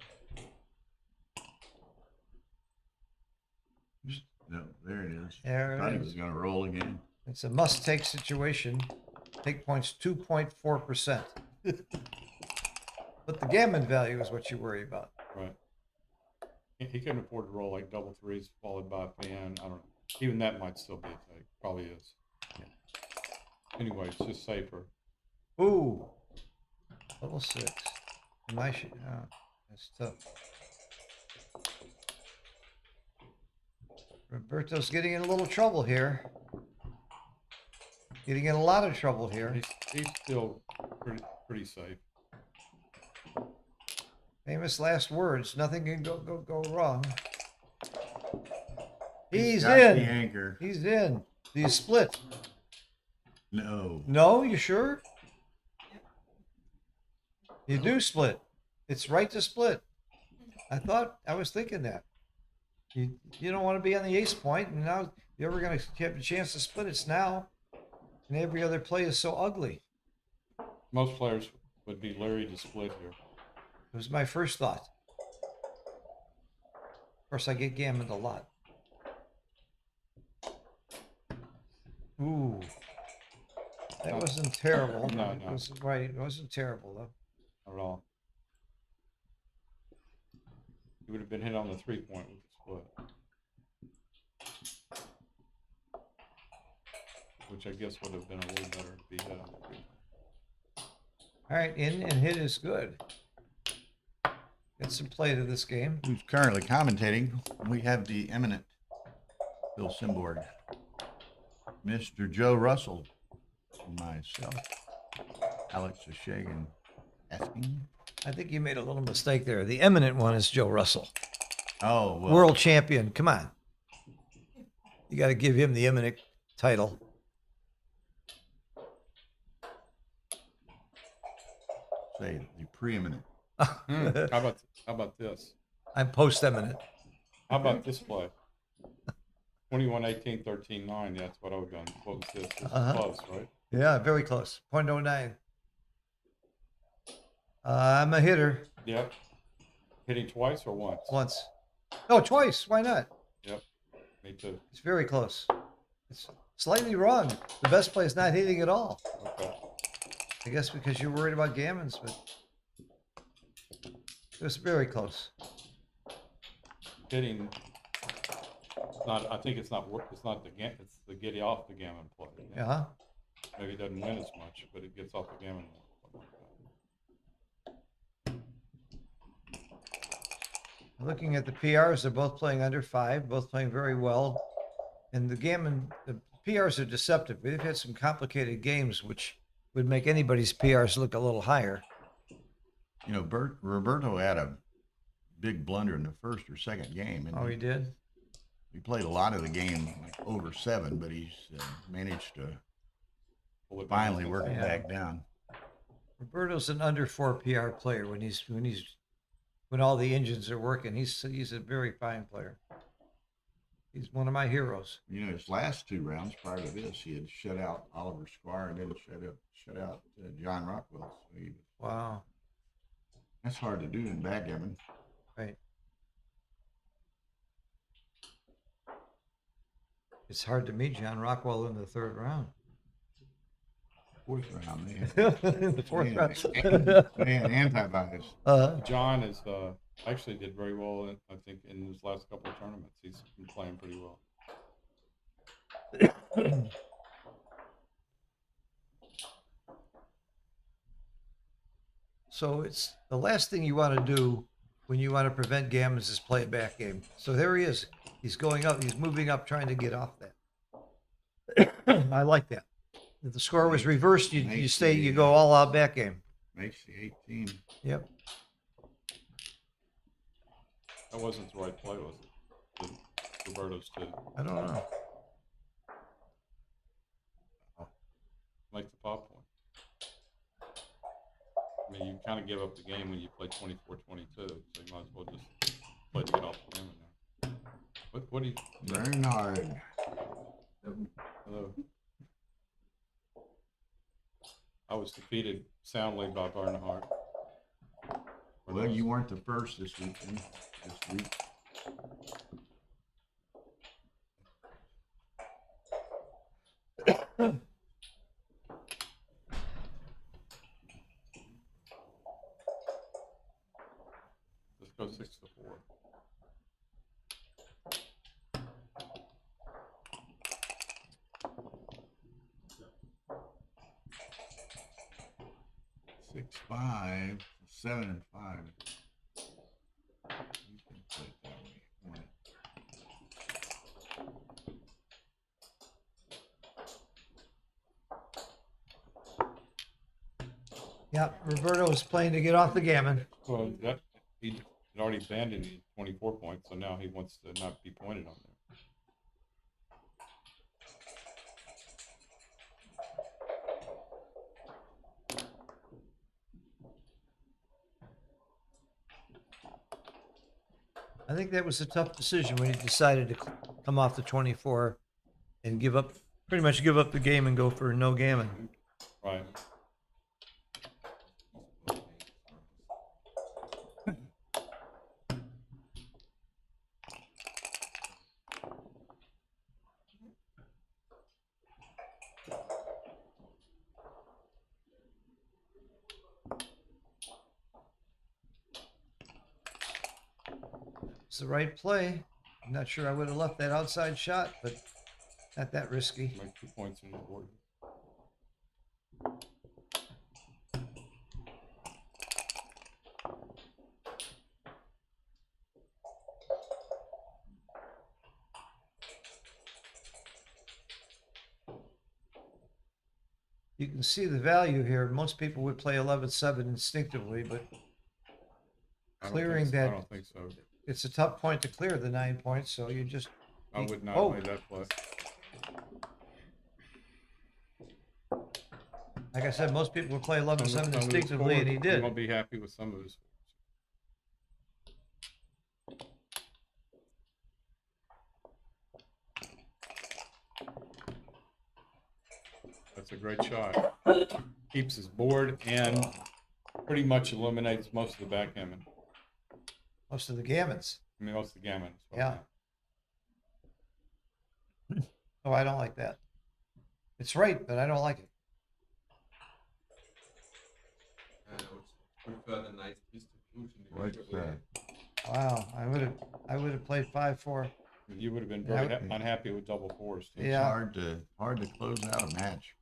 No, there it is. There Thought it he is. was going to roll again. It's a must-take situation. Take points 2.4%. But the gammon value is what you worry about. Right. He couldn't afford to roll like double 3s followed by a fan. I don't know. Even that might still be a take. Probably is. Yeah. Anyway, it's just safer. Ooh. Double 6. That's tough. Roberto's getting in a little trouble here. Getting in a lot of trouble here. He's still pretty safe. Famous last words. Nothing can go wrong. He's got in. the anchor. He's in. Do you split? No. No, you sure? You do split. It's right to split. I was thinking that. You don't want to be on the ace point, and now if you're ever going to have a chance to split, it's now. And every other play is so ugly. Most players would be leery to split here. It was my first thought. Of course, I get gammoned a lot. Ooh. That wasn't terrible. No. It was right. It wasn't terrible, though. Not at all. You would have been hit on the 3-point with the split. Which I guess would have been a little better to be hit on the 3-point. All right, in and hit is good. Get some play to this game. Who's currently commentating? We have the eminent Bill Simborg, Mr. Joe Russell, and myself, Alex O'Shagan, asking. I think you made a little mistake there. The eminent one is Joe Russell. Oh, well. World champion. Come on. You got to give him the eminent title. Say the preeminent. How about this? I'm post-eminent. How about this play? 21-18, 13-9. Yeah, that's what I would have done. What was this? This is close, right? Yeah, very close. 0.09. I'm a hitter. Yep. Hitting twice or once? Once. No, twice. Why not? Yep. Me too. It's very close. It's slightly wrong. The best play is not hitting at all. Okay. I guess because you're worried about gammons, but it was very close. Hitting. Not. I think it's not work. It's not the gam. It's the get off the gammon play. Yeah. Maybe it doesn't win as much, but it gets off the gammon more. Looking at the PRs, they're both playing under 5, both playing very well. And the PRs are deceptive. They've had some complicated games, which would make anybody's PRs look a little higher. You know, Roberto had a big blunder in the first or second game. And Oh, he did? he played a lot of the game like over 7, but he's managed to finally work it back down. Roberto's an under 4 PR player when all the engines are working. He's a very fine player. He's one of my heroes. You know, his last 2 rounds prior to this, he had shut out Oliver Squire and then shut out John Rockwell. So wow. That's hard to do in backgammon. Right. It's hard to meet John Rockwell in the 3rd round. 4th round, man. In the 4th round. Man, anti-bias. John is actually did very well, I think, in his last couple of tournaments. He's been playing pretty well. So it's the last thing you want to do when you want to prevent gammons is play a back game. So there he is. He's going up. He's moving up, trying to get off that. I like that. If the score was reversed, you go all out back game. Makes the 18. Yep. That wasn't the right play, was it? Roberto's too. I don't know. Make the pop point. I mean, you kind of give up the game when you play 24-22, so you might as well just play to get off the game now. What do you? Bernhard. Hello. I was defeated soundly by Bernhard. Well, you weren't the first this weekend. This week. Let's go 6-4. Six, 5, 7 and 5. You can play it that way. Want it. Yeah, Roberto was playing to get off the gammon. Well, he had already abandoned 24 points, so now he wants to not be pointed on there. I think that was a tough decision when he decided to come off the 24 and pretty much give up the game and go for no gammon. Right. It's the right play. I'm not sure I would have left that outside shot, but not that risky. Make 2 points on the board. You can see the value here. Most people would play 11-7 instinctively, but clearing I that, don't think so. it's a tough point to clear the 9 points, so you just... I would not play that play. Like I said, most people would play 11-7 Some of his instinctively, and he scores, did. You won't be happy with some of his. That's a great shot. Keeps his board and pretty much eliminates most of the backgammon. Most of the gammons. I mean, most of the gammon. is what Yeah. Oh, I don't like that. It's right, but I don't like it. I would prefer the nice distribution. in What's which way- Wow, I would have played 5-4. You would have been Yeah, very unhappy with double fours. Too. It's Yeah. hard to close out a match.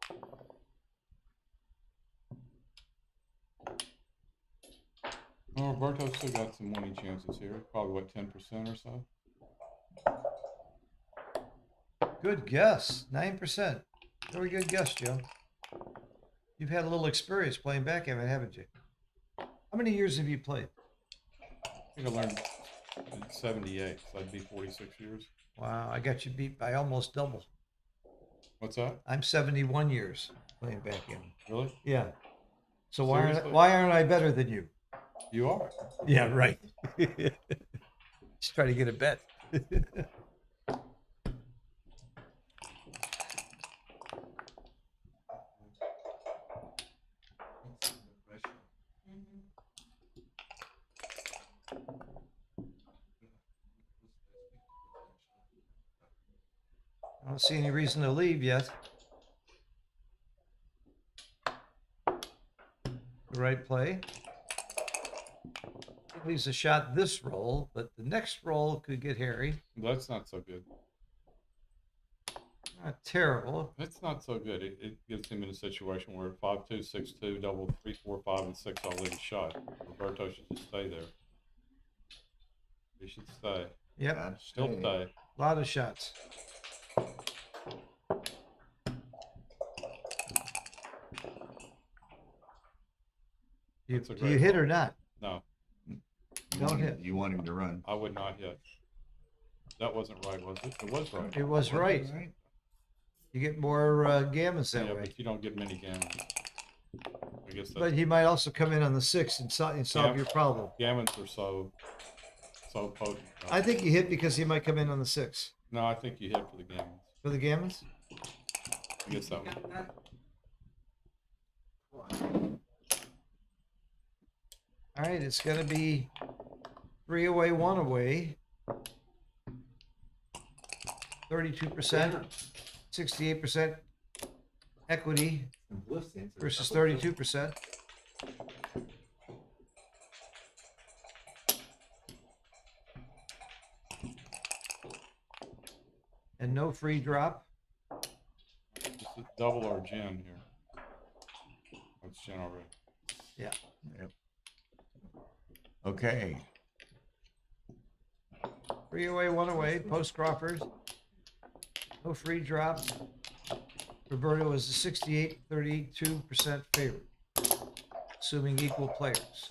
Well, Roberto's still got some winning chances here. Probably what, 10% or so. Good guess. 9%. Very good guess, Joe. You've had a little experience playing backgammon, haven't you? How many years have you played? I think I learned in 78, so I'd be 46 years. Wow, I got you beat by almost double. What's that? I'm 71 years playing backgammon. Really? Yeah. So Seriously? why aren't I better than you? You are. Yeah, right. Just try to get a bet. I don't see any reason to leave yet. The right play. At least a shot this roll, but the next roll could get hairy. That's not so good. Not terrible. It's not so good. It gets him in a situation where 5-2, 6-2, double 3, 4, 5, and 6 all leave a shot. Roberto should just stay there. He should stay. Yep. Gotta Still stay. stay. A lot of shots. That's a Do you great hit ball. or not? No, Don't hit. You want him to run. I would not hit. That wasn't right, was it? It was right. It was right. You get more gammons that Yeah, way. but you don't get many gammons. I guess But that's, he might also come in on the 6 and solve your problem. gammons are so potent. I think you hit because he might come in on the 6. No, I think you hit for the gammons. For the gammons? I guess that one. All right, it's going to be 3 away, 1 away. 32%, 68% equity versus 32%. And no free drop. It's a double or gin here. It's gin already. Yeah. Yep. Okay. 3 away, 1 away, post Crawford. No free drops. Roberto is a 68-32% favorite, assuming equal players.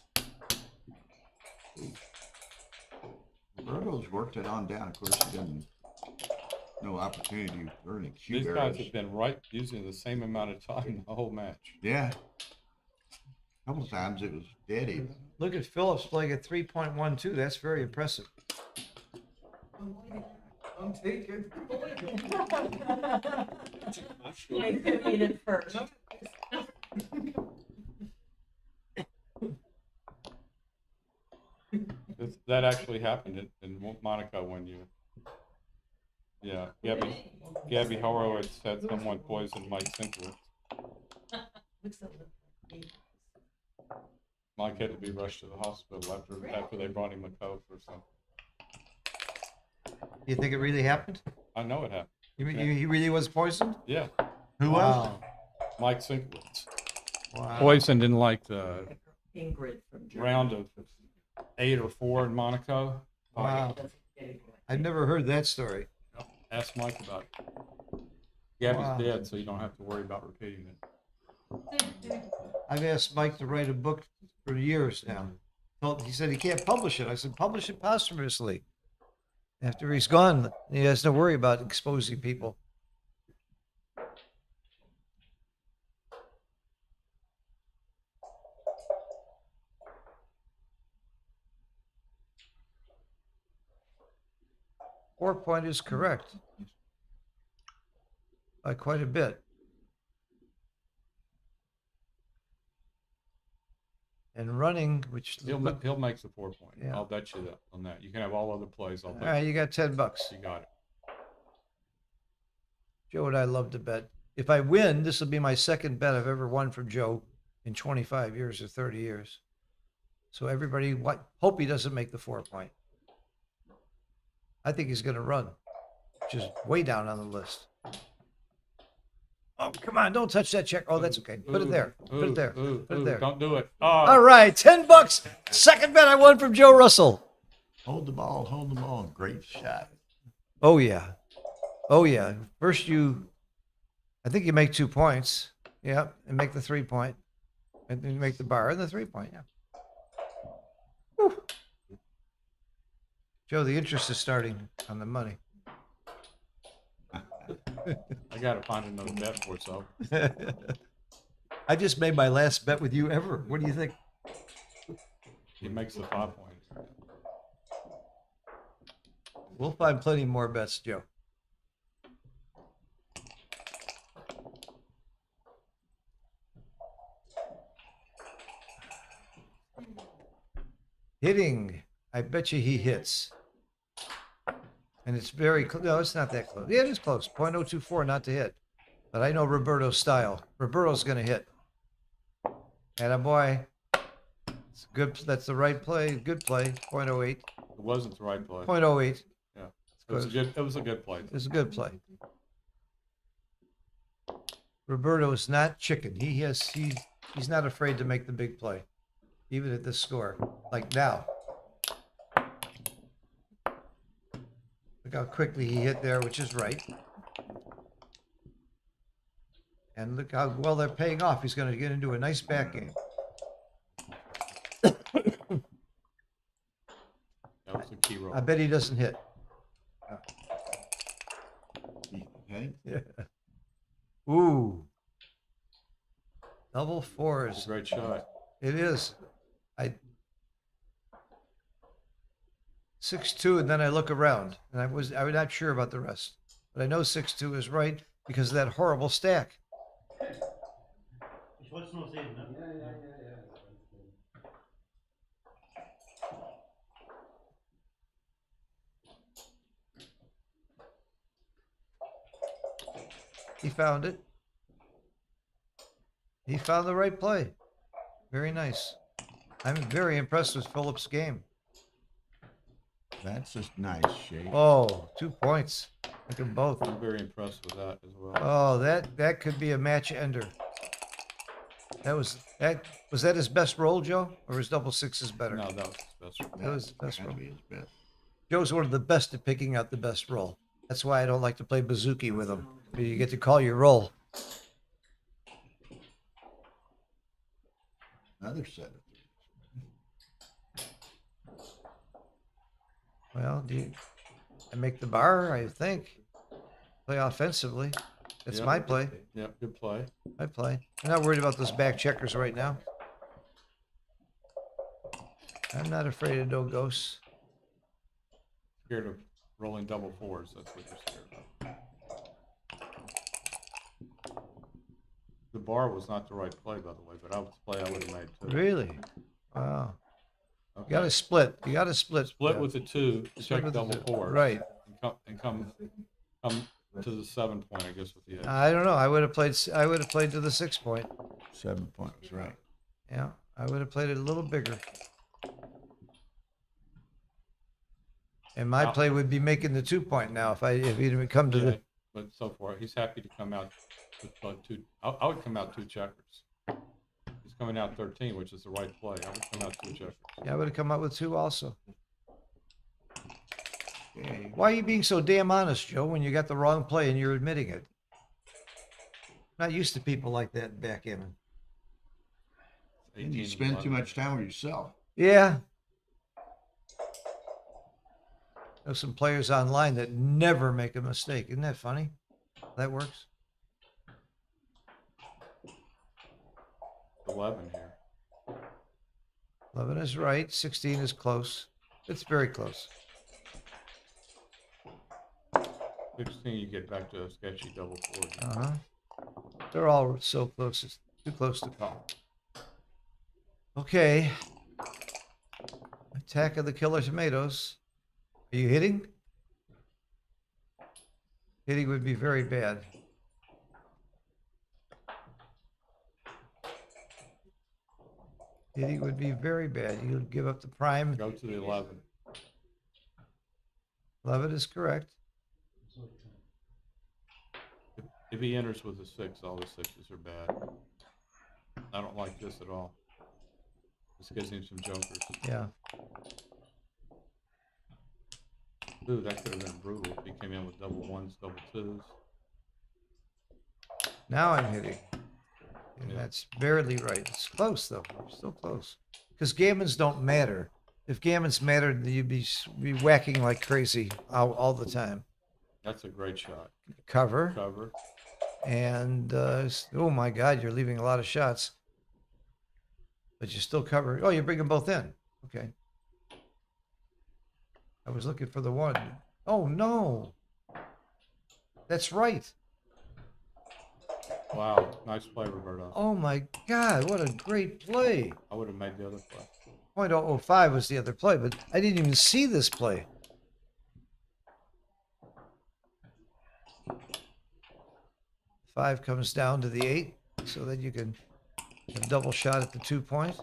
Roberto's worked it on down. Of course, he didn't. No opportunity for any cute These guys errors. have been right using the same amount of time the whole match. Yeah. A couple times it was dead even. Look at Phillips playing at 3.12. That's very impressive. I'm taking. I could it first. That actually happened in Monaco one year. Yeah, Gabby Horowitz had someone poison Mike Sinkowitz. Mike had to be rushed to the hospital after they brought him a coke or something. You think it really happened? I know it happened. He really was poisoned? Yeah, Who was? Mike Sinkowitz. Wow. Poisoned in like the Ingrid from Germany. round of 8 or 4 in Monaco. Wow. I've never heard that story. Ask Mike about it. Gabby's Wow. dead, so you don't have to worry about repeating it. I've asked Mike to write a book for years now. He said he can't publish it. I said, publish it posthumously. After he's gone, he has to worry about exposing people. Point is correct by quite a bit. and running, which He'll make the 4 point. Yeah. I'll bet you that on that. You can have all other plays. I'll all bet right, you got $10. you got it. Joe and I love to bet. If I win, this will be my second bet I've ever won from Joe in 25 years or 30 years. So everybody, hope he doesn't make the 4 point. I think he's going to run, which is way down on the list. Oh, come on, don't touch that check. Oh, that's okay. Put it there. Put it there. Ooh, Put it there. Don't do it. All right, $10. Second bet I won from Joe Russell. Hold the ball, hold the ball. Great shot. Oh, yeah. Oh, yeah. First I think you make 2 points. Yeah, and make the 3 point. And then you make the bar and the 3 point, yeah. Whew. Joe, the interest is starting on the money. I got to find another bet for it, so. I just made my last bet with you ever. What do you think? He makes the 5 points. We'll find plenty more bets, Joe. Hitting. I bet you he hits. And it's very close. No, it's not that close. Yeah, it is close. 0.024 not to hit. But I know Roberto's style. Roberto's going to hit. Attaboy. It's good. That's the right play. Good play. 0.08. It wasn't the right play. 0.08. Yeah. It was a good play. It was a good play. Roberto is not chicken. He's not afraid to make the big play, even at this score. Like now. Look how quickly he hit there, which is right. And look how well they're paying off. He's going to get into a nice back game. That was the key roll. I bet he doesn't hit. Okay. Yeah. Ooh. Double fours. It's a great shot. It is. 6-2, and then I look around, and I was not sure about the rest, but I know 6-2 is right because of that horrible stack. Ich wollte es nur sehen, ne? He found it. He found the right play. Very nice. I'm very impressed with Philip's game. That's just nice shape. Oh, 2 points. Look at them both. I'm very impressed with that as well. Oh, that could be a match ender. Was that his best roll, Joe, or his double sixes better? No, that was his best roll. That was his best Had roll. to be his best. Joe's one of the best at picking out the best roll. That's why I don't like to play Bazooki with him. You get to call your roll. Another set of threes. Well, I make the bar, I think. Play offensively. That's Yep. my play. Yep, good play. I play. I'm not worried about those back checkers right now. I'm not afraid of no ghosts. Scared of rolling double fours. That's what you're scared of. The bar was not the right play, by the way, but I would play I would have made too. Really? Wow. Okay. You got to split. You got to split. Split with the 2, Split check with the double 2. fours. Right. And come to the 7 point, I guess, with the 8. I don't know. I would have played to the 6 point. 7 point was right. Yeah, I would have played it a little bigger. And my play would be making the 2 point now if he didn't come to Yeah, the. but so far, he's happy to come out with 2. I would come out 2 checkers. He's coming out 13, which is the right play. I would come out 2 checkers. Yeah, I would have come up with 2 also. Okay. Why are you being so damn honest, Joe, when you got the wrong play and you're admitting it? Not used to people like that in backgammon. And you spend too much time with yourself. Yeah. There's some players online that never make a mistake. Isn't that funny? That works. 11 here. 11 is right. 16 is close. It's very close. 16, you get back to a sketchy double 4. Uh-huh. They're all so close. It's too close to call. Okay. Attack of the killer tomatoes. Are you hitting? Hitting would be very bad. Hitting would be very bad. You'd give up the prime. Go to the 11. 11 is correct. If he enters with a 6, all the 6s are bad. I don't like this at all. This gives him some jokers. Yeah. Ooh, that could have been brutal if he came in with double 1s, double 2s. Now I'm hitting. And Yeah. that's barely right. It's close though. Still close. Because gammons don't matter. If gammons mattered, you'd be whacking like crazy all the time. That's a great shot. Cover. Cover. And oh my God, you're leaving a lot of shots. But you still cover. Oh, you bring them both in. Okay. I was looking for the one. Oh no. That's right. Wow, nice play, Roberto. Oh my God, what a great play. I would have made the other play. .005 was the other play, but I didn't even see this play. Five comes down to the 8, so that you can have a double shot at the 2 point.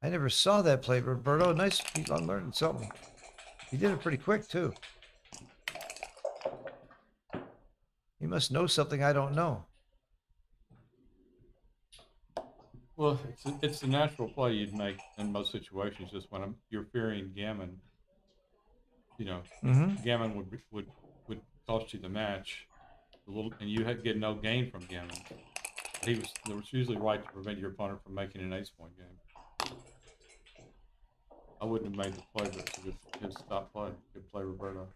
I never saw that play, Roberto. Nice, I'm learning something. He did it pretty quick too. He must know something I don't know. Well, it's the natural play you'd make in most situations. Just when you're fearing gammon, you know, gammon would cost you the match, and you had get no gain from gammon. There was usually right to prevent your opponent from making an ace-point game. I wouldn't have made the play, but it's a good stop play. Good play, Roberto.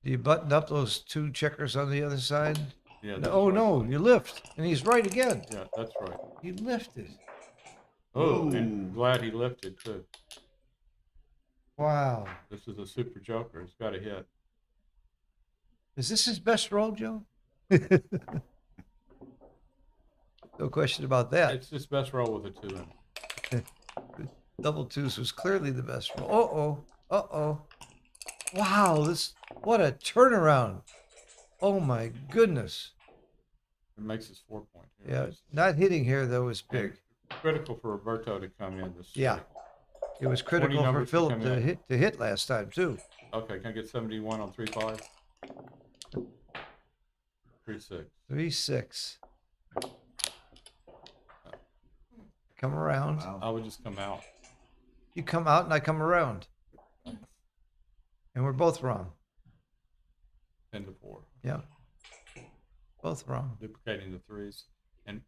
Do you button up those 2 checkers on the other side? Yeah. Oh, no, you lift. And he's right again. Yeah, that's right. He lifted. Oh, and glad he lifted, too. Wow. This is a super joker. He's got a hit. Is this his best roll, Joe? No question about that. It's his best roll with a 2 in. Double 2s was clearly the best roll. Uh-oh. Wow, what a turnaround. Oh my goodness. It makes his 4 point. Yeah, not hitting here though is big. Critical for Roberto to come in this. Yeah. It was critical for numbers to Philip come to in. hit last time too. Okay, can I get 71 on 3-5? 3-6. 3-6. Come around. Wow. I would just come out. You come out and I come around. And we're both wrong. 10-4. Yeah. Both wrong. Duplicating the 3s and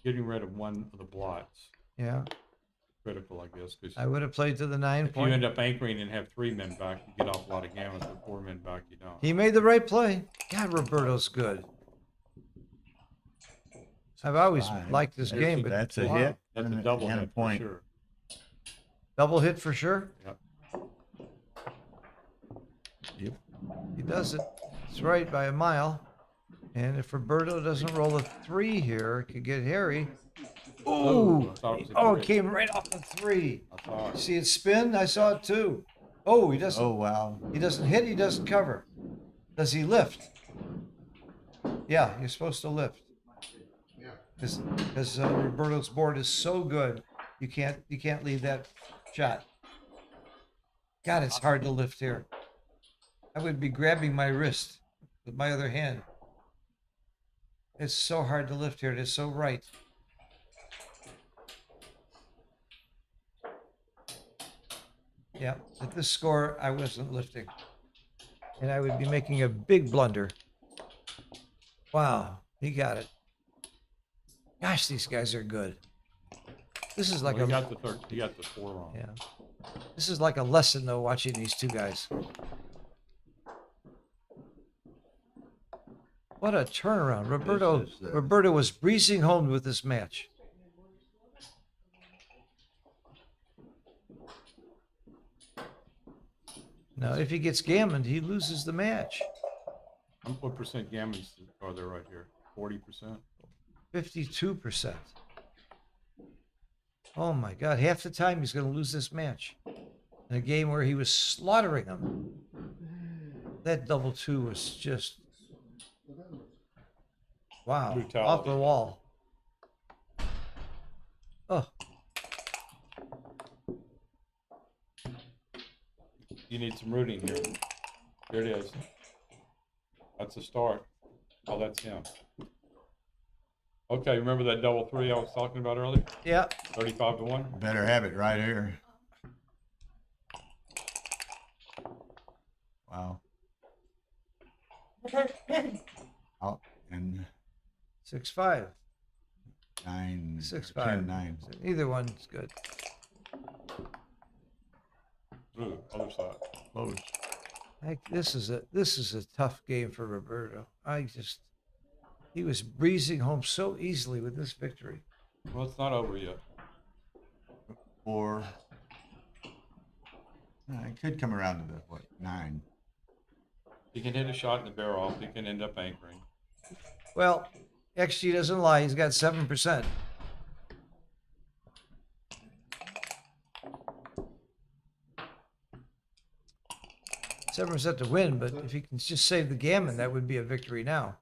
getting rid of one of the blots. Yeah. Critical, I guess. I would have played to the 9 If point. you end up anchoring and have 3 men back, you get off a lot of gammons. With 4 men back, you don't. He made the right play. God, Roberto's good. I've always liked this game, but That's a wow. hit. That's and a double and hit a point. for sure. Double hit for sure. Yep. Yep. He does it. That's right, by a mile. And if Roberto doesn't roll a 3 here, it could get hairy. Oh, I thought it was a Oh, it three. came right off the 3. I saw it. See it spin? I saw it too. Oh, he doesn't. Oh, wow. He doesn't hit. He doesn't cover. Does he lift? Yeah, you're supposed to lift. Because Roberto's board is so good, you can't leave that shot. God, it's hard to lift here. I would be grabbing my wrist with my other hand. It's so hard to lift here. It is so right. Yeah, at this score, I wasn't lifting. And I would be making a big blunder. Wow, he got it. Gosh, these guys are good. This is like Well, he got the 4 wrong. yeah. This is like a lesson though, watching these 2 guys. What a turnaround. Roberto was breezing home with this match. Now, if he gets gammoned, he loses the match. What percent gammons are there right here? 40%? 52%. Oh my God, half the time he's going to lose this match. In a game where he was slaughtering him. That double two was just, wow, Brutality. off the wall. Oh, You need some rooting here. Here it is. That's a start. Oh, that's him. Okay, remember that double three I was talking about earlier? yeah. 35-1? Better have it right here. Wow. Out and 6-5. 9, 6-5. 10, 9. Either one's good. Ooh, other side. Close. This is a tough game for Roberto. He was breezing home so easily with this victory. Well, it's not over yet. 4. It could come around to the, what, 9. He can hit a shot in the barrel. He can end up anchoring. Well, XG doesn't lie. He's got 7%. To win, but if he can just save the gammon, that would be a victory now.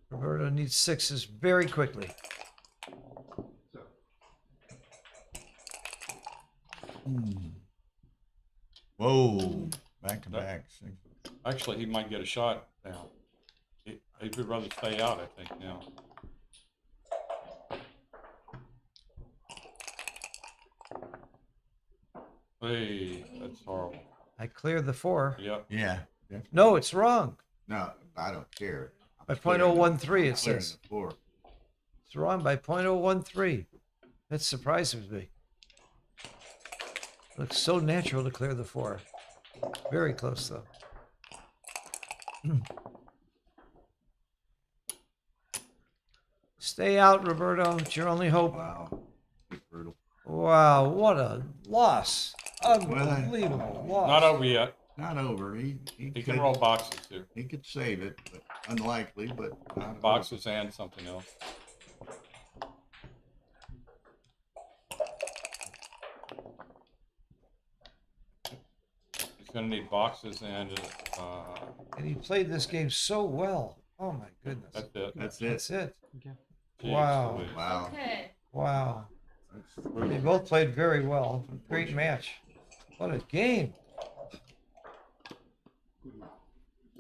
Roberto needs 6s very quickly. Whoa. Back to back. Actually, he might get a shot now. He would rather stay out, I think, now. Hey, that's horrible. I cleared the 4. Yep. Yeah. No, it's wrong. No, I don't care. By .013, it Clearing says. the 4. It's wrong by .013. That surprises me. Looks so natural to clear the 4. Very close, though. Stay out, Roberto. It's your only hope. Wow. Brutal. Wow, what a loss. Unbelievable loss. Not over yet. Not over. He He could, can roll boxes too. He could save it, but unlikely. But not Boxes and something else. He's going to need boxes and. And he played this game so well. Oh my goodness. That's it. That's it. That's it. Okay. Jeez Wow. Louise. Wow. Okay. Wow. They both played very well. Great match. What a game.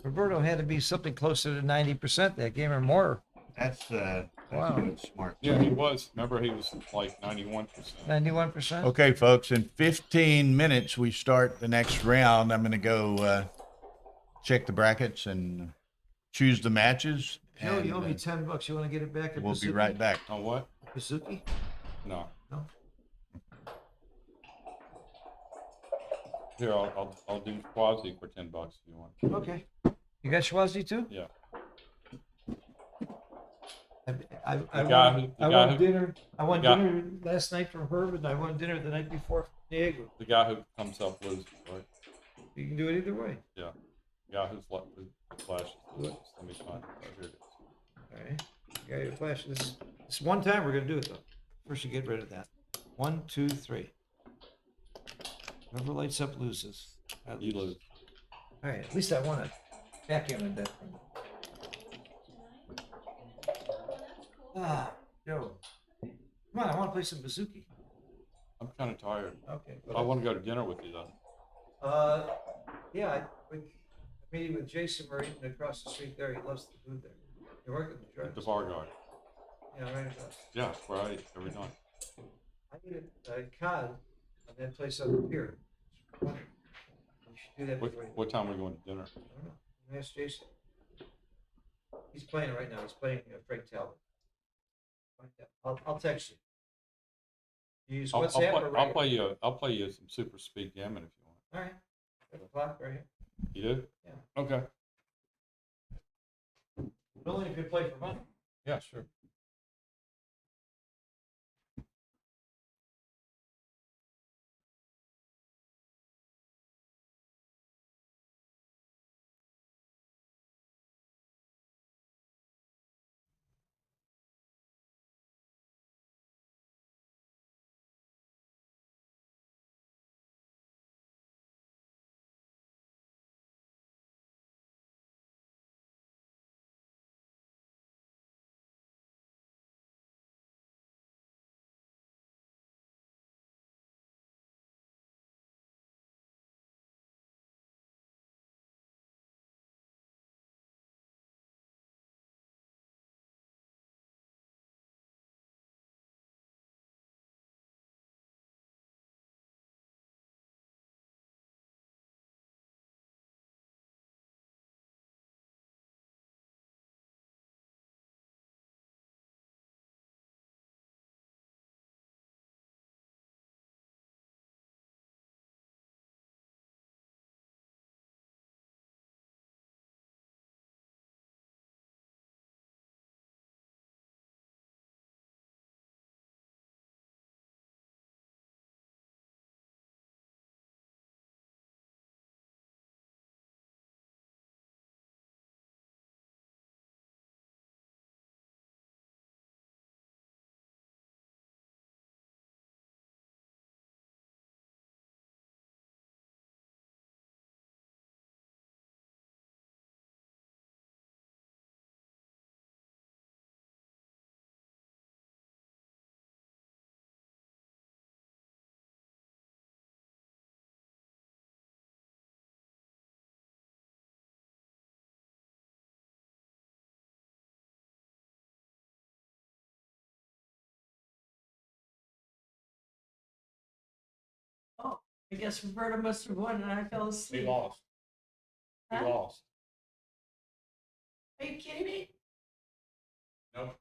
Roberto had to be something closer to 90% that game or more. That's Wow. good, smart. Yeah, he was. Remember, he was like 91%. 91%? Okay, folks. In 15 minutes, we start the next round. I'm going to go check the brackets and choose the matches. Joe, and, you owe me $10. You want to get it back at we'll be right back. On what? Suzuki? No. No. Here, I'll do Quasi for $10 if you want. Okay. You got Schwazi too? Yeah. I guy won who- dinner. I won the guy- dinner last night from Herb, and I won dinner the night before from Diego. The guy who comes up loses, right? You can do it either way. Yeah. The guy who flashes loses. Let me find it. Oh, here it is. All right. You got your flash. This one time we're gonna do it though. First, you get rid of that. 1, 2, 3. Whoever lights up loses. You lose. All right. At least I won it. Backgammon that thing. Ah, Joe. Come on, I want to play some Bazooki. I'm kind of tired. Okay. I want to go to dinner with you though. Yeah, I'm meeting with Jason. We're eating across the street there. He loves the food there. You're working the At drugs. the bar guard. Yeah, right across. Yeah, that's where I eat every night. I need a cod on that place on the pier. You should do that before you. What time are we going to dinner? I don't know. I'm gonna ask Jason. He's playing right now. He's playing Frank Talbot. I'll text you. You use WhatsApp or I'll play you. I'll play you some super speed gammon if you want. All right. Got the clock right here. You do? Yeah. Okay. Only if you play for money. Yeah, sure. I guess Roberta must have won and I fell asleep. We lost. We Huh? lost. Are you kidding me? Nope.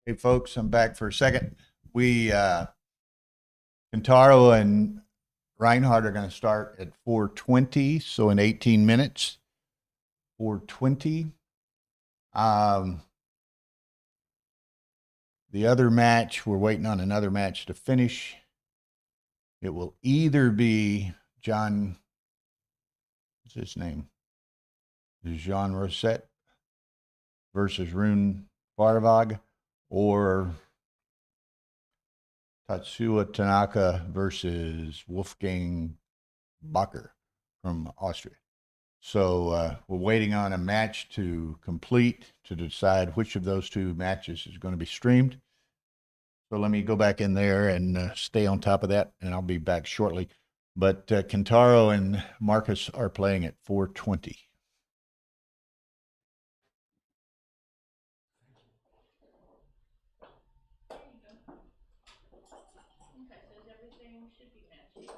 Hey, folks, I'm back for a second. Kentaro and Reinhardt are going to start at 4:20, so in 18 minutes. 4:20. The other match, we're waiting on another match to finish. It will either be John, what's his name? Jean Rosette versus Rune Farvag, or Tatsuya Tanaka versus Wolfgang Bacher from Austria. So we're waiting on a match to complete to decide which of those two matches is going to be streamed. So let me go back in there and stay on top of that, and I'll be back shortly. But Kentaro and Marcus are playing at 4:20. Okay, so everything should be matched.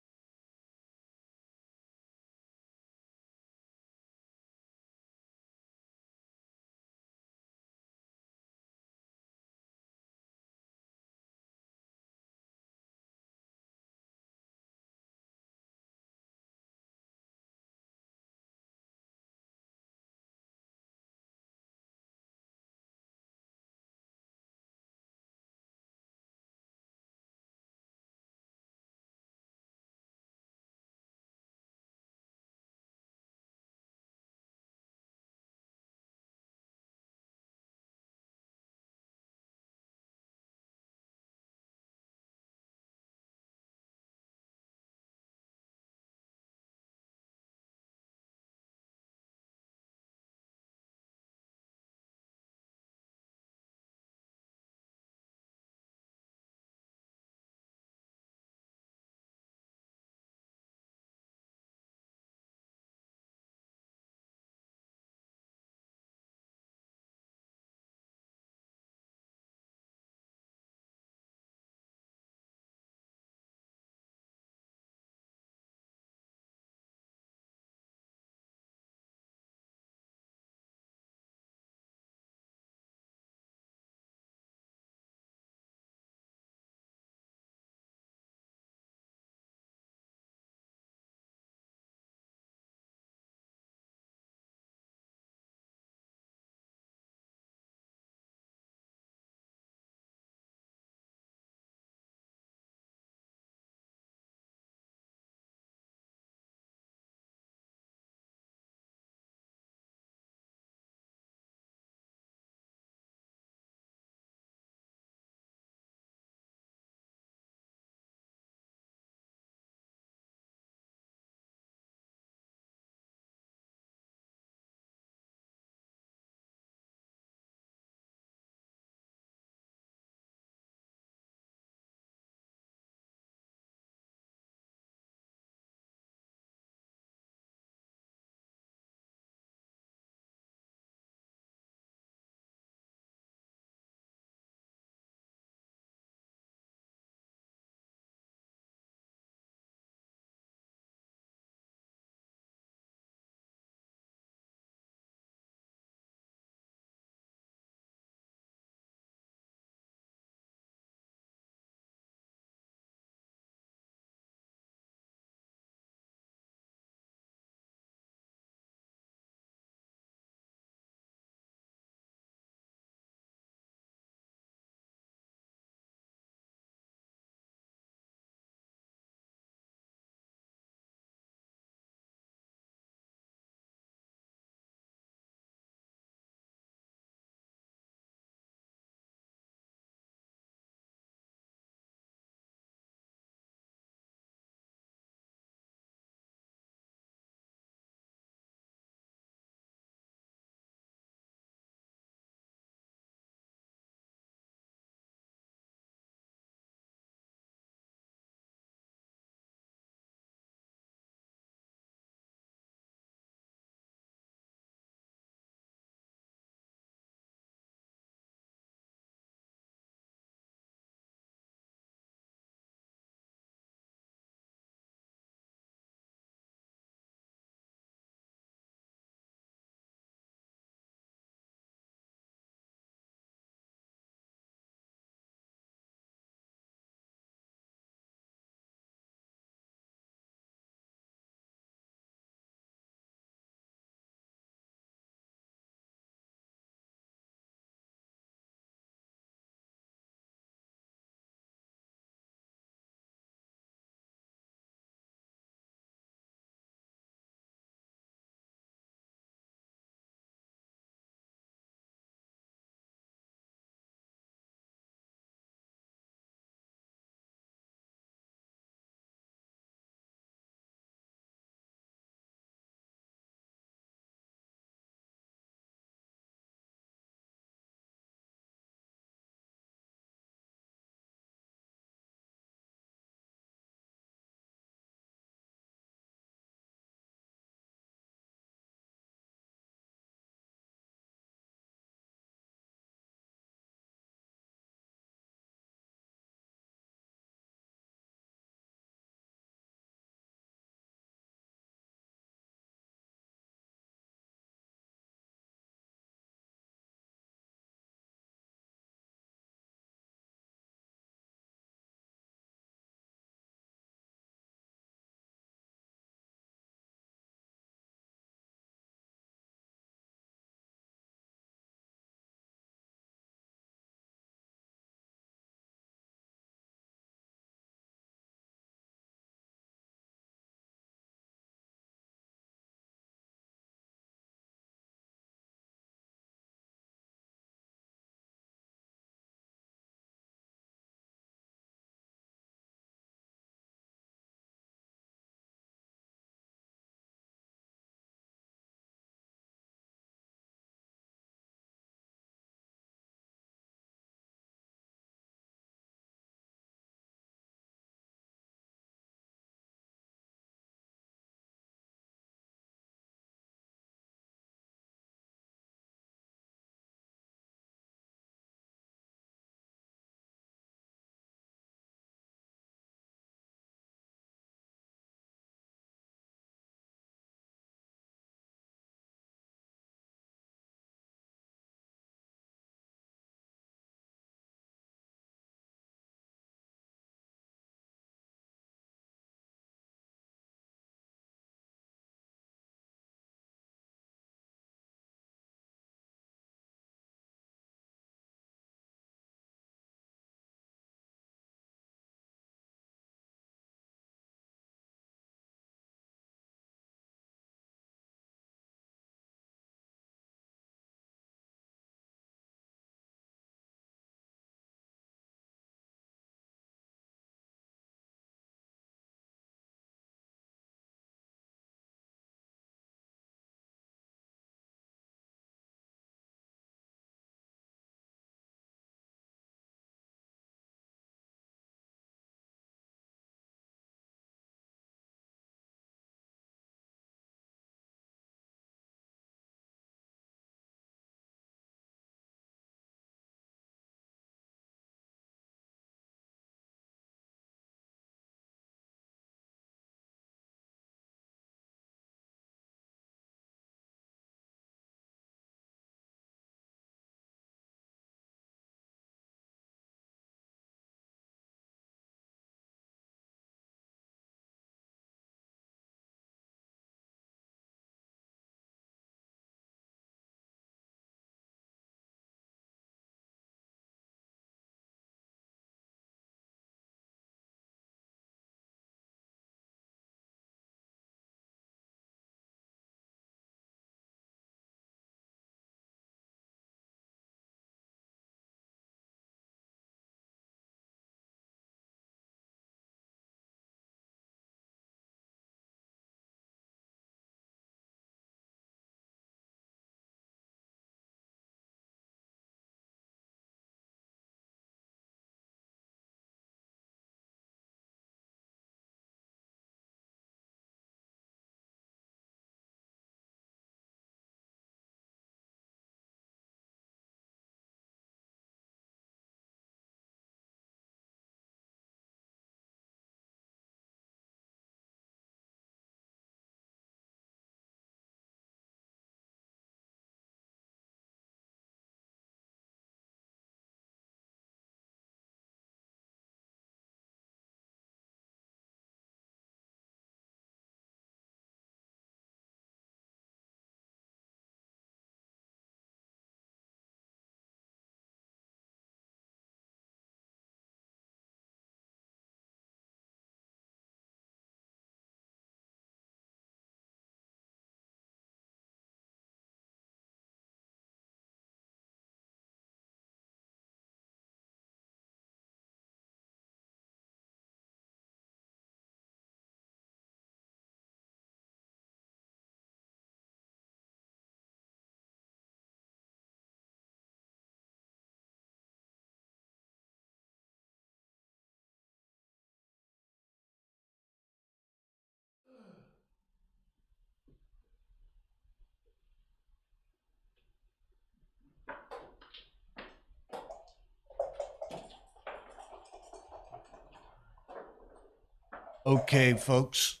Okay, folks,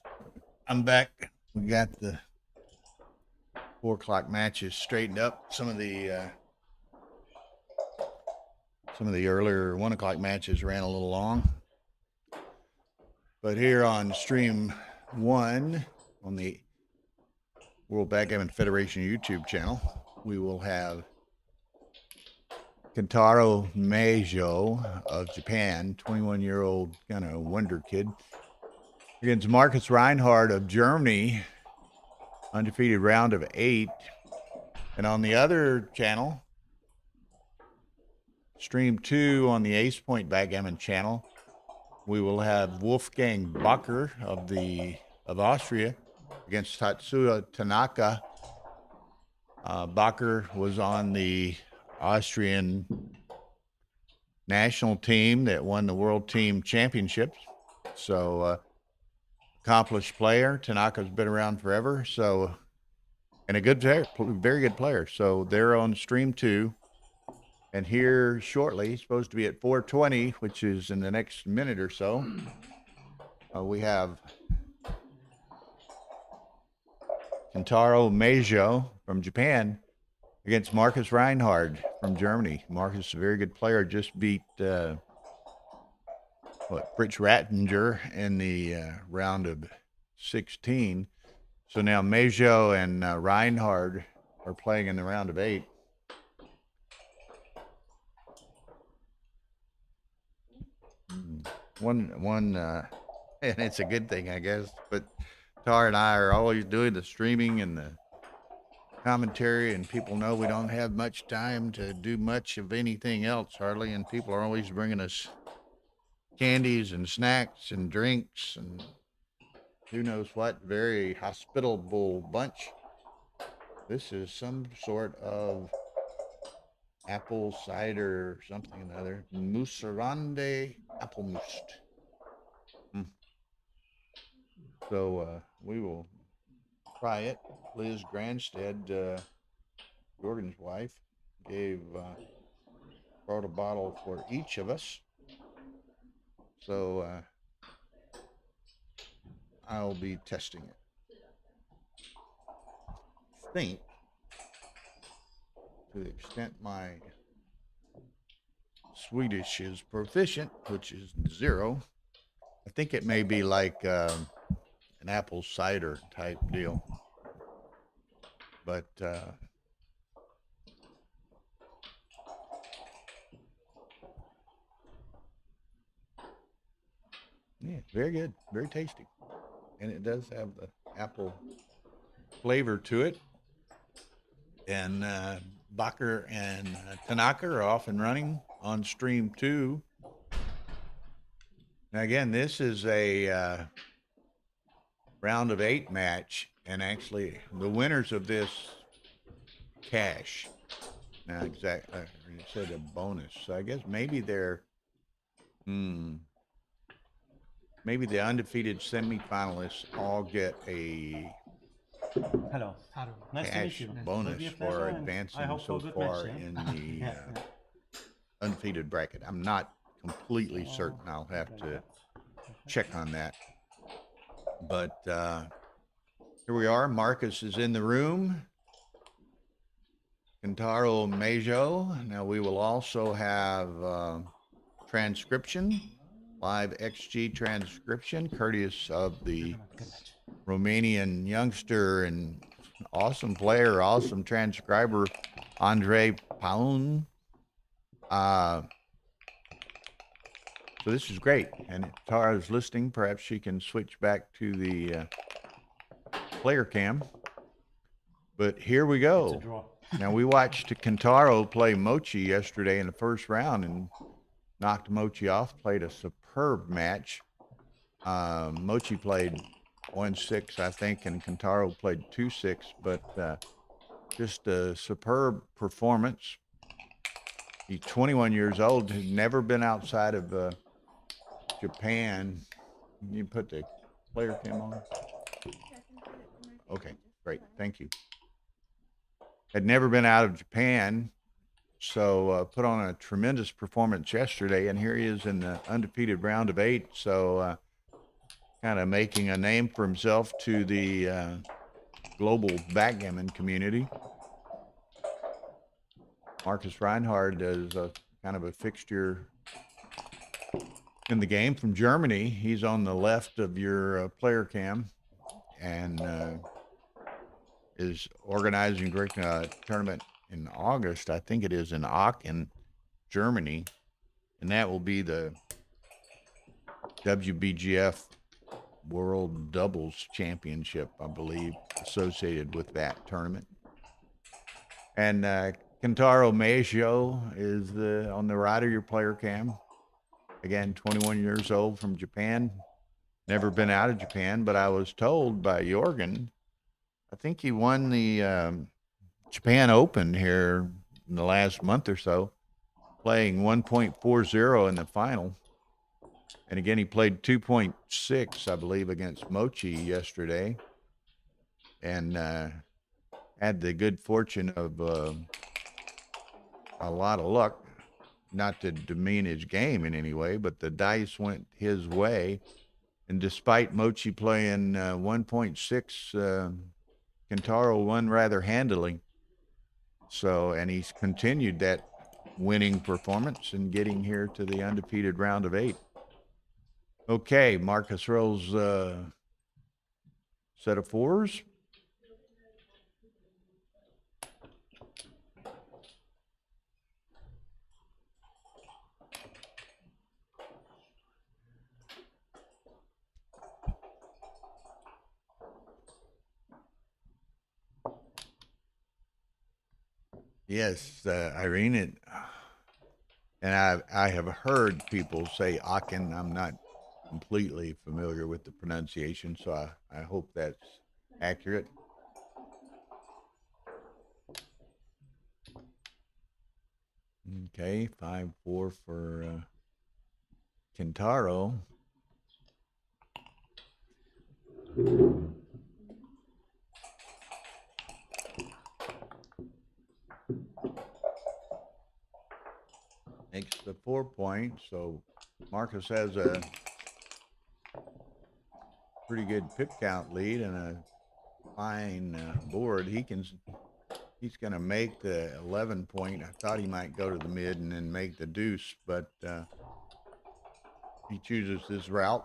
I'm back. We got the 4 o'clock matches straightened up. Some of the earlier 1 o'clock matches ran a little long. But here on stream 1 on the World Backgammon Federation YouTube channel, we will have Kentaro Meijo of Japan, 21-year-old kind of wonder kid, against Marcus Reinhardt of Germany, undefeated round of 8. And on the other channel, stream 2 on the Ace Point Backgammon channel, we will have Wolfgang Bacher of Austria against Tatsuya Tanaka. Bacher was on the Austrian national team that won the World Teams Championship. So accomplished player. Tanaka's been around forever. So, and a good player, very good player. So they're on stream 2. And here shortly, supposed to be at 4:20, which is in the next minute or so, we have Kentaro Meijo from Japan against Marcus Reinhardt from Germany. Marcus is a very good player, just beat Fritz Rattinger in the round of 16. So now Meijo and Reinhardt are playing in the round of 8. One, and it's a good thing, I guess, but Tar and I are always doing the streaming and the commentary, and people know we don't have much time to do much of anything else hardly, and people are always bringing us candies and snacks and drinks and who knows what. Very hospitable bunch. This is some sort of apple cider or something or other. Musarande apple mousse. So we will try it. Liz Granstedt, Jörgen's wife, brought a bottle for each of us. So I'll be testing it. I think, to the extent my Swedish is proficient, which is 0, I think it may be like an apple cider type deal. But yeah, very good, very tasty. And it does have the apple flavor to it. And Bacher and Tanaka are off and running on stream 2. Now again, this is a round of 8 match, and actually the winners of this cash. Now exactly, it said a bonus. So I guess maybe they're, maybe the undefeated semifinalists all get a Hello. Nice to meet cash you. bonus for advancing so far in the undefeated bracket. I'm not completely certain. I'll have to check on that. But here we are. Marcus is in the room. Kentaro Meijo. Now we will also have transcription, live XG transcription, courteous of the Romanian youngster and awesome player, awesome transcriber, Andrei Paun. So this is great. And if Tara's listening, perhaps she can switch back to the player cam. But here we go. Now we watched Kentaro play Mochi yesterday in the first round and knocked Mochi off, played a superb match. Mochi played 1-6, I think, and Kentaro played 2-6, but just a superb performance. He's 21 years old, has never been outside of Japan. You put the player cam on? Okay, great, thank you. Had never been out of Japan, so put on a tremendous performance yesterday, and here he is in the undefeated round of 8. So kind of making a name for himself to the global backgammon community. Marcus Reinhardt is a kind of a fixture in the game from Germany. He's on the left of your player cam, and is organizing a tournament in August. I think it is in Aachen, Germany, and that will be the WBGF World Doubles Championship, I believe, associated with that tournament. And Kentaro Meisho is on the right of your player cam. Again, 21 years old from Japan. Never been out of Japan, but I was told by Jörgen, I think he won the Japan Open here in the last month or so, playing 1.40 in the final. And again, he played 2.6, I believe, against Mochi yesterday, and had the good fortune of a lot of luck, not to demean his game in any way, but the dice went his way. And despite Mochi playing 1.6, Kentaro won rather handily. So, and he's continued that winning performance and getting here to the undefeated round of 8. Okay, Marcus rolls set of 4s. Yes, Irene, and I have heard people say Aachen. I'm not completely familiar with the pronunciation, so I hope that's accurate. Okay, 5-4 for Kentaro. Makes the 4 point, so Marcus has a pretty good pip count lead and a fine board. He's going to make the 11 point. I thought he might go to the mid and then make the deuce, but he chooses this route.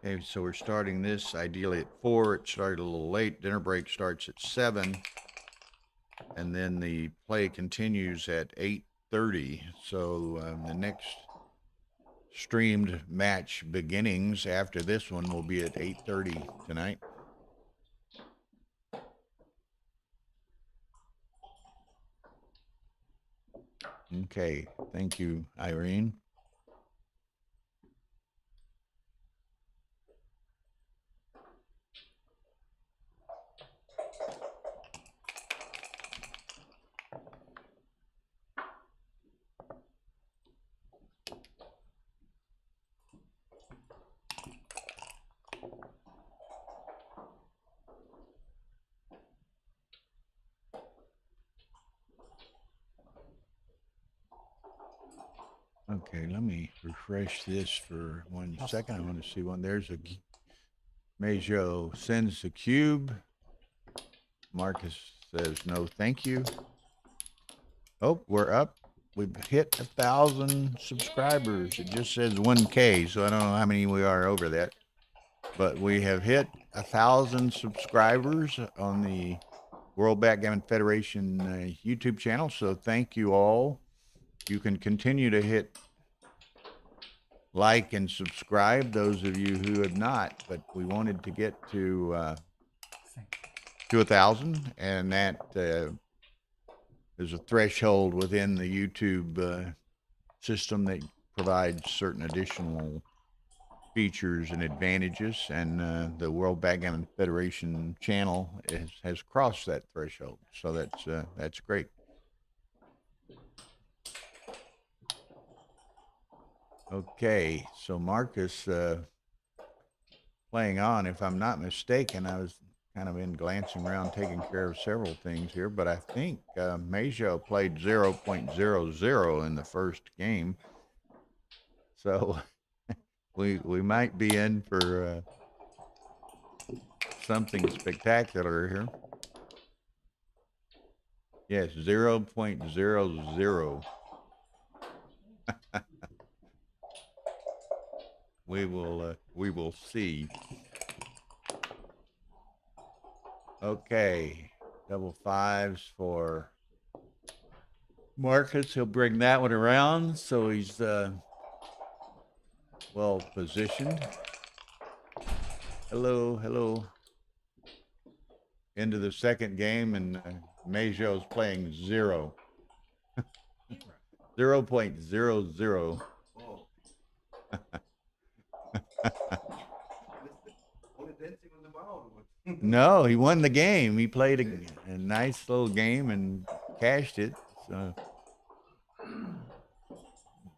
Okay, so we're starting this ideally at 4. It started a little late. Dinner break starts at 7. And then the play continues at 8:30. So the next streamed match beginnings after this one will be at 8:30 tonight. Okay, thank you, Irene. Okay, let me refresh this for 1 second. I want to see one. There's a Mejo sends the cube. Marcus says no, thank you. Oh, we're up. We've hit 1,000 subscribers. It just says 1K, so I don't know how many we are over that. But we have hit 1,000 subscribers on the World Backgammon Federation YouTube channel. So thank you all. You can continue to hit like and subscribe, those of you who have not, but we wanted to get to 1,000, and that is a threshold within the YouTube system that provides certain additional features and advantages, and the World Backgammon Federation channel has crossed that threshold, so that's great. Okay, so Marcus playing on, if I'm not mistaken, I was kind of been glancing around, taking care of several things here, but I think Mayr played 0.00 in the first game. So we might be in for something spectacular here. Yes, 0.00. We will see. Okay, double fives for Marcus. He'll bring that one around, so he's well positioned. Hello, hello. Into the second game, and Mayr is playing 0. 0.00. No, he won the game. He played a nice little game and cashed it. So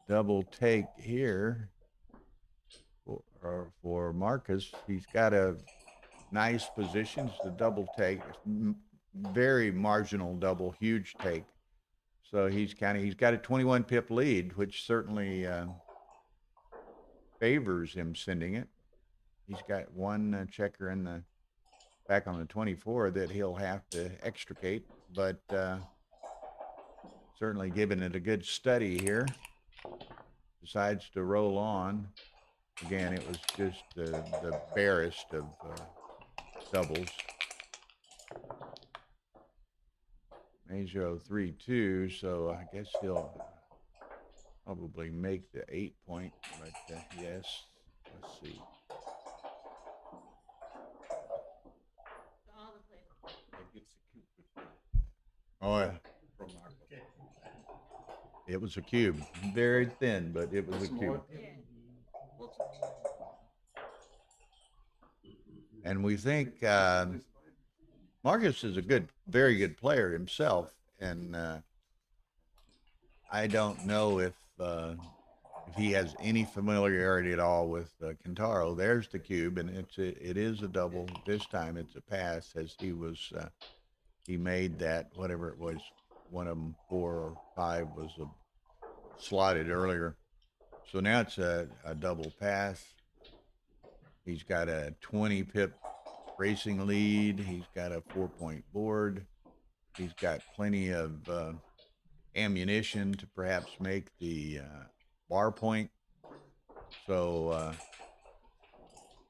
double take here for Marcus. He's got a nice position. It's the double take. Very marginal double, huge take. So he's got a 21 pip lead, which certainly favors him sending it. He's got one checker in the back on the 24 that he'll have to extricate, but certainly giving it a good study here. Decides to roll on. Again, it was just the barest of doubles. Mayr 3-2, so I guess he'll probably make the 8-point, but yes, let's see. Oh, yeah. It was a cube. Very thin, but it was a cube. And we think Marcus is a very good player himself, and I don't know if he has any familiarity at all with Kentaro. There's the cube, and it is a double. This time it's a pass, as he made that, whatever it was, one of them 4 or 5 was slotted earlier. So now it's a double pass. He's got a 20 pip racing lead. He's got a 4-point board. He's got plenty of ammunition to perhaps make the bar point. So,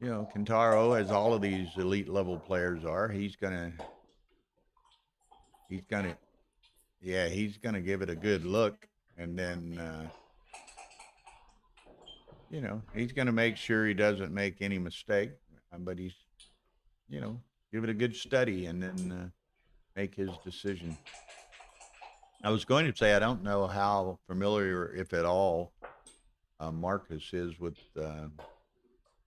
Kentaro, as all of these elite level players are, he's gonna give it a good look, and then he's gonna make sure he doesn't make any mistake, but he's give it a good study and then make his decision. I was going to say I don't know how familiar, if at all, Marcus is with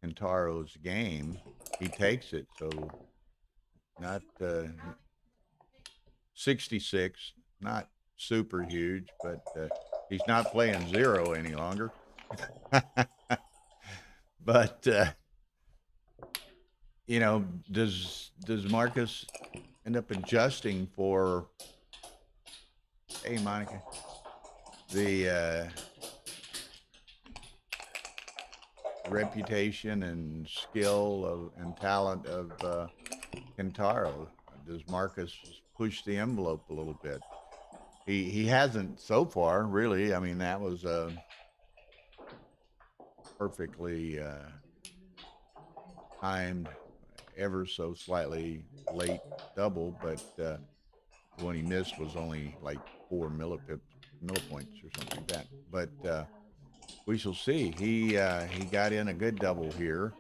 Kentaro's game. He takes it, so not 66, not super huge, but he's not playing 0 any longer. But does Marcus end up adjusting for, hey Monica, the reputation and skill and talent of Kentaro? Does Marcus push the envelope a little bit? He hasn't so far, really. I mean, that was a perfectly timed, ever so slightly late double, but the one he missed was only like 4 millipoints or something like that. But we shall see. He got in a good double here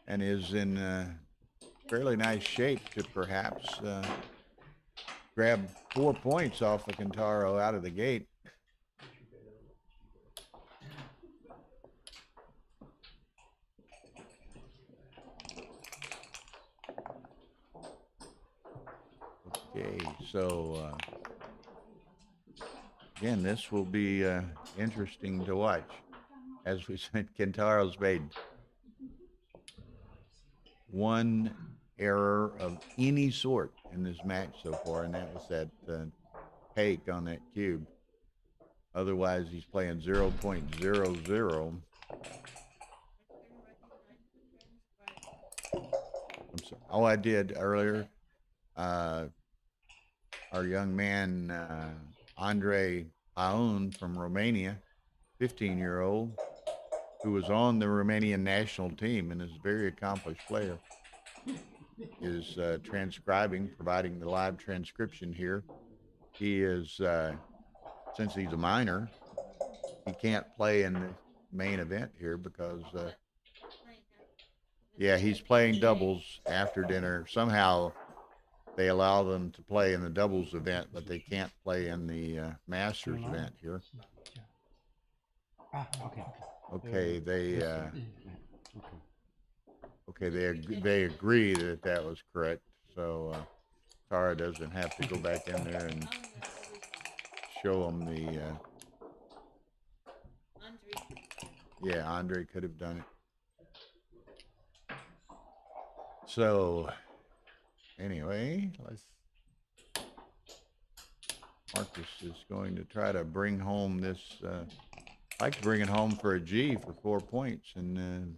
and is in fairly nice shape to perhaps grab 4 points off of Kentaro out of the gate. Okay, so again, this will be interesting to watch. As we said, Kentaro's made 1 error of any sort in this match so far, and that was that take on that cube. Otherwise, he's playing 0.00. I'm sorry. Oh, I did earlier. Our young man, Andre Paun from Romania, 15-year-old, who was on the Romanian national team and is a very accomplished player, is transcribing, providing the live transcription here. He is, since he's a minor, he can't play in the main event here because, yeah, he's playing doubles after dinner. Somehow they allow them to play in the doubles event, but they can't play in the Masters event here. Okay, they agree that that was correct. So Tara doesn't have to go back in there and show them the. Yeah, Andre could have done it. So anyway, Marcus is going to try to bring home this. Like to bring it home for a G for 4 points, and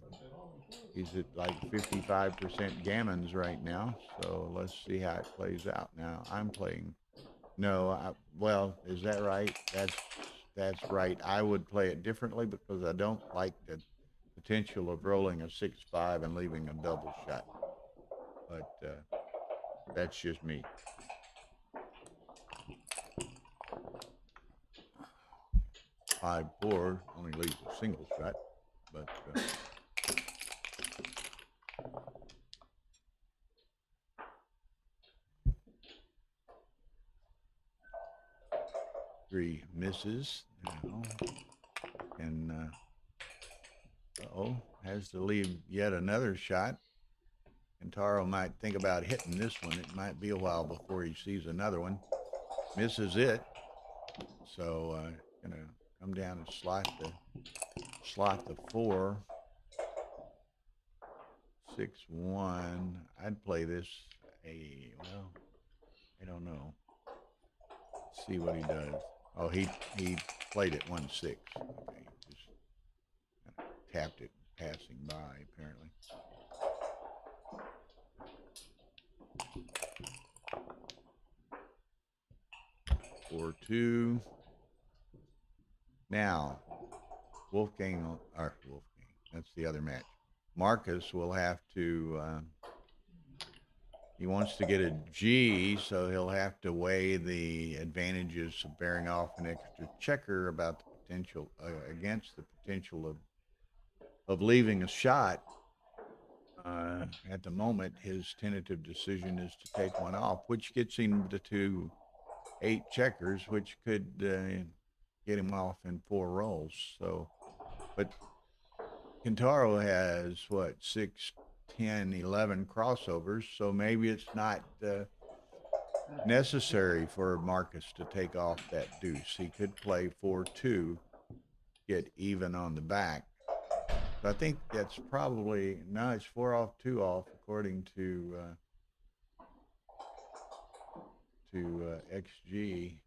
he's at like 55% gammons right now. So let's see how it plays out. Now I'm playing. No, well, is that right? That's right. I would play it differently because I don't like the potential of rolling a 6-5 and leaving a double shot. But that's just me. Five, 4 only leaves a single shot, but three misses now, and has to leave yet another shot. And Taro might think about hitting this one. It might be a while before he sees another one. Misses it, so gonna come down and slot the 4. 6-1. I'd play this well, I don't know. See what he does. Oh, he played it 1-6. Okay, just kind of tapped it passing by apparently. Or 2. Now, Wolfgang, that's the other match. Marcus will have to, he wants to get a G, so he'll have to weigh the advantages of bearing off an extra checker about the potential, against the potential of leaving a shot. At the moment, his tentative decision is to take one off, which gets him to 8 checkers, which could get him off in 4 rolls. So, but Kentaro has what, 6, 10, 11 crossovers, so maybe it's not necessary for Marcus to take off that deuce. He could play 4-2, get even on the back. So I think that's probably, no, it's 4 off, 2 off, according to XG.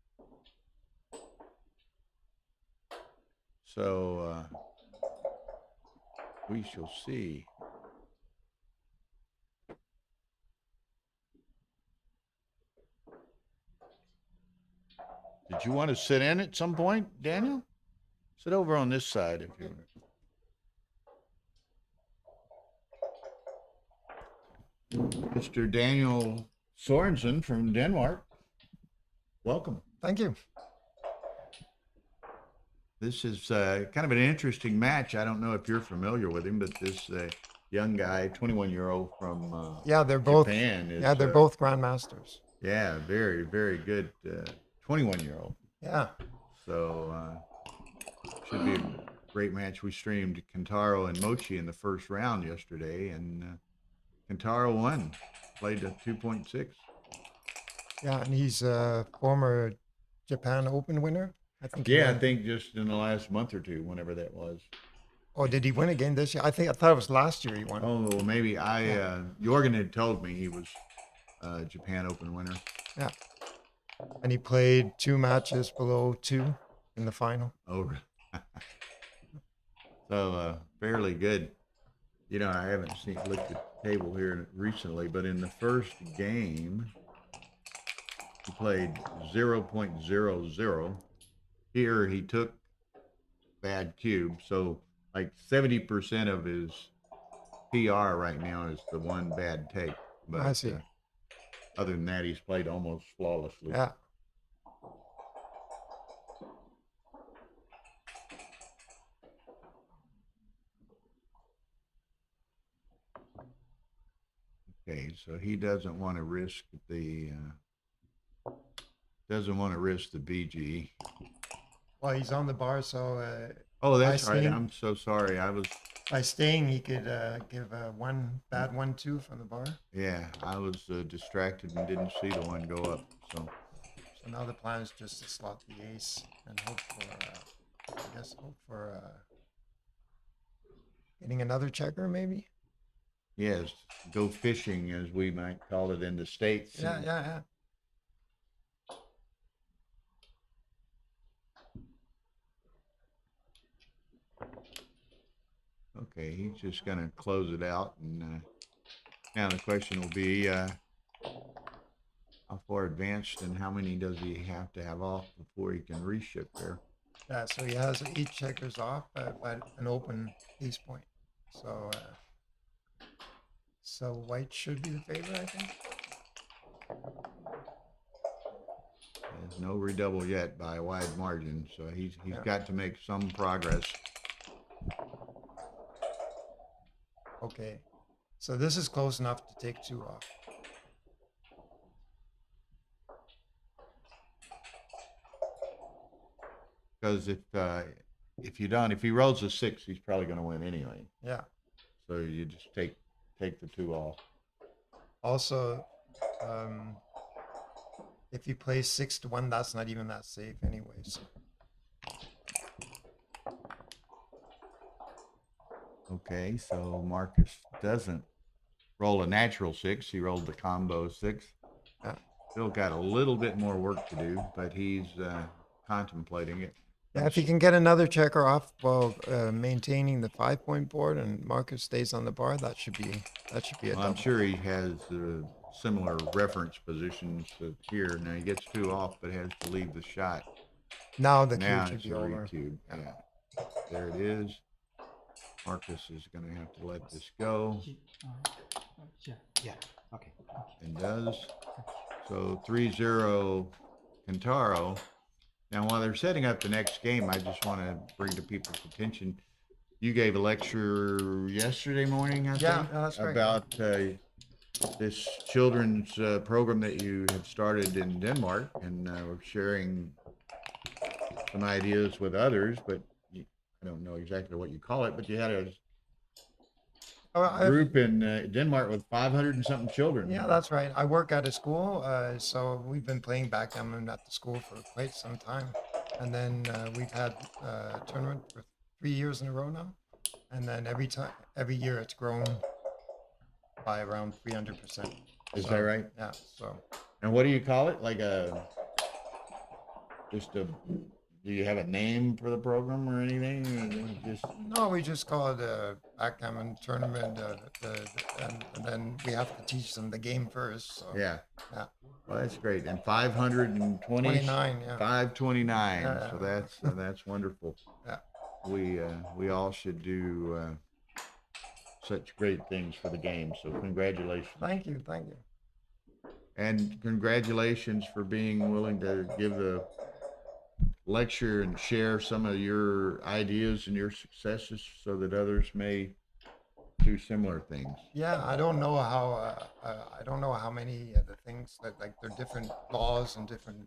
So we shall see. Did you want to sit in at some point, Daniel? Sit over on this side if you want. Mr. Daniel Sorensen from Denmark. Welcome. Thank you. This is kind of an interesting match. I don't know if you're familiar with him, but this young guy, 21-year-old from they're both Japan. Is, they're both grandmasters. Yeah, very, very good 21-year-old. Yeah. So should be a great match. We streamed Kentaro and Mochi in the first round yesterday, and Kentaro won, played a 2.6. Yeah, and he's a former Japan Open winner. I think. Yeah, I think just in the last month or two, whenever that was. Oh, did he win again this year? I thought it was last year he won. Oh, maybe Jörgen had told me he was Japan Open winner. Yeah. And he played 2 matches below 2 in the final. Oh, so fairly good. You know, I haven't looked at the table here recently, but in the first game, he played 0.00. Here he took bad cube, so like 70% of his PR right now is the one bad take. But I see. Other than that, he's played almost flawlessly. Yeah. Okay, so he doesn't want to risk the BG. Well, he's on the bar, so. Oh, that's by right. staying- I'm so sorry. By staying, he could give one bad 1-2 from the bar. Yeah, I was distracted and didn't see the one go up. So now the plan is just to slot the ace and hope for getting another checker, maybe. yes, go fishing, as we might call it in the States. Yeah. Okay, he's just going to close it out. And now the question will be how far advanced and how many does he have to have off before he can reship there? Yeah, so he has 8 checkers off, but an open ace point. So white should be the favorite, I think. There's no redouble yet by a wide margin, so he's got to make some progress. Okay, so this is close enough to take 2 off. Because if he rolls a 6, he's probably going to win anyway. Yeah. So you just take the 2 off. Also, if he plays 6-1, that's not even that safe anyway. So. Okay, so Marcus doesn't roll a natural 6. He rolled the combo 6. Yeah. Still got a little bit more work to do, but he's contemplating it. Yeah, if he can get another checker off while maintaining the 5-point board, and Marcus stays on the bar, that should be a Well, I'm double. sure he has similar reference positions to here. Now he gets 2 off, but has to leave the shot. Now the Now cube it's should be a over. re-cube. Yeah. There it is. Marcus is going to have to let this go. Yeah. Okay. And does. So 3-0 Kentaro. Now, while they're setting up the next game, I just want to bring to people's attention. You gave a lecture yesterday morning, I think, Yeah, that's right. about this children's program that you have started in Denmark, and we're sharing some ideas with others, but I don't know exactly what you call it, but you had a group in Denmark with 500 and something children. Yeah, that's right. I work at a school, so we've been playing backgammon at the school for quite some time. And then we've had a tournament for 3 years in a row now. And then every year it's grown by around 300%. Is that right? Yeah. So. And what do you call it? Like do you have a name for the program or anything? Or just No, we just call it a backgammon tournament, and then we have to teach them the game first. So. Yeah. Yeah. Well, that's great. And 520. 29, yeah. 529. Yeah. So that's wonderful. Yeah. We all should do such great things for the game. So congratulations. Thank you. And congratulations for being willing to give the lecture and share some of your ideas and your successes so that others may do similar things. Yeah, I don't know how many of the things that, like, there are different laws and different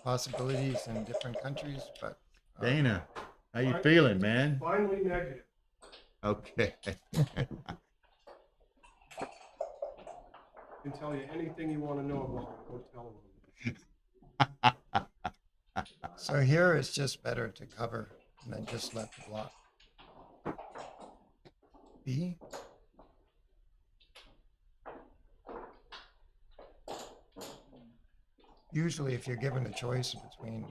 possibilities in different countries, but Dana, how you feeling, man? Finally negative. Okay. Can tell you anything you want to know about the hotel room. so here it's just better to cover and then just let the block. B. Usually, if you're given a choice between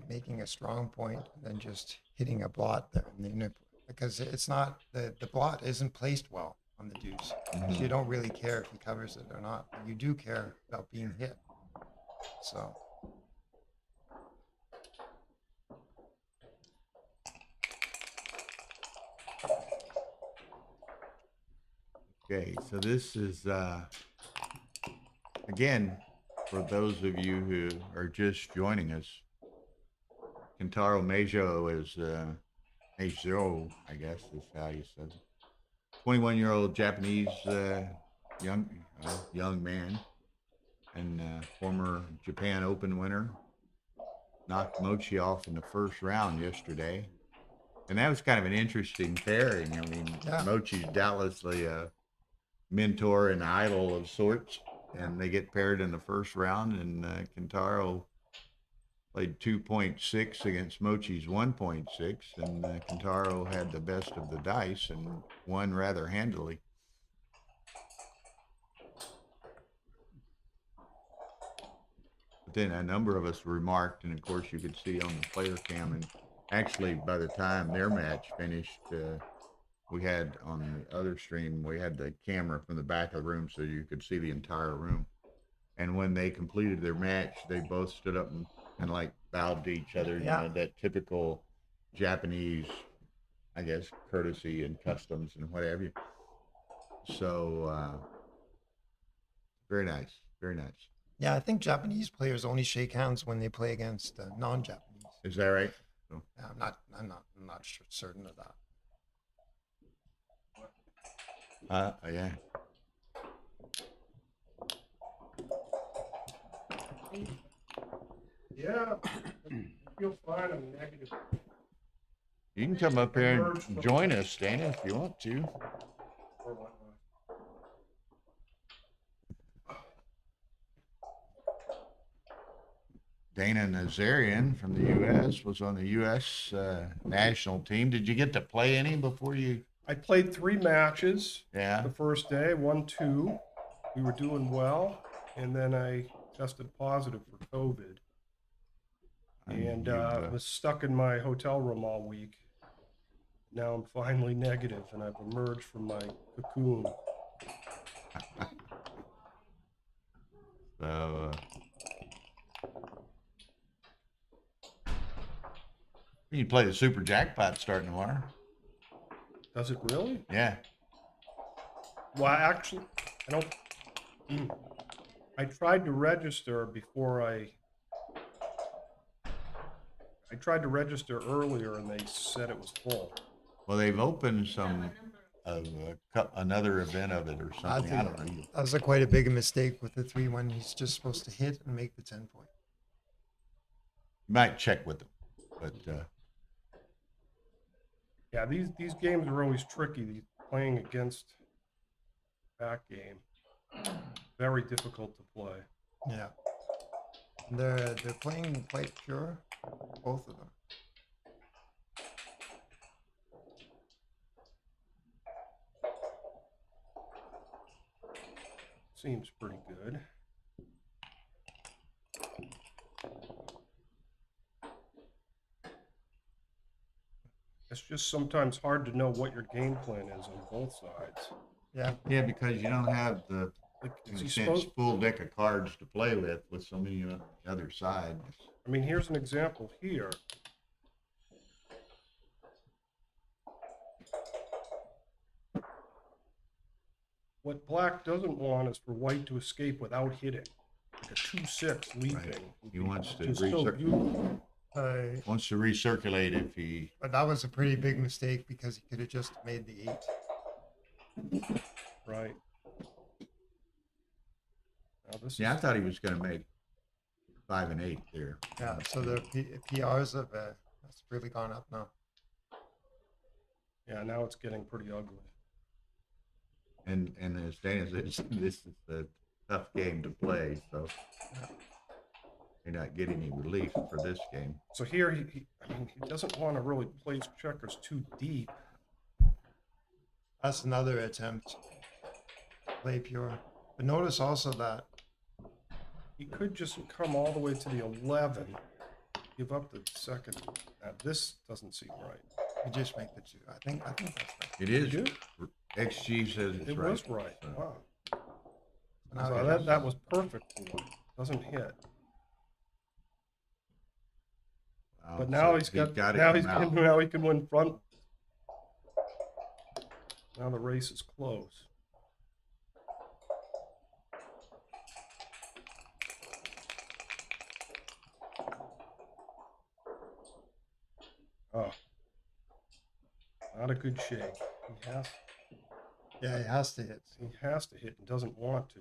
making a strong point and then just hitting a blot there, because it's not the blot isn't placed well on the deuce. So you don't really care if he covers it or not. But you do care about being hit. So. Okay, so this is again, for those of you who are just joining us, Kentaro Meijo is Meijo, I guess is how you said it. 21-year-old Japanese young man, and former Japan Open winner. Knocked Mochi off in the first round yesterday, and that was kind of an interesting pairing. I mean, Mochi's doubtlessly a mentor and idol of sorts, and they get paired in the first round, and Kentaro played 2.6 against Mochi's 1.6, and Kentaro had the best of the dice and won rather handily. But then a number of us remarked, and of course you could see on the player cam, and actually by the time their match finished, we had on the other stream, we had the camera from the back of the room so you could see the entire room. And when they completed their match, they both stood up and like bowed to each other, you know, that typical Japanese, I guess, courtesy and customs and whatever. So, very nice, very nice. Yeah, I think Japanese players only shake hands when they play against non-Japanese. Is that right? Oh. Yeah, I'm not certain of that. Yeah. Yeah, I feel fine. I'm negative. You can come up here and join us, Dana, if you want to. Dana Nazarian from the U.S. was on the U.S. National team. Did you get to play any before you? I played 3 matches. Yeah. The first day, 1-2. We were doing well, and then I tested positive for COVID, and was stuck in my hotel room all week. Now I'm finally negative, and I've emerged from my cocoon. So, you play the Super Jackpot starting tomorrow. Does it really? Yeah. Well, actually, I don't. I tried to register before I tried to register earlier, and they said it was full. Well, they've opened some of another event of it or something. I don't know. That was quite a big mistake with the 3-1. He's just supposed to hit and make the 10-point. You might check with them, but yeah, these games are always tricky. Playing against backgammon, very difficult to play. Yeah, they're playing quite pure, both of them. Seems pretty good. It's just sometimes hard to know what your game plan is on both sides. yeah, because you don't have the in a sense, full deck of cards to play with so many on the other side. I mean, here's an example here. What black doesn't want is for white to escape without hitting. Like a 2-6 leaping. Right. He wants to Wants to recirculate if he. But that was a pretty big mistake because he could have just made the 8. Right. Yeah, I thought he was going to make 5 and 8 there. Yeah, so the PRs have that's really gone up now. Yeah, now it's getting pretty ugly. And as Dana said, this is a tough game to play, so you're not getting any relief for this game. So here, he doesn't want to really place checkers too deep. That's another attempt to play pure. But notice also that He could just come all the way to the 11, give up the second. Now, this doesn't seem right. you just make the 2. I think that's right. It is. You? XG says it's It right. was right. So, Wow. Now So he that, does. that was perfect for him. Doesn't hit. wow, But now so he's got, got it now come out. now he can win front. Now the race is close. Oh, not a good shake. Yeah, he has to hit. He has to hit and doesn't want to.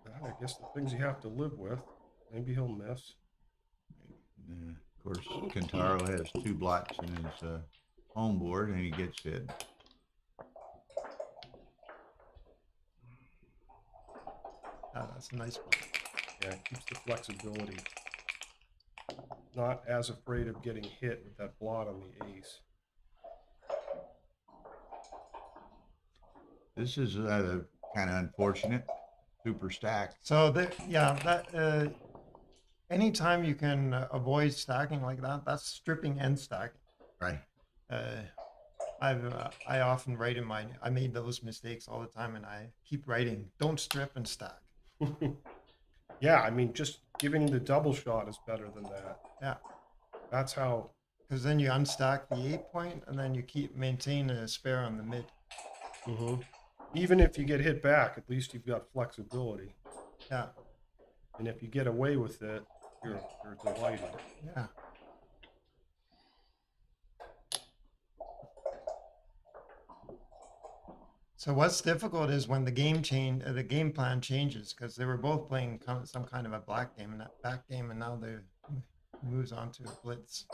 Well, I guess the things you have to live with. Maybe he'll miss. Of course, Kentaro has 2 blots in his home board, and he gets hit. Oh, that's a nice one. Yeah, it keeps the flexibility. Not as afraid of getting hit with that blot on the ace. This is kind of unfortunate. Super stack. So that anytime you can avoid stacking like that, that's stripping and stacking. Right. I often write in my, I made those mistakes all the time, and I keep writing, don't strip and stack. Yeah, I mean, just giving the double shot is better than that. Yeah. That's how. Because then you unstack the 8 point, and then you maintain a spare on the mid. Even if you get hit back, at least you've got flexibility. Yeah. And if you get away with it, you're delighted. Yeah. So what's difficult is when the game plan changes, because they were both playing some kind of a black game and that back game, and now they moves on to a blitz.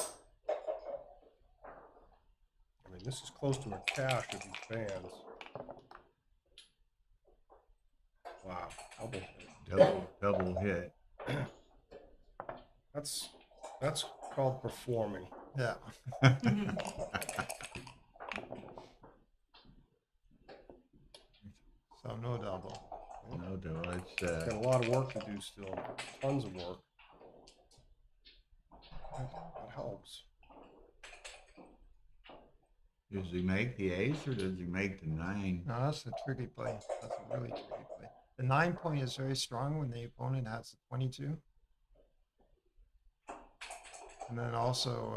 I mean, this is close to a cash if he fans. Wow, Double hit. That's called performing. Yeah. So no double. No double. It's got a lot of work to do still. Tons of work. That helps. Does he make the ace or does he make the 9? No, that's a tricky play. That's a really tricky play. The 9 point is very strong when the opponent has the 22. And then also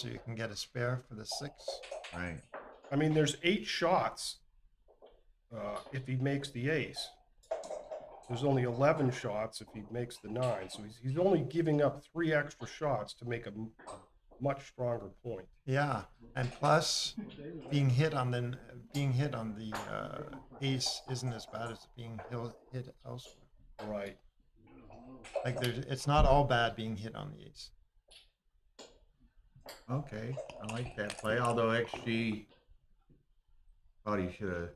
you can get a spare for the 6. Right. I mean, there's 8 shots if he makes the ace. There's only 11 shots if he makes the 9. So he's only giving up 3 extra shots to make a much stronger point. Yeah, and plus being hit on the ace isn't as bad as being hit elsewhere. Right. Like it's not all bad being hit on the ace. Okay, I like that play. Although XG thought he should have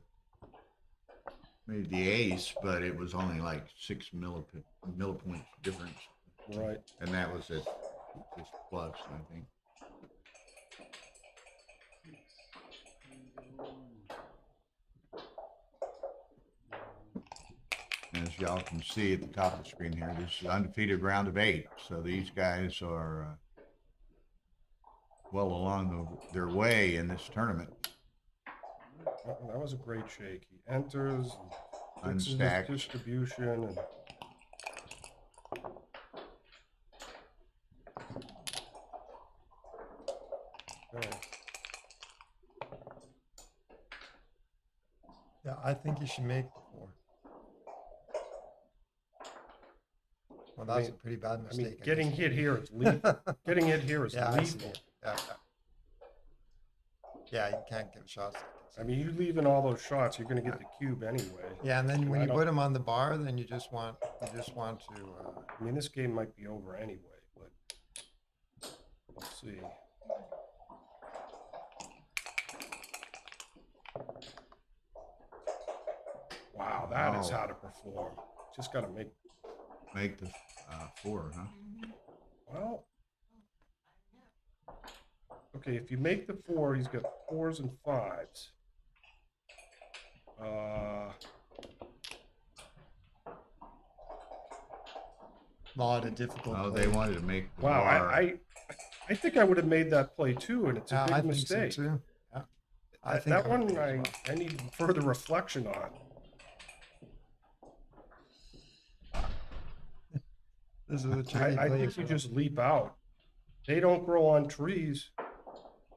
made the ace, but it was only like 6 millipoints difference. Right. And that was it. Just plus, I think. As y'all can see at the top of the screen here, this is undefeated round of 8. So these guys are well along their way in this tournament. That was a great shake. He enters, and fixes Unstacked. his distribution, and okay. Yeah, I think you should make the 4. Well, that's a pretty bad mistake. I mean, getting hit here is lethal. Getting hit here is yeah, I see lethal. it. Yeah. Yeah, you can't give shots. I mean, you leave in all those shots, you're going to get the cube anyway. Yeah, and then when I you don't- put them on the bar, then you just want to. I mean, this game might be over anyway, but we'll see. Wow, that is Wow. how to perform. Just got to make. Make the 4, huh? Well, Okay, if you make the 4, he's got 4s and 5s. Lot of difficult. Oh, they wanted to make the Wow, bar. I think I would have made that play too, and it's a big I mistake. think so too. Yeah. I think That I would one do as well. I need further reflection on. This is a tricky I play think for you them. just leap out. They don't grow on trees.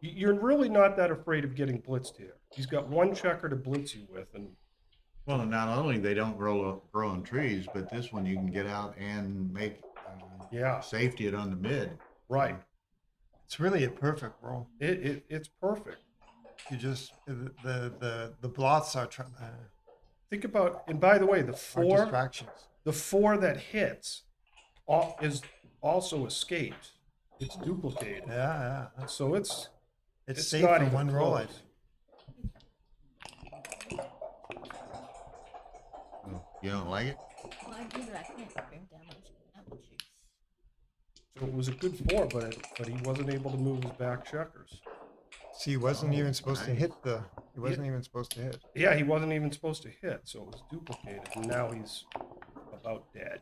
You're really not that afraid of getting blitzed here. He's got 1 checker to blitz you with, and Well, not only they don't grow on trees, but this one you can get out and make safety it on the mid. Right. It's really a perfect roll. It's perfect. You just the blots are Think about, and by the way, the 4 distractions. The 4 that hits is also escaped. It's duplicated. Yeah. So it's safe not for even one roll. I close. think. You don't like it? Well, I do, but I can't bring down apple juice. So it was a good 4, but he wasn't able to move his back checkers. See, he wasn't even supposed to hit the. He wasn't even supposed to hit. Yeah, he wasn't even supposed to hit, so it was duplicated, and now he's about dead.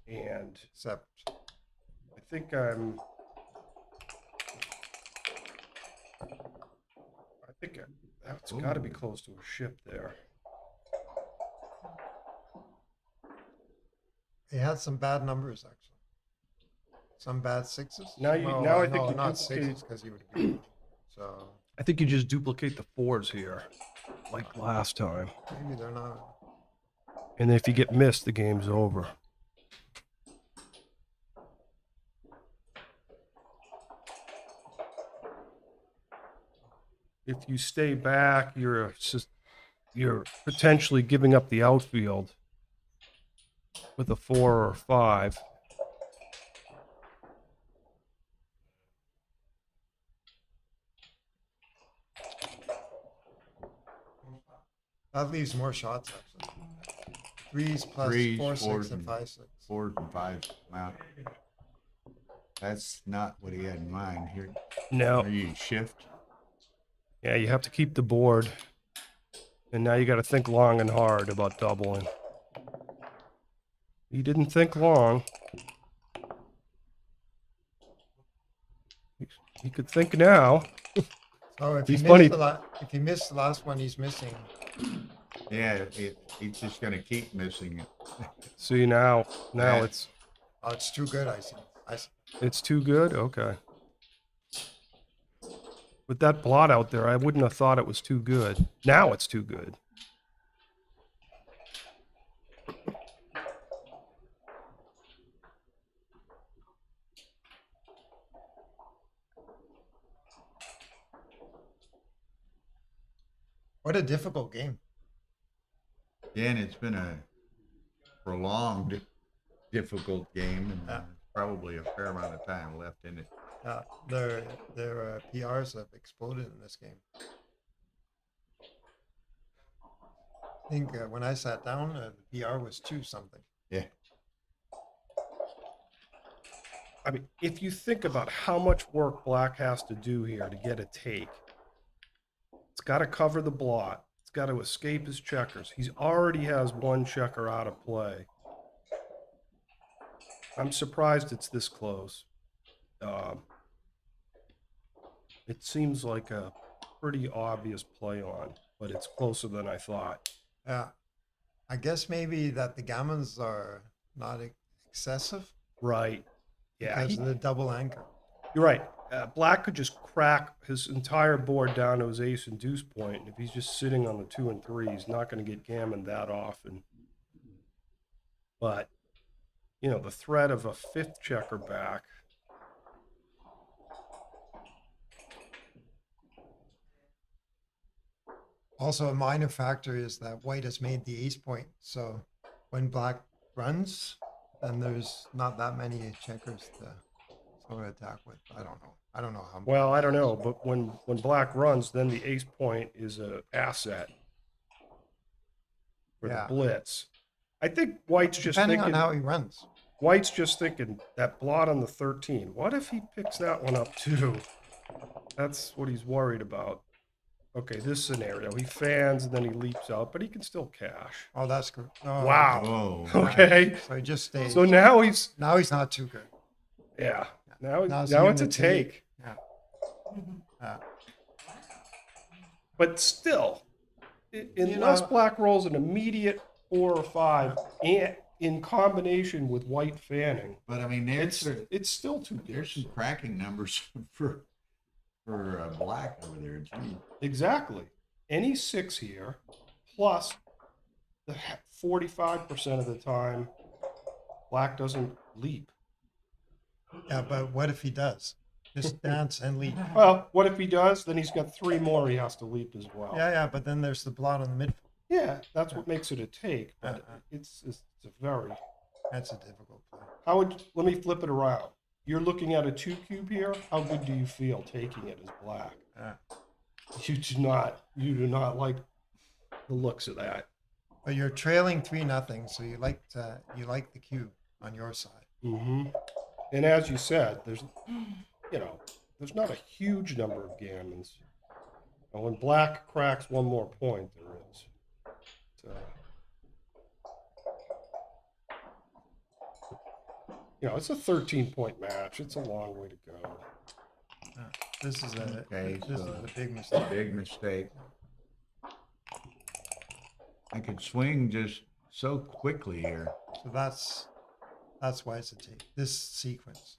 And Except I think I'm. That's got to be close to a ship there. he had some bad numbers actually. Some bad 6s. Now I think you not duplicate- 6s because he would have beat. So I think you just duplicate the 4s here, like last time. maybe they're not. And if you get missed, the game's over. If you stay back, you're potentially giving up the outfield with a 4 or 5. That leaves more shots actually. 3s plus 3s, 4, 4s, 6, and 5, 6. 4s and 5s. Wow. That's not what he had in mind here. No. Are you shift? Yeah, you have to keep the board. And now you got to think long and hard about doubling. He didn't think long. He could think now. So if He's he funny. if he missed the last one, he's missing. Yeah, he's just going to keep missing it. See, now Yeah. it's Oh, it's too good. I see. it's too good. Okay. With that blot out there, I wouldn't have thought it was too good. Now it's too good. What a difficult game. Yeah, and it's been a prolonged, difficult game, and probably a fair amount of time left in it. Their PRs have exploded in this game. I think when I sat down, the PR was 2 something. Yeah. I mean, if you think about how much work Black has to do here to get a take, it's got to cover the blot. It's got to escape his checkers. He already has 1 checker out of play. I'm surprised it's this close. It seems like a pretty obvious play on, but it's closer than I thought. Yeah. I guess maybe that the gammons are not excessive. Right. Yeah. Because of the double anchor. You're right. Black could just crack his entire board down to his ace and deuce point. And if he's just sitting on the 2 and 3, he's not going to get gammoned that often. But, you know, the threat of a 5th checker back. Also, a minor factor is that white has made the ace point. So when black runs, then there's not that many checkers to sort of attack with. I don't know. I don't know how. Well, I don't know. But when black runs, then the ace point is an asset for the blitz. I think white's just Depending thinking. on how he runs. White's just thinking that blot on the 13. What if he picks that one up too? That's what he's worried about. Okay, this scenario, he fans and then he leaps out, but he can still cash. Oh, that's good. Oh, Wow. Whoa. Okay. So he just stays. So now he's not too good. yeah. Now Now now it's it's a even a take. Yeah. Yeah. But still, You unless know- black rolls an immediate 4 or 5, and in combination with white fanning, But I mean, it's still too there's good. some cracking numbers for black over there too. Exactly. Any 6 here, plus the 45% of the time, black doesn't leap. Yeah, but what if he does? Just dance and leave. Well, what if he does? Then he's got 3 more he has to leap as well. Yeah, but then there's the blot on the midfield. Yeah, that's what makes it a take, but Uh-uh. it's a very. That's a difficult play. How would let me flip it around? You're looking at a 2 cube here. How good do you feel taking it as black? You do not like the looks of that. But you're trailing 3-0, so you like the cube on your side. Mm-hmm. And as you said, there's not a huge number of gammons. And when black cracks one more point, there is. So, it's a 13-point match. It's a long way to go. This is a Okay, this so is a big mistake. Big mistake. I could swing just so quickly here. So that's why it's a take. This sequence.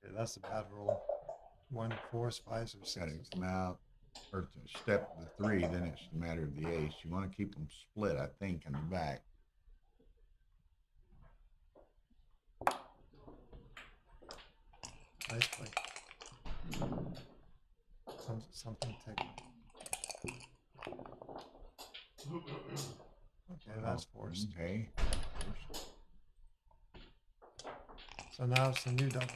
Okay, that's a bad roll. 1, 4, 5, or 6. Got to come out or to step the 3, then it's a matter of the ace. You want to keep them split, I think, in the back. Nice play. Something technical. Okay, that's forced. Okay. So now it's a new double.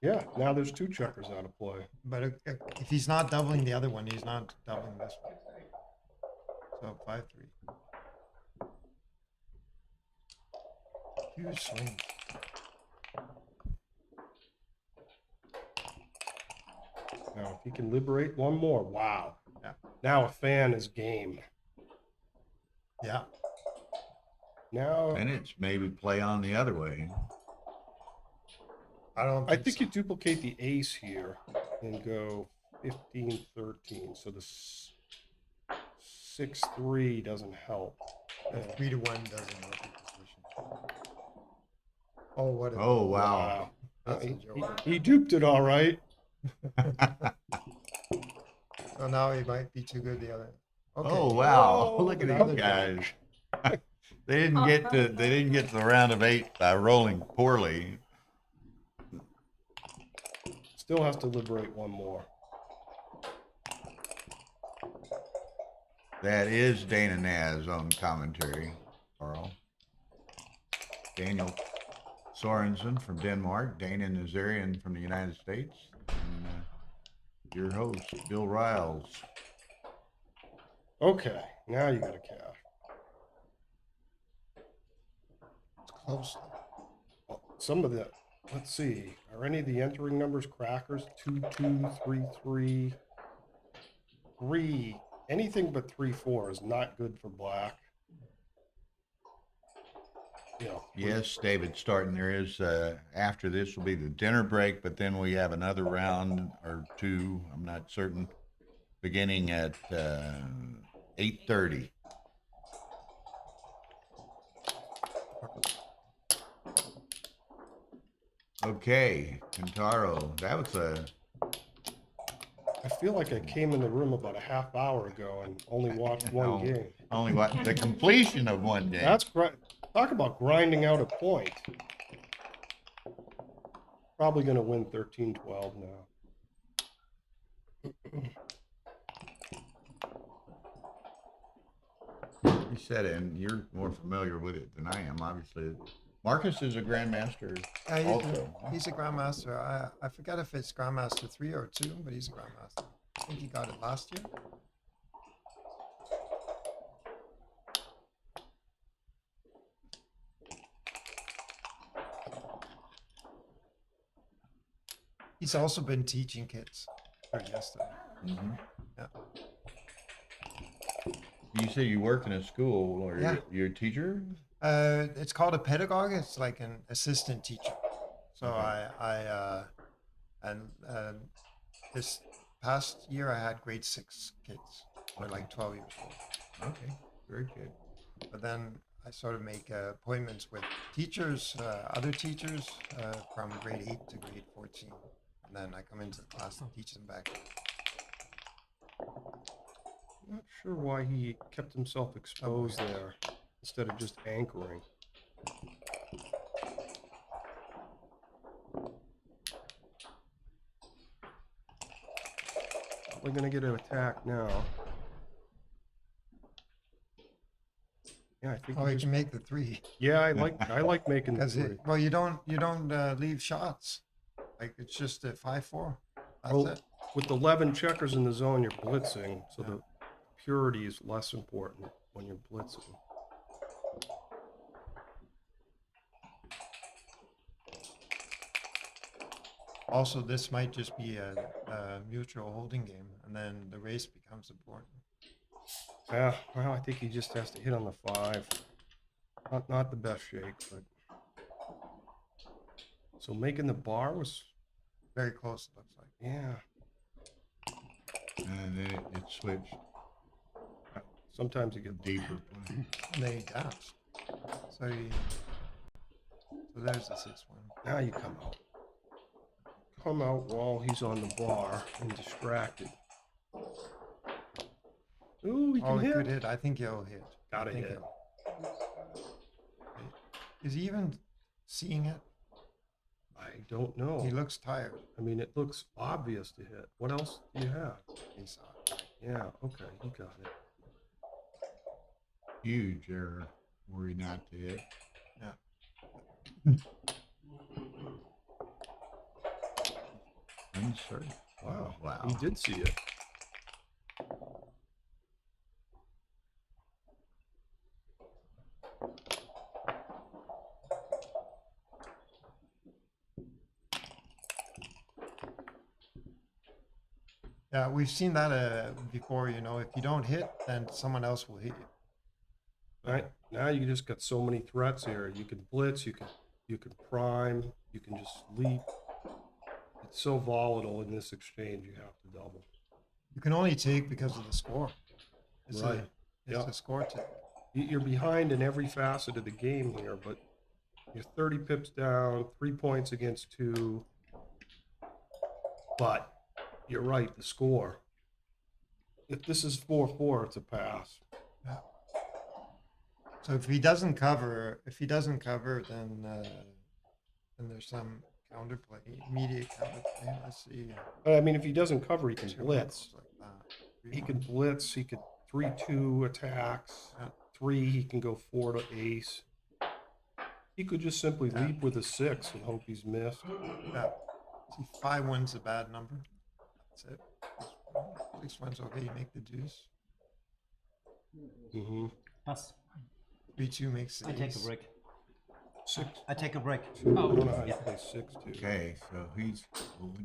Yeah, now there's 2 checkers out of play. But if he's not doubling the other one, he's not doubling this one. So 5-3. Huge swing. Now, if he can liberate one more, wow. Yeah. Now a fan is game. Yeah. Now, Then it's maybe play on the other way. I think you duplicate the ace here and go 15-13. So the 6-3 doesn't help. 3-1 doesn't help your position. Oh, what a Oh, wow. That's a joke. He duped it all right. So now he might be too good the other. Okay. Oh, wow. Oh, Look at another these guys. They didn't get to the round of 8 by rolling poorly. Still has to liberate one more. That is Dana Naz on commentary, Carl. Daniel Sorensen from Denmark, Dana Nazarian from the United States, and your host, Bill Riles. Okay, now you got to cash. It's close. Some of the, let's see, are any of the entering numbers crackers? 2-2, 3-3, 3. Anything but 3-4 is not good for black. Yes, David Starton, there is, after this will be the dinner break, but then we have another round or 2, I'm not certain, beginning at 8:30. Okay, Kentaro, that was I feel like I came in the room about a half hour ago and only watched one game. only what the completion of one game. That's great. Talk about grinding out a point. Probably going to win 13-12 now. You said it, and you're more familiar with it than I am. Obviously, Marcus is a grandmaster also. He's a grandmaster. I forget if it's grandmaster 3 or 2, but he's a grandmaster. I think he got it last year. He's also been teaching kids yesterday. Mm-hmm. Yeah. You say you work in a school, or Yeah. you're a teacher? It's called a pedagogue. It's like an assistant teacher. So Okay. this past year I had grade 6 kids. They're like 12 years old. Okay, very good. But then I sort of make appointments with teachers, other teachers from grade 8 to grade 14. And then I come into the class and teach them back. Not sure why he kept himself exposed there instead of just anchoring. We're gonna get an attack now. Yeah, I think. Oh, you can make the 3. Yeah, I like making the 3. Well, you don't leave shots. Like it's just a 5-4. That's Well, it. with 11 checkers in the zone, you're blitzing, so the purity is less important when you're blitzing. Also, this might just be a mutual holding game, and then the race becomes important. Yeah, well, I think he just has to hit on the 5. Not the best shake, but so making the bar was very close. It looks like. Yeah. And then it switched. Sometimes you get deeper play. And they dash. So there's the 6-1. Now you come out. Come out while he's on the bar and distracted. Ooh, he can hit. Good hit. I think he'll hit. Gotta hit. Is he even seeing it? I don't know. He looks tired. I mean, it looks obvious to hit. What else do you have? He saw it. Yeah, okay, he got it. Huge error. Worry not to hit. Yeah. Insert. Wow. Wow. He did see it. Yeah, we've seen that before. You know, if you don't hit, then someone else will hit you. Right now, you just got so many threats here. You can blitz. You can prime. You can just leap. It's so volatile in this exchange. You have to double. You can only take because of the score. It's Right. It's a score take. You're behind in every facet of the game here, but you're 30 pips down, 3 points against 2. But you're right, the score. If this is 4-4, it's a pass. Yeah. So if he doesn't cover, then there's some counterplay, immediate counterplay. Let's see. I mean, if he doesn't cover, he can blitz. Like that. He can blitz. He could 3-2 attacks. 3, he can go 4 to ace. He could just simply leap with a 6 and hope he's missed. Yeah. See, 5-1's a bad number. That's it. 6-1's okay. You make the deuce. Mm-hmm. Pass. 3-2 makes the I take a ace. break. 6. I take a break. I don't know how you yeah. play 6-2. Okay, so he's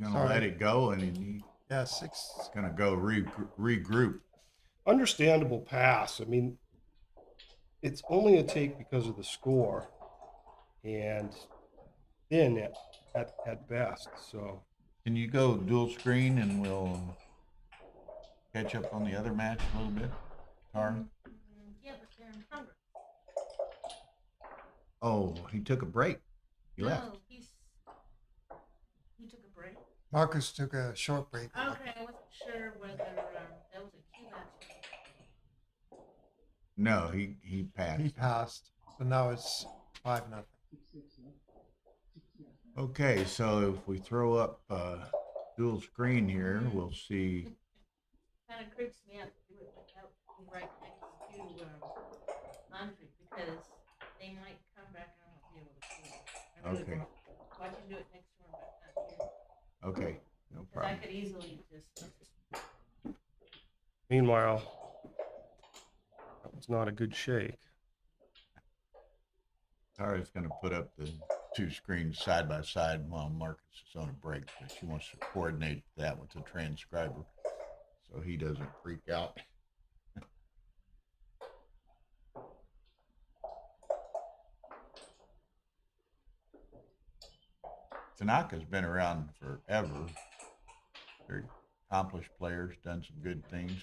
gonna Sorry. let it go, and he's Yeah, 6. gonna go regroup. Understandable pass. I mean, it's only a take because of the score, and thin at best. So Can you go dual screen, and we'll catch up on the other match a little bit, Tara? Yeah, but they're in Congress. Oh, he took a break. He left. No, he took a break. Marcus took a short break. Okay, I wasn't sure whether that was a cue match. No, he passed. He passed. So now it's 5-0. Okay, so if we throw up dual screen here, we'll see. Kind of creeps me out to do it without being right next to laundry because they might come back and I won't be able to Okay. Why'd you do it next to him, but not here? Okay, no Cause I problem. could easily just. Meanwhile, that was not a good shake. Tara's going to put up the two screens side by side while Marcus is on a break, but she wants to coordinate that with the transcriber so he doesn't freak out. Tanaka's been around forever. Very accomplished players, done some good things.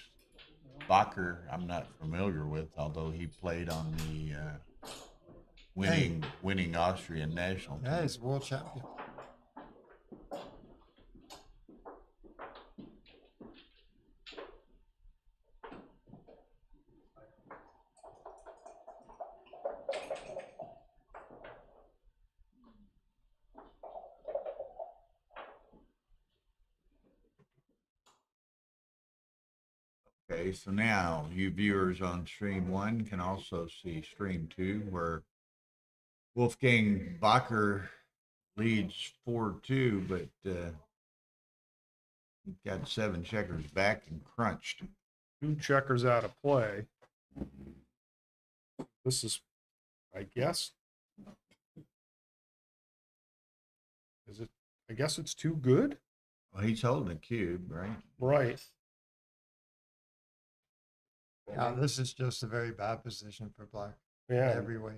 Vager, I'm not familiar with, although he played on the winning Austrian national team. Yeah, he's world champion. Okay, so now you viewers on stream 1 can also see stream 2, where Wolfgang Vager leads 4-2, but got 7 checkers back and crunched. 2 checkers out of play. This is, I guess, is it? I guess it's too good. Well, he's holding a cube, right? Right. Yeah, this is just a very bad position for black. Yeah. In every way.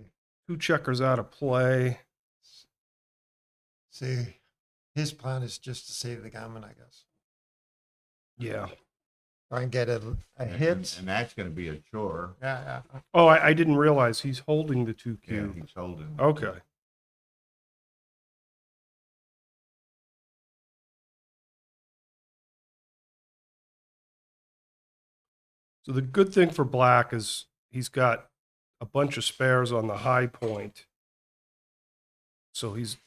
2 checkers out of play. See, his plan is just to save the gammon, I guess. Yeah. Try and get a hit. And that's going to be a chore. Yeah. Oh, I didn't realize he's holding the 2 Yeah, cube. he's holding. Okay. So the good thing for black is he's got a bunch of spares on the high point. So he's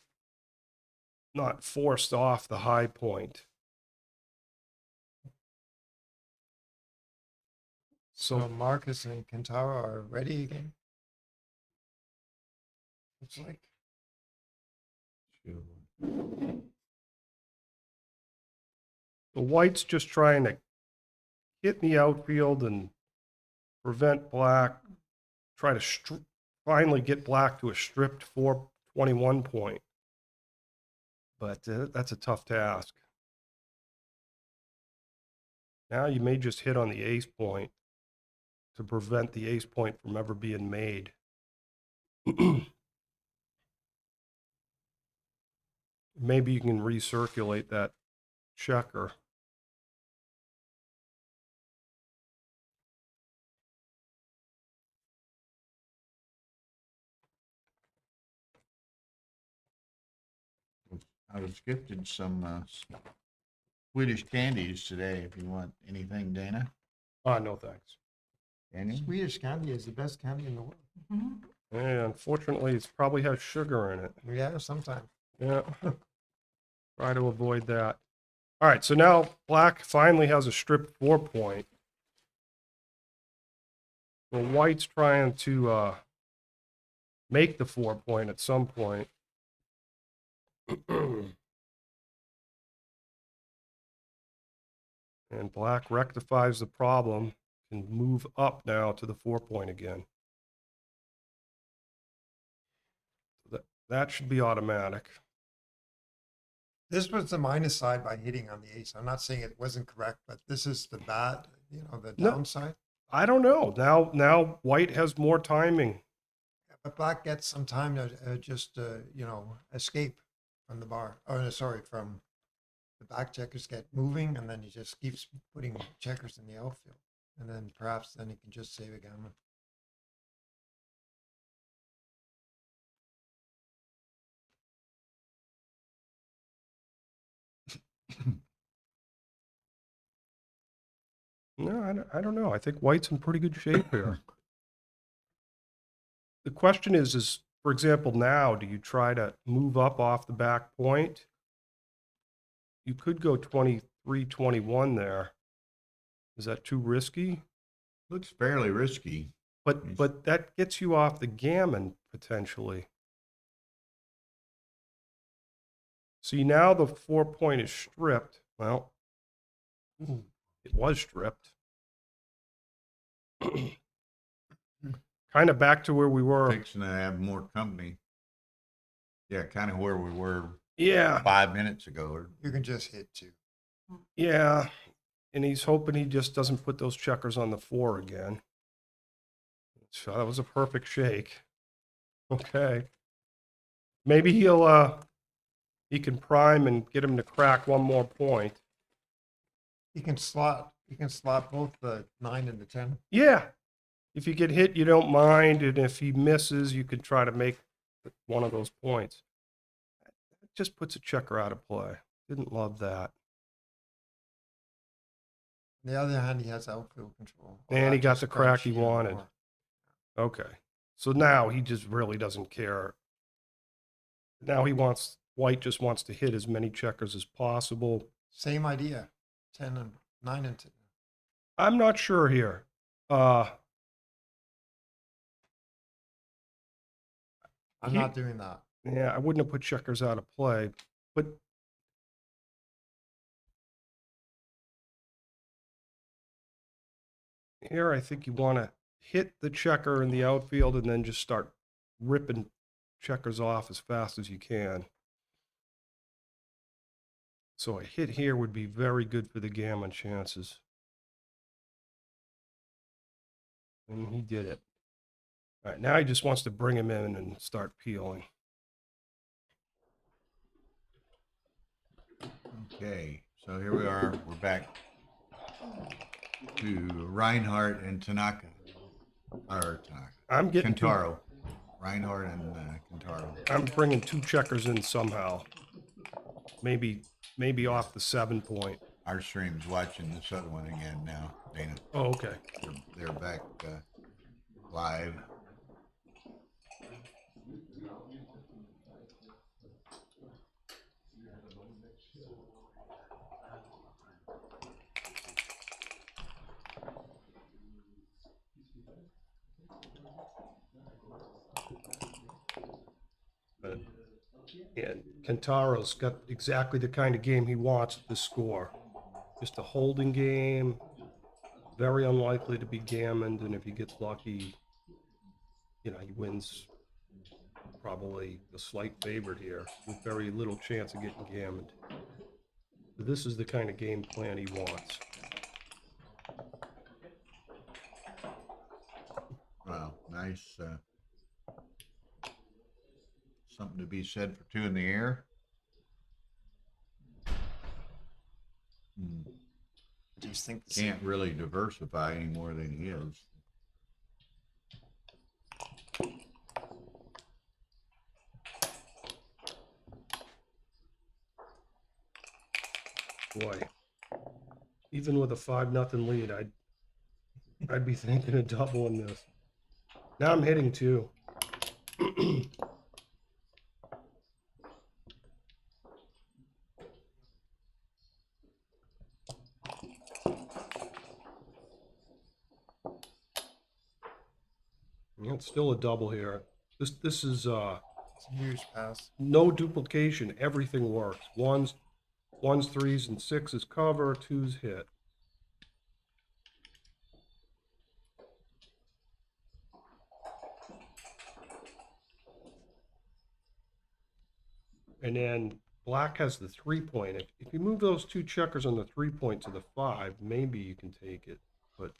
not forced off the high point. So Marcus and Kentaro are ready again. It's like. The white's just trying to hit in the outfield and prevent black, try to finally get black to a stripped 421 point. But that's a tough task. Now you may just hit on the ace point to prevent the ace point from ever being made. Maybe you can recirculate that checker. I was gifted some Swedish candies today. If you want anything, Dana. No thanks. Any? Swedish candy is the best candy in the world. And unfortunately, it probably has sugar in it. Yeah, sometimes. Yeah. Try to avoid that. All right, so now black finally has a stripped 4 point. So white's trying to make the 4 point at some point. And black rectifies the problem and move up now to the 4 point again. That should be automatic. This was the minus side by hitting on the ace. I'm not saying it wasn't correct, but this is the bad, the downside. I don't know. Now white has more timing. But black gets some time to just, escape from the bar. Oh, sorry, from the back checkers get moving, and then he just keeps putting checkers in the outfield. And then perhaps then he can just save a gammon. No, I don't know. I think white's in pretty good shape here. The question is, for example, now, do you try to move up off the back point? You could go 23-21 there. Is that too risky? Looks fairly risky. But that gets you off the gammon, potentially. See, now the 4-point is stripped. Well, it was stripped. Kind of back to where we were. Fixing to have more company. Yeah, kind of where we were Yeah. 5 minutes ago. Or You can just hit 2. Yeah. And he's hoping he just doesn't put those checkers on the 4 again. So that was a perfect shake. Okay. Maybe he can prime and get him to crack one more point. You can slot both the 9 and the 10. Yeah. If you get hit, you don't mind. And if he misses, you could try to make one of those points. It just puts a checker out of play. Didn't love that. On the other hand, he has outfield control. And he That got just the crack cranks he you even wanted. more. Okay. So now he just really doesn't care. Now White just wants to hit as many checkers as possible. Same idea. 10 and 9 and 10. I'm not sure here. I'm not doing that. Yeah, I wouldn't have put checkers out of play, but here I think you want to hit the checker in the outfield and then just start ripping checkers off as fast as you can. So a hit here would be very good for the gammon chances. And he did it. All right, now he just wants to bring him in and start peeling. Okay, so here we are. We're back to Reinhardt and Tanaka. Or Tanaka. I'm getting Kentaro. Reinhardt and Kentaro. I'm bringing 2 checkers in somehow. Maybe off the 7-point. Our stream's watching this other one again now, Dana. Oh, okay. They're back live. But yeah, Kentaro's got exactly the kind of game he wants at the score. Just a holding game, very unlikely to be gammoned, and if he gets lucky, he wins probably a slight favorite here with very little chance of getting gammoned. This is the kind of game plan he wants. Wow, nice. Something to be said for 2 in the air. Do you think Can't really diversify any more than he is. Boy, even with a 5-0 lead, I'd be thinking of doubling this. Now I'm hitting 2. It's still a double here. This is It's a huge pass. no duplication. Everything works. Ones, 3s, and 6s cover. 2s hit. And then black has the 3-point. If you move those 2 checkers on the 3-point to the 5, maybe you can take it. But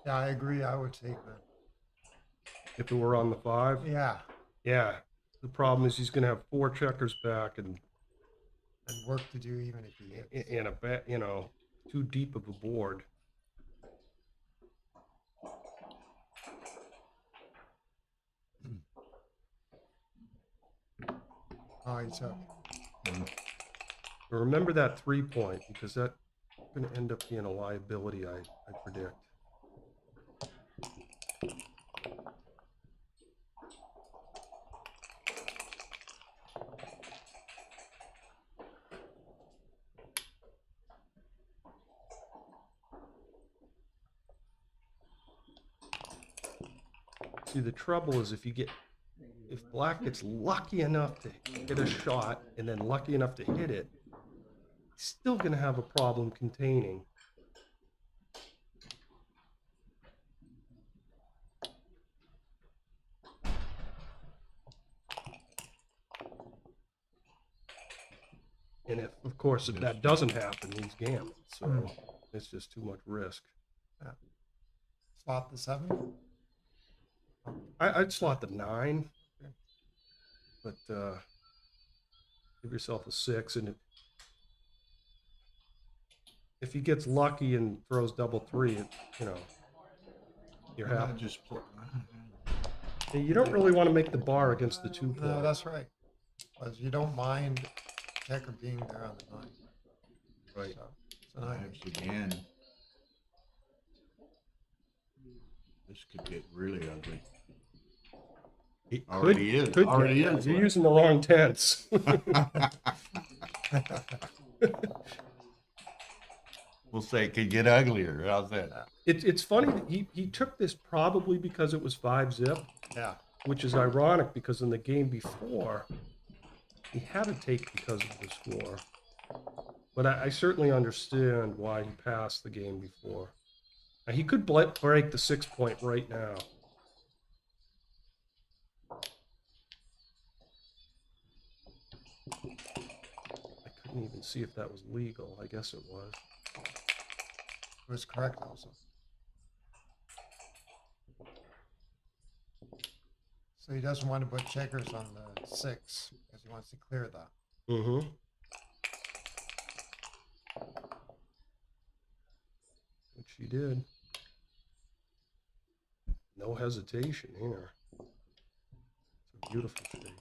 Yeah, I agree. I would take that. if it were on the 5, Yeah, yeah. The problem is he's going to have 4 checkers back and work to do even if he hits. in a too deep of a board. Oh, he took. Remember that 3-point because that's going to end up being a liability, I predict. See, the trouble is if if black gets lucky enough to hit a shot and then lucky enough to hit it, he's still going to have a problem containing. And if, of course, if that doesn't happen, he's gammon. So it's just too much risk. Yeah. Slot the 7. I'd slot the 9, but give yourself a 6. And if he gets lucky and throws double 3, you know, you're happy. Just You don't really want to make the bar against the 2 player. No, that's right. Because you don't mind checker being there on the 9. Right. So 9. Perhaps again. This could get really ugly. It Already is. Could Already get, is. You're using the wrong tense. We'll say it could get uglier. How's that? It's funny that he took this probably because it was 5-zip. Yeah. Which is ironic because in the game before, he had to take because of the score. But I certainly understand why he passed the game before. Now, he could break the 6-point right now. I couldn't even see if that was legal. I guess it was. It was correct also. So he doesn't want to put checkers on the 6 because he wants to clear that. Mm-hmm. Which he did. No hesitation here. It's a beautiful shake.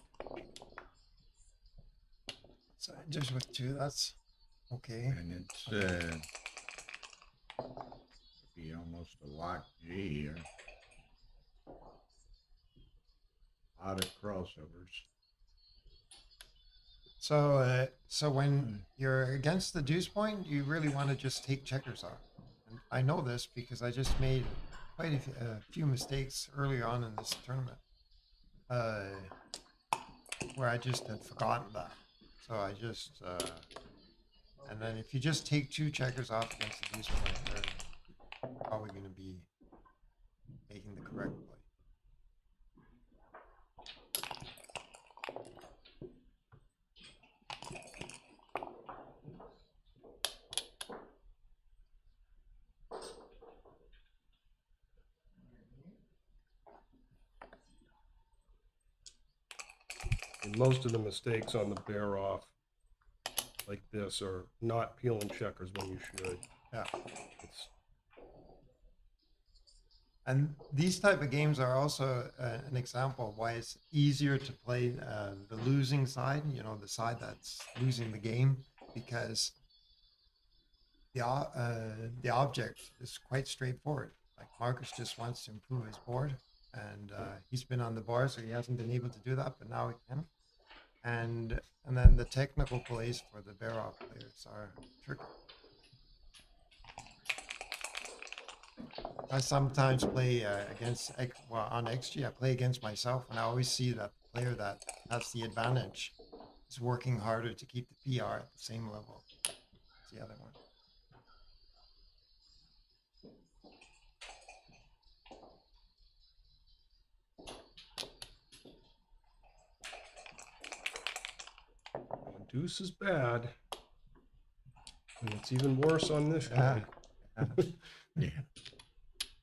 So just with 2, that's okay. And it's be almost a lock G here. A lot of crossovers. So so when you're against the deuce point, you really want to just take checkers off. And I know this because I just made quite a few mistakes earlier on in this tournament, where I just had forgotten that. So I just and then if you just take 2 checkers off against the deuce point, you're probably going to be making the correct play. And most of the mistakes on the bear off like this are not peeling checkers when you should. Yeah. It's, And these type of games are also an example of why it's easier to play the losing side, you know, the side that's losing the game, because the object is quite straightforward. Like Marcus just wants to improve his board, and he's been on the bar, so he hasn't been able to do that, but now he can. And then the technical plays for the bear off players are tricky. I sometimes play against, on XG, I play against myself, and I always see that the player that has the advantage is working harder to keep the PR at the same level as the other one. When deuce is bad, and it's even worse on this guy. Yeah.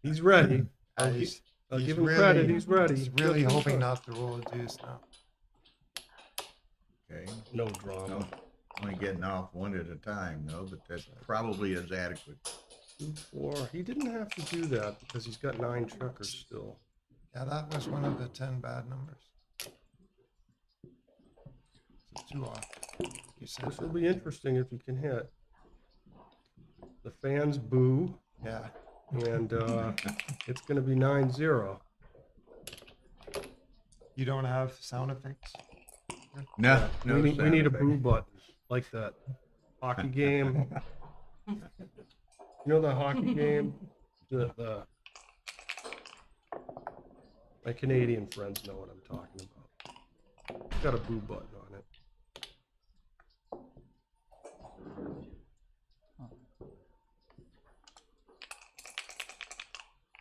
He's ready. I'll He's give him really- credit. He's ready. He's really Just hoping in time. not to roll a deuce now. Okay. No drama. Only getting off one at a time, though, but that probably is adequate. 2-4. He didn't have to do that because he's got 9 checkers still. Yeah, that was one of the 10 bad numbers. So 2 off. You said This will that. be interesting if he can hit. The fans boo, Yeah. and it's going to be 9-0. You don't have sound effects? No, no. we need a sound boo effect. button like that hockey game. You know the hockey game? The my Canadian friends know what I'm talking about. got a boo button on it.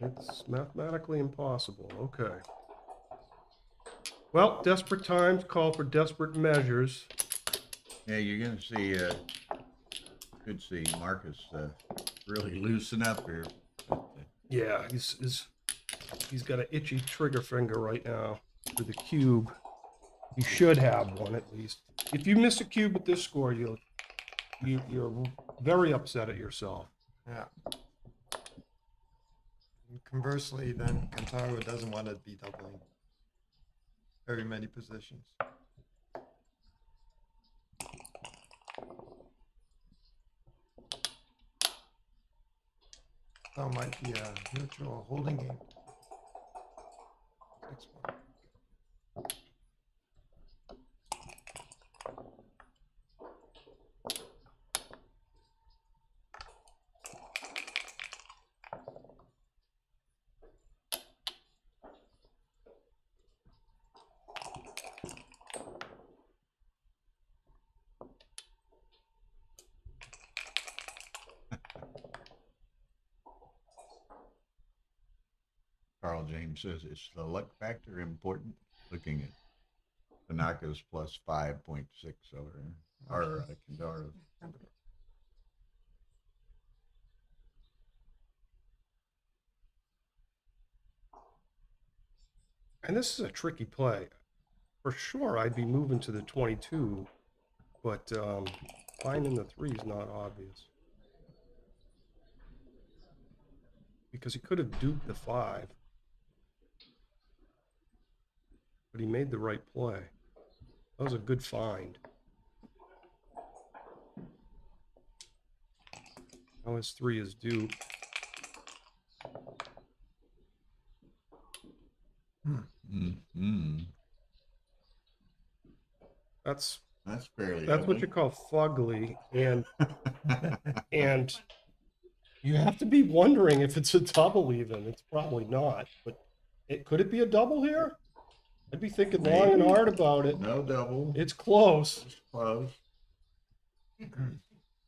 It's mathematically impossible. Okay. Well, desperate times call for desperate measures. Yeah, you're gonna see. Could see Marcus really loosen up here. Yeah, he's got an itchy trigger finger right now for the cube. You should have one at least. If you miss a cube with this score, you're very upset at yourself. Yeah. And conversely, then Kantaro doesn't want to be doubling very many positions. That might be a neutral holding game. 6-1. Carl James says, is the luck factor important? Looking at Tanaka's plus 5.6 over or Kandaro's. And this is a tricky play. For sure, I'd be moving to the 22, but finding the 3 is not obvious. Because he could have duped the 5. But he made the right play. That was a good find. Now his 3 is duped. That's fairly. That's what you call fugly, and and you have to be wondering if it's a double even. It's probably not, but could it be a double here? I'd be thinking long and hard about it. No double. It's close. It's close.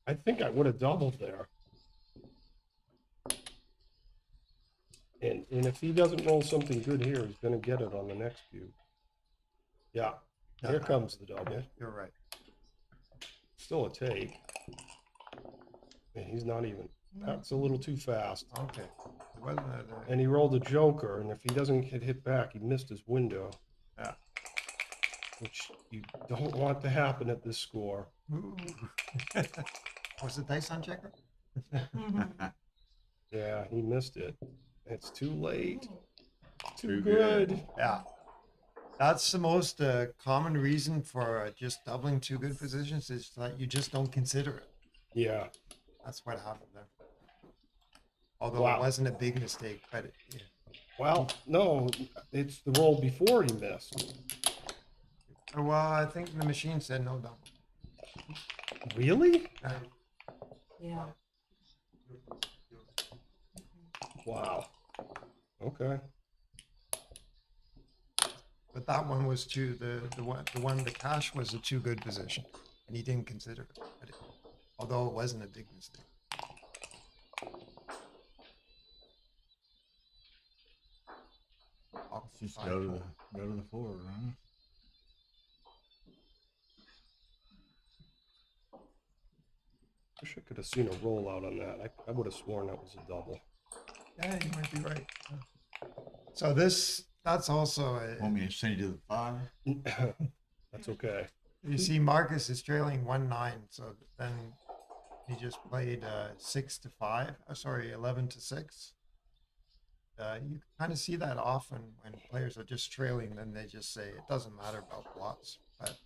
I think I would have doubled there. And if he doesn't roll something good here, he's going to get it on the next cube. Yeah, here comes the double. You're right. Still a take. And he's not even. That's a little too fast. Okay. It wasn't a, And he rolled a joker, and if he doesn't get hit back, he missed his window. Yeah. Which you don't want to happen at this score. Ooh. Was the dice on checker? Yeah, he missed it. It's too late. Too good. Yeah. That's the most common reason for just doubling 2 good positions is that you just don't consider it. Yeah. That's what happened there. Although Wow. it wasn't a big mistake, but yeah. Well, no, it's the roll before he missed. Well, I think the machine said no double. Really? Yeah. Wow. Okay. But that one was too the cash was a too good position, and he didn't consider it. Although it wasn't a big mistake. Let's just go to the 4, huh? Wish I could have seen a rollout on that. I would have sworn that was a double. Yeah, you might be right. So that's also Want me to send you to the 5? That's okay. you see Marcus is trailing 1-9, so then he just played 6-5. Sorry, 11-6. You kind of see that often when players are just trailing, then they just say it doesn't matter about blots. But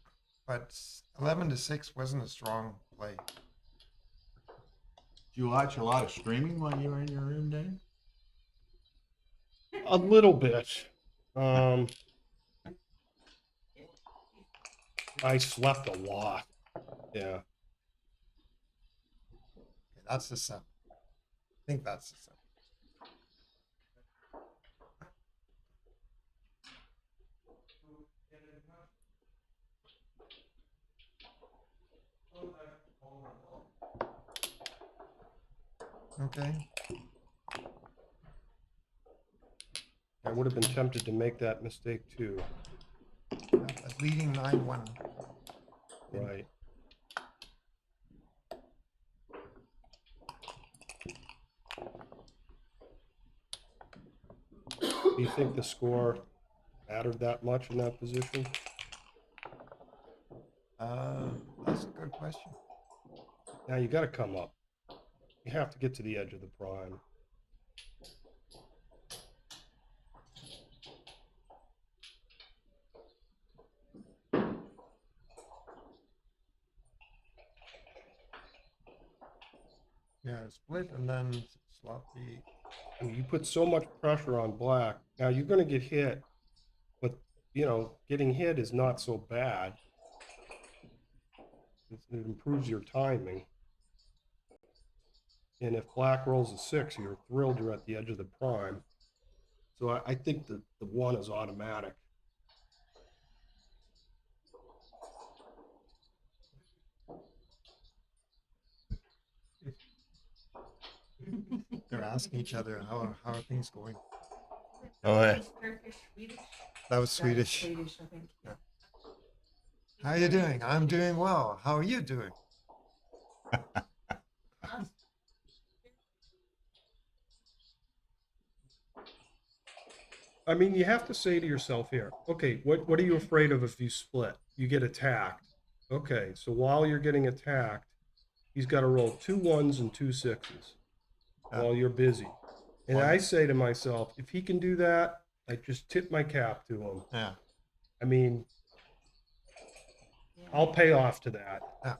11-6 wasn't a strong play. Did you watch a lot of streaming while you were in your room, Dave? A little bit. I slept a lot. Yeah. That's the 7. I think that's the 7. Okay. I would have been tempted to make that mistake too. But leading 9-1. Right. Do you think the score mattered that much in that position? That's a good question. Now you got to come up. You have to get to the edge of the prime. Yeah, split and then sloppy. And you put so much pressure on black. Now you're going to get hit, but you know, getting hit is not so bad. It improves your timing. And if black rolls a 6, you're thrilled you're at the edge of the prime. So I think that the 1 is automatic. They're asking each other how are things going. Oh, yeah. Turkish, Swedish? That was Swedish. Swedish, I think. Yeah. How are you doing? I'm doing well. How are you doing? I mean, you have to say to yourself here, okay, what are you afraid of if you split? You get attacked. Okay, so while you're getting attacked, he's got to roll 2 1s and 2 6s while you're busy. And I say to myself, if he can do that, I just tip my cap to him. Yeah. I mean, I'll pay off to that. Yeah.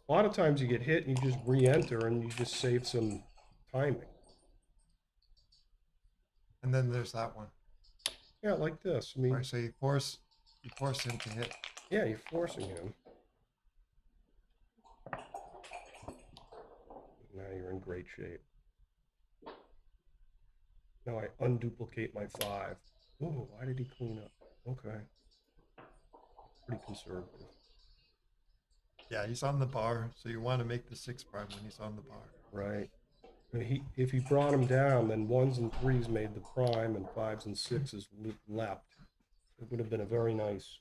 A lot of times you get hit and you just re-enter and you just save some timing. And then there's that one. Yeah, like this. I mean, Right, so you force him to hit. yeah, you're forcing him. Now you're in great shape. Now I unduplicate my 5. Oh, why did he clean up? Okay. Pretty conservative. Yeah, he's on the bar, so you want to make the 6 prime when he's on the bar. Right. And if he brought him down, then 1s and 3s made the prime and 5s and 6s leapt. It would have been a very nice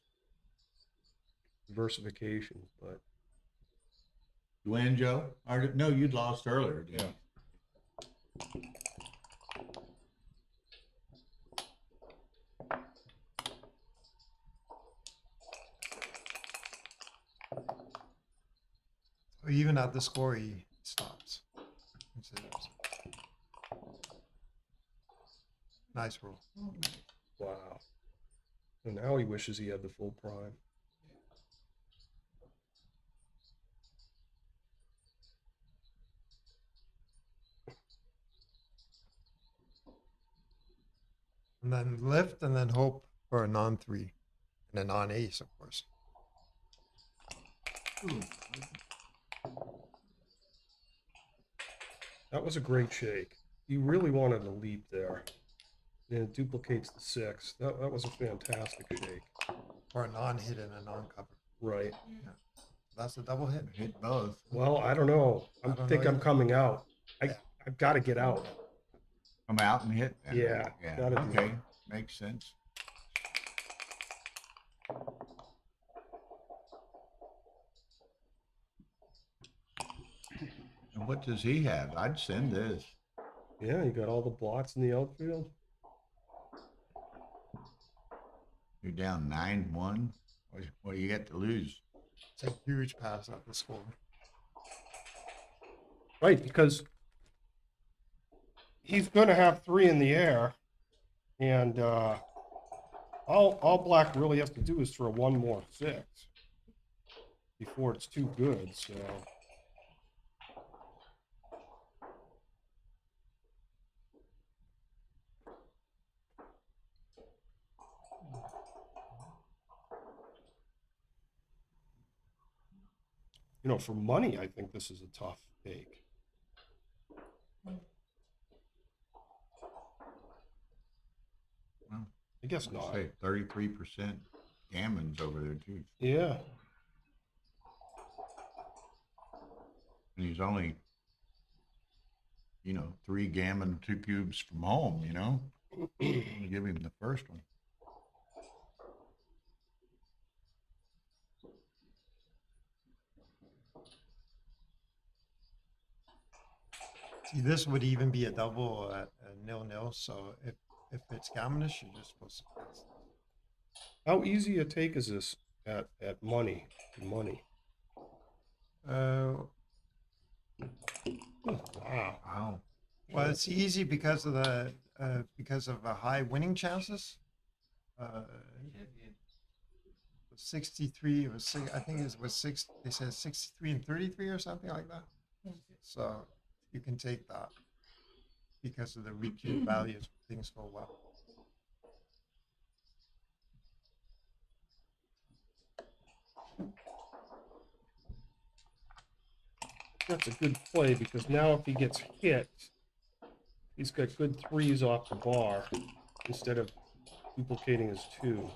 diversification, but. You win, Joe? Or, no, you'd lost earlier. Didn't you? So even at the score, he stops. Nice roll. Wow. And now he wishes he had the full prime. And then lift and then hope for a non-3 and a non-ace, of course. Ooh. That was a great shake. You really wanted a leap there. And it duplicates the 6. That was a fantastic shake. Or a non-hit and a non-cover. Right. Yeah. That's a double hit. Hit both. Well, I don't know. I think I'm coming out. I've got to get out. Come out and hit. Then. Yeah. Gotta do Okay. that. Makes sense. And what does he have? I'd send this. Yeah, you got all the blots in the outfield. You're down 9-1. What do you get to lose? It's a huge pass at the score. Right, because he's going to have 3 in the air, and all black really has to do is throw 1 more 6 before it's too good. So. You know, for money, I think this is a tough take. Well, I guess not. Say 33%. gammons over there too. Yeah. And he's only, 3 gammon, 2 cubes from home, Give him the first one. See, this would even be a double at 0-0. So if it's gammonish, you're just supposed to pass. How easy a take is this at money? Money. Uh, Wow. well, it's easy because of the high winning chances. 63. It was I think it was 6. They said 63 and 33 or something like that. So you can take that because of the repeat values. Things go well. That's a good play because now if he gets hit, he's got good 3s off the bar instead of duplicating his 2.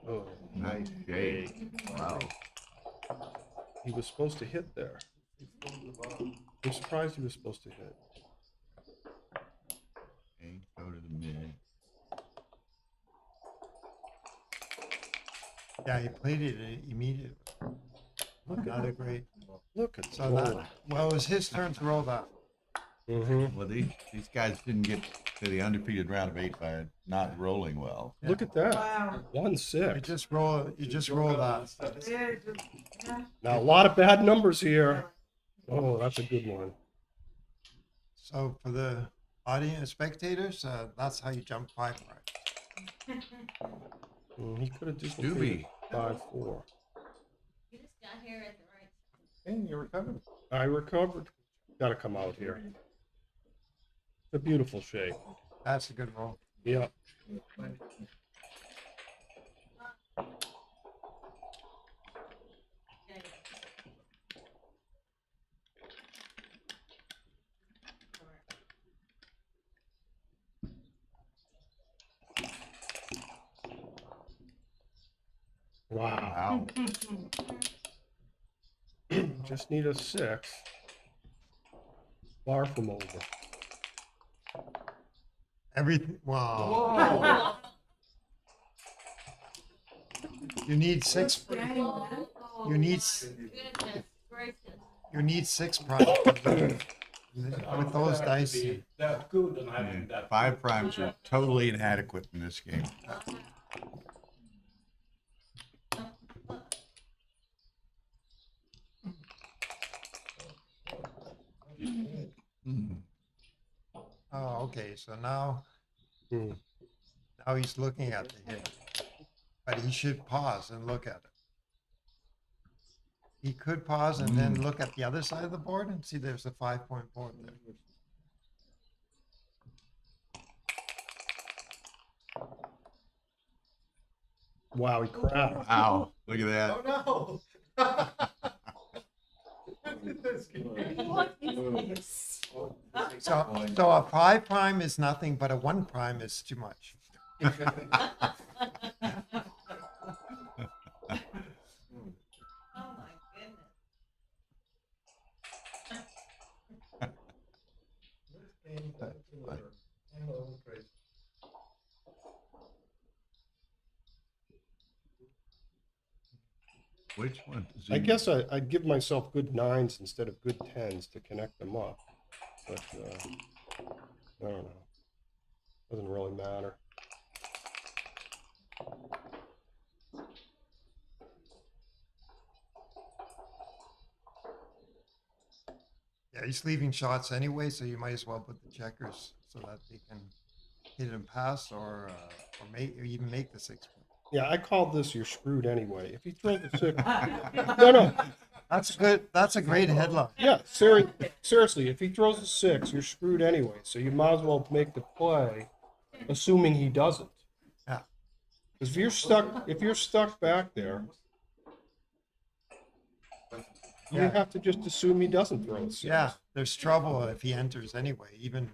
Oh, Nice shake. Wow. He was supposed to hit there. I'm surprised he was supposed to hit. Okay, go to the mid. Yeah, he played it immediately. Another great. Look at So that. Well, it was his turn to roll that. Mm-hmm. Well, these guys didn't get to the undefeated round of 8 by not rolling well. Look at that. Wow. 1-6. You just roll. You just roll that. Yeah, yeah. Now a lot of bad numbers here. Oh, that's a good one. So for the audience spectators, that's how you jump 5 right. He could have Doobie. duplicated 5-4. You just got here at the right time. And you recovered. I recovered. Got to come out here. It's a beautiful shape. That's a good roll. Yeah. Wow. Just need a 6. Far from over. Everything. Wow. You need 6. You need. Goodness gracious. You need 6 primes with those dice. That's good and having that. 5 primes are totally inadequate in this game. Oh, okay. So now, Hmm. now he's looking at the hit, but he should pause and look at it. He could pause and then look at the other side of the board and see there's a 5-point board there. Wow, he crapped. Wow, look at that. Oh no! What is this? So a 5 prime is nothing, but a 1 prime is too much. Oh my goodness. Which one? I guess I'd give myself good 9s instead of good 10s to connect them up. But I don't know. Doesn't really matter. Yeah, he's leaving shots anyway, so you might as well put the checkers so that they can hit and pass or even make the 6 point. Yeah, I called this "you're screwed" anyway. If he throws a 6, no. That's good. That's a great headline. Yeah, seriously, if he throws a 6, you're screwed anyway. So you might as well make the play, assuming he doesn't. Yeah. Because if you're stuck back there, you have to just assume he doesn't throw a six. Yeah, there's trouble if he enters anyway, even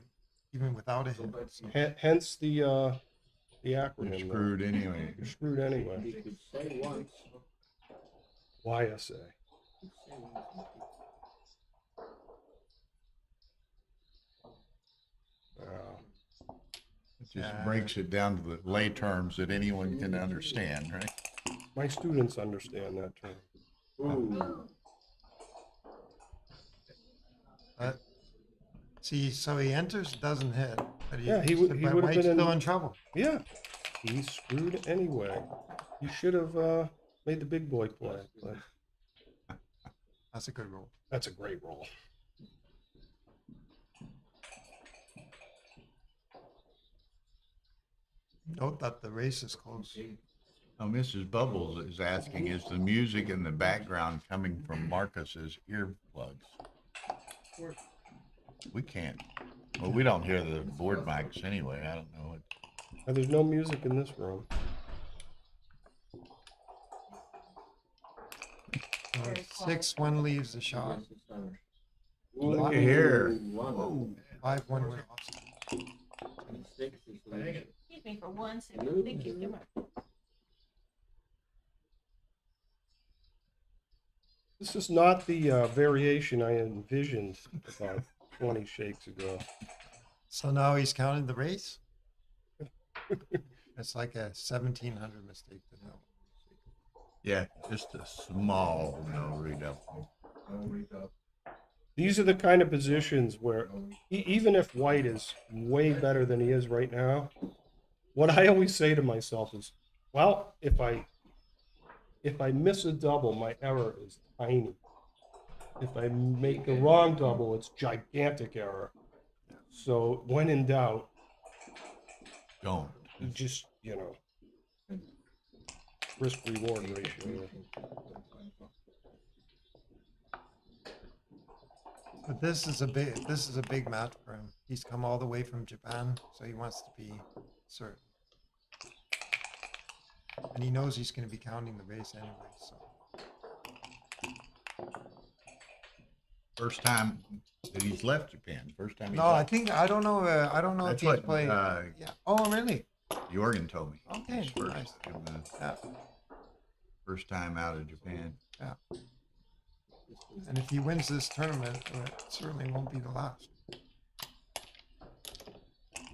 without a hit. So. Hence the acronym. You're screwed anyway. You're screwed anyway. He could say once. YSA. It just breaks it down to the lay terms that anyone can understand, right? My students understand that term. Ooh. See, so he enters, doesn't hit, but Yeah, he would have White's been still in trouble. Yeah, he's screwed anyway. He should have made the big boy play. But That's a good roll. that's a great roll. Note that the race is close. Now, Mrs. Bubbles is asking, is the music in the background coming from Marcus's earplugs? We can't. Well, we don't hear the board mics anyway. I don't know. There's no music in this room. So 6-1 leaves the shot. Look at here. Whoa. 5-1 we're lost. Excuse me for 1 second. Thank you so much. This is not the variation I envisioned about 20 shakes ago. So now he's counting the race? It's like a 1700 mistake to know. Yeah, just a small no redouble. These are the kind of positions where even if White is way better than he is right now, what I always say to myself is, well, if I miss a double, my error is tiny. If I make a wrong double, it's gigantic error. So when in doubt, don't. Just, risk reward ratio. But this is a big match for him. He's come all the way from Japan, so he wants to be certain. And he knows he's going to be counting the race anyway, so. First time that he's left Japan. First time. No, I don't know That's if he's what, played. Yeah. Oh, really? Jörgen told me. Okay, His first, nice. Yeah. First time out of Japan. Yeah. And if he wins this tournament, it certainly won't be the last.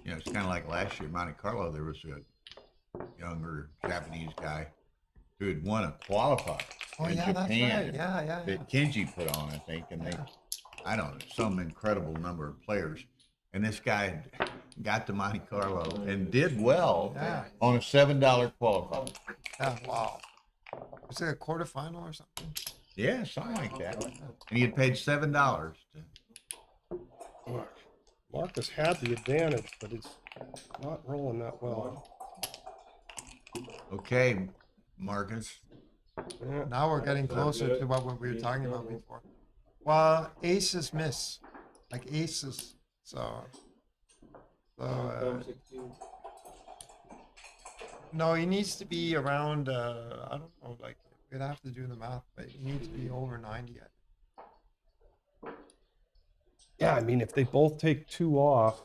It's kind of like last year, Monte Carlo. There was a younger Japanese guy who had won a qualifier in Japan. That's right. Yeah. That Kenji put on, I think, and I don't know, some incredible number of players. And this guy got to Monte Carlo and did well on a $7 qualifier. Yeah, wow. Was it a quarterfinal or something? Yeah, something like that. And he had paid $7. Marcus had the advantage, but it's not rolling that well. Okay, Marcus. Now we're getting closer to what we were talking about before. Well, aces miss, like aces. So no, he needs to be around. I don't know, like we'd have to do the math, but he needs to be over 90 yet. Yeah, I mean, if they both take 2 off,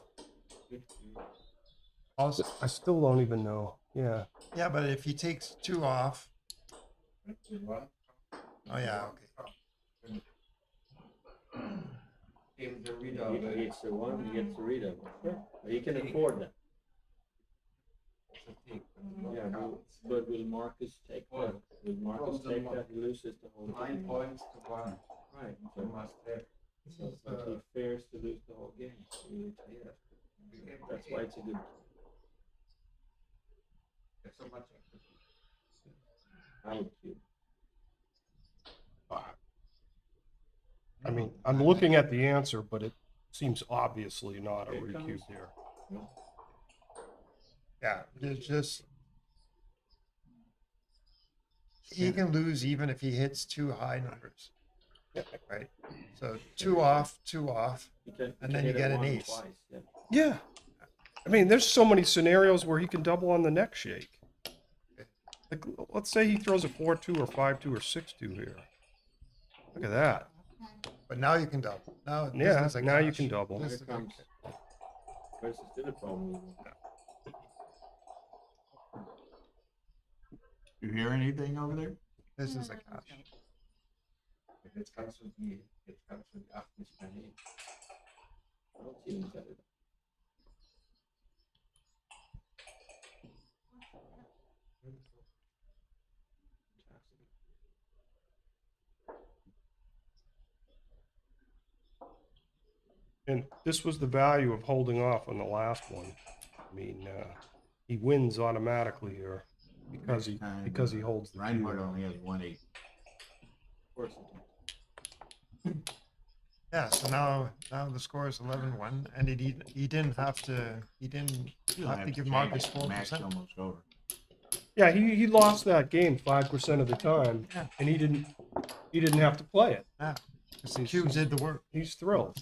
I still don't even know. Yeah. Yeah, but if he takes 2 off. Oh yeah, okay. If the readout gets the one, he gets the readout. Sure. He can afford that. Yeah, but will Marcus take that? Will Marcus take that? He loses the whole game. 9 points to 1. Right. So must have. But he fears to lose the whole game. That's why it's a good. So much. I would keep. I mean, I'm looking at the answer, but it seems obviously not a recube here. Yeah, there's just he can lose even if he hits 2 high numbers, right? So 2 off, and then you get an ace. Twice, Yeah. I mean, there's so many scenarios where he can double on the next shake. Like, let's say he throws a 4-2 or 5-2 or 6-2 here. Look at that. But now you can double. Now, Yeah, this is a now you cash. can double. This Here is a comes. Where's still a problem? You hear anything over there? This is a cash. Jetzt kannst du die 8 nicht mehr nehmen. And this was the value of holding off on the last one. I mean, he wins automatically here because he holds the Reinhardt two. only has 1-8. Of course. Yeah, so now the score is 11-1, and he didn't have to give Marcus 4%. Almost over. Yeah, he lost that game 5% of the time, and he didn't have to play it. Yeah, because the cube did the work. He's thrilled.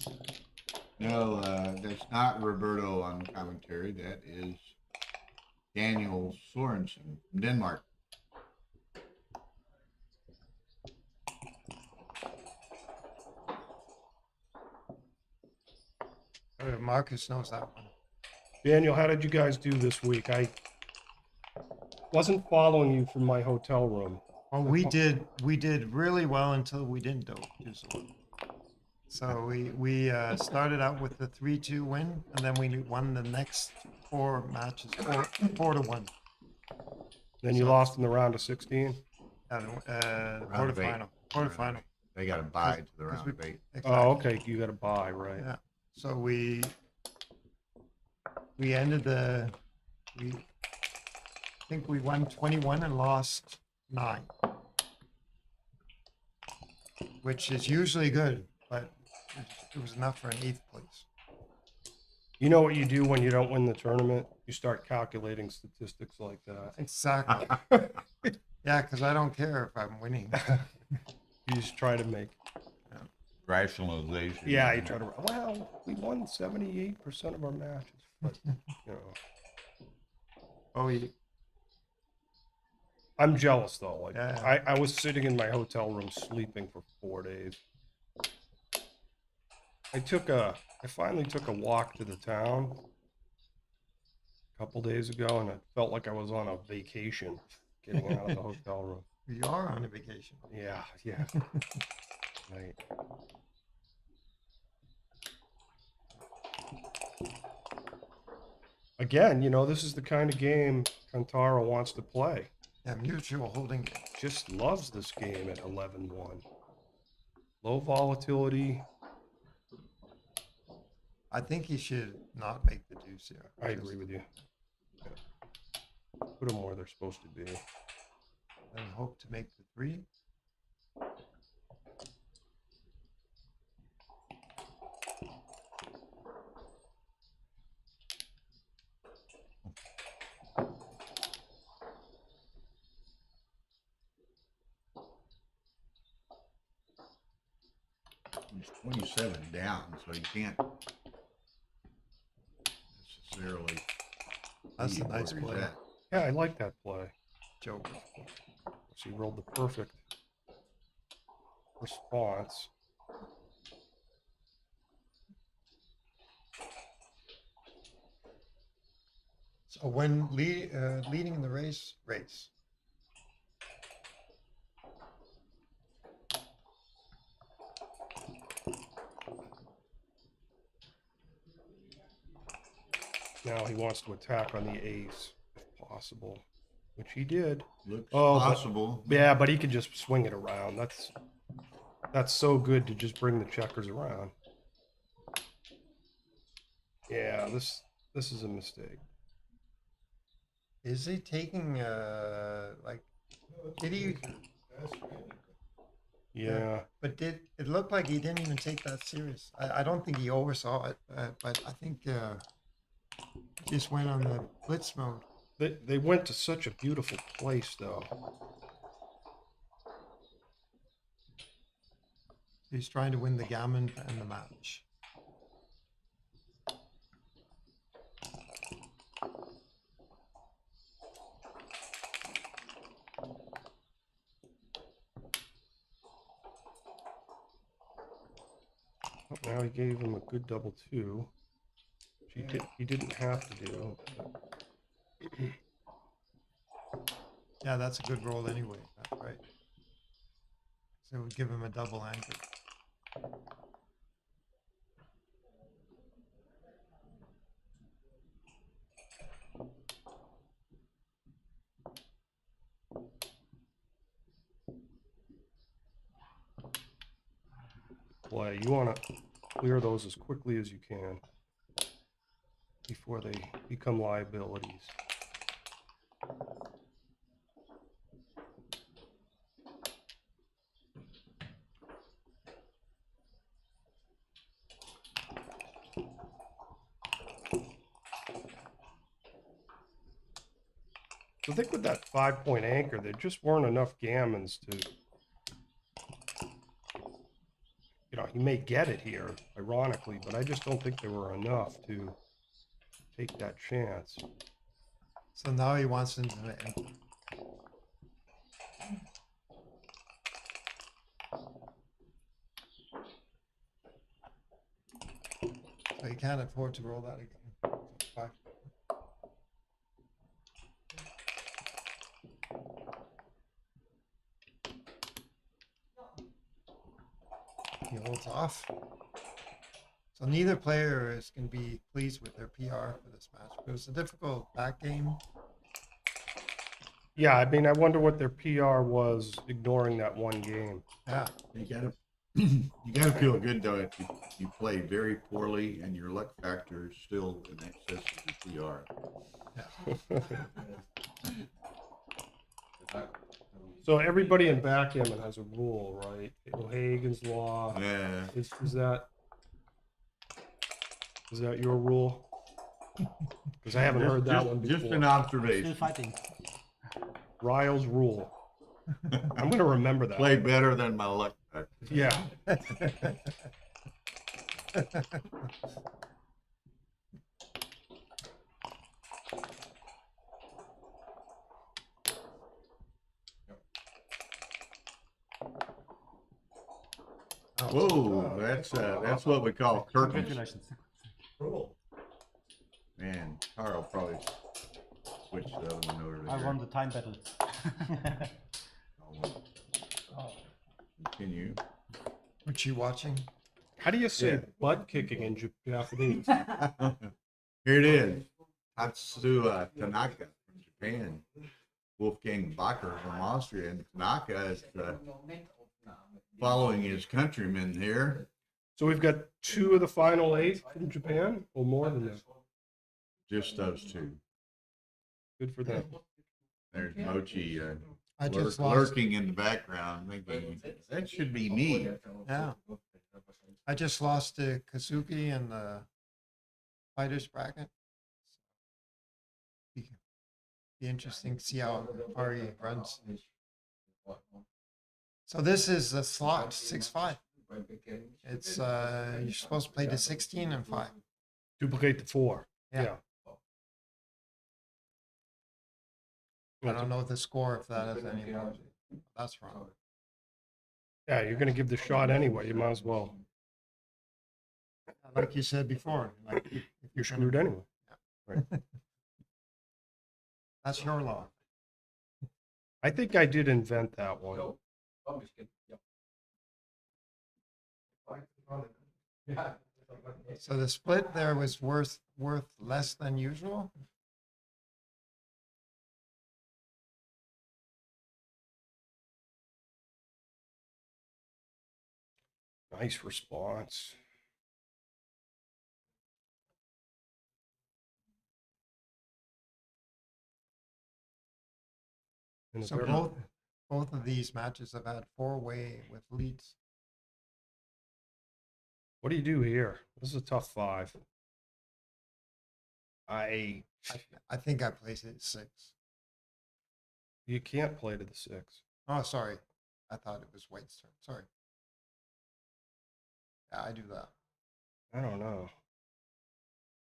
No, that's not Roberto on commentary. That is Daniel Sorensen from Denmark. Marcus knows that one. Daniel, how did you guys do this week? I wasn't following you from my hotel room. Well, we did really well until we didn't do so well. So we started out with the 3-2 win, and then we won the next 4 matches, 4-1. Then you lost in the round of 16. Quarterfinal. They got a bye to the round of 8. Exactly. Oh, okay. You got a bye, right? Yeah. So we ended I think we won 21 and lost 9, which is usually good, but it was enough for an 8th place. You know what you do when you don't win the tournament? You start calculating statistics like that. Exactly. Yeah, because I don't care if I'm winning. You just try to make Rationalization. Yeah, you try to. Well, we won 78% of our matches, but you know. Oh, I'm jealous though. Like Yeah. I was sitting in my hotel room sleeping for 4 days. I finally took a walk to the town a couple days ago, and it felt like I was on a vacation getting out of the hotel room. You are on a vacation. Yeah. Right. Again, you know, this is the kind of game Kantara wants to play. Yeah, mutual holding. Just loves this game at 11-1. Low volatility. I think he should not make the deuce here. I agree with you. Yeah. Put them where they're supposed to be. And hope to make the 3. He's 27 down, so you can't necessarily. That's see a nice where he's play. at. Yeah, I like that play. Joke. She rolled the perfect response. So when leading in the race. Now he wants to attack on the ace, if possible, which he did. Looks but- possible. yeah, but he can just swing it around. That's so good to just bring the checkers around. Yeah, this is a mistake. Is he taking did he? Yeah. But it looked like he didn't even take that serious. I don't think he oversaw it, but I think he just went on the blitz mode. They went to such a beautiful place, though. He's trying to win the gammon and the match. Now he gave him a good double two, which he didn't have to do. Yeah, that's a good roll anyway. That's right. So we give him a double anchor. Play. You want to clear those as quickly as you can before they become liabilities. So I think with that 5-point anchor, there just weren't enough gammons to, you know, he may get it here, ironically, but I just don't think there were enough to take that chance. So now he wants him to. So he can't afford to roll that again. Five. He holds off. So neither player is going to be pleased with their PR for this match. It was a difficult back game. Yeah, I mean, I wonder what their PR was ignoring that one game. Yeah. You gotta feel good though if you play very poorly and your luck factor is still in excess of your PR. So everybody in backgammon has a rule, right? O'Hagan's law. Yeah. Is that your rule? Because I haven't heard that one before. Just an observation. Still fighting. Ryle's rule. I'm going to remember that. Play better than my luck factor. Yeah. Whoa, that's what we call curtains. Congratulations. Man, Carl probably switched the other one over there. I won the time battle. Continue. What you watching? How do you say butt kicking in Japanese? Here it is. Tatsuya Tanaka from Japan. Wolfgang Bacher from Austria. And Tanaka is following his countrymen here. So we've got 2 of the final 8 from Japan, or more than that. Just those 2. Good for them. There's Mochi I just lurking in the background, thinking that should be me. Yeah. I just lost to Kazuki in the fighters bracket. Be interesting to see how far he runs. So this is a slot 6-5. It's you're supposed to play to 16 and 5. Duplicate the 4. Yeah. I don't know the score if that is any more. That's wrong. Yeah, you're going to give the shot anyway. You might as well. Like you said before, like if You're screwed anyway. Right. That's your law. I think I did invent that one. So the split there was worth less than usual. Nice response. And So both of these matches have had 4-way with leads. what do you do here? This is a tough 5. I think I placed it at 6. You can't play to the 6. Oh, sorry. I thought it was White's turn. Sorry. Yeah, I do that. I don't know.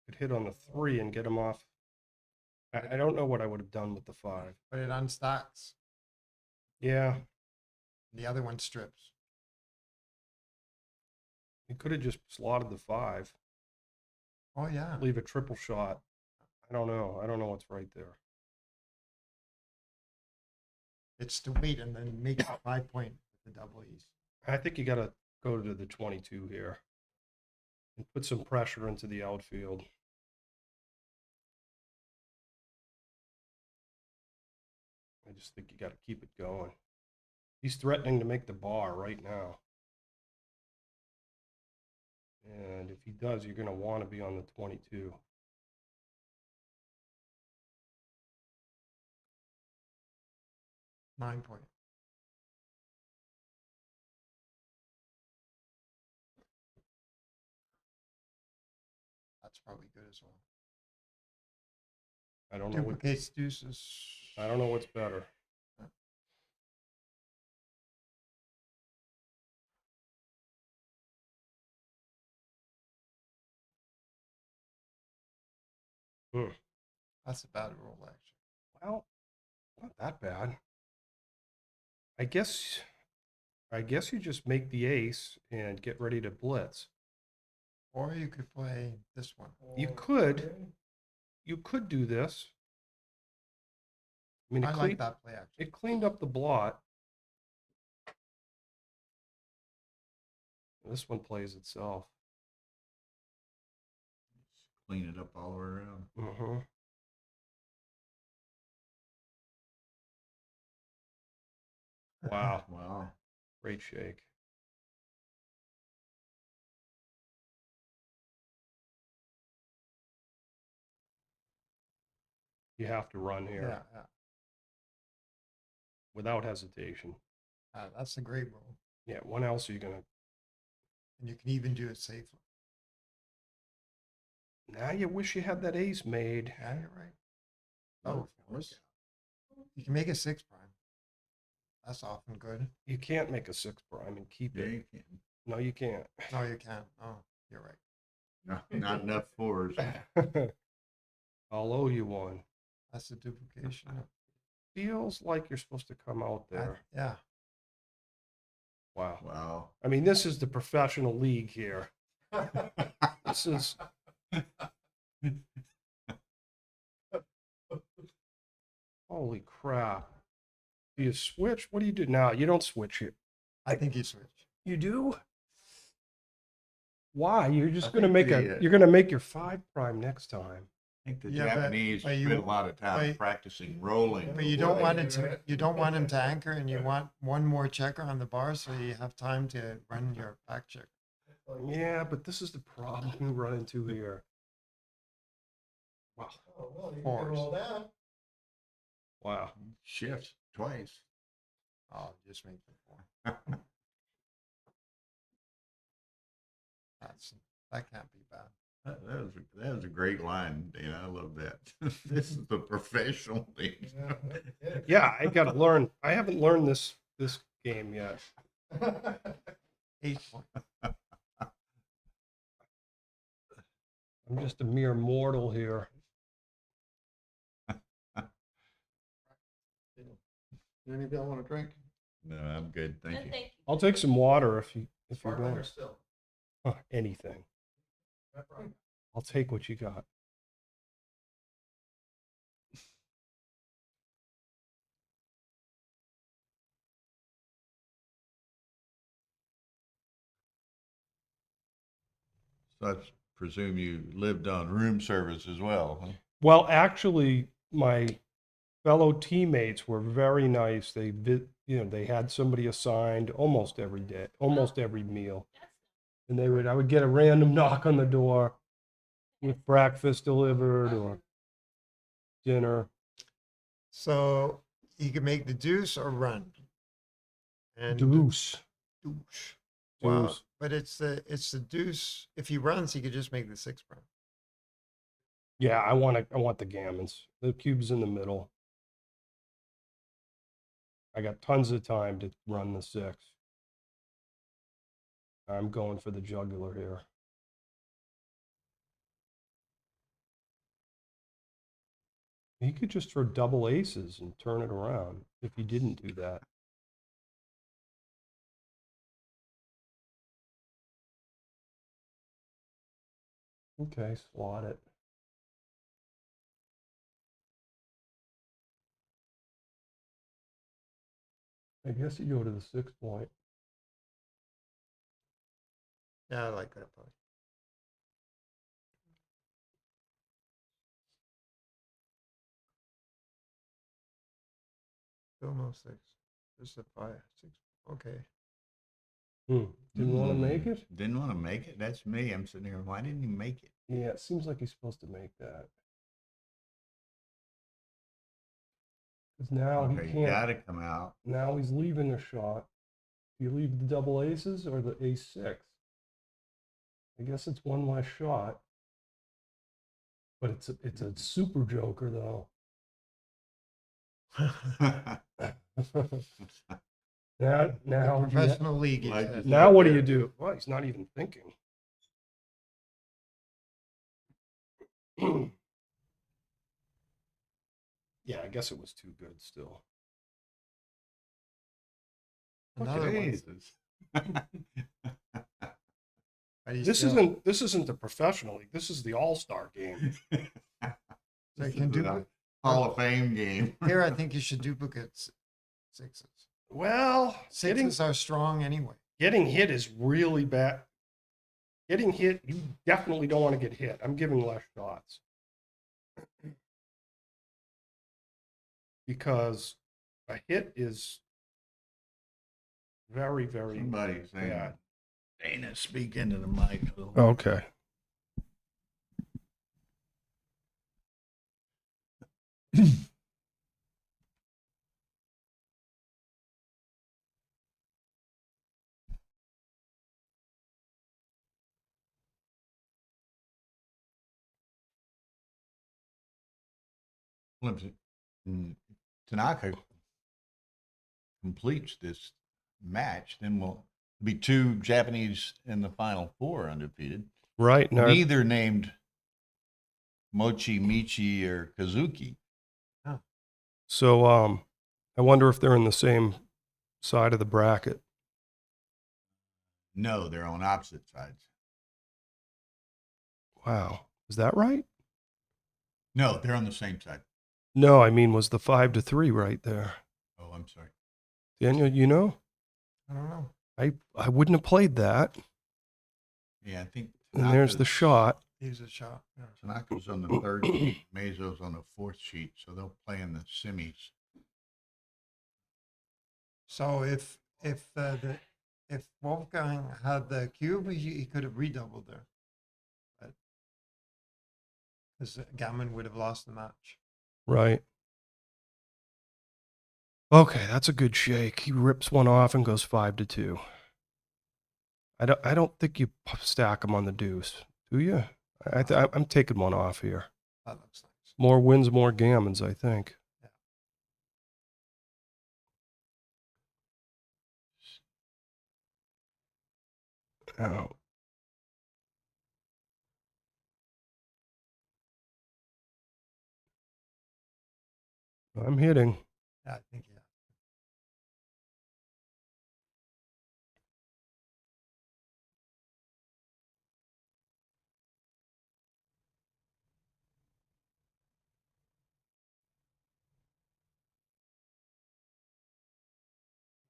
Could hit on the 3 and get him off. I don't know what I would have done with the 5. But it unstacks. Yeah. The other one strips. He could have just slotted the 5. Oh yeah. Leave a triple shot. I don't know. I don't know what's right there. It's to wait and then make a 5-point with the double ace. I think you got to go to the 22 here and put some pressure into the outfield. I just think you got to keep it going. He's threatening to make the bar right now. And if he does, you're going to want to be on the 22. Nine-point. That's probably good as well. I don't know what Duplicates deuces. I don't know what's better. That's a bad roll, actually. Well, not that bad. I guess you just make the ace and get ready to blitz. Or you could play this one. You could do this. I mean, I like that play, actually. It cleaned up the blot. This one plays itself. Clean it up all the way around. Mm-hmm. Wow. Wow. Great shake. You have to run here. Yeah, yeah. Without hesitation. That's a great roll. Yeah, when else are you going to? And you can even do it safely. Now you wish you had that ace made. Yeah, you're right. Oh, of course. You can make a 6 prime. That's often good. You can't make a 6 prime and keep it. You can. No, you can't. No, you can't. Oh, you're right. No, not enough 4s. I'll owe you one. That's a duplication. Feels like you're supposed to come out there. Yeah. Wow. Wow. I mean, this is the professional league here. This is. Holy crap. Do you switch? What do you do now? You don't switch here. I think you switch. You do? Why? You're just I going to make think you're going to make your 5 prime next time. I think the Yeah, but- Japanese but spend you- a lot of time but- practicing rolling. But you before don't want they it to. You don't want him to anchor, and you want one more checker on the bar, so you have time to run your back check. Yeah, but this is the problem we run into here. Wow. Fours. Wow. Shifts twice. Oh, just make the 4. That can't be bad. That was a great line, Dana. I love that. This is the professional league. Yeah, I got to learn. I haven't learned this game yet. 8 point. I'm just a mere mortal here. Any of y'all want a drink? No, I'm good. Thank you. Thank you. I'll take some water if you Sparkling or want. still? Anything. I'll take what you got. So I presume you lived on room service as well, huh? Well, actually, my fellow teammates were very nice. They had somebody assigned almost every day, almost every meal. And I would get a random knock on the door with breakfast delivered or dinner. So you can make the deuce or run. And Deuce. Deuce. Well, Deuce. but it's the deuce. If he runs, he could just make the 6 prime. Yeah, I want the gammons. The cube's in the middle. I got tons of time to run the 6. I'm going for the jugular here. He could just throw double aces and turn it around if he didn't do that. Okay, slot it. I guess you go to the 6 point. Yeah, I like that play. Still no 6. Just a 5, 6. Okay. Didn't want to make it? Didn't want to make it? That's me. I'm sitting here. Why didn't he make it? Yeah, it seems like he's supposed to make that. Because now Okay, he you can't. gotta come out. Now he's leaving a shot. Do you leave the double aces or the ace 6? I guess it's one less shot. But it's a super joker though. now Professional league. Now what do you do? Well, he's not even thinking. Yeah, I guess it was too good still. Another one. Jesus. This isn't the professional league. This is the all-star game. So you can do Hall of Fame game. Here, I think you should duplicate 6s. Well, 6s are strong anyway. Getting hit is really bad. Getting hit, you definitely don't want to get hit. I'm giving less shots. Because a hit is very, very Somebody's saying, bad. Dana, speak into the mic. Okay. Tanaka completes this match, then we'll be 2 Japanese in the final 4 undefeated. Right. Now, Neither named Mochi, Michi, or Kazuki. so I wonder if they're in the same side of the bracket. No, they're on opposite sides. Wow. Is that right? No, they're on the same side. No, I mean, was the 5-3 right there? Oh, I'm sorry. Daniel, you know? I don't know. I wouldn't have played that. Yeah, I think. And there's the shot. Here's a shot. Yeah. Tanaka's on the 3rd sheet. Mezo's on the 4th sheet, so they'll play in the semis. So if Wolfgang had the cube, he could have redoubled there. Because Gammon would have lost the match. Right. Okay, that's a good shake. He rips one off and goes 5-2. I don't think you stack him on the deuce, do you? I'm taking one off here. That looks nice. More wins, more gammons, I think. Oh. I'm hitting. Yeah, I think, yeah.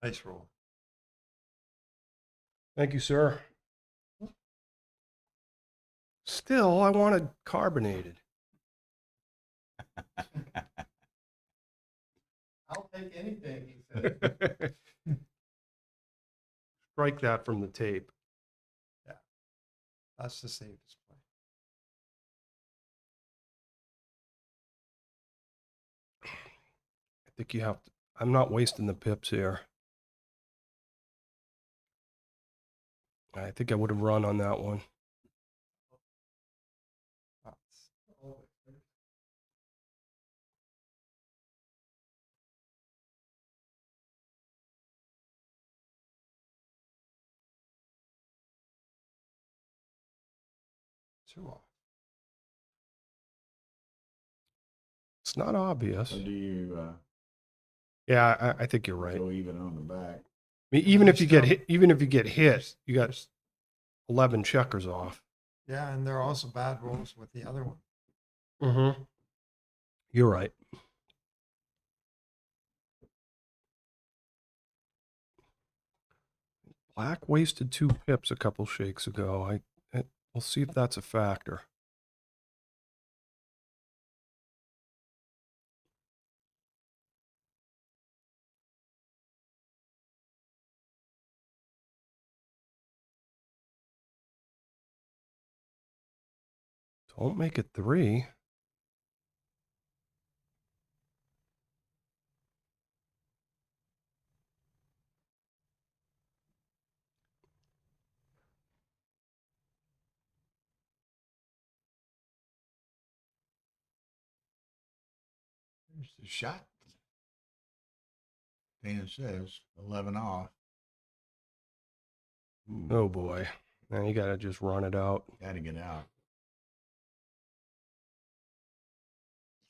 Nice roll. Thank you, sir. Still, I wanted carbonated. I'll take anything, he said. Strike that from the tape. Yeah, that's the safest play. I think you have to. I'm not wasting the pips here. I think I would have run on that one. Two off. It's not obvious. So do you Yeah, I think you're right. go even on the back? I mean, even if you get hit, you got 11 checkers off. Yeah, and there are also bad rolls with the other one. Mm-hmm. You're right. Black wasted 2 pips a couple shakes ago. We'll see if that's a factor. Don't make it 3. There's the shot. Dana says 11 off. Ooh, Oh boy. Now you gotta just run it out. gotta get out.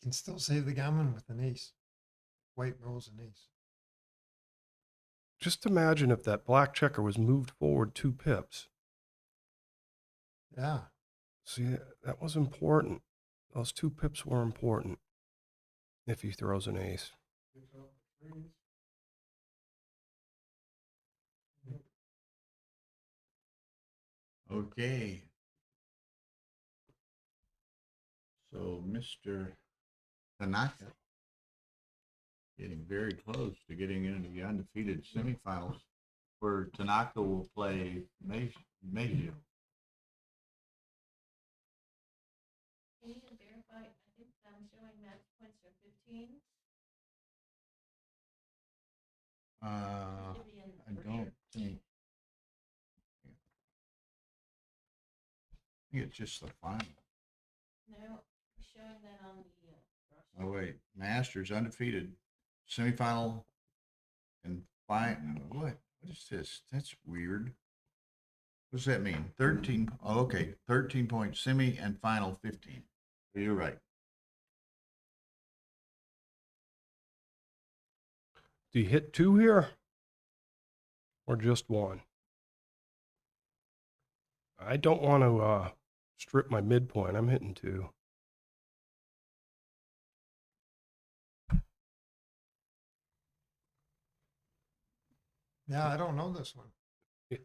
You can still save the gammon with an ace. White rolls an ace. Just imagine if that black checker was moved forward 2 pips. Yeah. See, that was important. Those 2 pips were important if he throws an ace. Okay. So Mr. Tanaka getting very close to getting into the undefeated semifinals, where Tanaka will play Mayr. Can you verify? I think I'm showing match points are 15. I don't think. I think it's just the final. No, I'm showing that on the. Oh wait, Masters undefeated, semifinal, and final. What is this? That's weird. What does that mean? 13. Oh, okay, 13-point semi and final 15. You're right. Do you hit 2 here? Or just 1? I don't want to strip my midpoint. I'm hitting 2. Yeah, I don't know this one.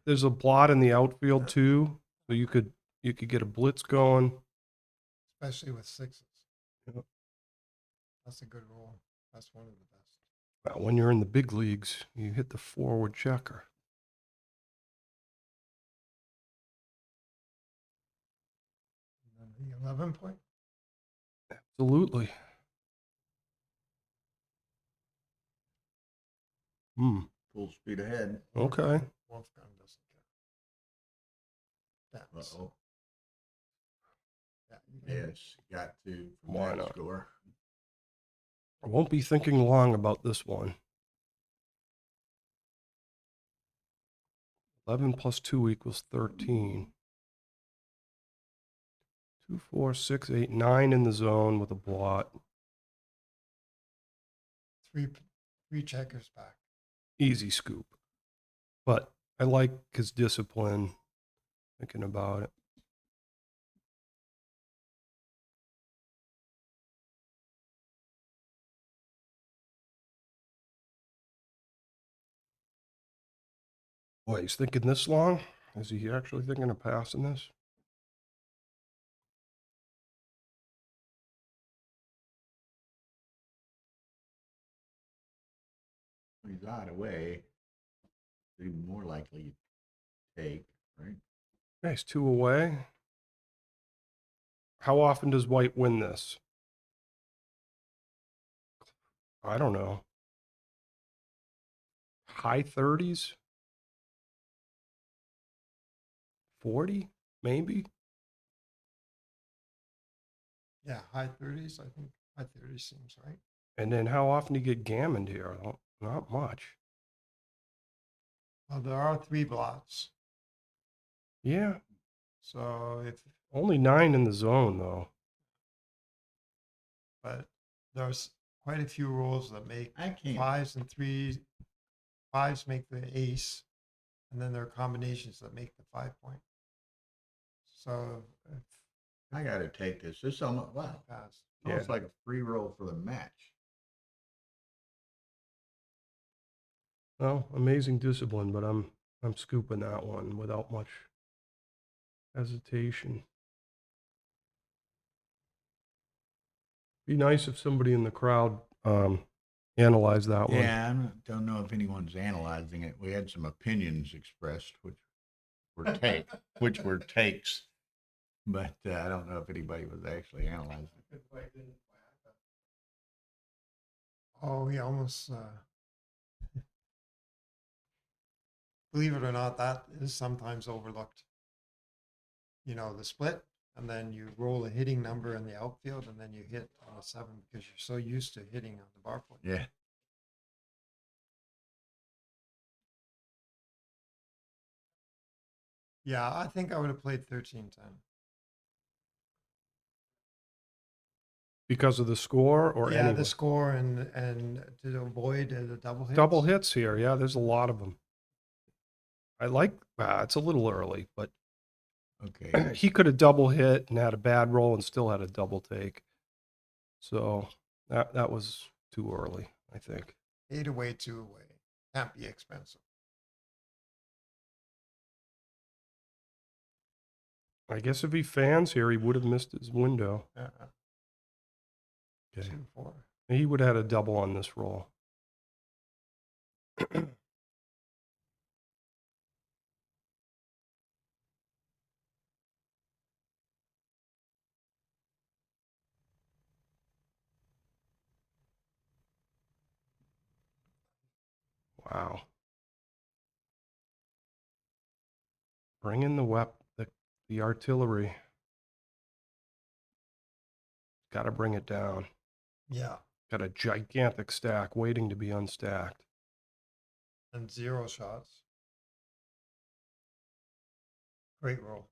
There's a blot in the outfield too, so you could get a blitz going. Especially with 6s. Yep. That's a good roll. That's one of the best. Well, when you're in the big leagues, you hit the forward checker. And then the 11 point. Absolutely. Full speed ahead. Okay. Wolfgang doesn't care. That's, Uh-oh. yeah, Yes, got to. Why not? Score. I won't be thinking long about this one. 11 plus 2 equals 13. 2, 4, 6, 8, 9 in the zone with a blot. three checkers back. Easy scoop. But I like his discipline, thinking about it. Boy, he's thinking this long? Is he actually thinking of passing this? He's out away. Even more likely to take, right? Nice, 2 away. How often does white win this? I don't know. High 30s? 40, maybe? Yeah, high 30s. I think high 30s seems right. And then how often do you get gammoned here? Not much. Well, there are 3 blots. Yeah. So if Only 9 in the zone, though. but there's quite a few rules that make I can't. 5s and 3s. 5s make the ace, and then there are combinations that make the 5 point. So I got to take this. This is almost, wow. Pass. Almost like a free roll for the match. Well, amazing discipline, but I'm scooping that one without much hesitation. Be nice if somebody in the crowd analyzed that one. Yeah, I don't know if anyone's analyzing it. We had some opinions expressed, which were takes, but I don't know if anybody was actually analyzing it. Oh, he almost, believe it or not, that is sometimes overlooked. You know, the split, and then you roll a hitting number in the outfield, and then you hit on the 7 because you're so used to hitting on the bar point. Yeah. Yeah, I think I would have played 13-10. Because of the score or Yeah, anyway? the score and to avoid the double hits. Double hits here. Yeah, there's a lot of them. I like, it's a little early, but Okay. he could have double hit and had a bad roll and still had a double take. So that was too early, I think. 8 away, 2 away. Can't be expensive. I guess if he fans here, he would have missed his window. Okay. 2-4. He would have had a double on this roll. Wow. Bring in the artillery. Got to bring it down. Yeah. Got a gigantic stack waiting to be unstacked. And 0 shots. Great roll.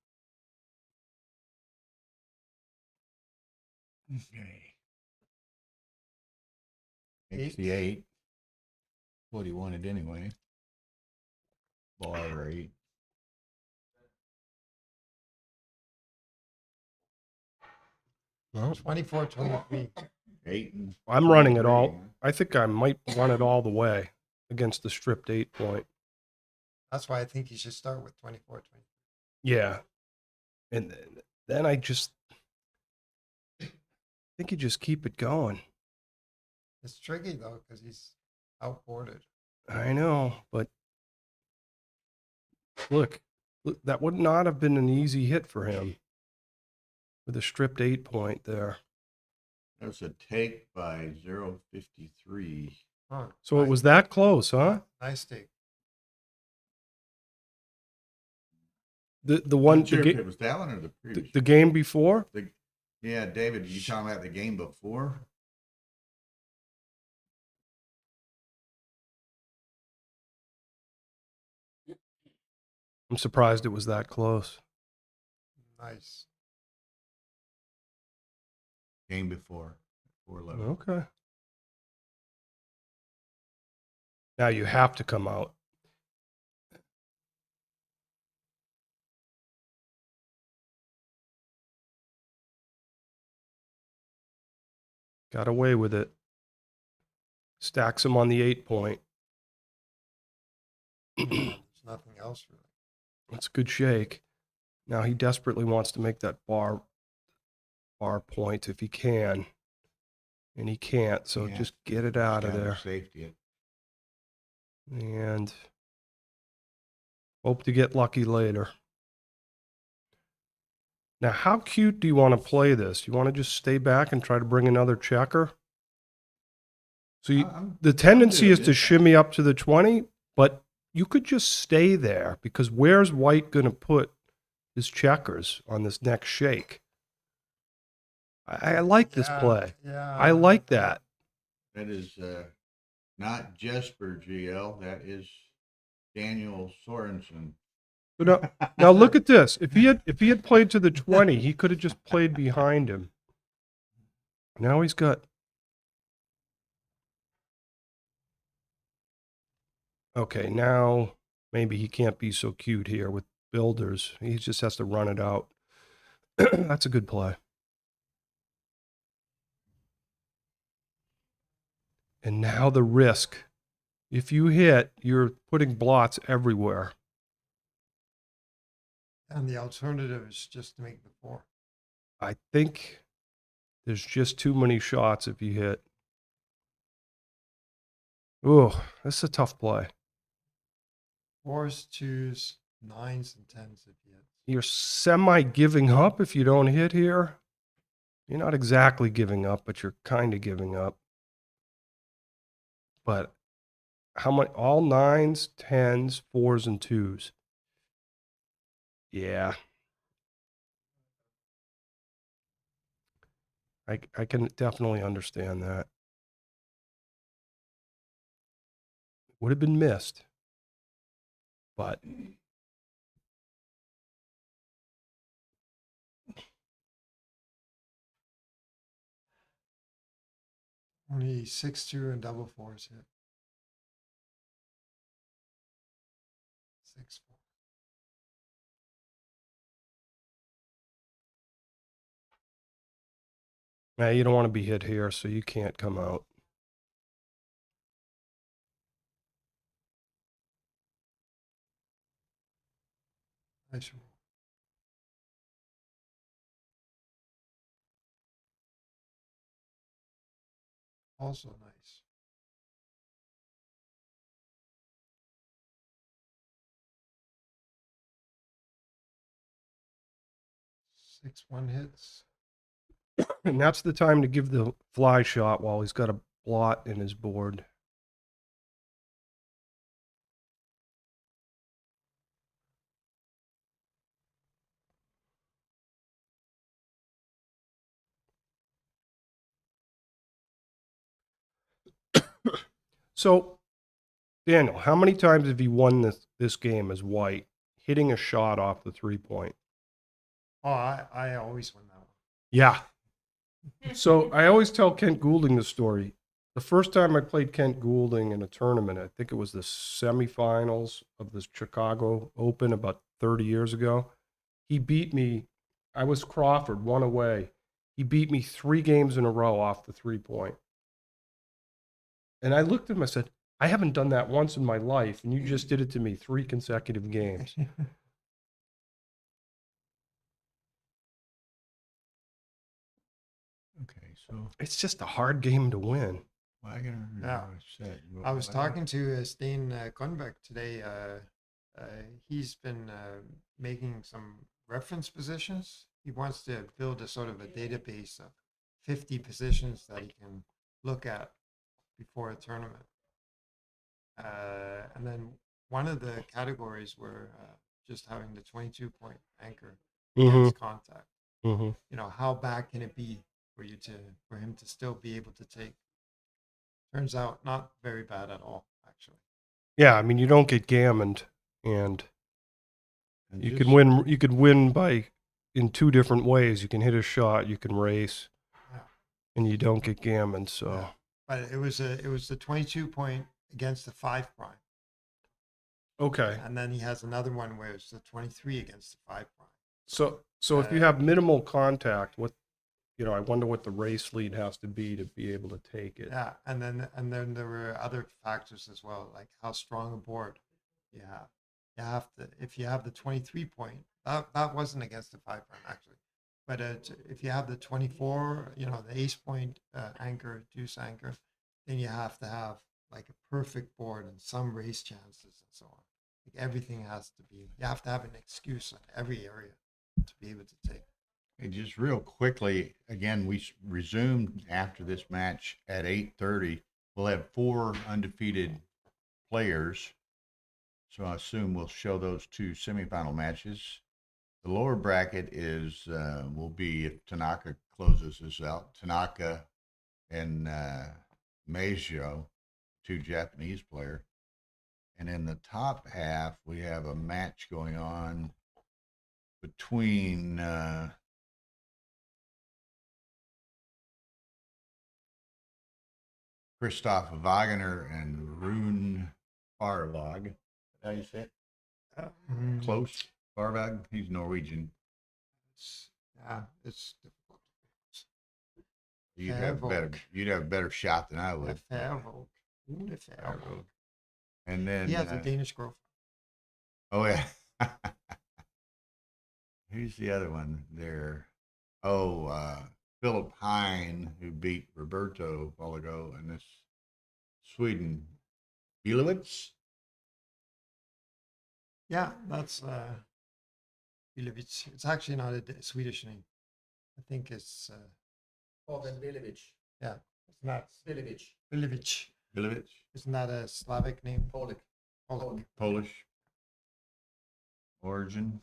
Okay. Takes the 8. What he wanted anyway. Bar 8. Well, 24-23. 8 and I'm running it 23, all. huh? I think I might run it all the way against the stripped 8 point. That's why I think you should start with 24-23. Yeah. And then I think you just keep it going. It's tricky though, because he's outboarded. I know, but look, that would not have been an easy hit for him with a stripped 8 point there. That was a take by 0.53. Oh, So it was that close, huh? nice take. The one, Not sure if it was that one or the previous. the game before? Yeah, David, you talking about the game before? I'm surprised it was that close. Nice. Game before. 4-11. Okay. Now you have to come out. Got away with it. Stacks him on the 8 point. There's nothing else really. That's a good shake. Now he desperately wants to make that bar point if he can. And he can't, so Yeah. just get it out of Gotta there. Safety it. And hope to get lucky later. Now, how cute do you want to play this? You want to just stay back and try to bring another checker? So the tendency is to shimmy up to the 20, but you could just stay there because where's White going to put his checkers on this next shake? I like this play. Yeah. I like that. That is not Jesper GL. That is Daniel Sorensen. But now look at this. If he had played to the 20, he could have just played behind him. Now he's got. Okay, now maybe he can't be so cute here with builders. He just has to run it out. That's a good play. And now the risk. If you hit, you're putting blots everywhere. And the alternative is just to make the 4. I think there's just too many shots if you hit. Oh, that's a tough play. 4s, 2s, 9s, and 10s if you hit. You're semi giving up if you don't hit here. You're not exactly giving up, but you're kind of giving up. But how much? All 9s, 10s, 4s, and 2s. Yeah. I can definitely understand that. Would have been missed. But Only 6-2 and double 4s hit. 6-4. nah, you don't want to be hit here, so you can't come out. Nice roll. Also nice. Six 1 hits. And that's the time to give the fly shot while he's got a blot in his board. So, Daniel, how many times have you won this game as white, hitting a shot off the 3-point? Oh, I always win that one. Yeah. So I always tell Kent Goulding the story. The first time I played Kent Goulding in a tournament, I think it was the semifinals of the Chicago Open about 30 years ago. He beat me. I was Crawford, 1 away. He beat me 3 games in a row off the 3-point. And I looked at him, I said, I haven't done that once in my life, and you just did it to me 3 consecutive games. Okay, so It's just a hard game to win. Wagner. Yeah. I was talking to Steen Grunberg today. He's been making some reference positions. He wants to build a sort of a database of 50 positions that he can look at before a tournament. And then one of the categories were just having the 22-point anchor against contact. Mm-hmm. You know, how bad can it be for him to still be able to take? Turns out not very bad at all, actually. Yeah, I mean, you don't get gammoned, and you just- can win. You could win in 2 different ways. You can hit a shot, you can race, Yeah. and you don't get gammoned. So, Yeah. But it was the 22-point against the 5 prime, okay. and then he has another one where it's the 23 against the 5 prime. So if you have minimal contact, I wonder what the race lead has to be able to take it. Yeah, and then there were other factors as well, like how strong a board you have. You have to, if you have the 23-point, that wasn't against the 5 prime actually, but if you have the 24, the ace point anchor, deuce anchor, then you have to have like a perfect board and some race chances and so on. Like everything has to be. You have to have an excuse on every area to be able to take. Hey, just real quickly, again, we resumed after this match at 8:30. We'll have 4 undefeated players. So I assume we'll show those 2 semifinal matches. The lower bracket will be, if Tanaka closes this out, Tanaka and Meijo, 2 Japanese players. And in the top half, we have a match going on between Christoph Wagner and Rune Farvag. How you say it? Close. Farvag. He's Norwegian. Yeah, it's difficult. You'd have a better shot than I would. Undefeated. And then He has a Danish girlfriend. Oh yeah. Who's the other one there? Oh, Philip Hine, who beat Roberto a while ago, and this Sweden, Bilowitz. Yeah, that's Bilovic. It's actually not a Swedish name. I think it's Bilovic. yeah, it's not Bilovic. Bilovic. Bilowitz. Isn't that a Slavic name? Polish. Polish origin.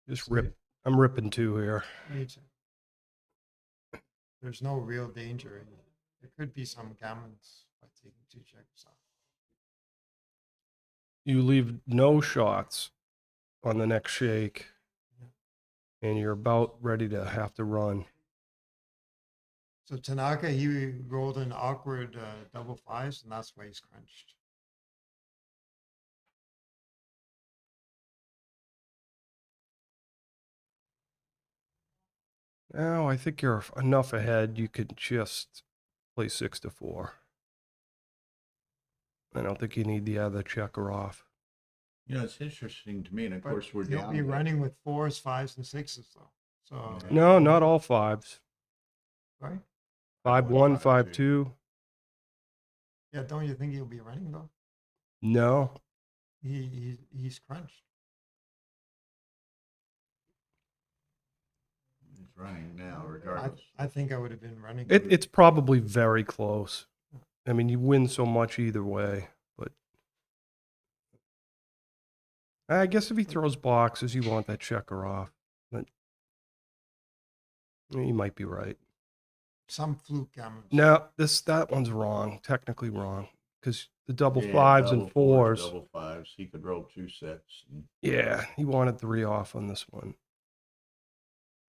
Just rip. I'm ripping two here. Me too. There's no real danger. There could be some gammons by taking two checkers off. You leave no shots on the next shake, and you're about ready to have to run. So Tanaka, he rolled an awkward double fives, and that's why he's crunched. Now, I think you're enough ahead. You could just play 6-4. I don't think you need the other checker off. You know, it's interesting to me, and of But course we're he'll down. be running with fours, fives, and sixes though. So No, not all fives. right? 5-1, 5-2. Yeah, don't you think he'll be running though? No. He's crunched. He's running now, regardless. I think I would have been running. It's probably very close. I mean, you win so much either way, but I guess if he throws boxes, you want that checker off. But you might be right. Some fluke gammons. No, that one's wrong, technically wrong, because the double Yeah, fives double and fours. Double fives. He could roll two sets. Yeah, he wanted 3 off on this one.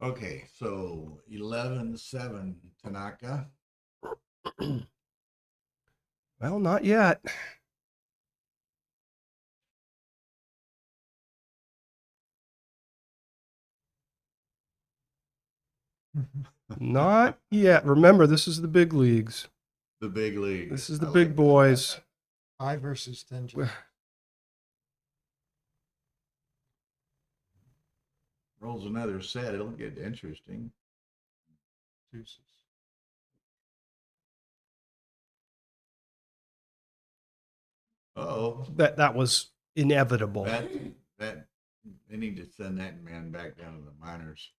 Okay, so 11-7 Tanaka. Well, not yet. Not yet. Remember, this is the big leagues. The big league. This is the big boys. 5 versus 10. Rolls another set. It'll get interesting. Deuces. Uh-oh. That was inevitable. That they need to send that man back down to the minors.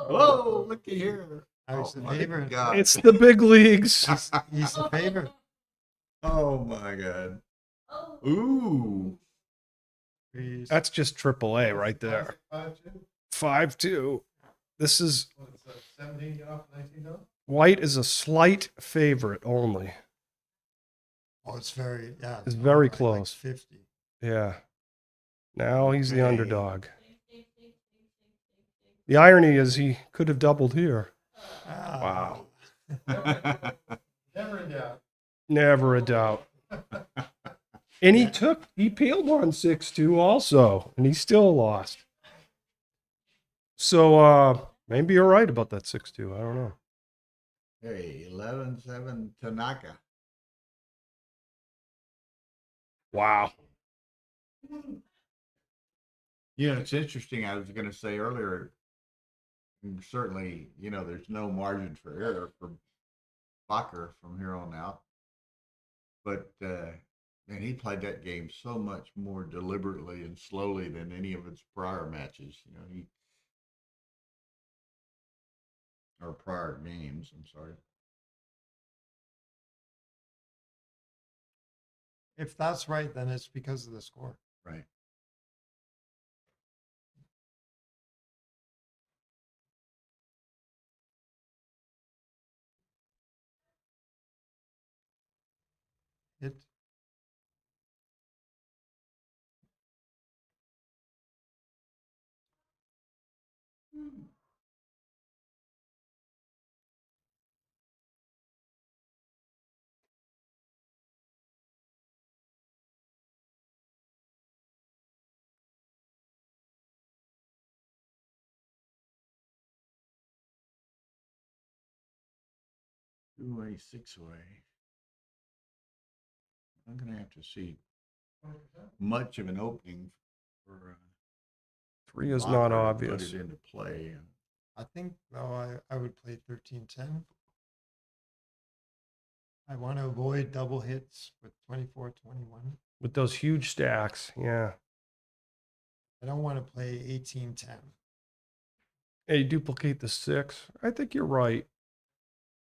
Whoa, looky here. I was the my favorite. God. It's the big leagues. He's the favorite. Oh my God. Ooh. That's just AAA right there. 5-2. This is 17 off, 19 off. White is a slight favorite only. Oh, it's very, yeah. It's very like close. 50. Yeah. Now he's the underdog. The irony is he could have doubled here. Wow. Never in doubt. Never a doubt. And he peeled on 6-2 also, and he still lost. So maybe you're right about that 6-2. I don't know. Hey, 11-7 Tanaka. Wow. You know, it's interesting. I was going to say earlier, certainly, you know, there's no margin for error for Vager from here on out. But, man, he played that game so much more deliberately and slowly than any of its prior matches. You know, or prior games, I'm sorry. If that's right, then it's because of the score. Right. It. 2-way, 6-way. I'm going to have to see much of an opening for 3 is not Vager to obvious. Put it into play. I think, no, I would play 13-10. I want to avoid double hits with 24-21. With those huge stacks, yeah. I don't want to play 18-10. Hey, duplicate the 6. I think you're right.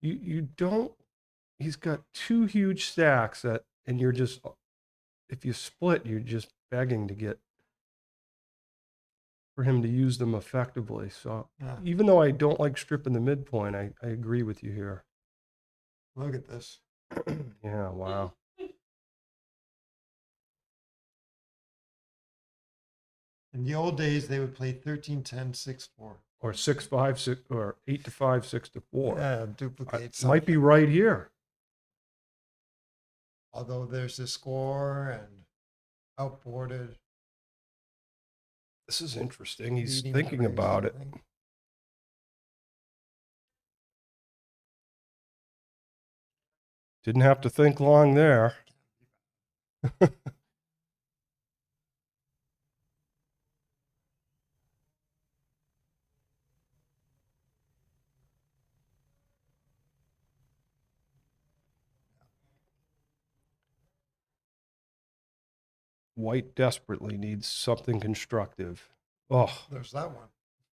You don't. He's got 2 huge stacks that, and you're just, if you split, you're just begging to get for him to use them effectively. So Yeah. even though I don't like stripping the midpoint, I agree with you here. Look at this. Yeah, wow. In the old days, they would play 13-10, 6-4. Or 6-5, 6 or 8-5, 6-4. Yeah, duplicate I might be something. right here. Although there's a score and outboarded. This is interesting. He's leading thinking race, about I it. think. Didn't have to think long there. White desperately needs something constructive. Oh, There's that one.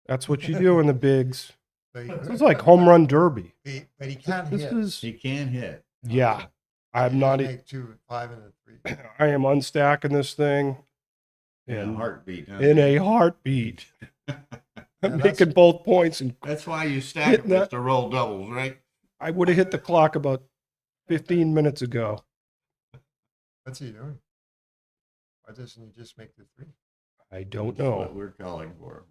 that's what you do in the bigs. But he This could- is like home run derby. but he can't This hit. is, He can hit. yeah. I'm He not. can make 2, 5, and a 3. I am unstacking this thing In a in heartbeat. Huh? in a heartbeat. I'm that's- making both points, and That's why you stack Hitting them that- to roll doubles, right? I would have hit the clock about 15 minutes ago. What's he doing? Why doesn't he just make the 3? I don't That's what know. we're calling for.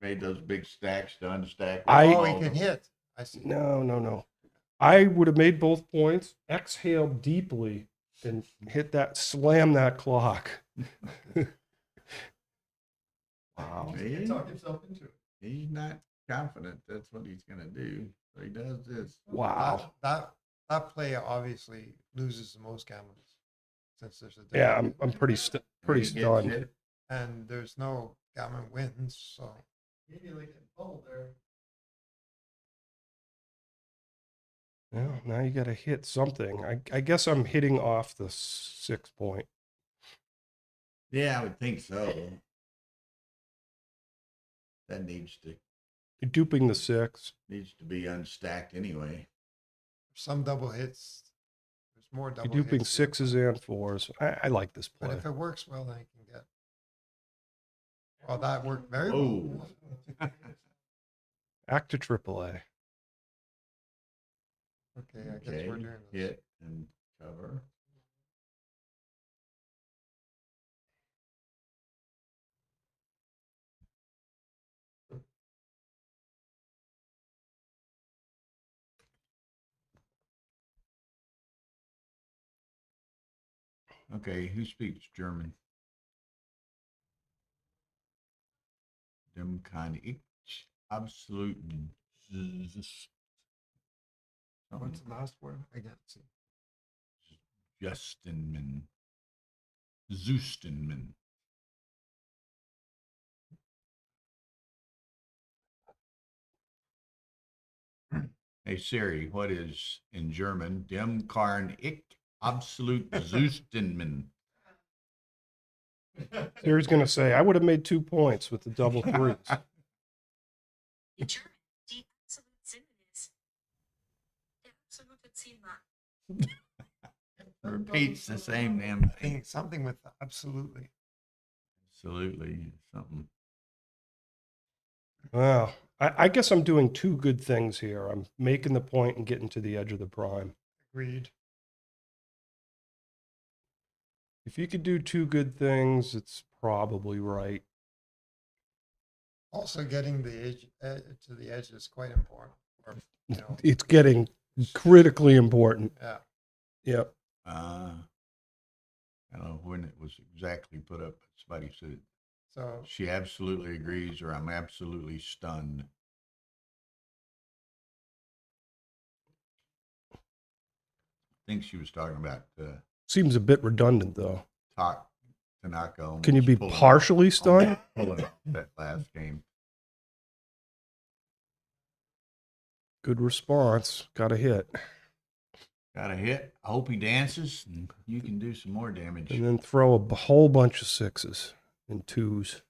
Made those big stacks to unstack. I- Oh, he can hit. I see. No. I would have made both points, exhaled deeply, and slam that clock. Wow. He- Talk himself into it. He's not confident that's what he's going to do. So he does this. Wow. That play obviously loses the most gammons since there's a Yeah, double I'm pretty He gets stunned. hit. and there's no gammon wins, so maybe they can pull there. Well, now you got to hit something. I guess I'm hitting off the 6 point. Yeah, I would think so. That needs to You're duping the 6. be unstacked anyway. Some double hits. There's more You're double duping hits here. 6s and 4s. I like this But play. if it works well, then you can get. Well, that worked very well. Oh. Back to AAA. Okay, I guess Okay, we're doing this. hit and cover. Okay, who speaks German? Dem kann ich absoluten What's the last word? I can't see. Justinman. Zustenman. Hey Siri, what is in German? Dem kann ich absolut Zustenman. Siri's going to say, I would have made 2 points with the double 3s. In German, die absolute Sinn ist der absolute Zielmarkt. Repeats the same damn thing. Something with absolutely. Absolutely. Something. Well, I guess I'm doing 2 good things here. I'm making the point and getting to the edge of the prime. Agreed. If you could do 2 good things, it's probably right. Also, getting the edge to the edge is quite important. Or, you know, It's getting critically important. yeah. Yep. I don't know when it was exactly put up. But somebody said So she absolutely agrees, or I'm absolutely stunned. think she was talking about Seems a bit redundant, though. Tanaka. Can you almost be pulling partially off- stunned? Pulling off that last game. Good response. Got a hit. Got a hit. I hope he dances. And you can do some more damage. And then throw a whole bunch of sixes and twos.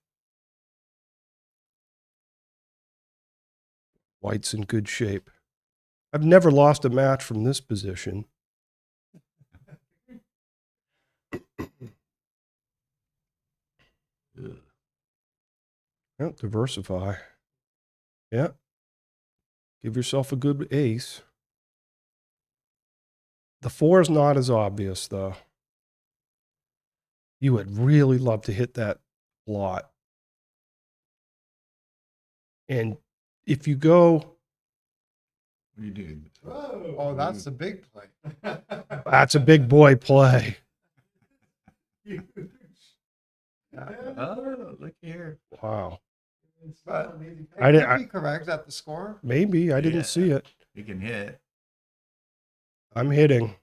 White's in good shape. I've never lost a match from this position. Yeah, diversify. Yeah. Give yourself a good ace. The 4 is not as obvious, though. You would really love to hit that lot. And if you go... What do you do? Oh, that's a big play. That's a big boy play. Oh, look here. Wow. But I didn't- could be correct at the score. Maybe. I didn't see it. You can hit. I'm hitting.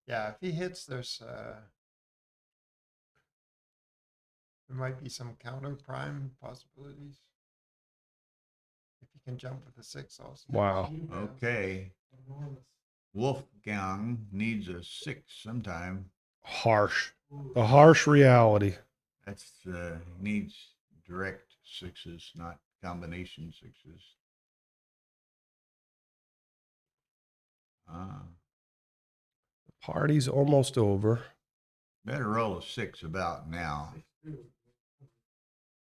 Yeah, if he hits, there might be some counter prime possibilities. If you can jump with a 6 also. Wow. Okay. Wolfgang needs a 6 sometime. Harsh. The harsh reality. That's needs direct 6s, not combination 6s. Party's almost over. Better roll a 6 about now.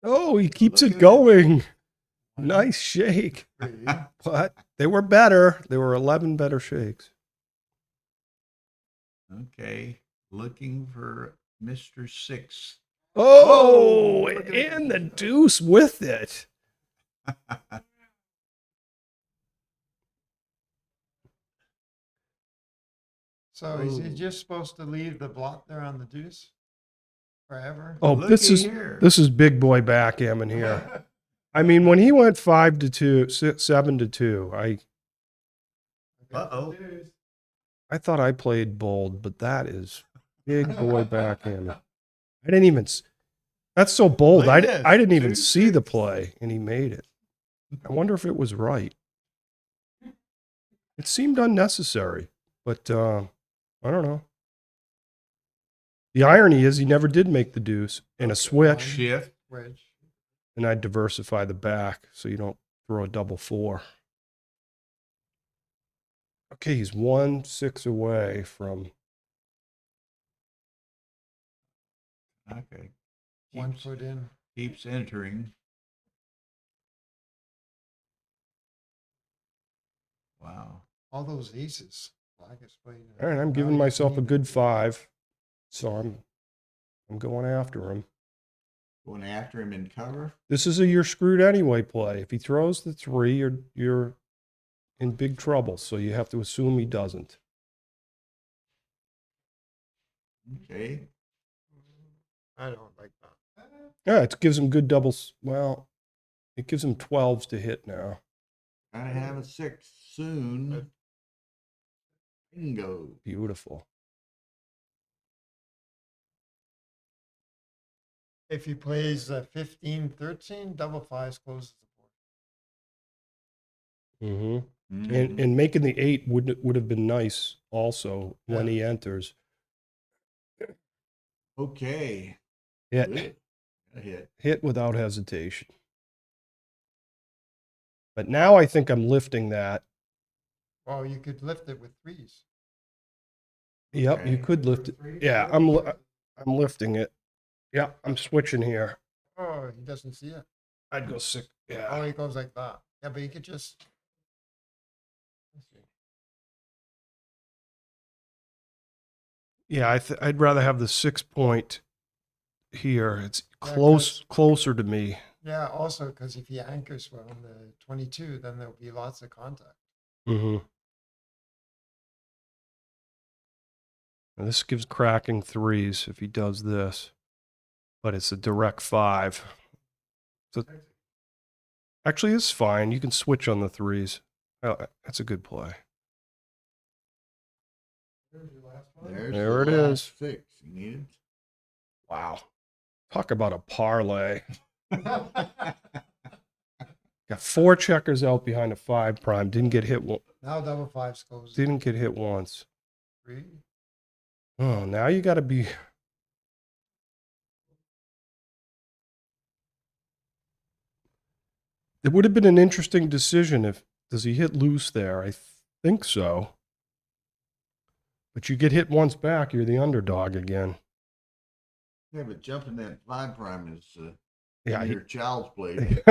Oh, he keeps it going. Nice shake. But they were better. There were 11 better shakes. Okay. Looking for Mr. 6. Oh, and the deuce with it. So is he just supposed to leave the blot there on the deuce forever? Oh, this is big boy backgammon here. I mean, when he went 5-2, 7-2, I thought I played bold, but that is big boy backgammon. I didn't even. That's so bold. I didn't even see the play, and he made it. I wonder if it was right. It seemed unnecessary, but I don't know. The irony is he never did make the deuce in a switch. Shift. Wedge. And I'd diversify the back so you don't throw a double 4. Okay, he's 1-6 away from. Okay. 1 foot in. Keeps entering. Wow. All those aces. Black is playing. All right, I'm giving myself a good 5, so I'm going after him. Going after him in cover. This is a you're screwed anyway play. If he throws the 3, you're in big trouble. So you have to assume he doesn't. Okay. I don't like that. Yeah, it gives him good doubles. Well, it gives him 12s to hit now. Gotta have a 6 soon. Bingo. Beautiful. If he plays 15-13, double 5s closes the board. Mm-hmm. And making the 8 would have been nice also when he enters. Okay. Hit. Hit. Hit without hesitation. But now I think I'm lifting that. Well, you could lift it with 3s. Yep, you could lift it. Yeah, I'm lifting it. Yeah, I'm switching here. Oh, he doesn't see it. I'd go 6. Yeah. Oh, he goes like that. Yeah, but you could just. Let's see. Yeah, I'd rather have the 6 point here. It's closer to me. Yeah, also because if he anchors well on the 22, then there'll be lots of contact. Mm-hmm. And this gives cracking 3s if he does this, but it's a direct 5. So Actually, it's fine. You can switch on the threes. That's a good play. There's There the it last is. 6 you needed. Wow. Talk about a parlay. Got 4 checkers out behind a 5 prime. Didn't get hit. Now double fives goes. Didn't get hit once. 3. Oh, now you got to be. It would have been an interesting decision if does he hit loose there? I think so. But you get hit once back, you're the underdog again. Yeah, but jumping that 5 prime is Yeah, your child's play.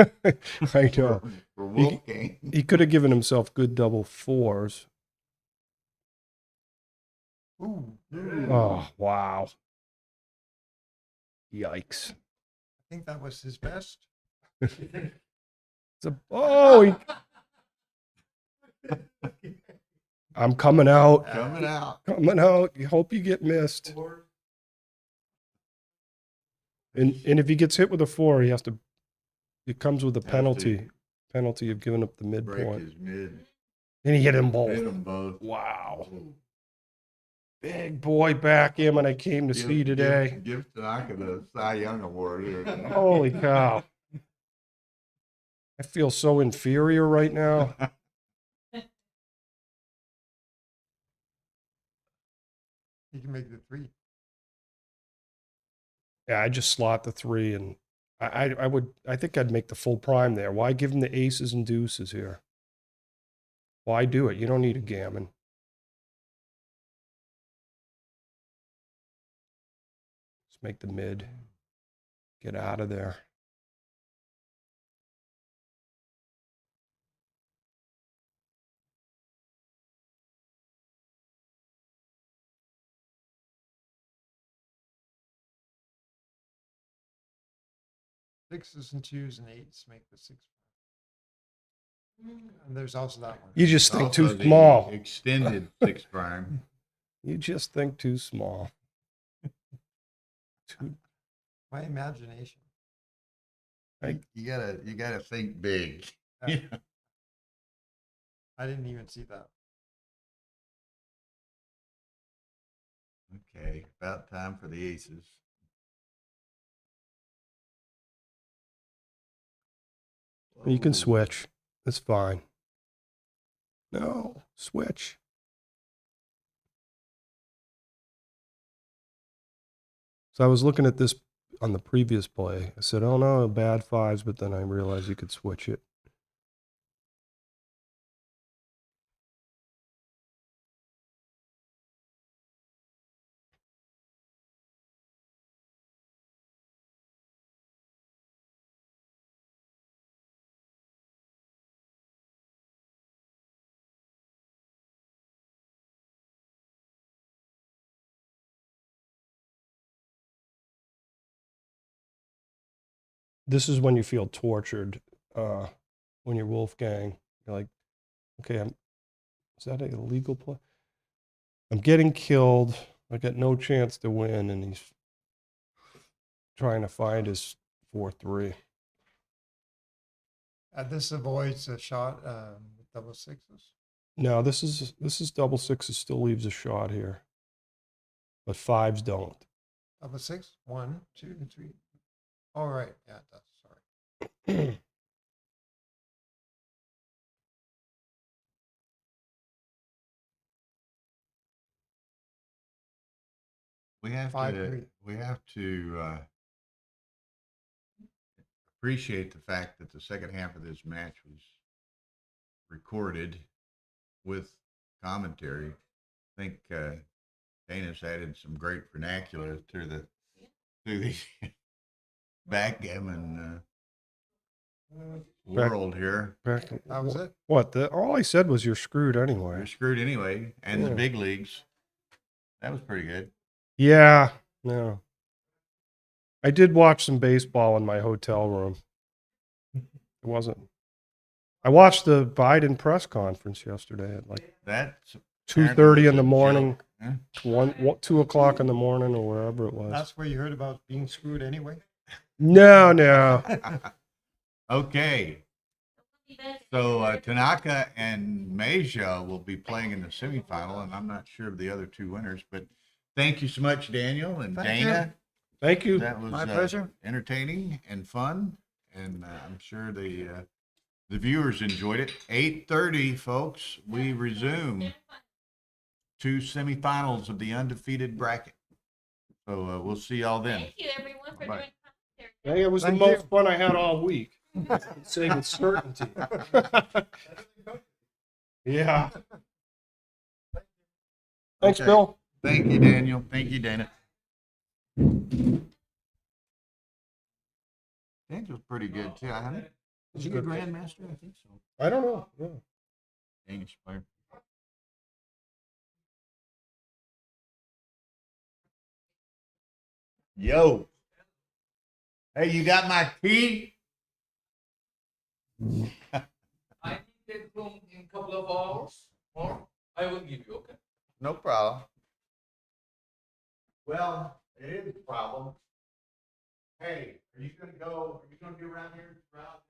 I know. For Wolfgang. He could have given himself good double 4s. Ooh. Oh, wow. Yikes. I think that was his best. I'm coming out. Coming out. Coming out. You hope you get missed. And if he gets hit with a 4, he has to. It comes with a penalty. Penalty of giving up the Break midpoint. his mid. And he hit them both. Hit them both. Wow. Big boy backgammon I came to see today. Give Tanaka the Cy Young Award here. Holy cow. I feel so inferior right now. He can make the 3. Yeah, I just slot the 3 and I think I'd make the full prime there. Why give him the aces and deuces here? Why do it? You don't need a gammon. Just make the mid. Get out of there. Sixes and 2s and 8s make the 6. And there's also that one. You just think Also too the small. Extended 6 prime. You just think too small. My imagination. You gotta think big. I didn't even see that. Okay, about time for the aces. You can switch. It's fine. No, switch. So I was looking at this on the previous play. I said, oh no, bad 5s, but then I realized you could switch it. This is when you feel tortured, when you're Wolfgang. You're like, okay, is that an illegal play? I'm getting killed. I got no chance to win, and he's trying to find his 4-3. This avoids a shot with double 6s. No, this is double 6s still leaves a shot here, but 5s don't. Double 6, 1, 2, 3. All right, yeah, that's sorry. We have to appreciate the fact that the second half of this match was recorded with commentary. I think Dana's added some great vernacular to the backgammon world here. That was it. What? All I said was you're screwed anyway. You're screwed anyway, and the big leagues. That was pretty good. Yeah, no. I did watch some baseball in my hotel room. It wasn't. I watched the Biden press conference yesterday at like That's 2:30 in the morning, Huh? 2 o'clock in the morning, or wherever it was. That's where you heard about being screwed anyway. No. Okay. So Tanaka and Meja will be playing in the semifinal, and I'm not sure of the other two winners. But thank you so much, Daniel and Thank Dana. Thank you. That was My pleasure. entertaining and fun, and I'm sure the viewers enjoyed it. 8:30, folks. We resume 2 semifinals of the undefeated bracket. So we'll see y'all then. Thank you, everyone, for Bye. doing commentary. Hey, it was Thank the most you. fun I had all week. Say with certainty. Yeah. Thanks, Okay. Bill. Thank you, Daniel. Thank you, Dana. Daniel's pretty good too. Is he a grandmaster? I think so. I don't know. Yeah. English player. Yo. Hey, you got my tea? I need it home in a couple of hours more. I will give you, okay? No problem. Well, it is a problem. Hey, are you gonna be around here throughout?